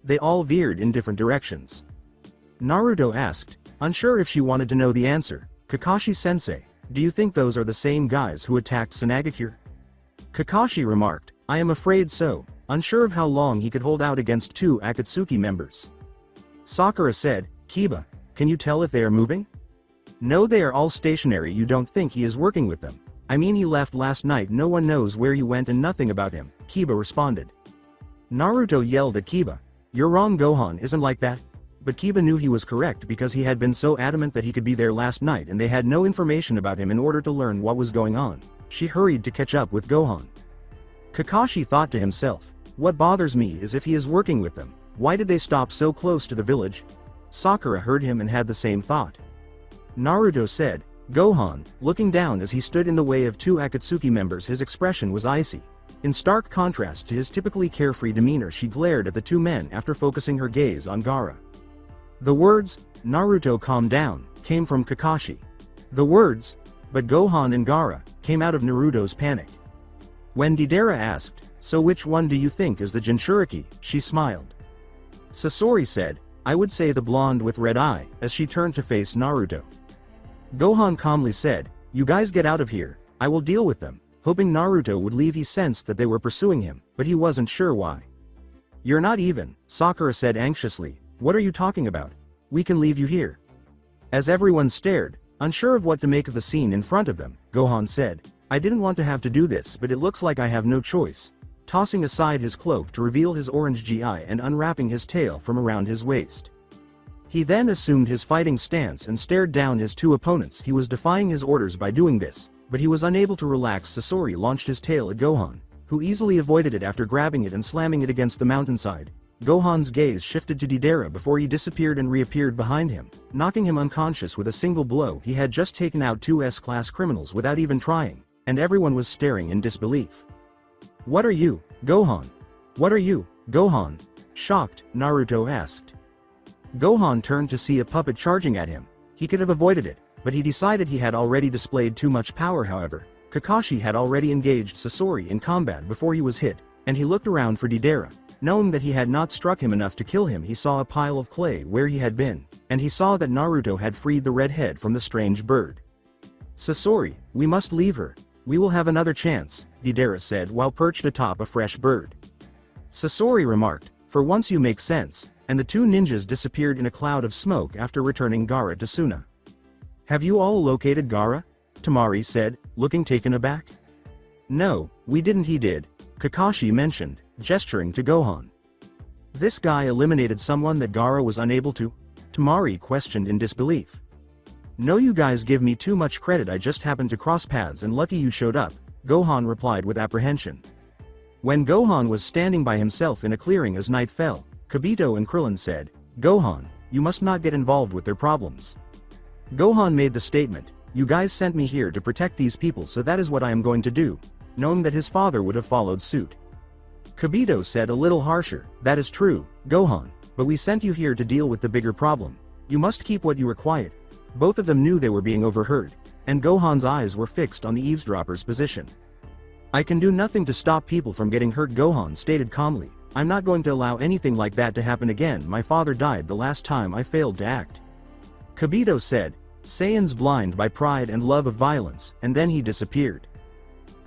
They all veered in different directions. Naruto asked, unsure if she wanted to know the answer, "Kakashi-sensei, do you think those are the same guys who attacked Tsunade?" Kakashi remarked, "I am afraid so," unsure of how long he could hold out against 2 Akatsuki members. Sakura said, "Kiba, can you tell if they are moving?" "No, they are all stationary." "You don't think he is working with them?" I mean he left last night, no one knows where he went and nothing about him, Kiba responded. Naruto yelled at Kiba. You're wrong, Gohan isn't like that. But Kiba knew he was correct because he had been so adamant that he could be there last night and they had no information about him in order to learn what was going on. She hurried to catch up with Gohan. Kakashi thought to himself, what bothers me is if he is working with them, why did they stop so close to the village? Sakura heard him and had the same thought. Naruto said, Gohan, looking down as he stood in the way of two Akatsuki members, his expression was icy. In stark contrast to his typically carefree demeanor, she glared at the two men after focusing her gaze on Gaara. The words, Naruto calm down, came from Kakashi. The words, but Gohan and Gaara, came out of Naruto's panic. When Deidara asked, so which one do you think is the Jinchuriki, she smiled. Sasori said, I would say the blonde with red eye, as she turned to face Naruto. Gohan calmly said, you guys get out of here, I will deal with them, hoping Naruto would leave. He sensed that they were pursuing him, but he wasn't sure why. You're not even, Sakura said anxiously, what are you talking about? We can leave you here. As everyone stared, unsure of what to make of the scene in front of them, Gohan said, I didn't want to have to do this, but it looks like I have no choice. Tossing aside his cloak to reveal his orange GI and unwrapping his tail from around his waist. He then assumed his fighting stance and stared down his two opponents. He was defying his orders by doing this, but he was unable to relax. Sasori launched his tail at Gohan, who easily avoided it after grabbing it and slamming it against the mountainside. Gohan's gaze shifted to Deidara before he disappeared and reappeared behind him, knocking him unconscious with a single blow. He had just taken out two S-class criminals without even trying, and everyone was staring in disbelief. What are you, Gohan? What are you, Gohan? Shocked, Naruto asked. Gohan turned to see a puppet charging at him. He could have avoided it, but he decided he had already displayed too much power. However, Kakashi had already engaged Sasori in combat before he was hit, and he looked around for Deidara. Knowing that he had not struck him enough to kill him, he saw a pile of clay where he had been, and he saw that Naruto had freed the red head from the strange bird. Sasori, we must leave her. We will have another chance, Deidara said while perched atop a fresh bird. Sasori remarked, for once you make sense, and the two ninjas disappeared in a cloud of smoke after returning Gaara to Suna. Have you all located Gaara? Temari said, looking taken aback. No, we didn't. He did, Kakashi mentioned, gesturing to Gohan. This guy eliminated someone that Gaara was unable to? Temari questioned in disbelief. No, you guys give me too much credit. I just happened to cross paths and lucky you showed up, Gohan replied with apprehension. When Gohan was standing by himself in a clearing as night fell, Kibito and Krillin said, Gohan, you must not get involved with their problems. Gohan made the statement, you guys sent me here to protect these people, so that is what I am going to do, knowing that his father would have followed suit. Kibito said a little harsher, that is true, Gohan, but we sent you here to deal with the bigger problem. You must keep what you were quiet. Both of them knew they were being overheard, and Gohan's eyes were fixed on the eavesdropper's position. I can do nothing to stop people from getting hurt, Gohan stated calmly. I'm not going to allow anything like that to happen again. My father died the last time I failed to act. Kibito said, Saiyans blind by pride and love of violence, and then he disappeared.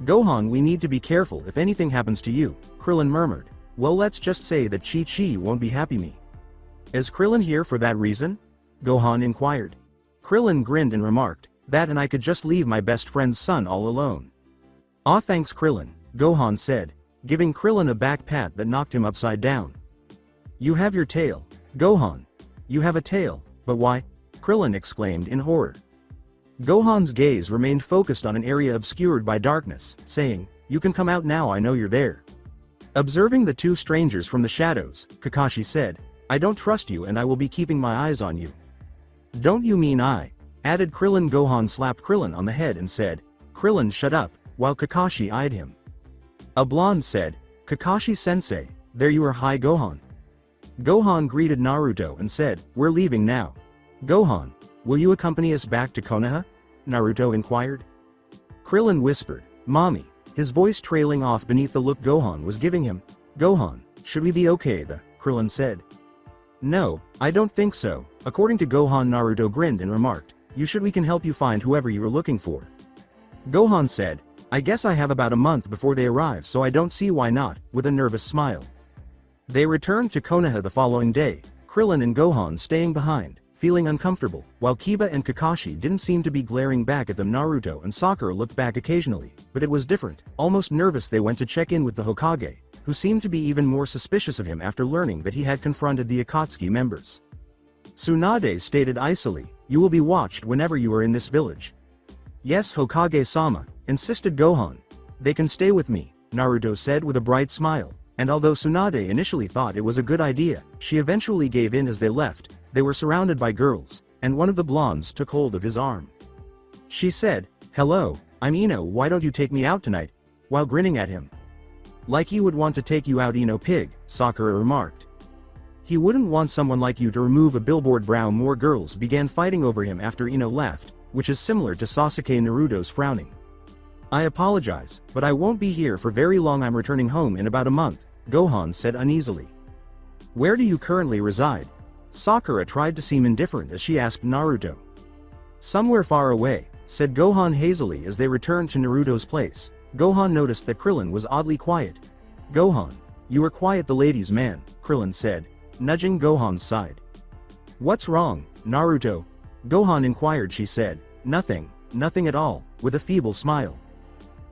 Gohan, we need to be careful if anything happens to you, Krillin murmured. Well, let's just say that Chi-Chi won't be happy me. Is Krillin here for that reason? Gohan inquired. Krillin grinned and remarked, that and I could just leave my best friend's son all alone. Aw, thanks Krillin, Gohan said, giving Krillin a back pat that knocked him upside down. You have your tail, Gohan. You have a tail, but why? Krillin exclaimed in horror. Gohan's gaze remained focused on an area obscured by darkness, saying, you can come out now, I know you're there. Observing the two strangers from the shadows, Kakashi said, I don't trust you and I will be keeping my eyes on you. Don't you mean I? Added Krillin. Gohan slapped Krillin on the head and said, Krillin, shut up, while Kakashi eyed him. A blonde said, Kakashi sensei, there you are. Hi Gohan. Gohan greeted Naruto and said, we're leaving now. Gohan, will you accompany us back to Konoha? Naruto inquired. Krillin whispered, Mommy, his voice trailing off beneath the look Gohan was giving him. Gohan, should we be okay? Krillin said. No, I don't think so. According to Gohan, Naruto grinned and remarked, you should. We can help you find whoever you are looking for. Gohan said, I guess I have about a month before they arrive, so I don't see why not, with a nervous smile. They returned to Konoha the following day, Krillin and Gohan staying behind, feeling uncomfortable. While Kiba and Kakashi didn't seem to be glaring back at them, Naruto and Sakura looked back occasionally, but it was different. Almost nervous, they went to check in with the Hokage, who seemed to be even more suspicious of him after learning that he had confronted the Akatsuki members. Tsunade stated icily, "You will be watched whenever you are in this village." "Yes, Hokage-sama," insisted Gohan. "They can stay with me," Naruto said with a bright smile, and although Tsunade initially thought it was a good idea, she eventually gave in as they left. They were surrounded by girls, and one of the blondes took hold of his arm. She said, "Hello, I'm Ino, why don't you take me out tonight?" while grinning at him. "Like he would want to take you out, Ino pig," Sakura remarked. "He wouldn't want someone like you to remove a billboard." More girls began fighting over him after Ino left, which is similar to Sasuke Naruto's frowning. "I apologize, but I won't be here for very long. I'm returning home in about a month," Gohan said uneasily. "Where do you currently reside?" Sakura tried to seem indifferent as she asked Naruto. "Somewhere far away," said Gohan hazily as they returned to Naruto's place. Gohan noticed that Krillin was oddly quiet. "Gohan, you are quiet, the ladies' man," Krillin said, nudging Gohan's side. "What's wrong, Naruto?" Gohan inquired. She said, Nothing at all," with a feeble smile.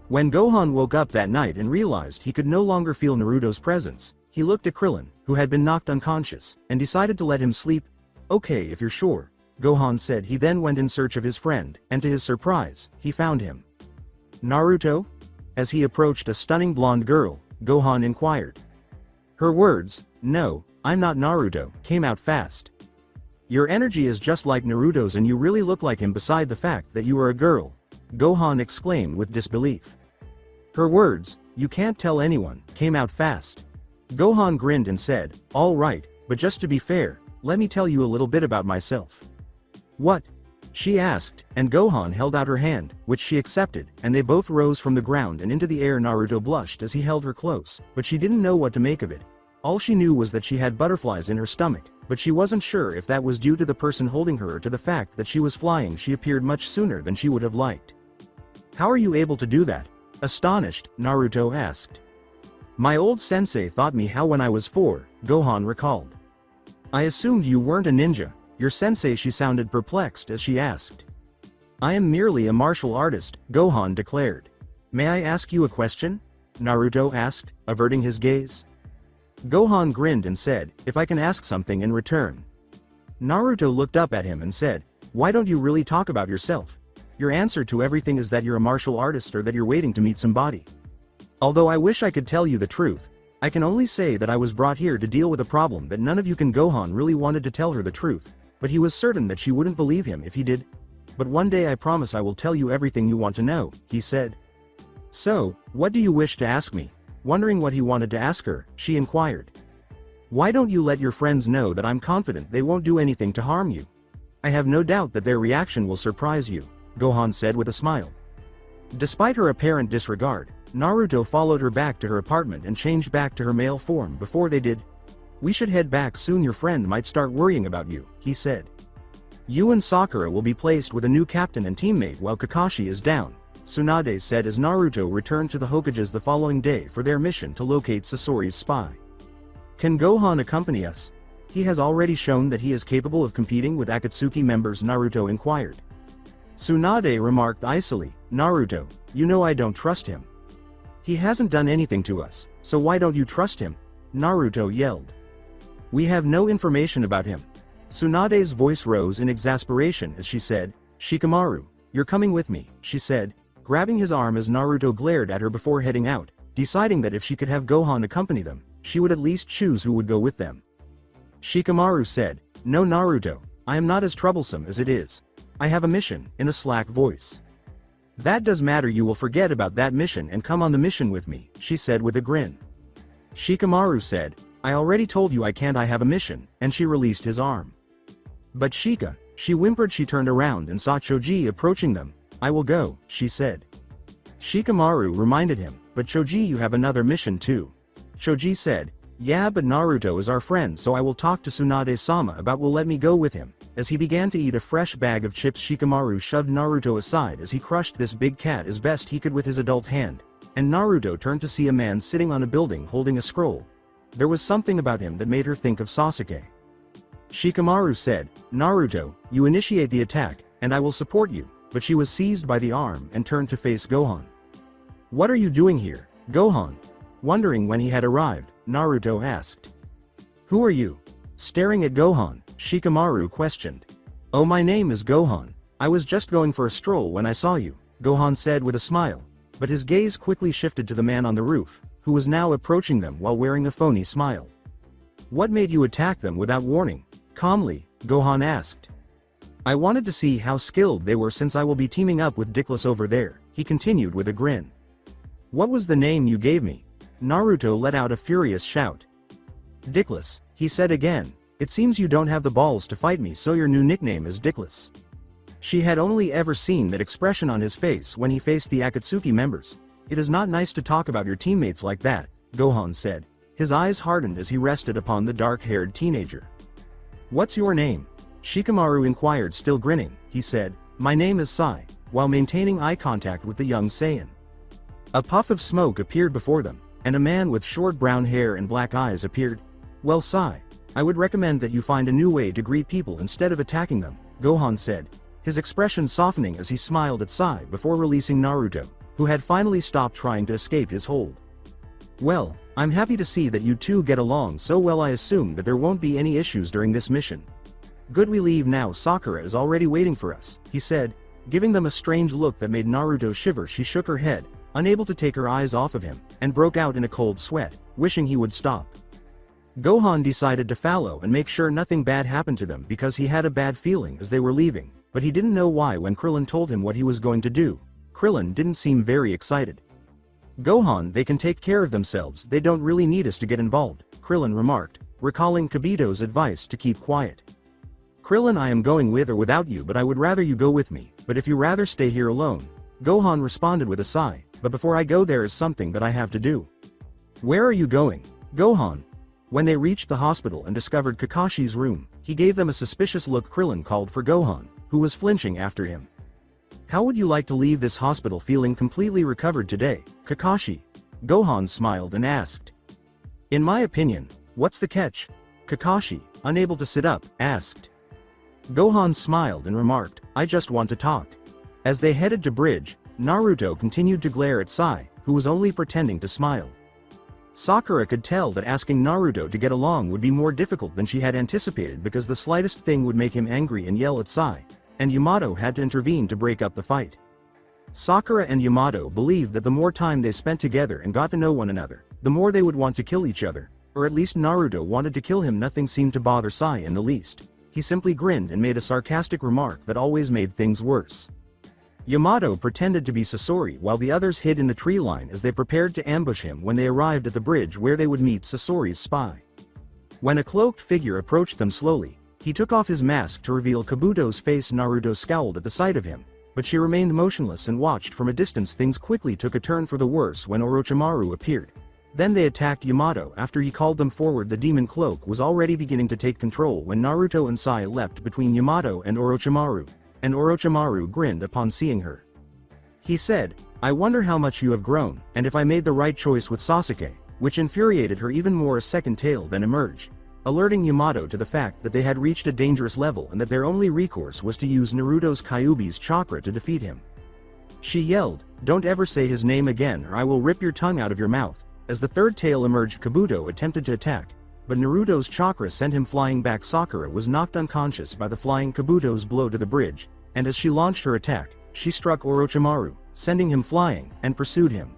When Gohan woke up that night and realized he could no longer feel Naruto's presence, he looked at Krillin, who had been knocked unconscious, and decided to let him sleep. "Okay, if you're sure," Gohan said. He then went in search of his friend, and to his surprise, he found him. "Naruto?" As he approached a stunning blonde girl, Gohan inquired. Her words, "No, I'm not Naruto," came out fast. "Your energy is just like Naruto's and you really look like him beside the fact that you are a girl," Gohan exclaimed with disbelief. Her words, "You can't tell anyone," came out fast. Gohan grinned and said, "All right, but just to be fair, let me tell you a little bit about myself." "What?" she asked, and Gohan held out her hand, which she accepted, and they both rose from the ground and into the air. Naruto blushed as he held her close, but she didn't know what to make of it. All she knew was that she had butterflies in her stomach, but she wasn't sure if that was due to the person holding her or to the fact that she was flying. She appeared much sooner than she would have liked. "How are you able to do that?" astonished, Naruto asked. "My old sensei taught me how when I was 4, Gohan recalled. "I assumed you weren't a ninja, your sensei?" She sounded perplexed as she asked. "I am merely a martial artist," Gohan declared. "May I ask you a question?" Naruto asked, averting his gaze. Gohan grinned and said, "If I can ask something in return." Naruto looked up at him and said, "Why don't you really talk about yourself? Your answer to everything is that you're a martial artist or that you're waiting to meet somebody. Although I wish I could tell you the truth, I can only say that I was brought here to deal with a problem that none of you can." Gohan really wanted to tell her the truth, but he was certain that she wouldn't believe him if he did. "But one day I promise I will tell you everything you want to know," he said. "So, what do you wish to ask me?" Wondering what he wanted to ask her, she inquired. "Why don't you let your friends know that I'm confident they won't do anything to harm you? I have no doubt that their reaction will surprise you," Gohan said with a smile. Despite her apparent disregard, Naruto followed her back to her apartment and changed back to her male form. Before they did, "We should head back soon, your friend might start worrying about you," he said. "You and Sakura will be placed with a new captain and teammate while Kakashi is down," Tsunade said as Naruto returned to the Hokages the following day for their mission to locate Sasori's spy. "Can Gohan accompany us? He has already shown that he is capable of competing with Akatsuki members," Naruto inquired. Tsunade remarked icily, "Naruto, you know I don't trust him. He hasn't done anything to us, so why don't you trust him?" Naruto yelled. "We have no information about him." Tsunade's voice rose in exasperation as she said, "Shikamaru, you're coming with me," she said, grabbing his arm as Naruto glared at her before heading out, deciding that if she could have Gohan accompany them, she would at least choose who would go with them. Shikamaru said, "No Naruto, I am not as troublesome as it is. I have a mission," in a slack voice. "That does matter, you will forget about that mission and come on the mission with me," she said with a grin. Shikamaru said, "I already told you I can't, I have a mission," and she released his arm. "But Shika," she whimpered. She turned around and saw Choji approaching them. "I will go," she said. Shikamaru reminded him, "But Choji, you have another mission too." Choji said, "Yeah, but Naruto is our friend, so I will talk to Tsunade-sama about will let me go with him." As he began to eat a fresh bag of chips, Shikamaru shoved Naruto aside as he crushed this big cat as best he could with his adult hand, and Naruto turned to see a man sitting on a building holding a scroll. There was something about him that made her think of Sasuke. Shikamaru said, "Naruto, you initiate the attack, and I will support you," but she was seized by the arm and turned to face Gohan. "What are you doing here, Gohan?" Wondering when he had arrived, Naruto asked. "Who are you?" Staring at Gohan, Shikamaru questioned. "Oh, my name is Gohan. I was just going for a stroll when I saw you," Gohan said with a smile, but his gaze quickly shifted to the man on the roof, who was now approaching them while wearing a phony smile. "What made you attack them without warning?" Calmly, Gohan asked. "I wanted to see how skilled they were since I will be teaming up with Dickless over there," he continued with a grin. "What was the name you gave me?" Naruto let out a furious shout. "Dickless," he said again. "It seems you don't have the balls to fight me, so your new nickname is Dickless." She had only ever seen that expression on his face when he faced the Akatsuki members. "It is not nice to talk about your teammates like that," Gohan said. His eyes hardened as he rested upon the dark-haired teenager. "What's your name?" Shikamaru inquired, still grinning. He said, "My name is Sai," while maintaining eye contact with the young Saiyan. A puff of smoke appeared before them, and a man with short brown hair and black eyes appeared. "Well, Sai, I would recommend that you find a new way to greet people instead of attacking them," Gohan said, his expression softening as he smiled at Sai before releasing Naruto, who had finally stopped trying to escape his hold. "Well, I'm happy to see that you two get along so well. I assume that there won't be any issues during this mission. Good, we leave now. Sakura is already waiting for us," he said, giving them a strange look that made Naruto shiver. She shook her head, unable to take her eyes off of him, and broke out in a cold sweat, wishing he would stop. Gohan decided to follow and make sure nothing bad happened to them because he had a bad feeling as they were leaving, but he didn't know why. When Krillin told him what he was going to do, Krillin didn't seem very excited. "Gohan, they can take care of themselves, they don't really need us to get involved," Krillin remarked, recalling Kibito's advice to keep quiet. "Krillin, I am going with or without you, but I would rather you go with me, but if you rather stay here alone," Gohan responded with a sigh, "but before I go there is something that I have to do." "Where are you going, Gohan?" When they reached the hospital and discovered Kakashi's room, he gave them a suspicious look. Krillin called for Gohan, who was flinching after him. "How would you like to leave this hospital feeling completely recovered today, Kakashi?" Gohan smiled and asked. "In my opinion, what's the catch?" Kakashi, unable to sit up, asked. Gohan smiled and remarked, "I just want to talk." As they headed to Bridge, Naruto continued to glare at Sai, who was only pretending to smile. Sakura could tell that asking Naruto to get along would be more difficult than she had anticipated because the slightest thing would make him angry and yell at Sai, and Yamato had to intervene to break up the fight. Sakura and Yamato believed that the more time they spent together and got to know one another, the more they would want to kill each other, or at least Naruto wanted to kill him. Nothing seemed to bother Sai in the least. He simply grinned and made a sarcastic remark that always made things worse. Yamato pretended to be Sasori while the others hid in the tree line as they prepared to ambush him when they arrived at the bridge where they would meet Sasori's spy. When a cloaked figure approached them slowly, he took off his mask to reveal Kabuto's face. Naruto scowled at the sight of him, but she remained motionless and watched from a distance. Things quickly took a turn for the worse when Orochimaru appeared. Then they attacked Yamato after he called them forward. The demon cloak was already beginning to take control when Naruto and Sai leapt between Yamato and Orochimaru grinned upon seeing her. He said, "I wonder how much you have grown, and if I made the right choice with Sasuke," which infuriated her even more. A second tail then emerged, alerting Yamato to the fact that they had reached a dangerous level and that their only recourse was to use Naruto's Kyuubi's chakra to defeat him. She yelled, "Don't ever say his name again or I will rip your tongue out of your mouth." As the third tail emerged, Kabuto attempted to attack, but Naruto's chakra sent him flying back. Sakura was knocked unconscious by the flying Kabuto's blow to the bridge, and as she launched her attack, she struck Orochimaru, sending him flying, and pursued him.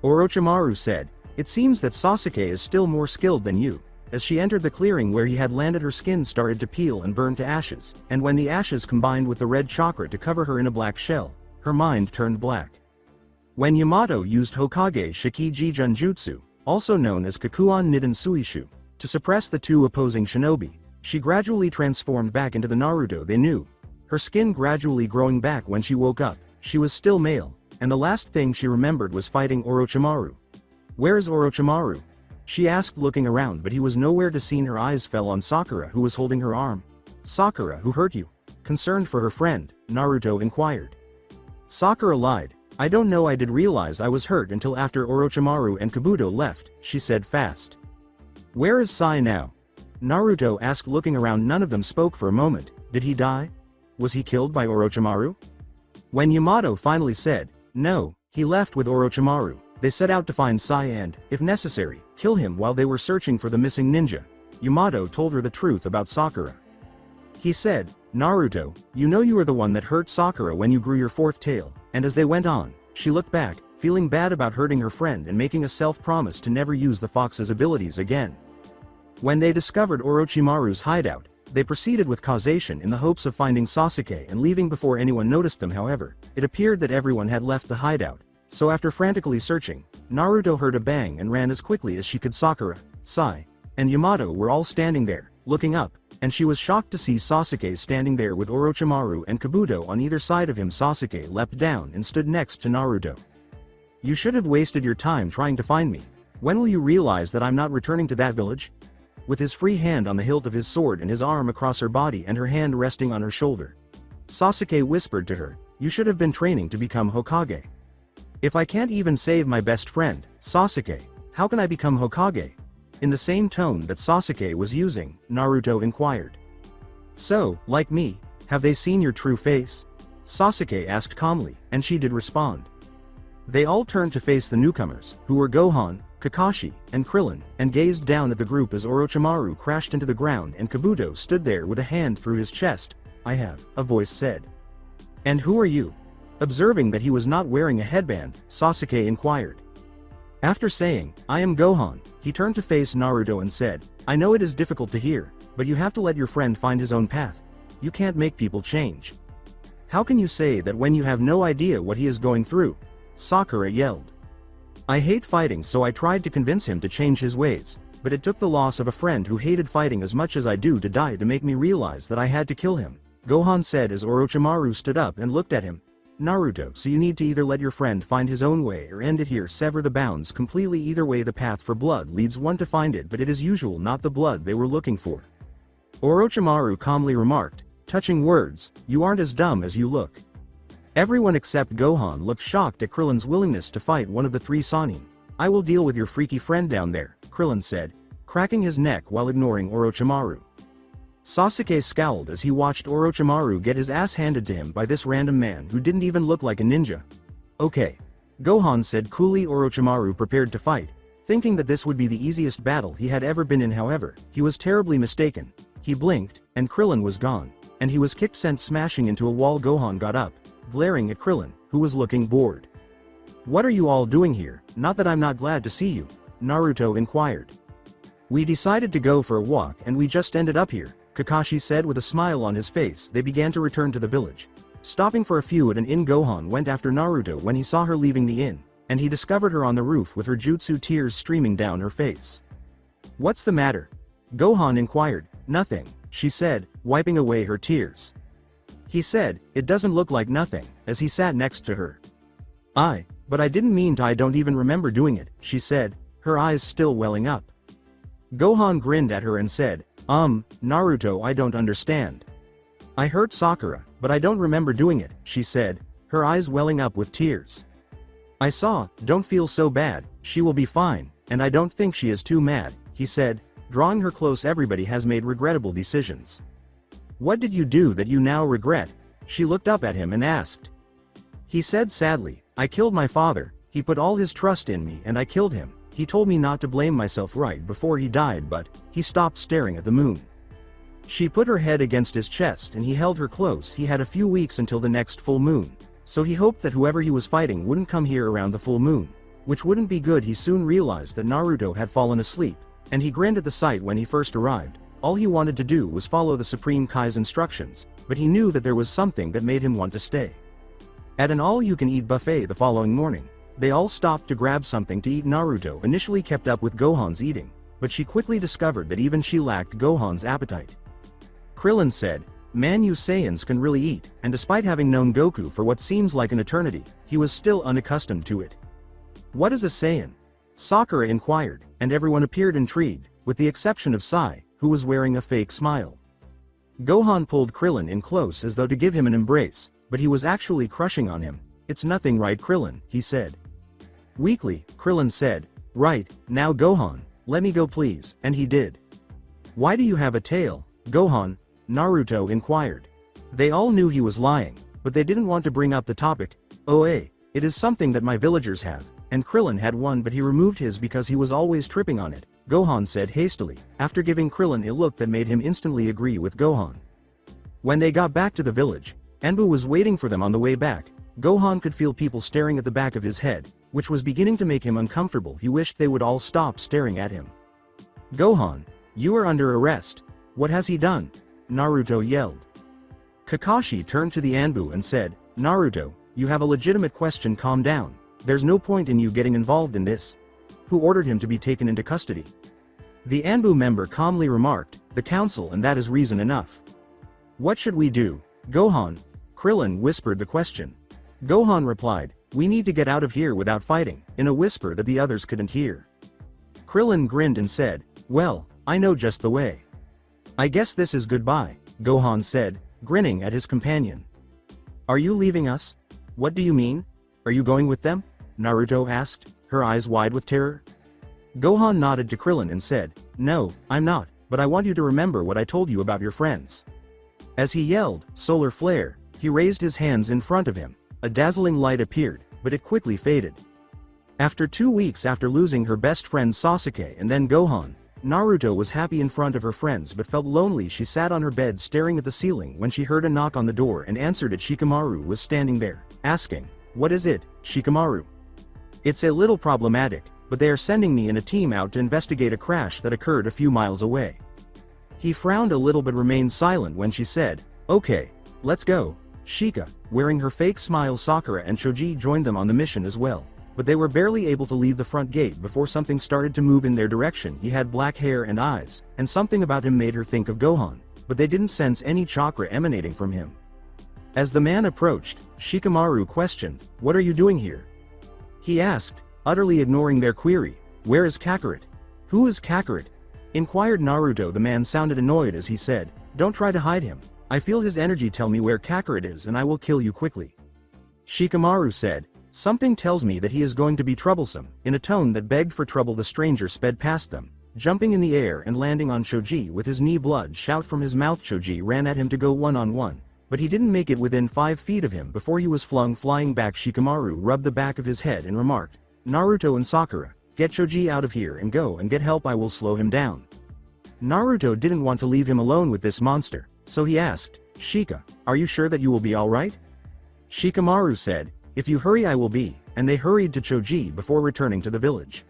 Orochimaru said, "It seems that Sasuke is still more skilled than you." As she entered the clearing where he had landed, her skin started to peel and burn to ashes, and when the ashes combined with the red chakra to cover her in a black shell, her mind turned black. When Yamato used Hokage Shikiji Jutsu, also known as Kakuon Nidan Suishu, to suppress the two opposing shinobi, she gradually transformed back into the Naruto they knew. Her skin gradually growing back. When she woke up, she was still male, and the last thing she remembered was fighting Orochimaru. "Where is Orochimaru?" she asked, looking around, but he was nowhere to seen. Her eyes fell on Sakura, who was holding her arm. "Sakura, who hurt you?" Concerned for her friend, Naruto inquired. Sakura lied, "I don't know, I did realize I was hurt until after Orochimaru and Kabuto left," she said fast. "Where is Sai now?" Naruto asked, looking around. None of them spoke for a moment. Did he die? Was he killed by Orochimaru? When Yamato finally said, no, he left with Orochimaru, they set out to find Sai and, if necessary, kill him while they were searching for the missing ninja. Yamato told her the truth about Sakura. He said, Naruto, you know you were the one that hurt Sakura when you grew your fourth tail, and as they went on, she looked back, feeling bad about hurting her friend and making a self-promise to never use the fox's abilities again. When they discovered Orochimaru's hideout, they proceeded with causation in the hopes of finding Sasuke and leaving before anyone noticed them. However, it appeared that everyone had left the hideout, so after frantically searching, Naruto heard a bang and ran as quickly as she could. Sakura, Sai, and Yamato were all standing there, looking up, and she was shocked to see Sasuke standing there with Orochimaru and Kabuto on either side of him. Sasuke leapt down and stood next to Naruto. You should have wasted your time trying to find me. When will you realize that I'm not returning to that village? With his free hand on the hilt of his sword and his arm across her body and her hand resting on her shoulder, Sasuke whispered to her, you should have been training to become Hokage. If I can't even save my best friend, Sasuke, how can I become Hokage? In the same tone that Sasuke was using, Naruto inquired. So, like me, have they seen your true face? Sasuke asked calmly, and she did respond. They all turned to face the newcomers, who were Gohan, Kakashi, and Krillin, and gazed down at the group as Orochimaru crashed into the ground and Kabuto stood there with a hand through his chest. I have, a voice said. And who are you? Observing that he was not wearing a headband, Sasuke inquired. After saying, I am Gohan, he turned to face Naruto and said, I know it is difficult to hear, but you have to let your friend find his own path. You can't make people change. How can you say that when you have no idea what he is going through? Sakura yelled. I hate fighting, so I tried to convince him to change his ways, but it took the loss of a friend who hated fighting as much as I do to die to make me realize that I had to kill him, Gohan said as Orochimaru stood up and looked at him. Naruto, so you need to either let your friend find his own way or end it here. Sever the bounds completely. Either way, the path for blood leads one to find it, but it is usual not the blood they were looking for. Orochimaru calmly remarked, touching words, you aren't as dumb as you look. Everyone except Gohan looked shocked at Krillin's willingness to fight one of the three Sannin. I will deal with your freaky friend down there, Krillin said, cracking his neck while ignoring Orochimaru. Sasuke scowled as he watched Orochimaru get his ass handed to him by this random man who didn't even look like a ninja. Okay. Gohan said coolly. Orochimaru prepared to fight, thinking that this would be the easiest battle he had ever been in. However, he was terribly mistaken. He blinked, and Krillin was gone, and he was kicked, sent smashing into a wall. Gohan got up, glaring at Krillin, who was looking bored. What are you all doing here? Not that I'm not glad to see you, Naruto inquired. We decided to go for a walk and we just ended up here, Kakashi said with a smile on his face. They began to return to the village. Stopping for a few at an inn, Gohan went after Naruto when he saw her leaving the inn, and he discovered her on the roof with her jutsu tears streaming down her face. What's the matter? Gohan inquired. Nothing, she said, wiping away her tears. He said, it doesn't look like nothing, as he sat next to her. But I didn't mean to. I don't even remember doing it, she said, her eyes still welling up. Gohan grinned at her and said, Naruto, I don't understand. I hurt Sakura, but I don't remember doing it, she said, her eyes welling up with tears. I saw, don't feel so bad, she will be fine, and I don't think she is too mad, he said, drawing her close. Everybody has made regrettable decisions. What did you do that you now regret? She looked up at him and asked. He said sadly, I killed my father, he put all his trust in me and I killed him. He told me not to blame myself right before he died, but he stopped staring at the moon. She put her head against his chest and he held her close. He had a few weeks until the next full moon, so he hoped that whoever he was fighting wouldn't come here around the full moon, which wouldn't be good. He soon realized that Naruto had fallen asleep, and he grinned at the sight. When he first arrived, all he wanted to do was follow the Supreme Kai's instructions, but he knew that there was something that made him want to stay. At an all-you-can-eat buffet the following morning, they all stopped to grab something to eat. Naruto initially kept up with Gohan's eating, but she quickly discovered that even she lacked Gohan's appetite. Krillin said, man, you Saiyans can really eat, and despite having known Goku for what seems like an eternity, he was still unaccustomed to it. What is a Saiyan? Sakura inquired, and everyone appeared intrigued, with the exception of Sai, who was wearing a fake smile. Gohan pulled Krillin in close as though to give him an embrace, but he was actually crushing on him. It's nothing, right, Krillin, he said. Weakly, Krillin said, right, now Gohan, let me go please, and he did. Why do you have a tail, Gohan? Naruto inquired. They all knew he was lying, but they didn't want to bring up the topic. Oh, it is something that my villagers have, and Krillin had one but he removed his because he was always tripping on it, Gohan said hastily, after giving Krillin a look that made him instantly agree with Gohan. When they got back to the village, Anbu was waiting for them on the way back. Gohan could feel people staring at the back of his head, which was beginning to make him uncomfortable. He wished they would all stop staring at him. Gohan, you are under arrest. What has he done? Naruto yelled. Kakashi turned to the Anbu and said, Naruto, you have a legitimate question. Calm down. There's no point in you getting involved in this. Who ordered him to be taken into custody? The Anbu member calmly remarked, the council, and that is reason enough. What should we do, Gohan? Krillin whispered the question. Gohan replied, we need to get out of here without fighting, in a whisper that the others couldn't hear. Krillin grinned and said, well, I know just the way. I guess this is goodbye, Gohan said, grinning at his companion. Are you leaving us? What do you mean? Are you going with them? Naruto asked, her eyes wide with terror. Gohan nodded to Krillin and said, no, I'm not, but I want you to remember what I told you about your friends. As he yelled, solar flare, he raised his hands in front of him. A dazzling light appeared, but it quickly faded. After 2 weeks after losing her best friend Sasuke and then Gohan, Naruto was happy in front of her friends but felt lonely. She sat on her bed staring at the ceiling when she heard a knock on the door and answered it. Shikamaru was standing there, asking, what is it, Shikamaru? It's a little problematic, but they are sending me and a team out to investigate a crash that occurred a few miles away. He frowned a little but remained silent when she said, okay, let's go. Shika, wearing her fake smile. Sakura and Choji joined them on the mission as well, but they were barely able to leave the front gate before something started to move in their direction. He had black hair and eyes, and something about him made her think of Gohan, but they didn't sense any chakra emanating from him. As the man approached, Shikamaru questioned, what are you doing here? He asked, utterly ignoring their query, where is Kakarot? Who is Kakarot? Inquired Naruto. The man sounded annoyed as he said, don't try to hide him. I feel his energy tell me where Kakarot is and I will kill you quickly. Shikamaru said, something tells me that he is going to be troublesome. In a tone that begged for trouble, the stranger sped past them, jumping in the air and landing on Choji with his knee. Blood shout from his mouth. Choji ran at him to go one-on-one, but he didn't make it within 5 feet of him before he was flung flying back. Shikamaru rubbed the back of his head and remarked, Naruto and Sakura, get Choji out of here and go and get help. I will slow him down. Naruto didn't want to leave him alone with this monster, so he asked, Shika, are you sure that you will be alright? Shikamaru said, if you hurry I will be, and they hurried to Choji before returning to the village.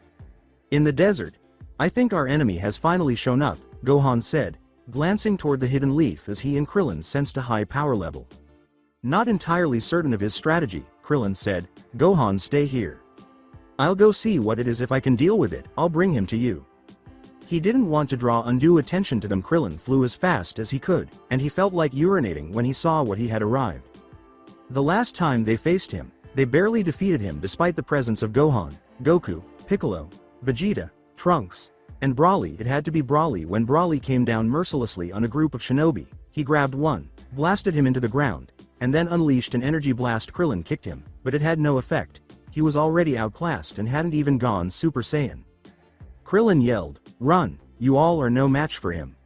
In the desert, I think our enemy has finally shown up, Gohan said, glancing toward the hidden leaf as he and Krillin sensed a high power level. Not entirely certain of his strategy, Krillin said, Gohan, stay here. I'll go see what it is. If I can deal with it, I'll bring him to you. He didn't want to draw undue attention to them. Krillin flew as fast as he could, and he felt like urinating when he saw what he had arrived. The last time they faced him, they barely defeated him despite the presence of Gohan, Goku, Piccolo, Vegeta, Trunks, and Broly. It had to be Broly. When Broly came down mercilessly on a group of shinobi, he grabbed one, blasted him into the ground, and then unleashed an energy blast. Krillin kicked him, but it had no effect. He was already outclassed and hadn't even gone Super Saiyan. Krillin yelled, run, you all are no match for him.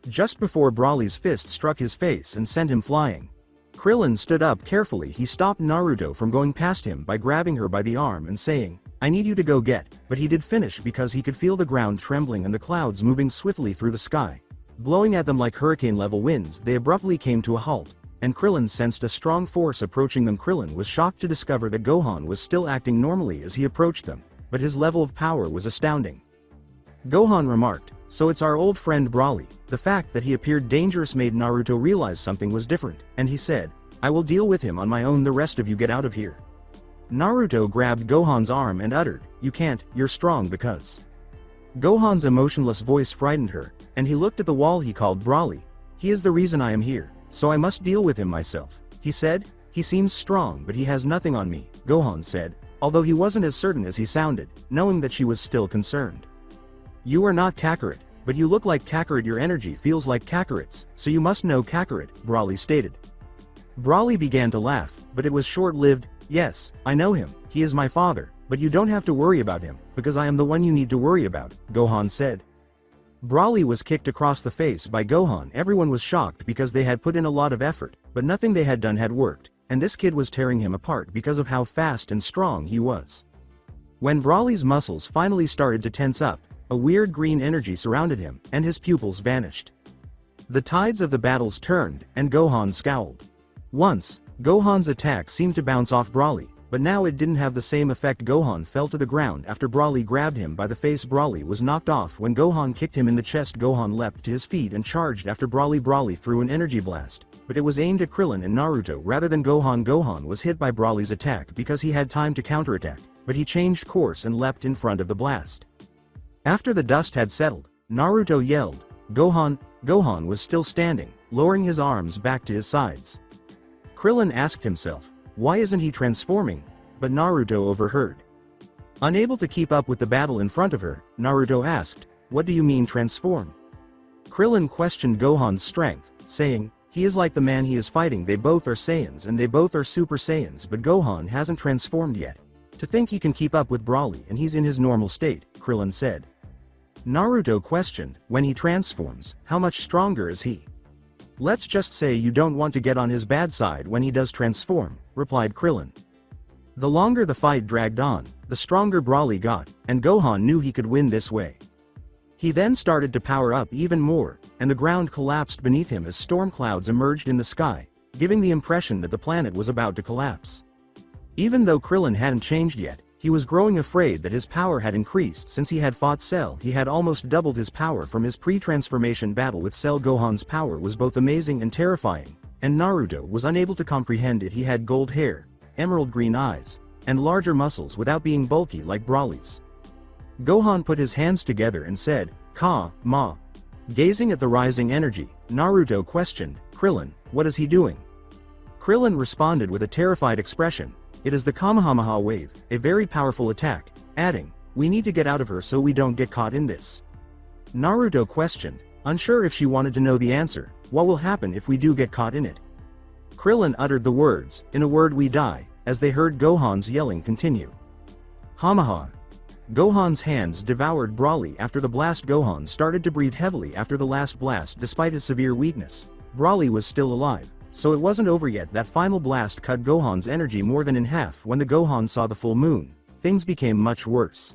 Just before Broly's fist struck his face and sent him flying, Krillin stood up carefully. He stopped Naruto from going past him by grabbing her by the arm and saying, I need you to go get, but he did finish because he could feel the ground trembling and the clouds moving swiftly through the sky, blowing at them like hurricane-level winds. They abruptly came to a halt, and Krillin sensed a strong force approaching them. Krillin was shocked to discover that Gohan was still acting normally as he approached them, but his level of power was astounding. Gohan remarked, so it's our old friend Broly. The fact that he appeared dangerous made Naruto realize something was different, and he said, I will deal with him on my own. The rest of you get out of here. Naruto grabbed Gohan's arm and uttered, you can't, you're strong because. Gohan's emotionless voice frightened her, and he looked at the wall. He called Broly. He is the reason I am here, so I must deal with him myself. He said, he seems strong but he has nothing on me, Gohan said, although he wasn't as certain as he sounded, knowing that she was still concerned. You are not Kakarot, but you look like Kakarot. Your energy feels like Kakarot's, so you must know Kakarot, Broly stated. Broly began to laugh, but it was short-lived. Yes, I know him, he is my father, but you don't have to worry about him, because I am the one you need to worry about, Gohan said. Broly was kicked across the face by Gohan. Everyone was shocked because they had put in a lot of effort, but nothing they had done had worked, and this kid was tearing him apart because of how fast and strong he was. When Broly's muscles finally started to tense up, a weird green energy surrounded him, and his pupils vanished. The tides of the battles turned, and Gohan scowled. Once, Gohan's attack seemed to bounce off Broly, but now it didn't have the same effect. Gohan fell to the ground after Broly grabbed him by the face. Broly was knocked off when Gohan kicked him in the chest. Gohan leapt to his feet and charged after Broly. Broly threw an energy blast, but it was aimed at Krillin and Naruto rather than Gohan. Gohan was hit by Broly's attack because he had time to counterattack, but he changed course and leapt in front of the blast. After the dust had settled, Naruto yelled, "Gohan!" Gohan was still standing, lowering his arms back to his sides. Krillin asked himself, why isn't he transforming? But Naruto overheard. Unable to keep up with the battle in front of her, Naruto asked, "What do you mean transform?" Krillin questioned Gohan's strength, saying, "He is like the man he is fighting. They both are Saiyans and they both are Super Saiyans, but Gohan hasn't transformed yet. To think he can keep up with Broly and he's in his normal state," Krillin said. Naruto questioned, "When he transforms, how much stronger is he?" "Let's just say you don't want to get on his bad side when he does transform," replied Krillin. The longer the fight dragged on, the stronger Broly got, and Gohan knew he could win this way. He then started to power up even more, and the ground collapsed beneath him as storm clouds emerged in the sky, giving the impression that the planet was about to collapse. Even though Krillin hadn't changed yet, he was growing afraid that his power had increased since he had fought Cell. He had almost doubled his power from his pre-transformation battle with Cell. Gohan's power was both amazing and terrifying, and Naruto was unable to comprehend it. He had gold hair, emerald green eyes, and larger muscles without being bulky like Broly's. Gohan put his hands together and said, "Ka-ma." Gazing at the rising energy, Naruto questioned, "Krillin, what is he doing?" Krillin responded with a terrified expression, "It is the Kamehameha wave, a very powerful attack," adding, "We need to get out of her so we don't get caught in this." Naruto questioned, unsure if she wanted to know the answer, "What will happen if we do get caught in it?" Krillin uttered the words, "In a word we die," as they heard Gohan's yelling continue. Hamaha. Gohan's hands devoured Broly after the blast. Gohan started to breathe heavily after the last blast. Despite his severe weakness, Broly was still alive, so it wasn't over yet. That final blast cut Gohan's energy more than in half. When the Gohan saw the full moon, things became much worse.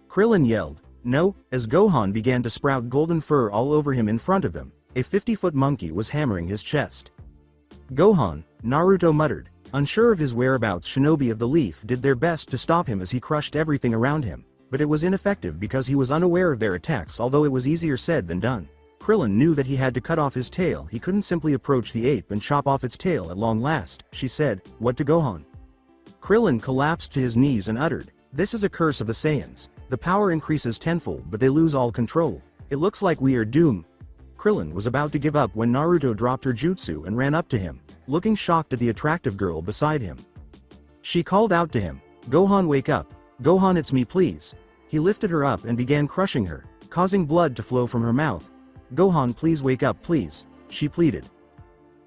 Krillin yelled, "No," as Gohan began to sprout golden fur all over him. In front of them, a 50-foot monkey was hammering his chest. "Gohan," Naruto muttered, unsure of his whereabouts. Shinobi of the Leaf did their best to stop him as he crushed everything around him, but it was ineffective because he was unaware of their attacks. Although it was easier said than done, Krillin knew that he had to cut off his tail. He couldn't simply approach the ape and chop off its tail at long last. She said, "What to Gohan?" Krillin collapsed to his knees and uttered, "This is a curse of the Saiyans. The power increases tenfold but they lose all control. It looks like we are doomed." Krillin was about to give up when Naruto dropped her jutsu and ran up to him, looking shocked at the attractive girl beside him. She called out to him, "Gohan, wake up. Gohan, it's me, please." He lifted her up and began crushing her, causing blood to flow from her mouth. "Gohan, please wake up, please," she pleaded.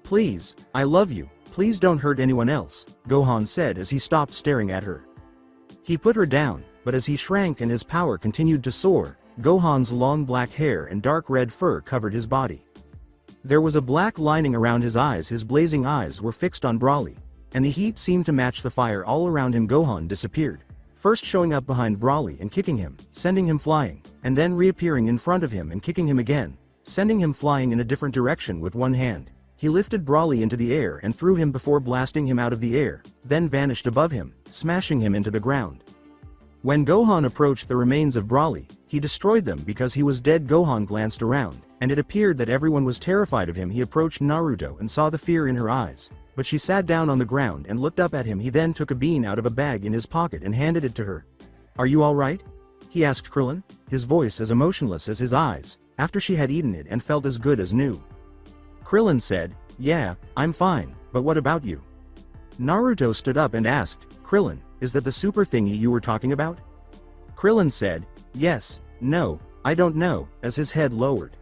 "Please, I love you, please don't hurt anyone else," Gohan said as he stopped staring at her. He put her down, but as he shrank and his power continued to soar, Gohan's long black hair and dark red fur covered his body. There was a black lining around his eyes. His blazing eyes were fixed on Broly, and the heat seemed to match the fire all around him. Gohan disappeared, first showing up behind Broly and kicking him, sending him flying, and then reappearing in front of him and kicking him again, sending him flying in a different direction with one hand. He lifted Broly into the air and threw him before blasting him out of the air, then vanished above him, smashing him into the ground. When Gohan approached the remains of Broly, he destroyed them because he was dead. Gohan glanced around, and it appeared that everyone was terrified of him. He approached Naruto and saw the fear in her eyes, but she sat down on the ground and looked up at him. He then took a bean out of a bag in his pocket and handed it to her. "Are you all right?" he asked Krillin, his voice as emotionless as his eyes, after she had eaten it and felt as good as new. Krillin said, "Yeah, I'm fine, but what about you?" Naruto stood up and asked, "Krillin, is that the super thingy you were talking about?" Krillin said, "Yes, no, I don't know," as his head lowered.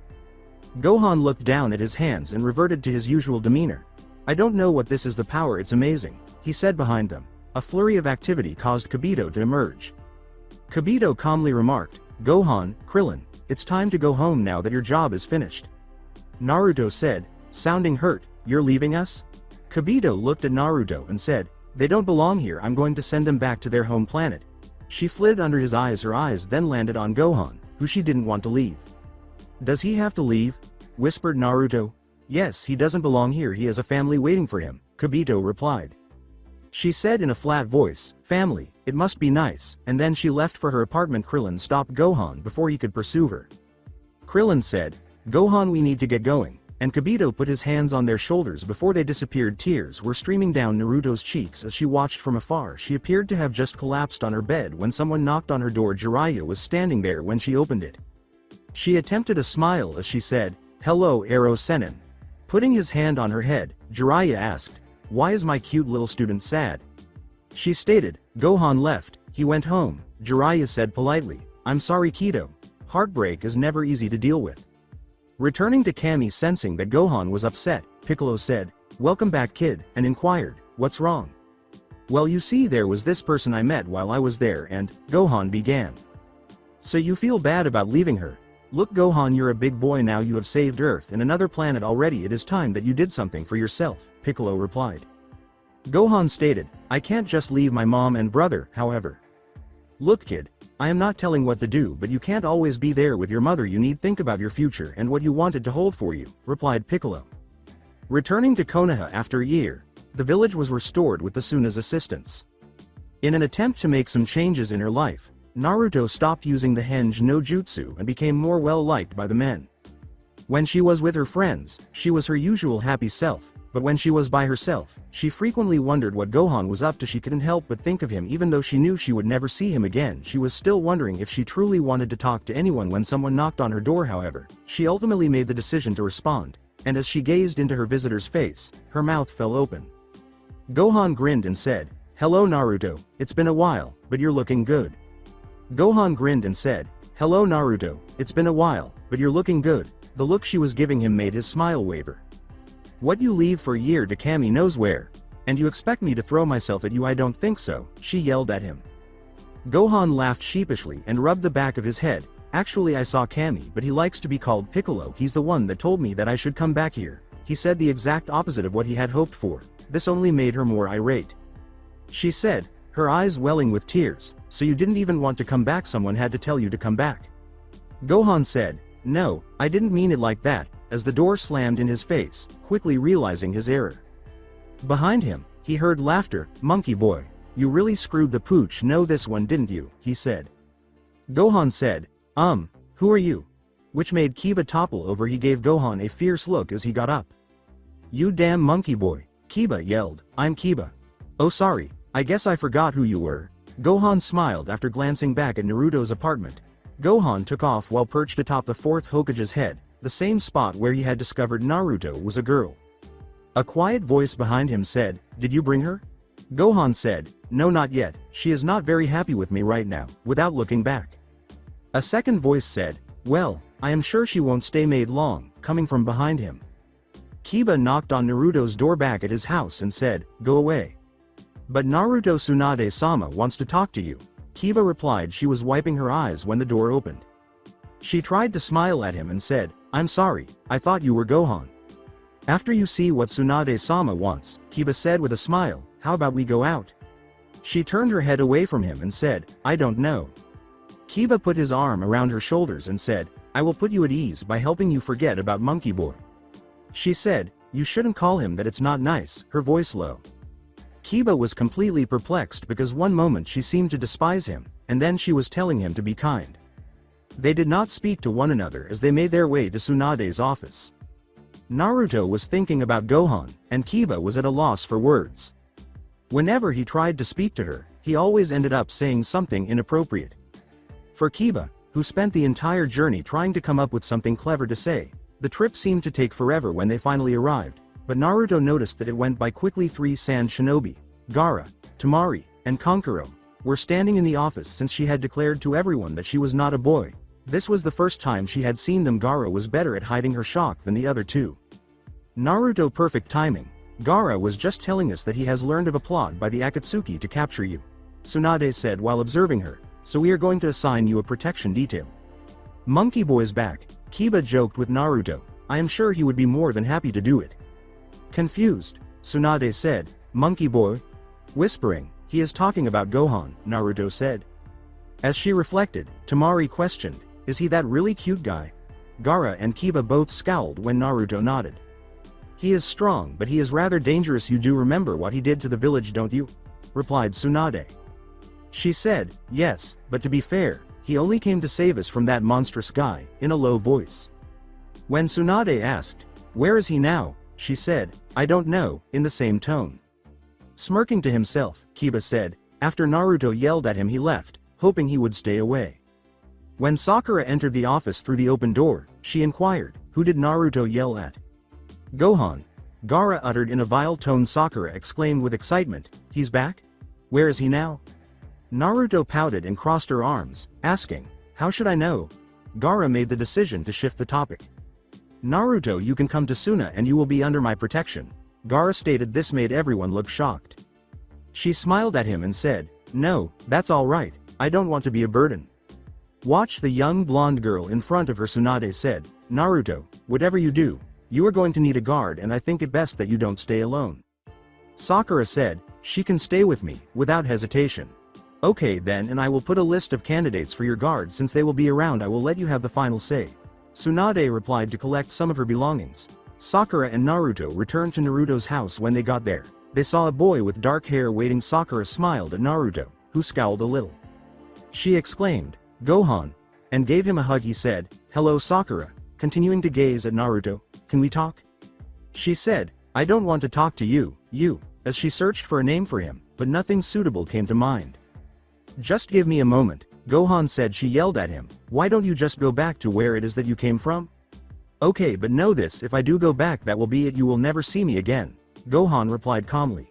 Gohan looked down at his hands and reverted to his usual demeanor. "I don't know what this is. The power, it's amazing," he said behind them. A flurry of activity caused Kibito to emerge. Kibito calmly remarked, "Gohan, Krillin, it's time to go home now that your job is finished. Naruto said, sounding hurt, you're leaving us? Kibito looked at Naruto and said, they don't belong here, I'm going to send them back to their home planet. She fled under his eyes, her eyes then landed on Gohan, who she didn't want to leave. Does he have to leave? Whispered Naruto. Yes, he doesn't belong here, he has a family waiting for him, Kibito replied. She said in a flat voice, family, it must be nice, and then she left for her apartment. Krillin stopped Gohan before he could pursue her. Krillin said, Gohan, we need to get going, and Kibito put his hands on their shoulders before they disappeared. Tears were streaming down Naruto's cheeks as she watched from afar. She appeared to have just collapsed on her bed when someone knocked on her door. Jiraiya was standing there when she opened it. She attempted a smile as she said, hello Ero Sennin. Putting his hand on her head, Jiraiya asked, why is my cute little student sad? She stated, Gohan left, he went home. Jiraiya said politely, I'm sorry Kido. Heartbreak is never easy to deal with. Returning to Kami, sensing that Gohan was upset, Piccolo said, welcome back kid, and inquired, what's wrong? Well, you see, there was this person I met while I was there and, Gohan began. So you feel bad about leaving her? Look Gohan, you're a big boy now, you have saved Earth and another planet already, it is time that you did something for yourself, Piccolo replied. Gohan stated, I can't just leave my mom and brother, however. Look kid, I am not telling what to do, but you can't always be there with your mother, you need think about your future and what you wanted to hold for you, replied Piccolo. Returning to Konoha after a year, the village was restored with Tasuna's assistance. In an attempt to make some changes in her life, Naruto stopped using the Henge no Jutsu and became more well-liked by the men. When she was with her friends, she was her usual happy self, but when she was by herself, she frequently wondered what Gohan was up to. She couldn't help but think of him. Even though she knew she would never see him again, she was still wondering if she truly wanted to talk to anyone. When someone knocked on her door, however, she ultimately made the decision to respond, and as she gazed into her visitor's face, her mouth fell open. Gohan grinned and said, hello Naruto, it's been a while, but you're looking good. Gohan grinned and said, hello Naruto, it's been a while, but you're looking good. The look she was giving him made his smile waver. What, you leave for a year to Kami knows where? And you expect me to throw myself at you? I don't think so, she yelled at him. Gohan laughed sheepishly and rubbed the back of his head. Actually, I saw Kami, but he likes to be called Piccolo. He's the one that told me that I should come back here. He said the exact opposite of what he had hoped for. This only made her more irate. She said, her eyes welling with tears, so you didn't even want to come back, someone had to tell you to come back. Gohan said, no, I didn't mean it like that, as the door slammed in his face, quickly realizing his error. Behind him, he heard laughter. Monkey boy, you really screwed the pooch, know this one didn't you, he said. Gohan said, who are you? Which made Kiba topple over. He gave Gohan a fierce look as he got up. You damn monkey boy, Kiba yelled, I'm Kiba. Oh sorry, I guess I forgot who you were. Gohan smiled after glancing back at Naruto's apartment. Gohan took off while perched atop the fourth Hokage's head, the same spot where he had discovered Naruto was a girl. A quiet voice behind him said, did you bring her? Gohan said, no not yet, she is not very happy with me right now, without looking back. A second voice said, well, I am sure she won't stay maid long, coming from behind him. Kiba knocked on Naruto's door back at his house and said, go away. But Naruto, Tsunade-sama wants to talk to you. Kiba replied. She was wiping her eyes when the door opened. She tried to smile at him and said, I'm sorry, I thought you were Gohan. After you see what Tsunade-sama wants, Kiba said with a smile, how about we go out? She turned her head away from him and said, I don't know. Kiba put his arm around her shoulders and said, I will put you at ease by helping you forget about Monkey Boy. She said, you shouldn't call him that, it's not nice, her voice low. Kiba was completely perplexed because one moment she seemed to despise him, and then she was telling him to be kind. They did not speak to one another as they made their way to Tsunade's office. Naruto was thinking about Gohan, and Kiba was at a loss for words. Whenever he tried to speak to her, he always ended up saying something inappropriate. For Kiba, who spent the entire journey trying to come up with something clever to say, the trip seemed to take forever when they finally arrived. But Naruto noticed that it went by quickly. 3 sand shinobi, Gaara, Temari, and Kankuro, were standing in the office since she had declared to everyone that she was not a boy. This was the first time she had seen them. Gaara was better at hiding her shock than the other two. Naruto, perfect timing. Gaara was just telling us that he has learned of a plot by the Akatsuki to capture you, Tsunade said while observing her, so we are going to assign you a protection detail. Monkey Boy's back, Kiba joked with Naruto. I am sure he would be more than happy to do it. Confused, Tsunade said, Monkey Boy? Whispering, he is talking about Gohan, Naruto said. As she reflected, Tamari questioned, is he that really cute guy? Gaara and Kiba both scowled when Naruto nodded. He is strong, but he is rather dangerous. You do remember what he did to the village, don't you? Replied Tsunade. She said, yes, but to be fair, he only came to save us from that monstrous guy, in a low voice. When Tsunade asked, where is he now? She said, I don't know, in the same tone. Smirking to himself, Kiba said, after Naruto yelled at him he left, hoping he would stay away. When Sakura entered the office through the open door, she inquired, who did Naruto yell at? Gohan. Gaara uttered in a vile tone. Sakura exclaimed with excitement, he's back? Where is he now? Naruto pouted and crossed her arms, asking, how should I know? Gaara made the decision to shift the topic. Naruto, you can come to Suna and you will be under my protection. Gaara stated. This made everyone look shocked. She smiled at him and said, no, that's all right, I don't want to be a burden. Watch the young blonde girl in front of her. Tsunade said, Naruto, whatever you do, you are going to need a guard and I think it best that you don't stay alone. Sakura said, she can stay with me, without hesitation. Okay then, and I will put a list of candidates for your guard. Since they will be around I will let you have the final say. Tsunade replied to collect some of her belongings. Sakura and Naruto returned to Naruto's house. When they got there, they saw a boy with dark hair waiting. Sakura smiled at Naruto, who scowled a little. She exclaimed, Gohan, and gave him a hug. He said, hello Sakura, continuing to gaze at Naruto, can we talk? She said, I don't want to talk to you, as she searched for a name for him, but nothing suitable came to mind. Just give me a moment, Gohan said. She yelled at him, why don't you just go back to where it is that you came from? Okay, but know this, if I do go back that will be it, you will never see me again, Gohan replied calmly.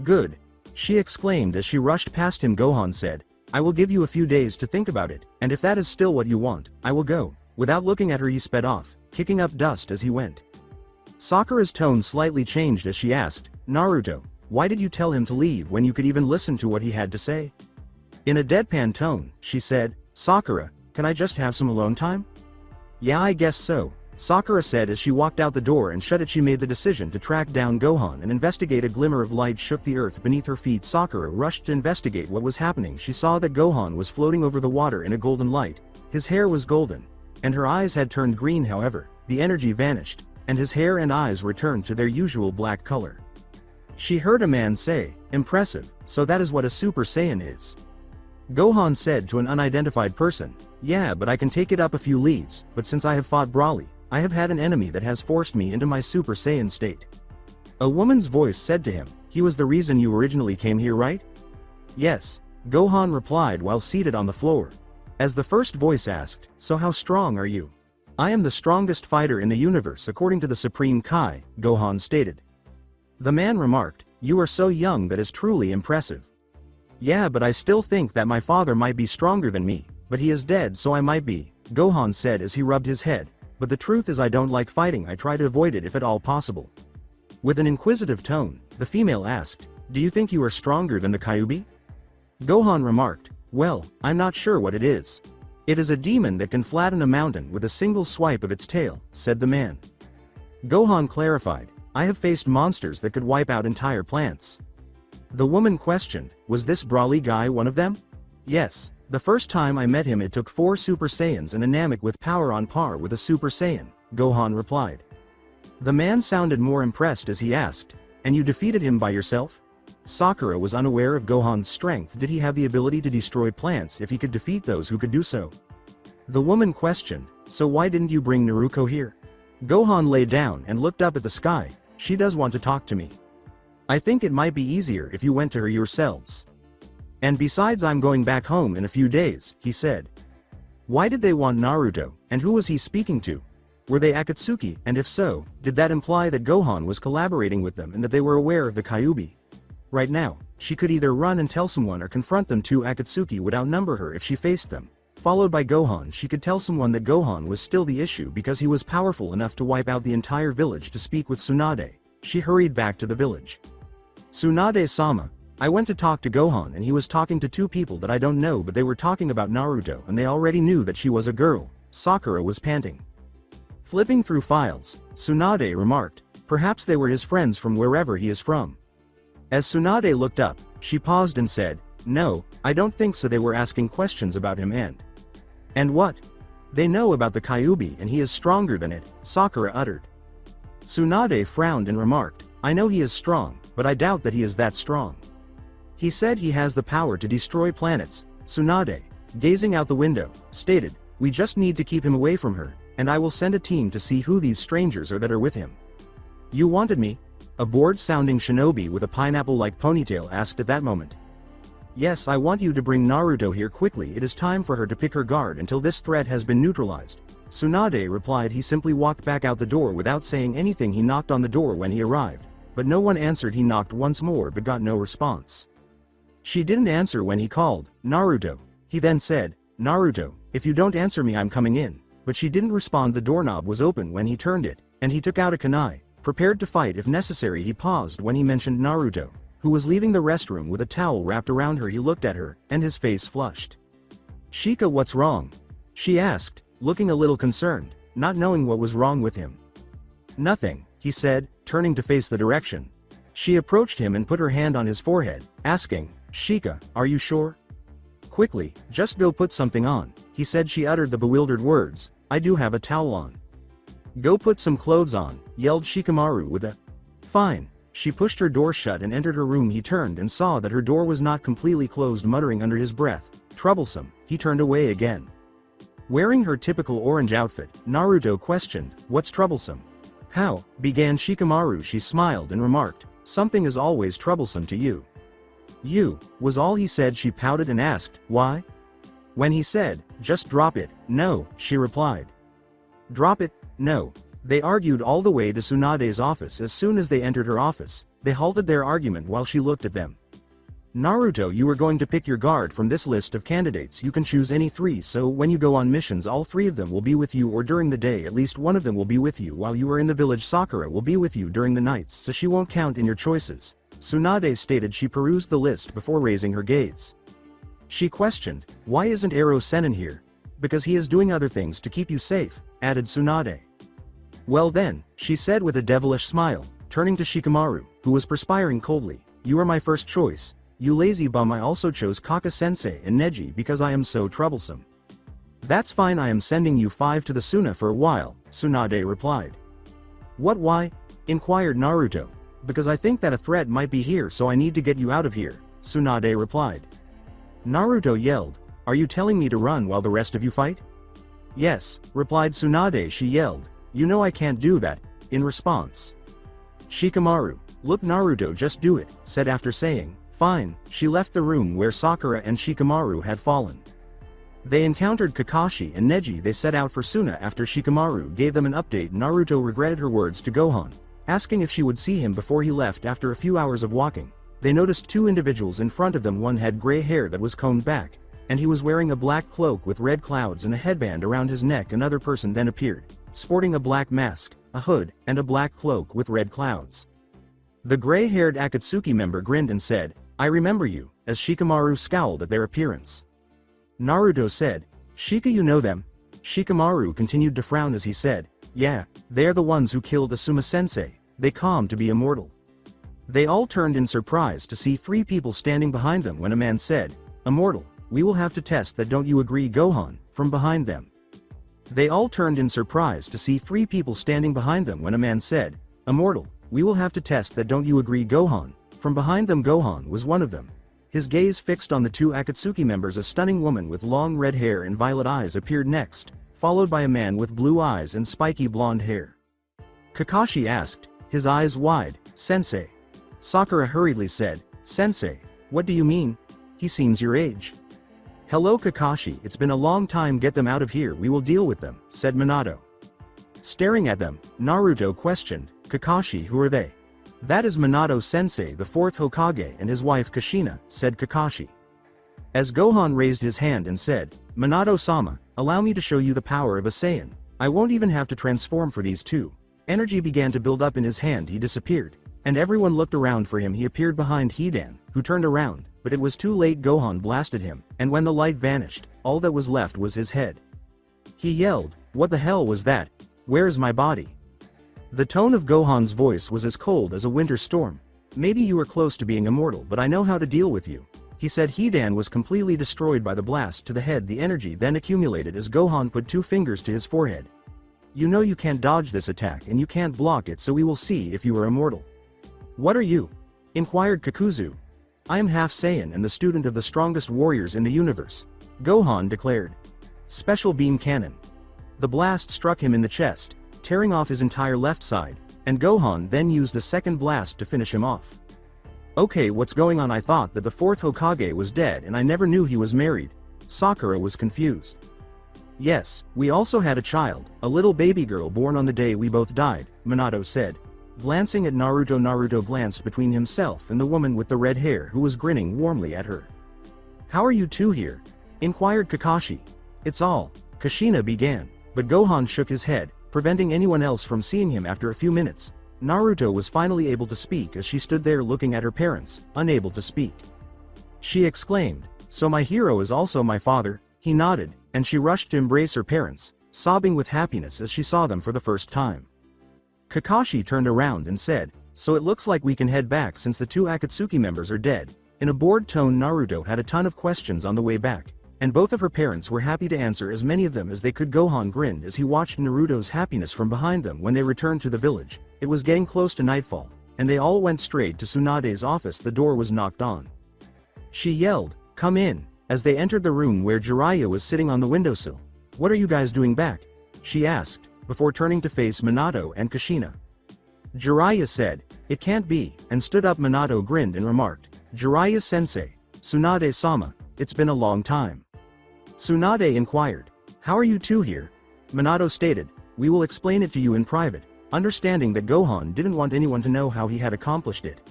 Good, she exclaimed as she rushed past him. Gohan said, I will give you a few days to think about it, and if that is still what you want, I will go. Without looking at her he sped off, kicking up dust as he went. Sakura's tone slightly changed as she asked, Naruto, why did you tell him to leave when you could even listen to what he had to say? In a deadpan tone, she said, Sakura, can I just have some alone time? Yeah, I guess so, Sakura said as she walked out the door and shut it. She made the decision to track down Gohan and investigate. A glimmer of light shook the earth beneath her feet. Sakura rushed to investigate what was happening. She saw that Gohan was floating over the water in a golden light. His hair was golden, and her eyes had turned green. However, the energy vanished, and his hair and eyes returned to their usual black color. She heard a man say, impressive, so that is what a Super Saiyan is. Gohan said to an unidentified person, yeah, but I can take it up a few leaves, but since I have fought Broly, I have had an enemy that has forced me into my Super Saiyan state. A woman's voice said to him, he was the reason you originally came here, right? Yes, Gohan replied while seated on the floor. As the first voice asked, so how strong are you? I am the strongest fighter in the universe according to the Supreme Kai, Gohan stated. The man remarked, you are so young, that is truly impressive. Yeah, but I still think that my father might be stronger than me, but he is dead so I might be, Gohan said as he rubbed his head. But the truth is I don't like fighting. I try to avoid it if at all possible. With an inquisitive tone, the female asked, do you think you are stronger than the Kyuubi? Gohan remarked, well, I'm not sure what it is. It is a demon that can flatten a mountain with a single swipe of its tail, said the man. Gohan clarified, I have faced monsters that could wipe out entire plants. The woman questioned, was this Broly guy one of them? Yes. The first time I met him it took 4 Super Saiyans and a Namek with power on par with a Super Saiyan, Gohan replied. The man sounded more impressed as he asked, and you defeated him by yourself? Sakura was unaware of Gohan's strength. Did he have the ability to destroy plants if he could defeat those who could do so? The woman questioned, so why didn't you bring Naruto here? Gohan lay down and looked up at the sky, she does want to talk to me. I think it might be easier if you went to her yourselves. And besides I'm going back home in a few days, he said. Why did they want Naruto, and who was he speaking to? Were they Akatsuki, and if so, did that imply that Gohan was collaborating with them and that they were aware of the Kyuubi? Right now, she could either run and tell someone or confront them. Two Akatsuki would outnumber her if she faced them. Followed by Gohan, she could tell someone that Gohan was still the issue because he was powerful enough to wipe out the entire village. To speak with Tsunade, she hurried back to the village. Tsunade-sama, I went to talk to Gohan and he was talking to 2 people that I don't know, but they were talking about Naruto and they already knew that she was a girl, Sakura was panting. Flipping through files, Tsunade remarked, perhaps they were his friends from wherever he is from. As Tsunade looked up, she paused and said, no, I don't think so. They were asking questions about him and what? They know about the Kyuubi and he is stronger than it, Sakura uttered. Tsunade frowned and remarked, I know he is strong, but I doubt that he is that strong. He said he has the power to destroy planets. Tsunade, gazing out the window, stated, we just need to keep him away from her, and I will send a team to see who these strangers are that are with him. You wanted me? A bored-sounding shinobi with a pineapple-like ponytail asked at that moment. Yes, I want you to bring Naruto here quickly. It is time for her to pick her guard until this threat has been neutralized. Tsunade replied. He simply walked back out the door without saying anything. He knocked on the door when he arrived, but no one answered. He knocked once more but got no response. She didn't answer when he called, Naruto. He then said, Naruto, if you don't answer me I'm coming in. But she didn't respond. The doorknob was open when he turned it, and he took out a kunai, prepared to fight if necessary. He paused when he mentioned Naruto, who was leaving the restroom with a towel wrapped around her. He looked at her, and his face flushed. Shika, what's wrong? She asked, looking a little concerned, not knowing what was wrong with him. Nothing, he said, turning to face the direction. She approached him and put her hand on his forehead, asking, Shika, are you sure? Quickly, just go put something on, he said. She uttered the bewildered words, I do have a towel on. Go put some clothes on, yelled Shikamaru with a, fine. She pushed her door shut and entered her room. He turned and saw that her door was not completely closed. Muttering under his breath, troublesome, he turned away again. Wearing her typical orange outfit, Naruto questioned, what's troublesome? How? Began Shikamaru. She smiled and remarked, something is always troublesome to you. You, was all he said. She pouted and asked, why? When he said, just drop it, no, she replied. Drop it? No. They argued all the way to Tsunade's office. As soon as they entered her office, they halted their argument while she looked at them. Naruto, you are going to pick your guard from this list of candidates. You can choose any 3, so when you go on missions all 3 of them will be with you, or during the day at least one of them will be with you while you are in the village. Sakura will be with you during the nights, so she won't count in your choices, Tsunade stated. She perused the list before raising her gaze. She questioned, why isn't Ero Sennin here? Because he is doing other things to keep you safe, added Tsunade. Well then, she said with a devilish smile, turning to Shikamaru, who was perspiring coldly, you are my first choice. You lazy bum. I also chose Kaka-sensei and Neji because I am so troublesome. That's fine. I am sending you 5 to the Suna for a while, Tsunade replied. What, why? Inquired Naruto. Because I think that a threat might be here, so I need to get you out of here, Tsunade replied. Naruto yelled, are you telling me to run while the rest of you fight? Yes, replied Tsunade. She yelled, you know I can't do that, in response. Shikamaru, look Naruto, just do it, said. After saying, fine, she left the room where Sakura and Shikamaru had fallen. They encountered Kakashi and Neji. They set out for Suna after Shikamaru gave them an update. Naruto regretted her words to Gohan, asking if she would see him before he left. After a few hours of walking, they noticed 2 individuals in front of them. One had gray hair that was combed back, and he was wearing a black cloak with red clouds and a headband around his neck. Another person then appeared, sporting a black mask, a hood, and a black cloak with red clouds. The gray-haired Akatsuki member grinned and said, I remember you, as Shikamaru scowled at their appearance. Naruto said, Shika, you know them? Shikamaru continued to frown as he said, yeah, they're the ones who killed Asuma-sensei. They claim to be immortal. They all turned in surprise to see 3 people standing behind them when a man said, immortal, we will have to test that, don't you agree, Gohan, from behind them. They all turned in surprise to see 3 people standing behind them when a man said, immortal, we will have to test that, don't you agree, Gohan, from behind them. Gohan was one of them. His gaze fixed on the 2 Akatsuki members. A stunning woman with long red hair and violet eyes appeared next, followed by a man with blue eyes and spiky blonde hair. Kakashi asked, his eyes wide, Sensei. Sakura hurriedly said, Sensei, what do you mean? He seems your age. Hello Kakashi, it's been a long time. Get them out of here, we will deal with them, said Minato. Staring at them, Naruto questioned, Kakashi, who are they? That is Minato Sensei, the 4th Hokage, and his wife Kushina, said Kakashi. As Gohan raised his hand and said, Minato-sama, allow me to show you the power of a Saiyan. I won't even have to transform for these 2. Energy began to build up in his hand. He disappeared, and everyone looked around for him. He appeared behind Hidan, who turned around, but it was too late. Gohan blasted him, and when the light vanished, all that was left was his head. He yelled, "What the hell was that? Where's my body?" The tone of Gohan's voice was as cold as a winter storm. "Maybe you were close to being immortal, but I know how to deal with you," he said. Hidan was completely destroyed by the blast to the head. The energy then accumulated as Gohan put 2 fingers to his forehead. "You know you can't dodge this attack and you can't block it, so we will see if you are immortal." "What are you?" inquired Kakuzu. "I am half Saiyan and the student of the strongest warriors in the universe," Gohan declared. "Special beam cannon." The blast struck him in the chest, tearing off his entire left side, and Gohan then used a second blast to finish him off. "Okay, what's going on? I thought that the 4th Hokage was dead and I never knew he was married." Sakura was confused. "Yes, we also had a child, a little baby girl born on the day we both died," Minato said. Glancing at Naruto, Naruto glanced between himself and the woman with the red hair who was grinning warmly at her. "How are you two here?" inquired Kakashi. "It's all," Kushina began, but Gohan shook his head, preventing anyone else from seeing him. After a few minutes, Naruto was finally able to speak as she stood there looking at her parents, unable to speak. She exclaimed, "So my hero is also my father?" He nodded, and she rushed to embrace her parents, sobbing with happiness as she saw them for the first time. Kakashi turned around and said, "So it looks like we can head back since the 2 Akatsuki members are dead." In a bored tone, Naruto had a ton of questions on the way back, and both of her parents were happy to answer as many of them as they could. Gohan grinned as he watched Naruto's happiness from behind them. When they returned to the village, it was getting close to nightfall, and they all went straight to Tsunade's office. The door was knocked on. She yelled, "Come in," as they entered the room where Jiraiya was sitting on the windowsill. "What are you guys doing back?" she asked, before turning to face Minato and Kushina. Jiraiya said, "It can't be," and stood up. Minato grinned and remarked, "Jiraiya sensei, Tsunade-sama, it's been a long time." Tsunade inquired, "How are you two here?" Minato stated, "We will explain it to you in private," understanding that Gohan didn't want anyone to know how he had accomplished it.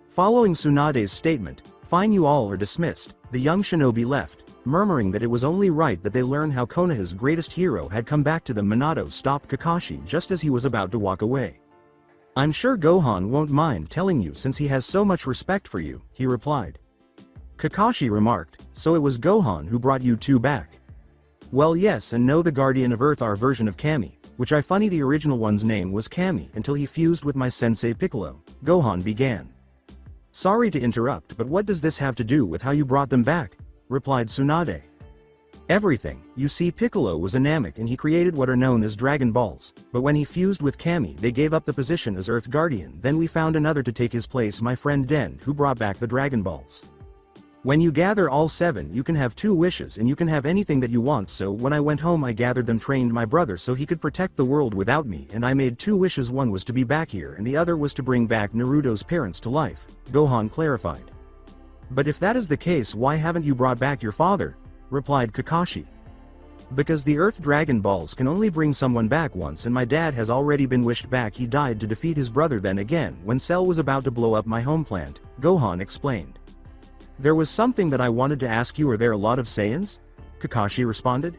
Following Tsunade's statement, "Fine, you all are dismissed," the young shinobi left, murmuring that it was only right that they learn how Konoha's greatest hero had come back to them. Minato stopped Kakashi just as he was about to walk away. "I'm sure Gohan won't mind telling you since he has so much respect for you," he replied. Kakashi remarked, "So it was Gohan who brought you two back?" "Well, yes and no, the Guardian of Earth, our version of Kami, which I funny the original one's name was Kami until he fused with my sensei Piccolo," Gohan began. "Sorry to interrupt, but what does this have to do with how you brought them back?" replied Tsunade. "Everything. You see, Piccolo was a Namek and he created what are known as Dragon Balls, but when he fused with Kami they gave up the position as Earth Guardian. Then we found another to take his place, my friend Den, who brought back the Dragon Balls. When you gather all 7 you can have 2 wishes and you can have anything that you want, so when I went home I gathered them, trained my brother so he could protect the world without me, and I made 2 wishes. One was to be back here and the other was to bring back Naruto's parents to life," Gohan clarified. "But if that is the case, why haven't you brought back your father?" replied Kakashi. "Because the Earth Dragon Balls can only bring someone back once and my dad has already been wished back. He died to defeat his brother then again when Cell was about to blow up my home planet," Gohan explained. "There was something that I wanted to ask you. Are there a lot of Saiyans?" Kakashi responded.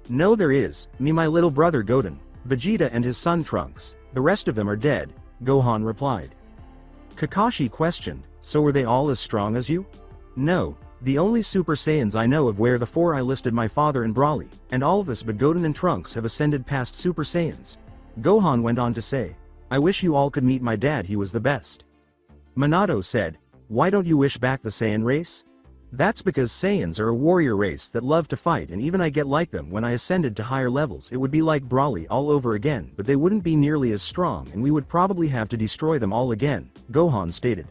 "No, there is, me, my little brother Goten, Vegeta and his son Trunks. The rest of them are dead," Gohan replied. Kakashi questioned, "So were they all as strong as you?" "No, the only Super Saiyans I know of were the 4 I listed, my father and Broly, and all of us but Goten and Trunks have ascended past Super Saiyans." Gohan went on to say, "I wish you all could meet my dad, he was the best." Minato said, "Why don't you wish back the Saiyan race?" "That's because Saiyans are a warrior race that love to fight, and even I get like them. When I ascended to higher levels it would be like Broly all over again, but they wouldn't be nearly as strong and we would probably have to destroy them all again," Gohan stated.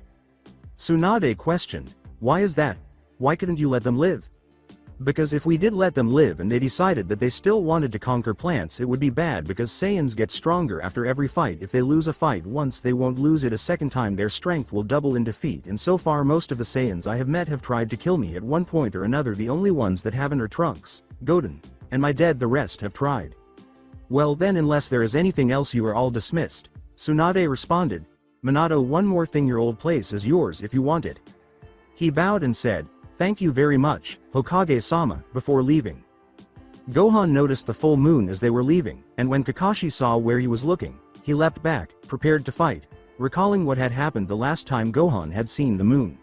Tsunade questioned, "Why is that? Why couldn't you let them live?" "Because if we did let them live and they decided that they still wanted to conquer plants, it would be bad, because Saiyans get stronger after every fight. If they lose a fight once they won't lose it a second time. Their strength will double in defeat, and so far most of the Saiyans I have met have tried to kill me at one point or another. The only ones that haven't are Trunks, Goten, and my dad. The rest have tried." "Well then, unless there is anything else, you are all dismissed," Tsunade responded. "Minato, one more thing, your old place is yours if you want it." He bowed and said, "Thank you very much, Hokage-sama," before leaving. Gohan noticed the full moon as they were leaving, and when Kakashi saw where he was looking, he leapt back, prepared to fight, recalling what had happened the last time Gohan had seen the moon.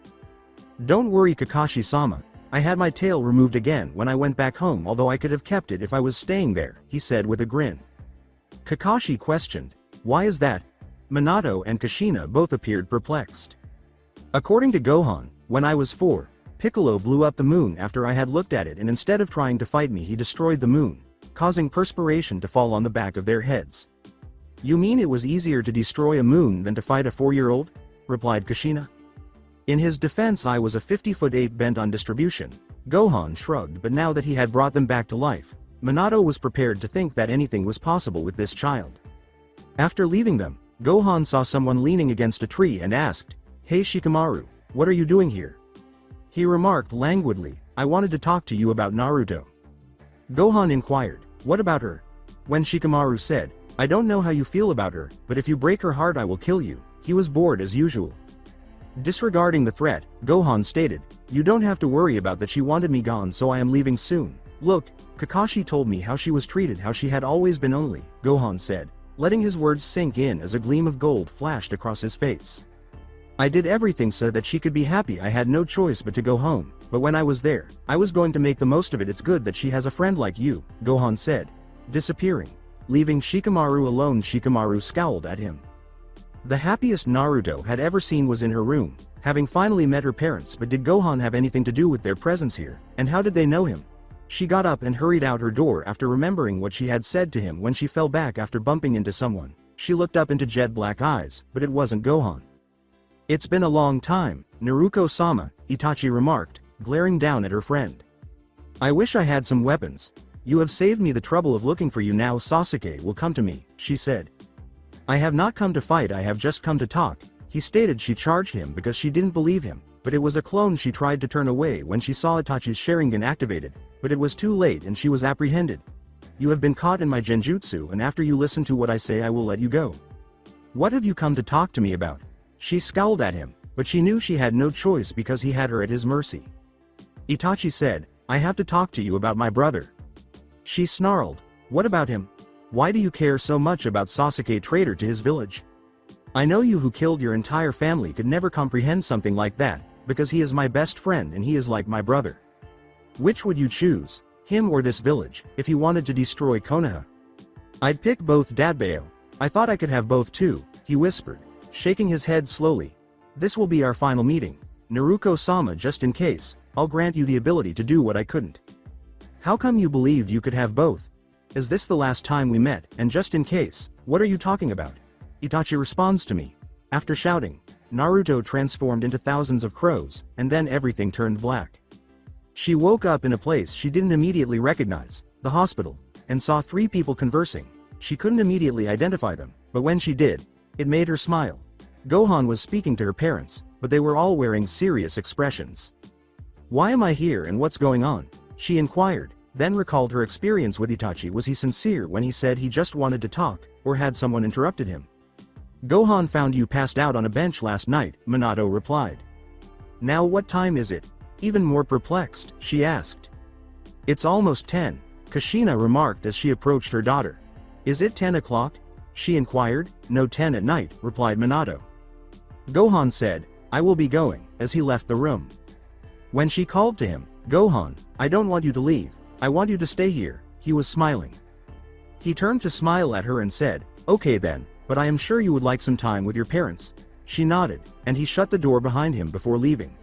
"Don't worry, Kakashi-sama, I had my tail removed again when I went back home, although I could have kept it if I was staying there, he said with a grin. Kakashi questioned, why is that? Minato and Kushina both appeared perplexed. According to Gohan, when I was 4, Piccolo blew up the moon after I had looked at it, and instead of trying to fight me he destroyed the moon, causing perspiration to fall on the back of their heads. You mean it was easier to destroy a moon than to fight a 4-year-old? Replied Kushina. In his defense, I was a 50-foot ape bent on distribution. Gohan shrugged, but now that he had brought them back to life, Minato was prepared to think that anything was possible with this child. After leaving them, Gohan saw someone leaning against a tree and asked, Hey Shikamaru, what are you doing here? He remarked languidly, I wanted to talk to you about Naruto. Gohan inquired, what about her? When Shikamaru said, I don't know how you feel about her, but if you break her heart I will kill you, he was bored as usual. Disregarding the threat, Gohan stated, you don't have to worry about that, she wanted me gone so I am leaving soon. Look, Kakashi told me how she was treated, how she had always been only, Gohan said, letting his words sink in as a gleam of gold flashed across his face. I did everything so that she could be happy, I had no choice but to go home, but when I was there, I was going to make the most of it. It's good that she has a friend like you, Gohan said. Disappearing. Leaving Shikamaru alone, Shikamaru scowled at him. The happiest Naruto had ever seen was in her room, having finally met her parents, but did Gohan have anything to do with their presence here, and how did they know him? She got up and hurried out her door after remembering what she had said to him when she fell back after bumping into someone. She looked up into jet black eyes, but it wasn't Gohan. It's been a long time, Naruto-sama, Itachi remarked, glaring down at her friend. I wish I had some weapons. You have saved me the trouble of looking for you. Now Sasuke will come to me, she said. I have not come to fight, I have just come to talk, he stated. She charged him because she didn't believe him, but it was a clone. She tried to turn away when she saw Itachi's Sharingan activated, but it was too late and she was apprehended. You have been caught in my genjutsu, and after you listen to what I say I will let you go. What have you come to talk to me about? She scowled at him, but she knew she had no choice because he had her at his mercy. Itachi said, I have to talk to you about my brother. She snarled, what about him? Why do you care so much about Sasuke, traitor to his village? I know you who killed your entire family could never comprehend something like that, because he is my best friend and he is like my brother. Which would you choose, him or this village, if he wanted to destroy Konoha? I'd pick both, Dadbao. I thought I could have both too, he whispered, shaking his head slowly. This will be our final meeting. Naruto-sama, just in case, I'll grant you the ability to do what I couldn't. How come you believed you could have both? Is this the last time we met, and just in case, what are you talking about? Itachi responds to me. After shouting, Naruto transformed into thousands of crows, and then everything turned black. She woke up in a place she didn't immediately recognize, the hospital, and saw 3 people conversing. She couldn't immediately identify them, but when she did, it made her smile. Gohan was speaking to her parents, but they were all wearing serious expressions. Why am I here and what's going on? She inquired, then recalled her experience with Itachi. Was he sincere when he said he just wanted to talk, or had someone interrupted him? Gohan found you passed out on a bench last night, Minato replied. Now what time is it? Even more perplexed, she asked. It's almost 10, Kushina remarked as she approached her daughter. Is it 10 o'clock? She inquired. No, 10 at night, replied Minato. Gohan said, I will be going, as he left the room. When she called to him, Gohan, I don't want you to leave, I want you to stay here, he was smiling. He turned to smile at her and said, okay then, but I am sure you would like some time with your parents. She nodded, and he shut the door behind him before leaving.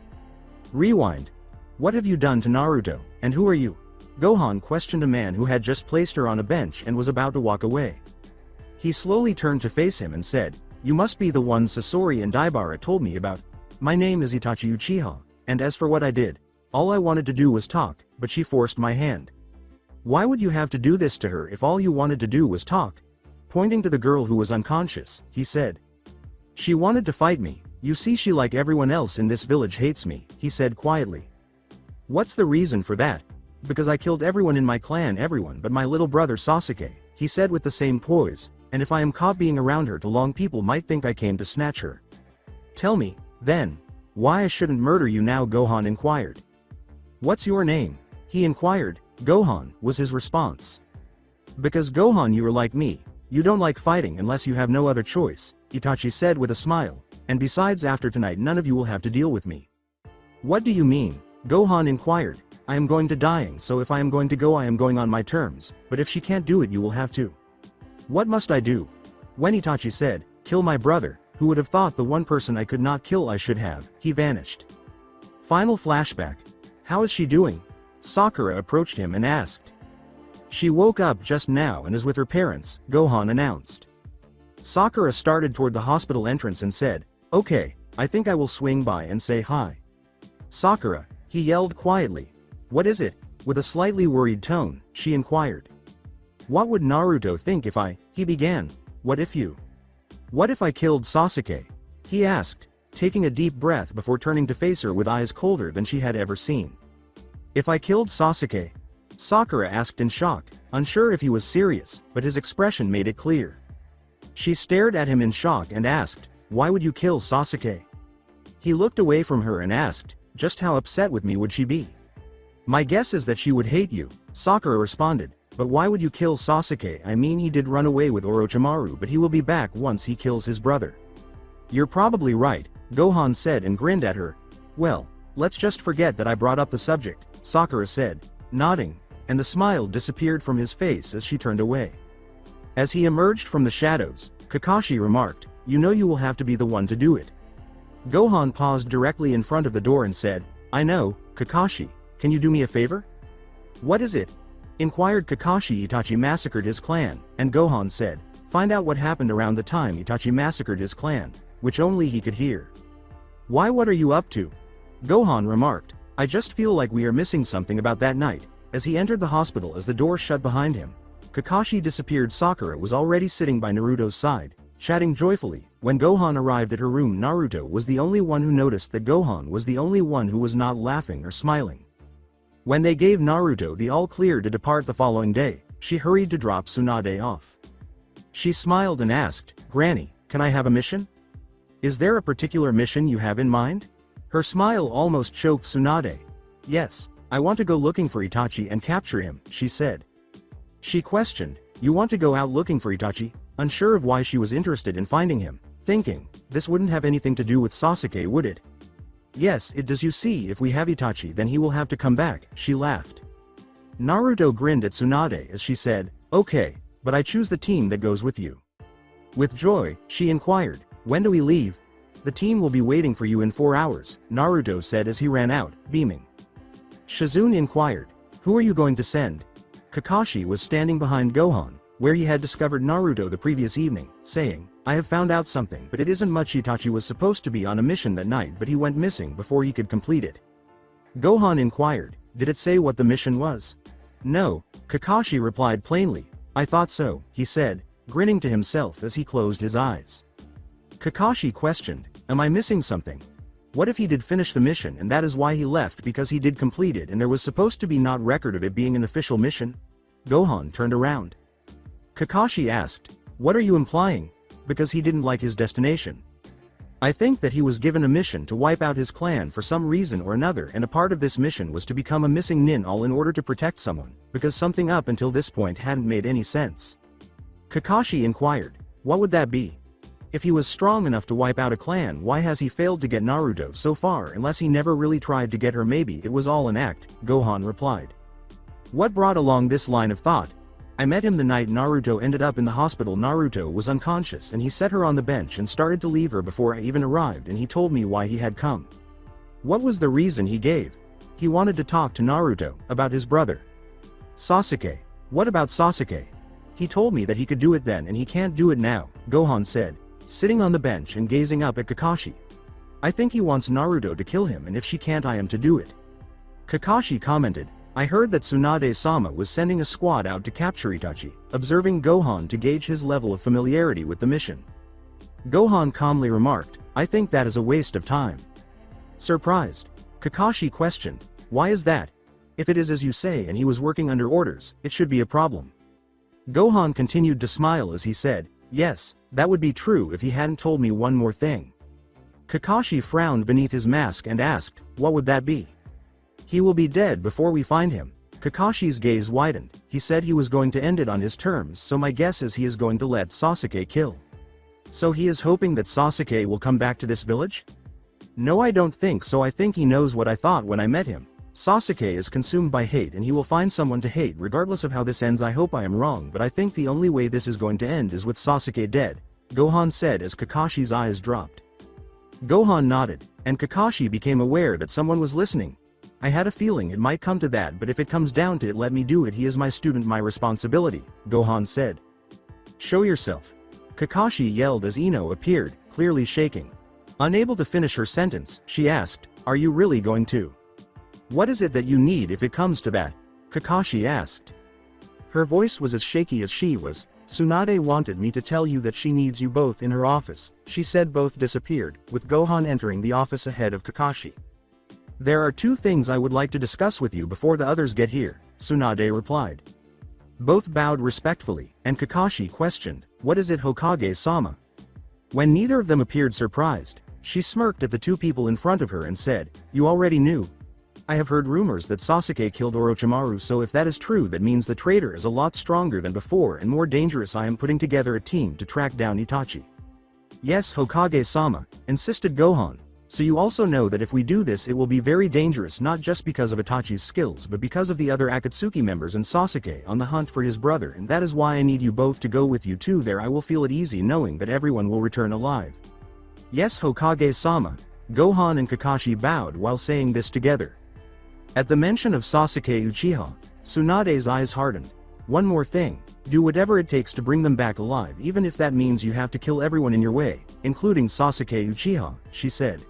Rewind. What have you done to Naruto, and who are you? Gohan questioned a man who had just placed her on a bench and was about to walk away. He slowly turned to face him and said, you must be the one Sasori and Daibara told me about. My name is Itachi Uchiha, and as for what I did, all I wanted to do was talk, but she forced my hand. Why would you have to do this to her if all you wanted to do was talk? Pointing to the girl who was unconscious, he said. She wanted to fight me. You see, she, like everyone else in this village, hates me, he said quietly. What's the reason for that? Because I killed everyone in my clan, everyone but my little brother Sasuke, he said with the same poise, and if I am caught being around her too long, people might think I came to snatch her. Tell me, then, why I shouldn't murder you now, Gohan inquired. What's your name? He inquired. Gohan, was his response. Because Gohan, you are like me, you don't like fighting unless you have no other choice, Itachi said with a smile, and besides, after tonight none of you will have to deal with me. What do you mean? Gohan inquired. I am going to dying, so if I am going to go I am going on my terms, but if she can't do it you will have to. What must I do? When Itachi said, kill my brother, who would have thought the one person I could not kill I should have, he vanished. Final flashback. How is she doing? Sakura approached him and asked. She woke up just now and is with her parents, Gohan announced. Sakura started toward the hospital entrance and said, okay, I think I will swing by and say hi. Sakura, he yelled quietly. What is it? With a slightly worried tone, she inquired. What would Naruto think if he began, what if I killed Sasuke? He asked, taking a deep breath before turning to face her with eyes colder than she had ever seen. If I killed Sasuke? Sakura asked in shock, unsure if he was serious, but his expression made it clear. She stared at him in shock and asked, why would you kill Sasuke? He looked away from her and asked, just how upset with me would she be? My guess is that she would hate you, Sakura responded, but why would you kill Sasuke? I mean he did run away with Orochimaru but he will be back once he kills his brother. You're probably right, Gohan said and grinned at her. Well, let's just forget that I brought up the subject, Sakura said, nodding, and the smile disappeared from his face as she turned away. As he emerged from the shadows, Kakashi remarked, you know you will have to be the one to do it. Gohan paused directly in front of the door and said, I know, Kakashi, can you do me a favor? What is it? Inquired Kakashi. Itachi massacred his clan, and Gohan said, find out what happened around the time Itachi massacred his clan, which only he could hear. Why, what are you up to? Gohan remarked, I just feel like we are missing something about that night. As he entered the hospital as the door shut behind him, Kakashi disappeared. Sakura was already sitting by Naruto's side, chatting joyfully. When Gohan arrived at her room, Naruto was the only one who noticed that Gohan was the only one who was not laughing or smiling. When they gave Naruto the all-clear to depart the following day, she hurried to drop Tsunade off. She smiled and asked, Granny, can I have a mission? Is there a particular mission you have in mind? Her smile almost choked Tsunade. Yes, I want to go looking for Itachi and capture him, she said. She questioned, you want to go out looking for Itachi? Unsure of why she was interested in finding him, thinking, this wouldn't have anything to do with Sasuke, would it? Yes, it does. You see, if we have Itachi then he will have to come back, she laughed. Naruto grinned at Tsunade as she said, okay, but I choose the team that goes with you. With joy, she inquired, when do we leave? The team will be waiting for you in 4 hours, Naruto said as he ran out, beaming. Shizune inquired, who are you going to send? Kakashi was standing behind Gohan, where he had discovered Naruto the previous evening, saying, I have found out something, but it isn't much. Itachi was supposed to be on a mission that night but he went missing before he could complete it. Gohan inquired, did it say what the mission was? No, Kakashi replied plainly. I thought so, he said, grinning to himself as he closed his eyes. Kakashi questioned, am I missing something? What if he did finish the mission and that is why he left, because he did complete it and there was supposed to be not record of it being an official mission? Gohan turned around. Kakashi asked, what are you implying? Because he didn't like his destination. I think that he was given a mission to wipe out his clan for some reason or another, and a part of this mission was to become a missing nin, all in order to protect someone, because something up until this point hadn't made any sense. Kakashi inquired, what would that be? If he was strong enough to wipe out a clan, why has he failed to get Naruto so far? Unless he never really tried to get her, maybe it was all an act, Gohan replied. What brought along this line of thought? I met him the night Naruto ended up in the hospital. Naruto was unconscious and he set her on the bench and started to leave her before I even arrived, and he told me why he had come. What was the reason he gave? He wanted to talk to Naruto about his brother. Sasuke. What about Sasuke? He told me that he could do it then and he can't do it now, Gohan said, sitting on the bench and gazing up at Kakashi. I think he wants Naruto to kill him, and if she can't I am to do it. Kakashi commented, I heard that Tsunade-sama was sending a squad out to capture Itachi, observing Gohan to gauge his level of familiarity with the mission. Gohan calmly remarked, I think that is a waste of time. Surprised, Kakashi questioned, why is that? If it is as you say and he was working under orders, it should be a problem. Gohan continued to smile as he said, yes, that would be true if he hadn't told me one more thing. Kakashi frowned beneath his mask and asked, what would that be? He will be dead before we find him. Kakashi's gaze widened. He said he was going to end it on his terms, so my guess is he is going to let Sasuke kill. So he is hoping that Sasuke will come back to this village? No, I don't think so. I think he knows what I thought when I met him. Sasuke is consumed by hate and he will find someone to hate regardless of how this ends. I hope I am wrong, but I think the only way this is going to end is with Sasuke dead, Gohan said as Kakashi's eyes dropped. Gohan nodded, and Kakashi became aware that someone was listening. I had a feeling it might come to that, but if it comes down to it, let me do it. He is my student, my responsibility, Gohan said. Show yourself. Kakashi yelled as Ino appeared, clearly shaking. Unable to finish her sentence, she asked, are you really going to? What is it that you need if it comes to that? Kakashi asked. Her voice was as shaky as she was. Tsunade wanted me to tell you that she needs you both in her office, she said. Both disappeared, with Gohan entering the office ahead of Kakashi. There are two things I would like to discuss with you before the others get here, Tsunade replied. Both bowed respectfully, and Kakashi questioned, what is it, Hokage-sama? When neither of them appeared surprised, she smirked at the two people in front of her and said, you already knew. I have heard rumors that Sasuke killed Orochimaru, so if that is true, that means the traitor is a lot stronger than before and more dangerous. I am putting together a team to track down Itachi. Yes, Hokage-sama, insisted Gohan. So you also know that if we do this, it will be very dangerous, not just because of Itachi's skills but because of the other Akatsuki members and Sasuke on the hunt for his brother, and that is why I need you both to go with you too. There I will feel at easy knowing that everyone will return alive. Yes, Hokage-sama. Gohan and Kakashi bowed while saying this together. At the mention of Sasuke Uchiha, Tsunade's eyes hardened. One more thing, do whatever it takes to bring them back alive, even if that means you have to kill everyone in your way, including Sasuke Uchiha, she said.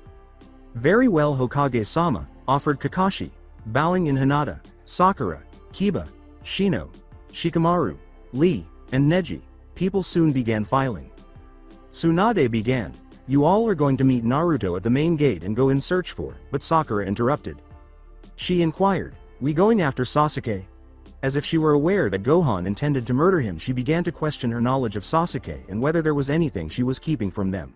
Very well, Hokage-sama, offered Kakashi, bowing in Hinata, Sakura, Kiba, Shino, Shikamaru, Lee, and Neji. People soon began filing. Tsunade began, you all are going to meet Naruto at the main gate and go in search for, but Sakura interrupted. She inquired, we going after Sasuke? As if she were aware that Gohan intended to murder him, she began to question her knowledge of Sasuke and whether there was anything she was keeping from them.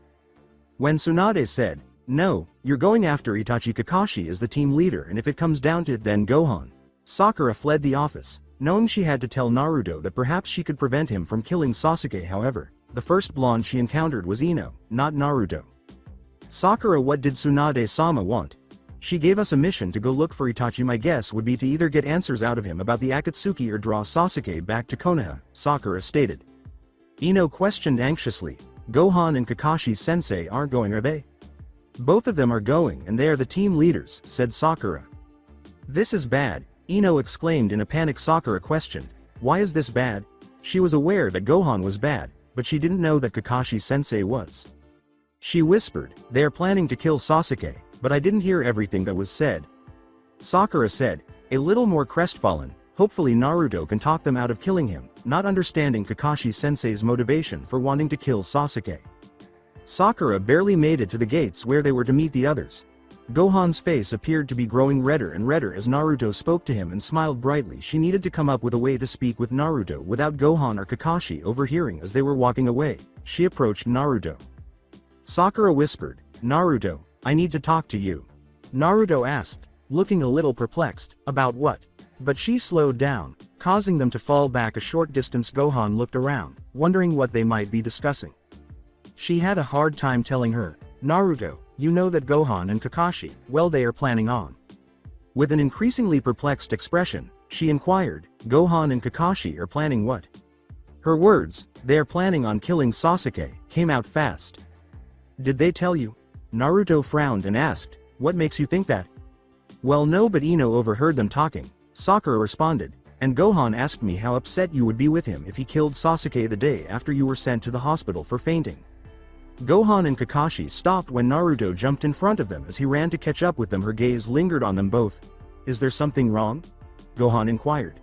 When Tsunade said, no, you're going after Itachi, Kakashi is the team leader, and if it comes down to it, then Gohan. Sakura fled the office, knowing she had to tell Naruto that perhaps she could prevent him from killing Sasuke. However, the first blonde she encountered was Ino, not Naruto. Sakura, what did Tsunade-sama want? She gave us a mission to go look for Itachi. My guess would be to either get answers out of him about the Akatsuki or draw Sasuke back to Konoha, Sakura stated. Ino questioned anxiously, Gohan and Kakashi Sensei aren't going, are they? Both of them are going and they are the team leaders, said Sakura. This is bad, Ino exclaimed in a panic. Sakura questioned, why is this bad? She was aware that Gohan was bad, but she didn't know that Kakashi Sensei was. She whispered, they are planning to kill Sasuke, but I didn't hear everything that was said. Sakura said, a little more crestfallen, hopefully Naruto can talk them out of killing him, not understanding Kakashi Sensei's motivation for wanting to kill Sasuke. Sakura barely made it to the gates where they were to meet the others. Gohan's face appeared to be growing redder and redder as Naruto spoke to him and smiled brightly. She needed to come up with a way to speak with Naruto without Gohan or Kakashi overhearing. As they were walking away, she approached Naruto. Sakura whispered, Naruto, I need to talk to you. Naruto asked, looking a little perplexed, about what? But she slowed down, causing them to fall back a short distance. Gohan looked around, wondering what they might be discussing. She had a hard time telling her, Naruto, you know that Gohan and Kakashi, well, they are planning on. With an increasingly perplexed expression, she inquired, Gohan and Kakashi are planning what? Her words, they are planning on killing Sasuke, came out fast. Did they tell you? Naruto frowned and asked, what makes you think that? Well, no, but Ino overheard them talking, Sakura responded, and Gohan asked me how upset you would be with him if he killed Sasuke the day after you were sent to the hospital for fainting. Gohan and Kakashi stopped when Naruto jumped in front of them as he ran to catch up with them. Her gaze lingered on them both. Is there something wrong? Gohan inquired.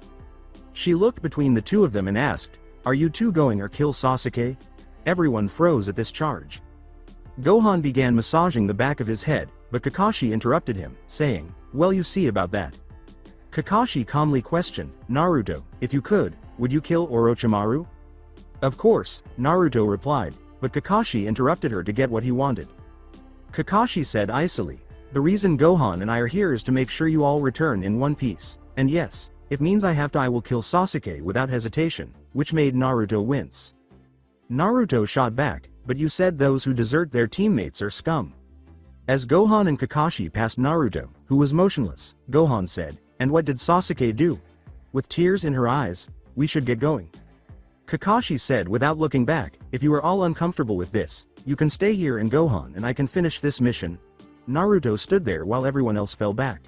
She looked between the two of them and asked, are you two going or kill Sasuke? Everyone froze at this charge. Gohan began massaging the back of his head, but Kakashi interrupted him, saying, well, you see about that. Kakashi calmly questioned, Naruto, if you could, would you kill Orochimaru? Of course, Naruto replied, but Kakashi interrupted her to get what he wanted. Kakashi said icily, the reason Gohan and I are here is to make sure you all return in one piece, and yes, if means I have to, I will kill Sasuke without hesitation, which made Naruto wince. Naruto shot back, but you said those who desert their teammates are scum. As Gohan and Kakashi passed Naruto, who was motionless, Gohan said, "And what did Sasuke do?" With tears in her eyes, "We should get going." Kakashi said without looking back, "If you are all uncomfortable with this, you can stay here and Gohan and I can finish this mission." Naruto stood there while everyone else fell back.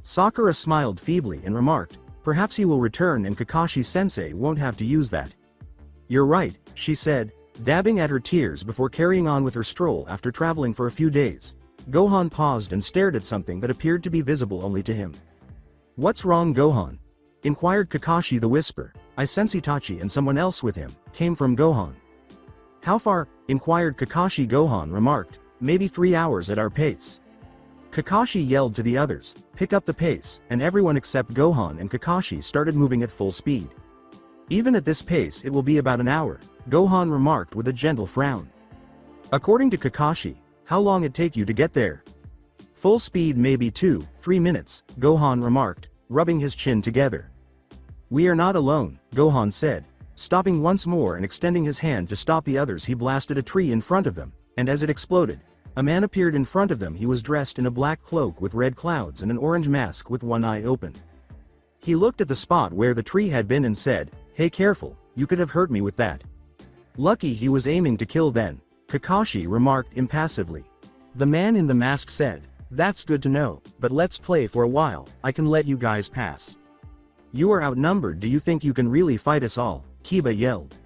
Sakura smiled feebly and remarked, "Perhaps he will return and Kakashi-sensei won't have to use that." "You're right," she said, dabbing at her tears before carrying on with her stroll after traveling for a few days. Gohan paused and stared at something that appeared to be visible only to him. "What's wrong, Gohan?" inquired Kakashi. The whisper, "I sense Itachi and someone else with him," came from Gohan. "How far?" inquired Kakashi. Gohan remarked, "Maybe 3 hours at our pace." Kakashi yelled to the others, "Pick up the pace," and everyone except Gohan and Kakashi started moving at full speed. "Even at this pace it will be about an hour," Gohan remarked with a gentle frown. According to Kakashi, "How long it take you to get there?" "Full speed maybe 2-3 minutes, Gohan remarked, rubbing his chin together. "We are not alone," Gohan said. Stopping once more and extending his hand to stop the others, he blasted a tree in front of them, and as it exploded, a man appeared in front of them. He was dressed in a black cloak with red clouds and an orange mask with one eye open. He looked at the spot where the tree had been and said, "Hey, careful, you could have hurt me with that." "Lucky he was aiming to kill then," Kakashi remarked impassively. The man in the mask said, "That's good to know, but let's play for a while. I can let you guys pass." "You are outnumbered. Do you think you can really fight us all?" Kiba yelled.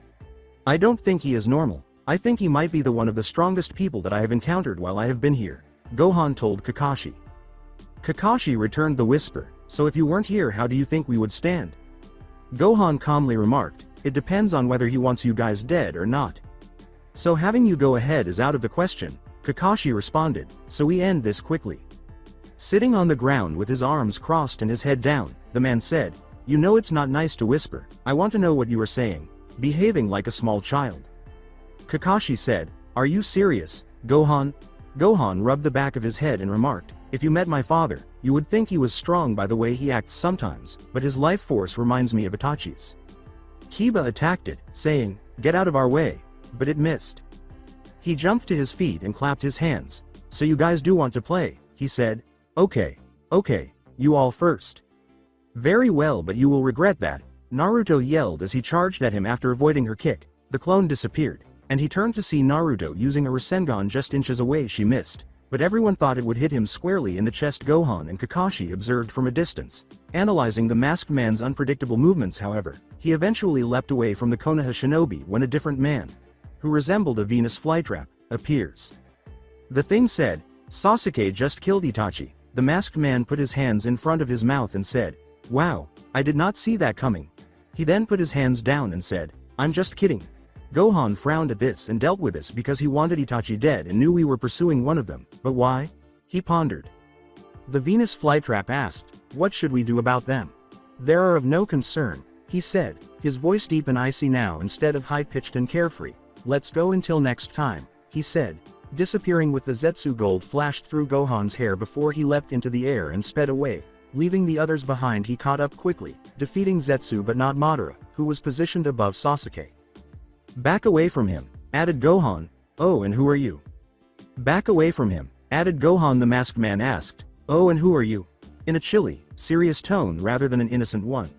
"I don't think he is normal. I think he might be one of the strongest people that I have encountered while I have been here," Gohan told Kakashi. Kakashi returned the whisper, "So if you weren't here, how do you think we would stand?" Gohan calmly remarked, "It depends on whether he wants you guys dead or not. So having you go ahead is out of the question," Kakashi responded, "so we end this quickly." Sitting on the ground with his arms crossed and his head down, the man said, "You know it's not nice to whisper. I want to know what you are saying. Behaving like a small child." Kakashi said, "Are you serious, Gohan?" Gohan rubbed the back of his head and remarked, "If you met my father, you would think he was strong by the way he acts sometimes, but his life force reminds me of Itachi's." Kiba attacked it, saying, "Get out of our way," but it missed. He jumped to his feet and clapped his hands. "So you guys do want to play," he said. Okay, you all first." "Very well, but you will regret that," Naruto yelled as he charged at him. After avoiding her kick, the clone disappeared, and he turned to see Naruto using a Rasengan just inches away. She missed, but everyone thought it would hit him squarely in the chest. Gohan and Kakashi observed from a distance, analyzing the masked man's unpredictable movements. However, he eventually leapt away from the Konoha shinobi when a different man, who resembled a Venus flytrap, appears. The thing said, "Sasuke just killed Itachi." The masked man put his hands in front of his mouth and said, "Wow, I did not see that coming." He then put his hands down and said, "I'm just kidding." Gohan frowned at this and dealt with this because he wanted Itachi dead and knew we were pursuing one of them, but why? He pondered. The Venus flytrap asked, "What should we do about them?" "They are of no concern," he said, his voice deep and icy now instead of high-pitched and carefree. "Let's go until next time," he said, disappearing with the Zetsu gold flashed through Gohan's hair before he leapt into the air and sped away, leaving the others behind. He caught up quickly, defeating Zetsu but not Madara, who was positioned above Sasuke. "Back away from him," added Gohan. "Oh, and who are you?" "Back away from him," added Gohan. The masked man asked, "Oh, and who are you?" in a chilly, serious tone rather than an innocent one.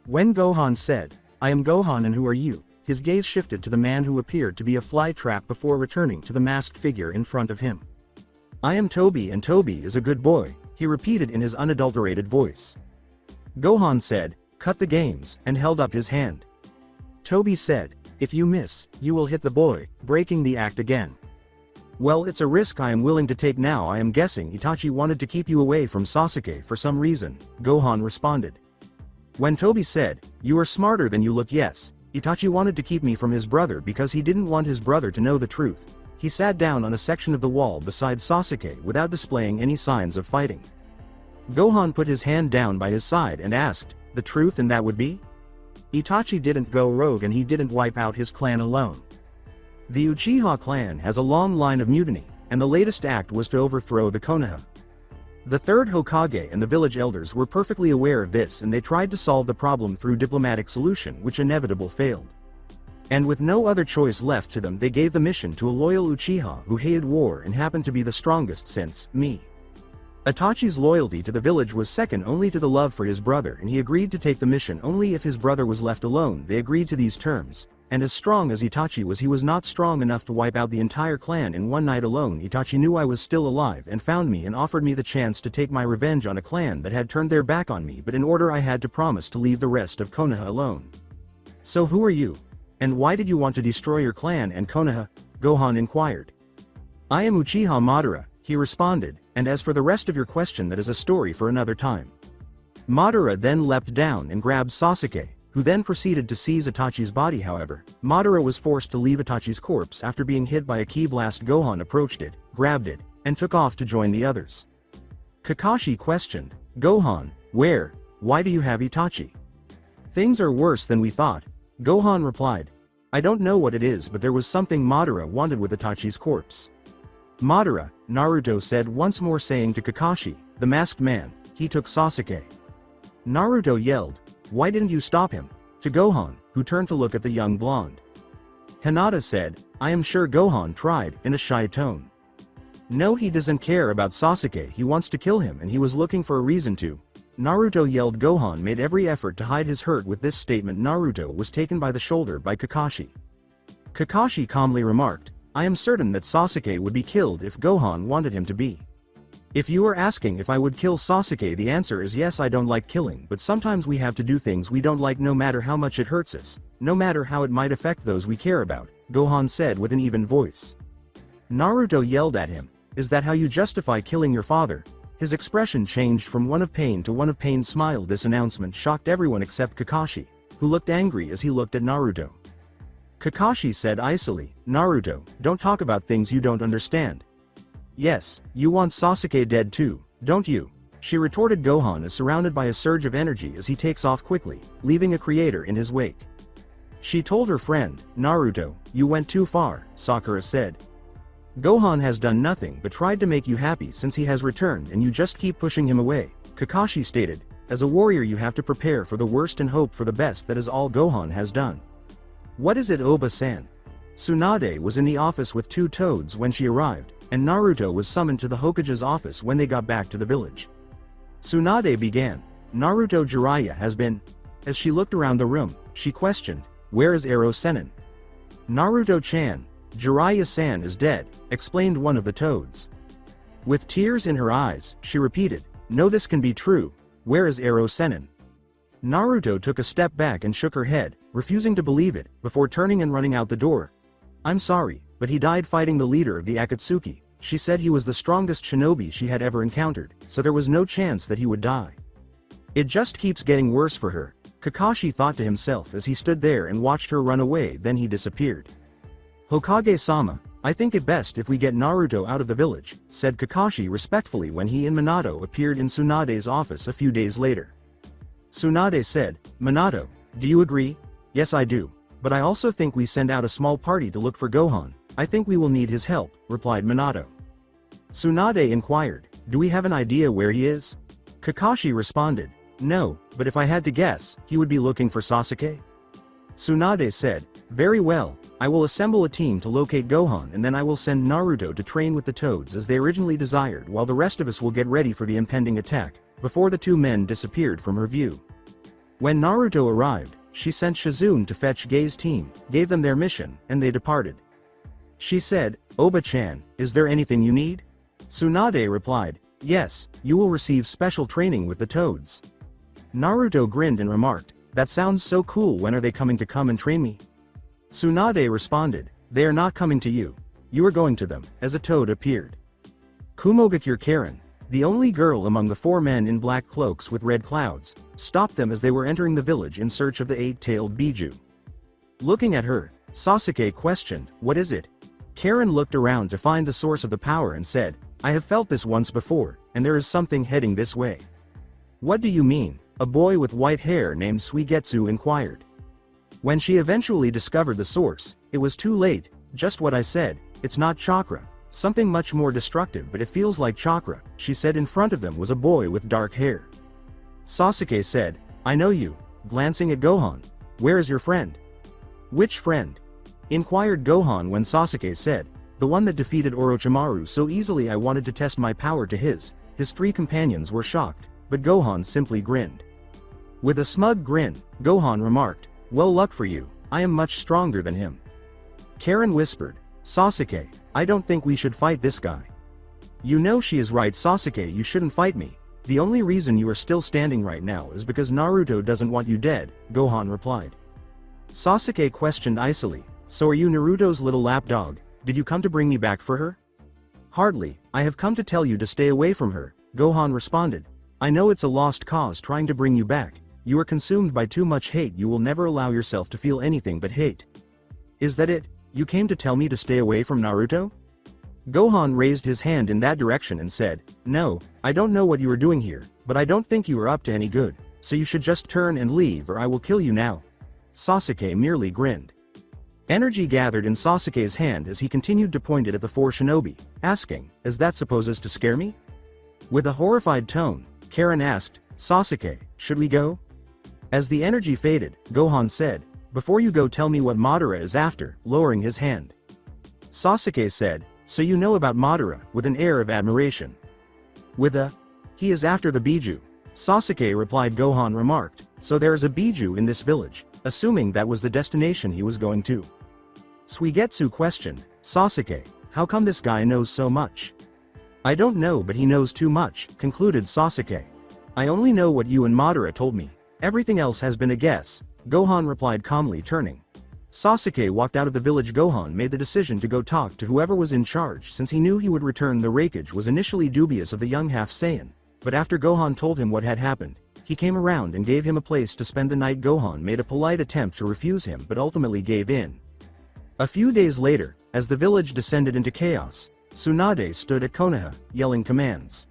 When Gohan said, "I am Gohan and who are you?" his gaze shifted to the man who appeared to be a fly trap before returning to the masked figure in front of him. "I am Tobi and Tobi is a good boy," he repeated in his unadulterated voice. Gohan said, "Cut the games," and held up his hand. Tobi said, "If you miss, you will hit the boy," breaking the act again. "Well, it's a risk I am willing to take now. I am guessing Itachi wanted to keep you away from Sasuke for some reason," Gohan responded. When Tobi said, "You are smarter than you look." "Yes, Itachi wanted to keep me from his brother because he didn't want his brother to know the truth." He sat down on a section of the wall beside Sasuke without displaying any signs of fighting. Gohan put his hand down by his side and asked, "The truth, and that would be?" "Itachi didn't go rogue and he didn't wipe out his clan alone. The Uchiha clan has a long line of mutiny, and the latest act was to overthrow the Konoha. The third Hokage and the village elders were perfectly aware of this, and they tried to solve the problem through diplomatic solution, which inevitably failed. And with no other choice left to them, they gave the mission to a loyal Uchiha who hated war and happened to be the strongest since me. Itachi's loyalty to the village was second only to the love for his brother, and he agreed to take the mission only if his brother was left alone. They agreed to these terms, and as strong as Itachi was, he was not strong enough to wipe out the entire clan in one night alone. Itachi knew I was still alive and found me and offered me the chance to take my revenge on a clan that had turned their back on me, but in order I had to promise to leave the rest of Konoha alone. So who are you? And why did you want to destroy your clan and Konoha? Gohan inquired. I am Uchiha Madara, he responded, and as for the rest of your question, that is a story for another time. Madara then leapt down and grabbed Sasuke, who then proceeded to seize Itachi's body. However, Madara was forced to leave Itachi's corpse after being hit by a ki blast. Gohan approached it, grabbed it, and took off to join the others. Kakashi questioned, Gohan, why do you have Itachi? Things are worse than we thought. Gohan replied, I don't know what it is, but there was something Madara wanted with Itachi's corpse. Madara, Naruto said once more, saying to Kakashi, the masked man, he took Sasuke. Naruto yelled, why didn't you stop him? To Gohan, who turned to look at the young blonde. Hinata said, I am sure Gohan tried, in a shy tone. No, he doesn't care about Sasuke, he wants to kill him and he was looking for a reason to. Naruto yelled. Gohan made every effort to hide his hurt with this statement. Naruto was taken by the shoulder by Kakashi. Kakashi calmly remarked, I am certain that Sasuke would be killed if Gohan wanted him to be. If you are asking if I would kill Sasuke, the answer is yes. I don't like killing, but sometimes we have to do things we don't like no matter how much it hurts us, no matter how it might affect those we care about, Gohan said with an even voice. Naruto yelled at him, is that how you justify killing your father? His expression changed from one of pain to one of pained smile. This announcement shocked everyone except Kakashi, who looked angry as he looked at Naruto. Kakashi said icily, Naruto, don't talk about things you don't understand. Yes, you want Sasuke dead too, don't you? She retorted. Gohan is surrounded by a surge of energy as he takes off quickly, leaving a creator in his wake. She told her friend, Naruto, you went too far, Sakura said. Gohan has done nothing but tried to make you happy since he has returned and you just keep pushing him away, Kakashi stated. As a warrior you have to prepare for the worst and hope for the best. That is all Gohan has done. What is it, Oba-san? Tsunade was in the office with two toads when she arrived, and Naruto was summoned to the Hokage's office when they got back to the village. Tsunade began, Naruto, Jiraiya has been. As she looked around the room, she questioned, where is Ero Sennin? Naruto-chan, Jiraiya-san is dead, explained one of the toads. With tears in her eyes, she repeated, no, this can be true, where is Ero Sennin? Naruto took a step back and shook her head, refusing to believe it, before turning and running out the door. I'm sorry, but he died fighting the leader of the Akatsuki. She said he was the strongest shinobi she had ever encountered, so there was no chance that he would die. It just keeps getting worse for her, Kakashi thought to himself as he stood there and watched her run away. Then he disappeared. Hokage-sama, I think it best if we get Naruto out of the village, said Kakashi respectfully when he and Minato appeared in Tsunade's office a few days later. Tsunade said, Minato, do you agree? Yes, I do. But I also think we send out a small party to look for Gohan. I think we will need his help, replied Minato. Tsunade inquired, do we have an idea where he is? Kakashi responded, no, but if I had to guess, he would be looking for Sasuke. Tsunade said, very well, I will assemble a team to locate Gohan and then I will send Naruto to train with the toads as they originally desired, while the rest of us will get ready for the impending attack. Before the two men disappeared from her view. When Naruto arrived, she sent Shizune to fetch Gei's team, gave them their mission, and they departed. She said, Oba-chan, is there anything you need? Tsunade replied, yes, you will receive special training with the toads. Naruto grinned and remarked, that sounds so cool. When are they coming to come and train me? Tsunade responded, they are not coming to you. You are going to them, as a toad appeared. Kumogakure Karen, the only girl among the four men in black cloaks with red clouds, stopped them as they were entering the village in search of the eight-tailed Biju. Looking at her, Sasuke questioned, what is it? Karen looked around to find the source of the power and said, I have felt this once before, and there is something heading this way. What do you mean? A boy with white hair named Suigetsu inquired. When she eventually discovered the source, it was too late. Just what I said, it's not chakra. Something much more destructive, but it feels like chakra, she said. In front of them was a boy with dark hair. Sasuke said, I know you, glancing at Gohan. Where is your friend? Which friend? inquired Gohan when Sasuke said, "The one that defeated Orochimaru so easily I wanted to test my power to his." His three companions were shocked, but Gohan simply grinned. With a smug grin, Gohan remarked, "Well, luck for you, I am much stronger than him." Karen whispered, "Sasuke, I don't think we should fight this guy." "You know she is right, Sasuke, you shouldn't fight me. The only reason you are still standing right now is because Naruto doesn't want you dead," Gohan replied. Sasuke questioned icily, "So are you Naruto's little lapdog? Did you come to bring me back for her?" "Hardly, I have come to tell you to stay away from her," Gohan responded. "I know it's a lost cause trying to bring you back. You are consumed by too much hate, you will never allow yourself to feel anything but hate." "Is that it? You came to tell me to stay away from Naruto?" Gohan raised his hand in that direction and said, "No, I don't know what you are doing here, but I don't think you are up to any good, so you should just turn and leave or I will kill you now." Sasuke merely grinned. Energy gathered in Sasuke's hand as he continued to point it at the four shinobi, asking, "Is that supposed to scare me?" With a horrified tone, Karen asked, "Sasuke, should we go?" As the energy faded, Gohan said, "Before you go, tell me what Madara is after," lowering his hand. Sasuke said, "So you know about Madara," with an air of admiration. With a, "He is after the Biju." Sasuke replied. Gohan remarked, "So there is a Biju in this village," assuming that was the destination he was going to. Suigetsu questioned, "Sasuke, how come this guy knows so much?" "I don't know, but he knows too much," concluded Sasuke. "I only know what you and Madara told me. Everything else has been a guess," Gohan replied calmly, turning. Sasuke walked out of the village. Gohan made the decision to go talk to whoever was in charge since he knew he would return. The Raikage was initially dubious of the young half-Saiyan, but after Gohan told him what had happened, he came around and gave him a place to spend the night. Gohan made a polite attempt to refuse him but ultimately gave in. A few days later, as the village descended into chaos, Tsunade stood at Konoha, yelling commands.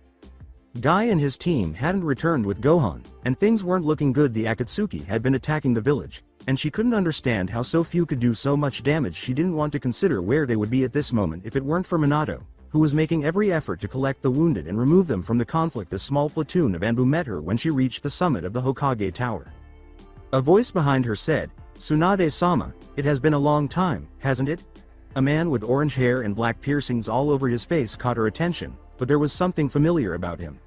Guy and his team hadn't returned with Gohan, and things weren't looking good. The Akatsuki had been attacking the village, and she couldn't understand how so few could do so much damage. She didn't want to consider where they would be at this moment if it weren't for Minato, who was making every effort to collect the wounded and remove them from the conflict. A small platoon of Anbu met her when she reached the summit of the Hokage Tower. A voice behind her said, "Tsunade-sama, it has been a long time, hasn't it?" A man with orange hair and black piercings all over his face caught her attention, but there was something familiar about him.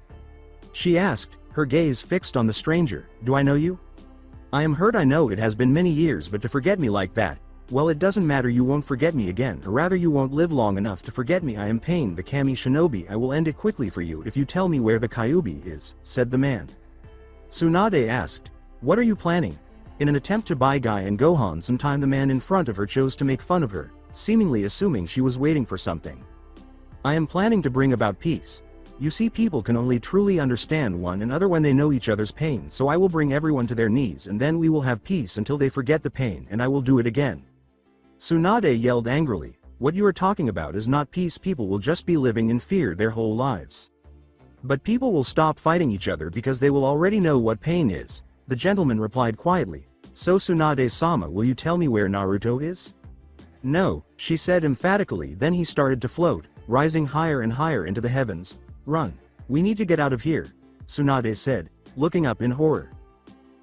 She asked, her gaze fixed on the stranger, "Do I know you?" "I am hurt. I know it has been many years, but to forget me like that, well, it doesn't matter. You won't forget me again, or rather you won't live long enough to forget me. I am Pain, the Kami Shinobi. I will end it quickly for you if you tell me where the Kyuubi is," said the man. Tsunade asked, "What are you planning?" In an attempt to buy Guy and Gohan some time, the man in front of her chose to make fun of her, seemingly assuming she was waiting for something. "I am planning to bring about peace. You see, people can only truly understand one another when they know each other's pain, so I will bring everyone to their knees and then we will have peace until they forget the pain, and I will do it again." Tsunade yelled angrily, "What you are talking about is not peace. People will just be living in fear their whole lives. But people will stop fighting each other because they will already know what pain is," the gentleman replied quietly. "So Tsunade-sama, will you tell me where Naruto is?" "No," she said emphatically. Then he started to float, rising higher and higher into the heavens. "Run. We need to get out of here," Tsunade said, looking up in horror.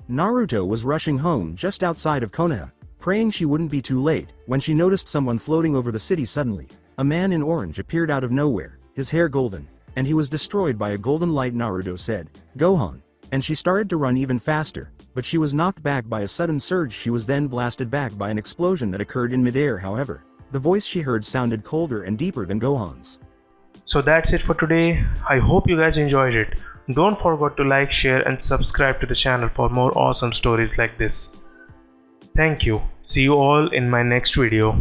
Naruto was rushing home just outside of Konoha, praying she wouldn't be too late, when she noticed someone floating over the city. Suddenly, a man in orange appeared out of nowhere, his hair golden, and he was destroyed by a golden light. Naruto said, "Gohan," and she started to run even faster, but she was knocked back by a sudden surge. She was then blasted back by an explosion that occurred in midair. However, the voice she heard sounded colder and deeper than Gohan's. So that's it for today. I hope you guys enjoyed it. Don't forget to like, share and subscribe to the channel for more awesome stories like this. Thank you. See you all in my next video.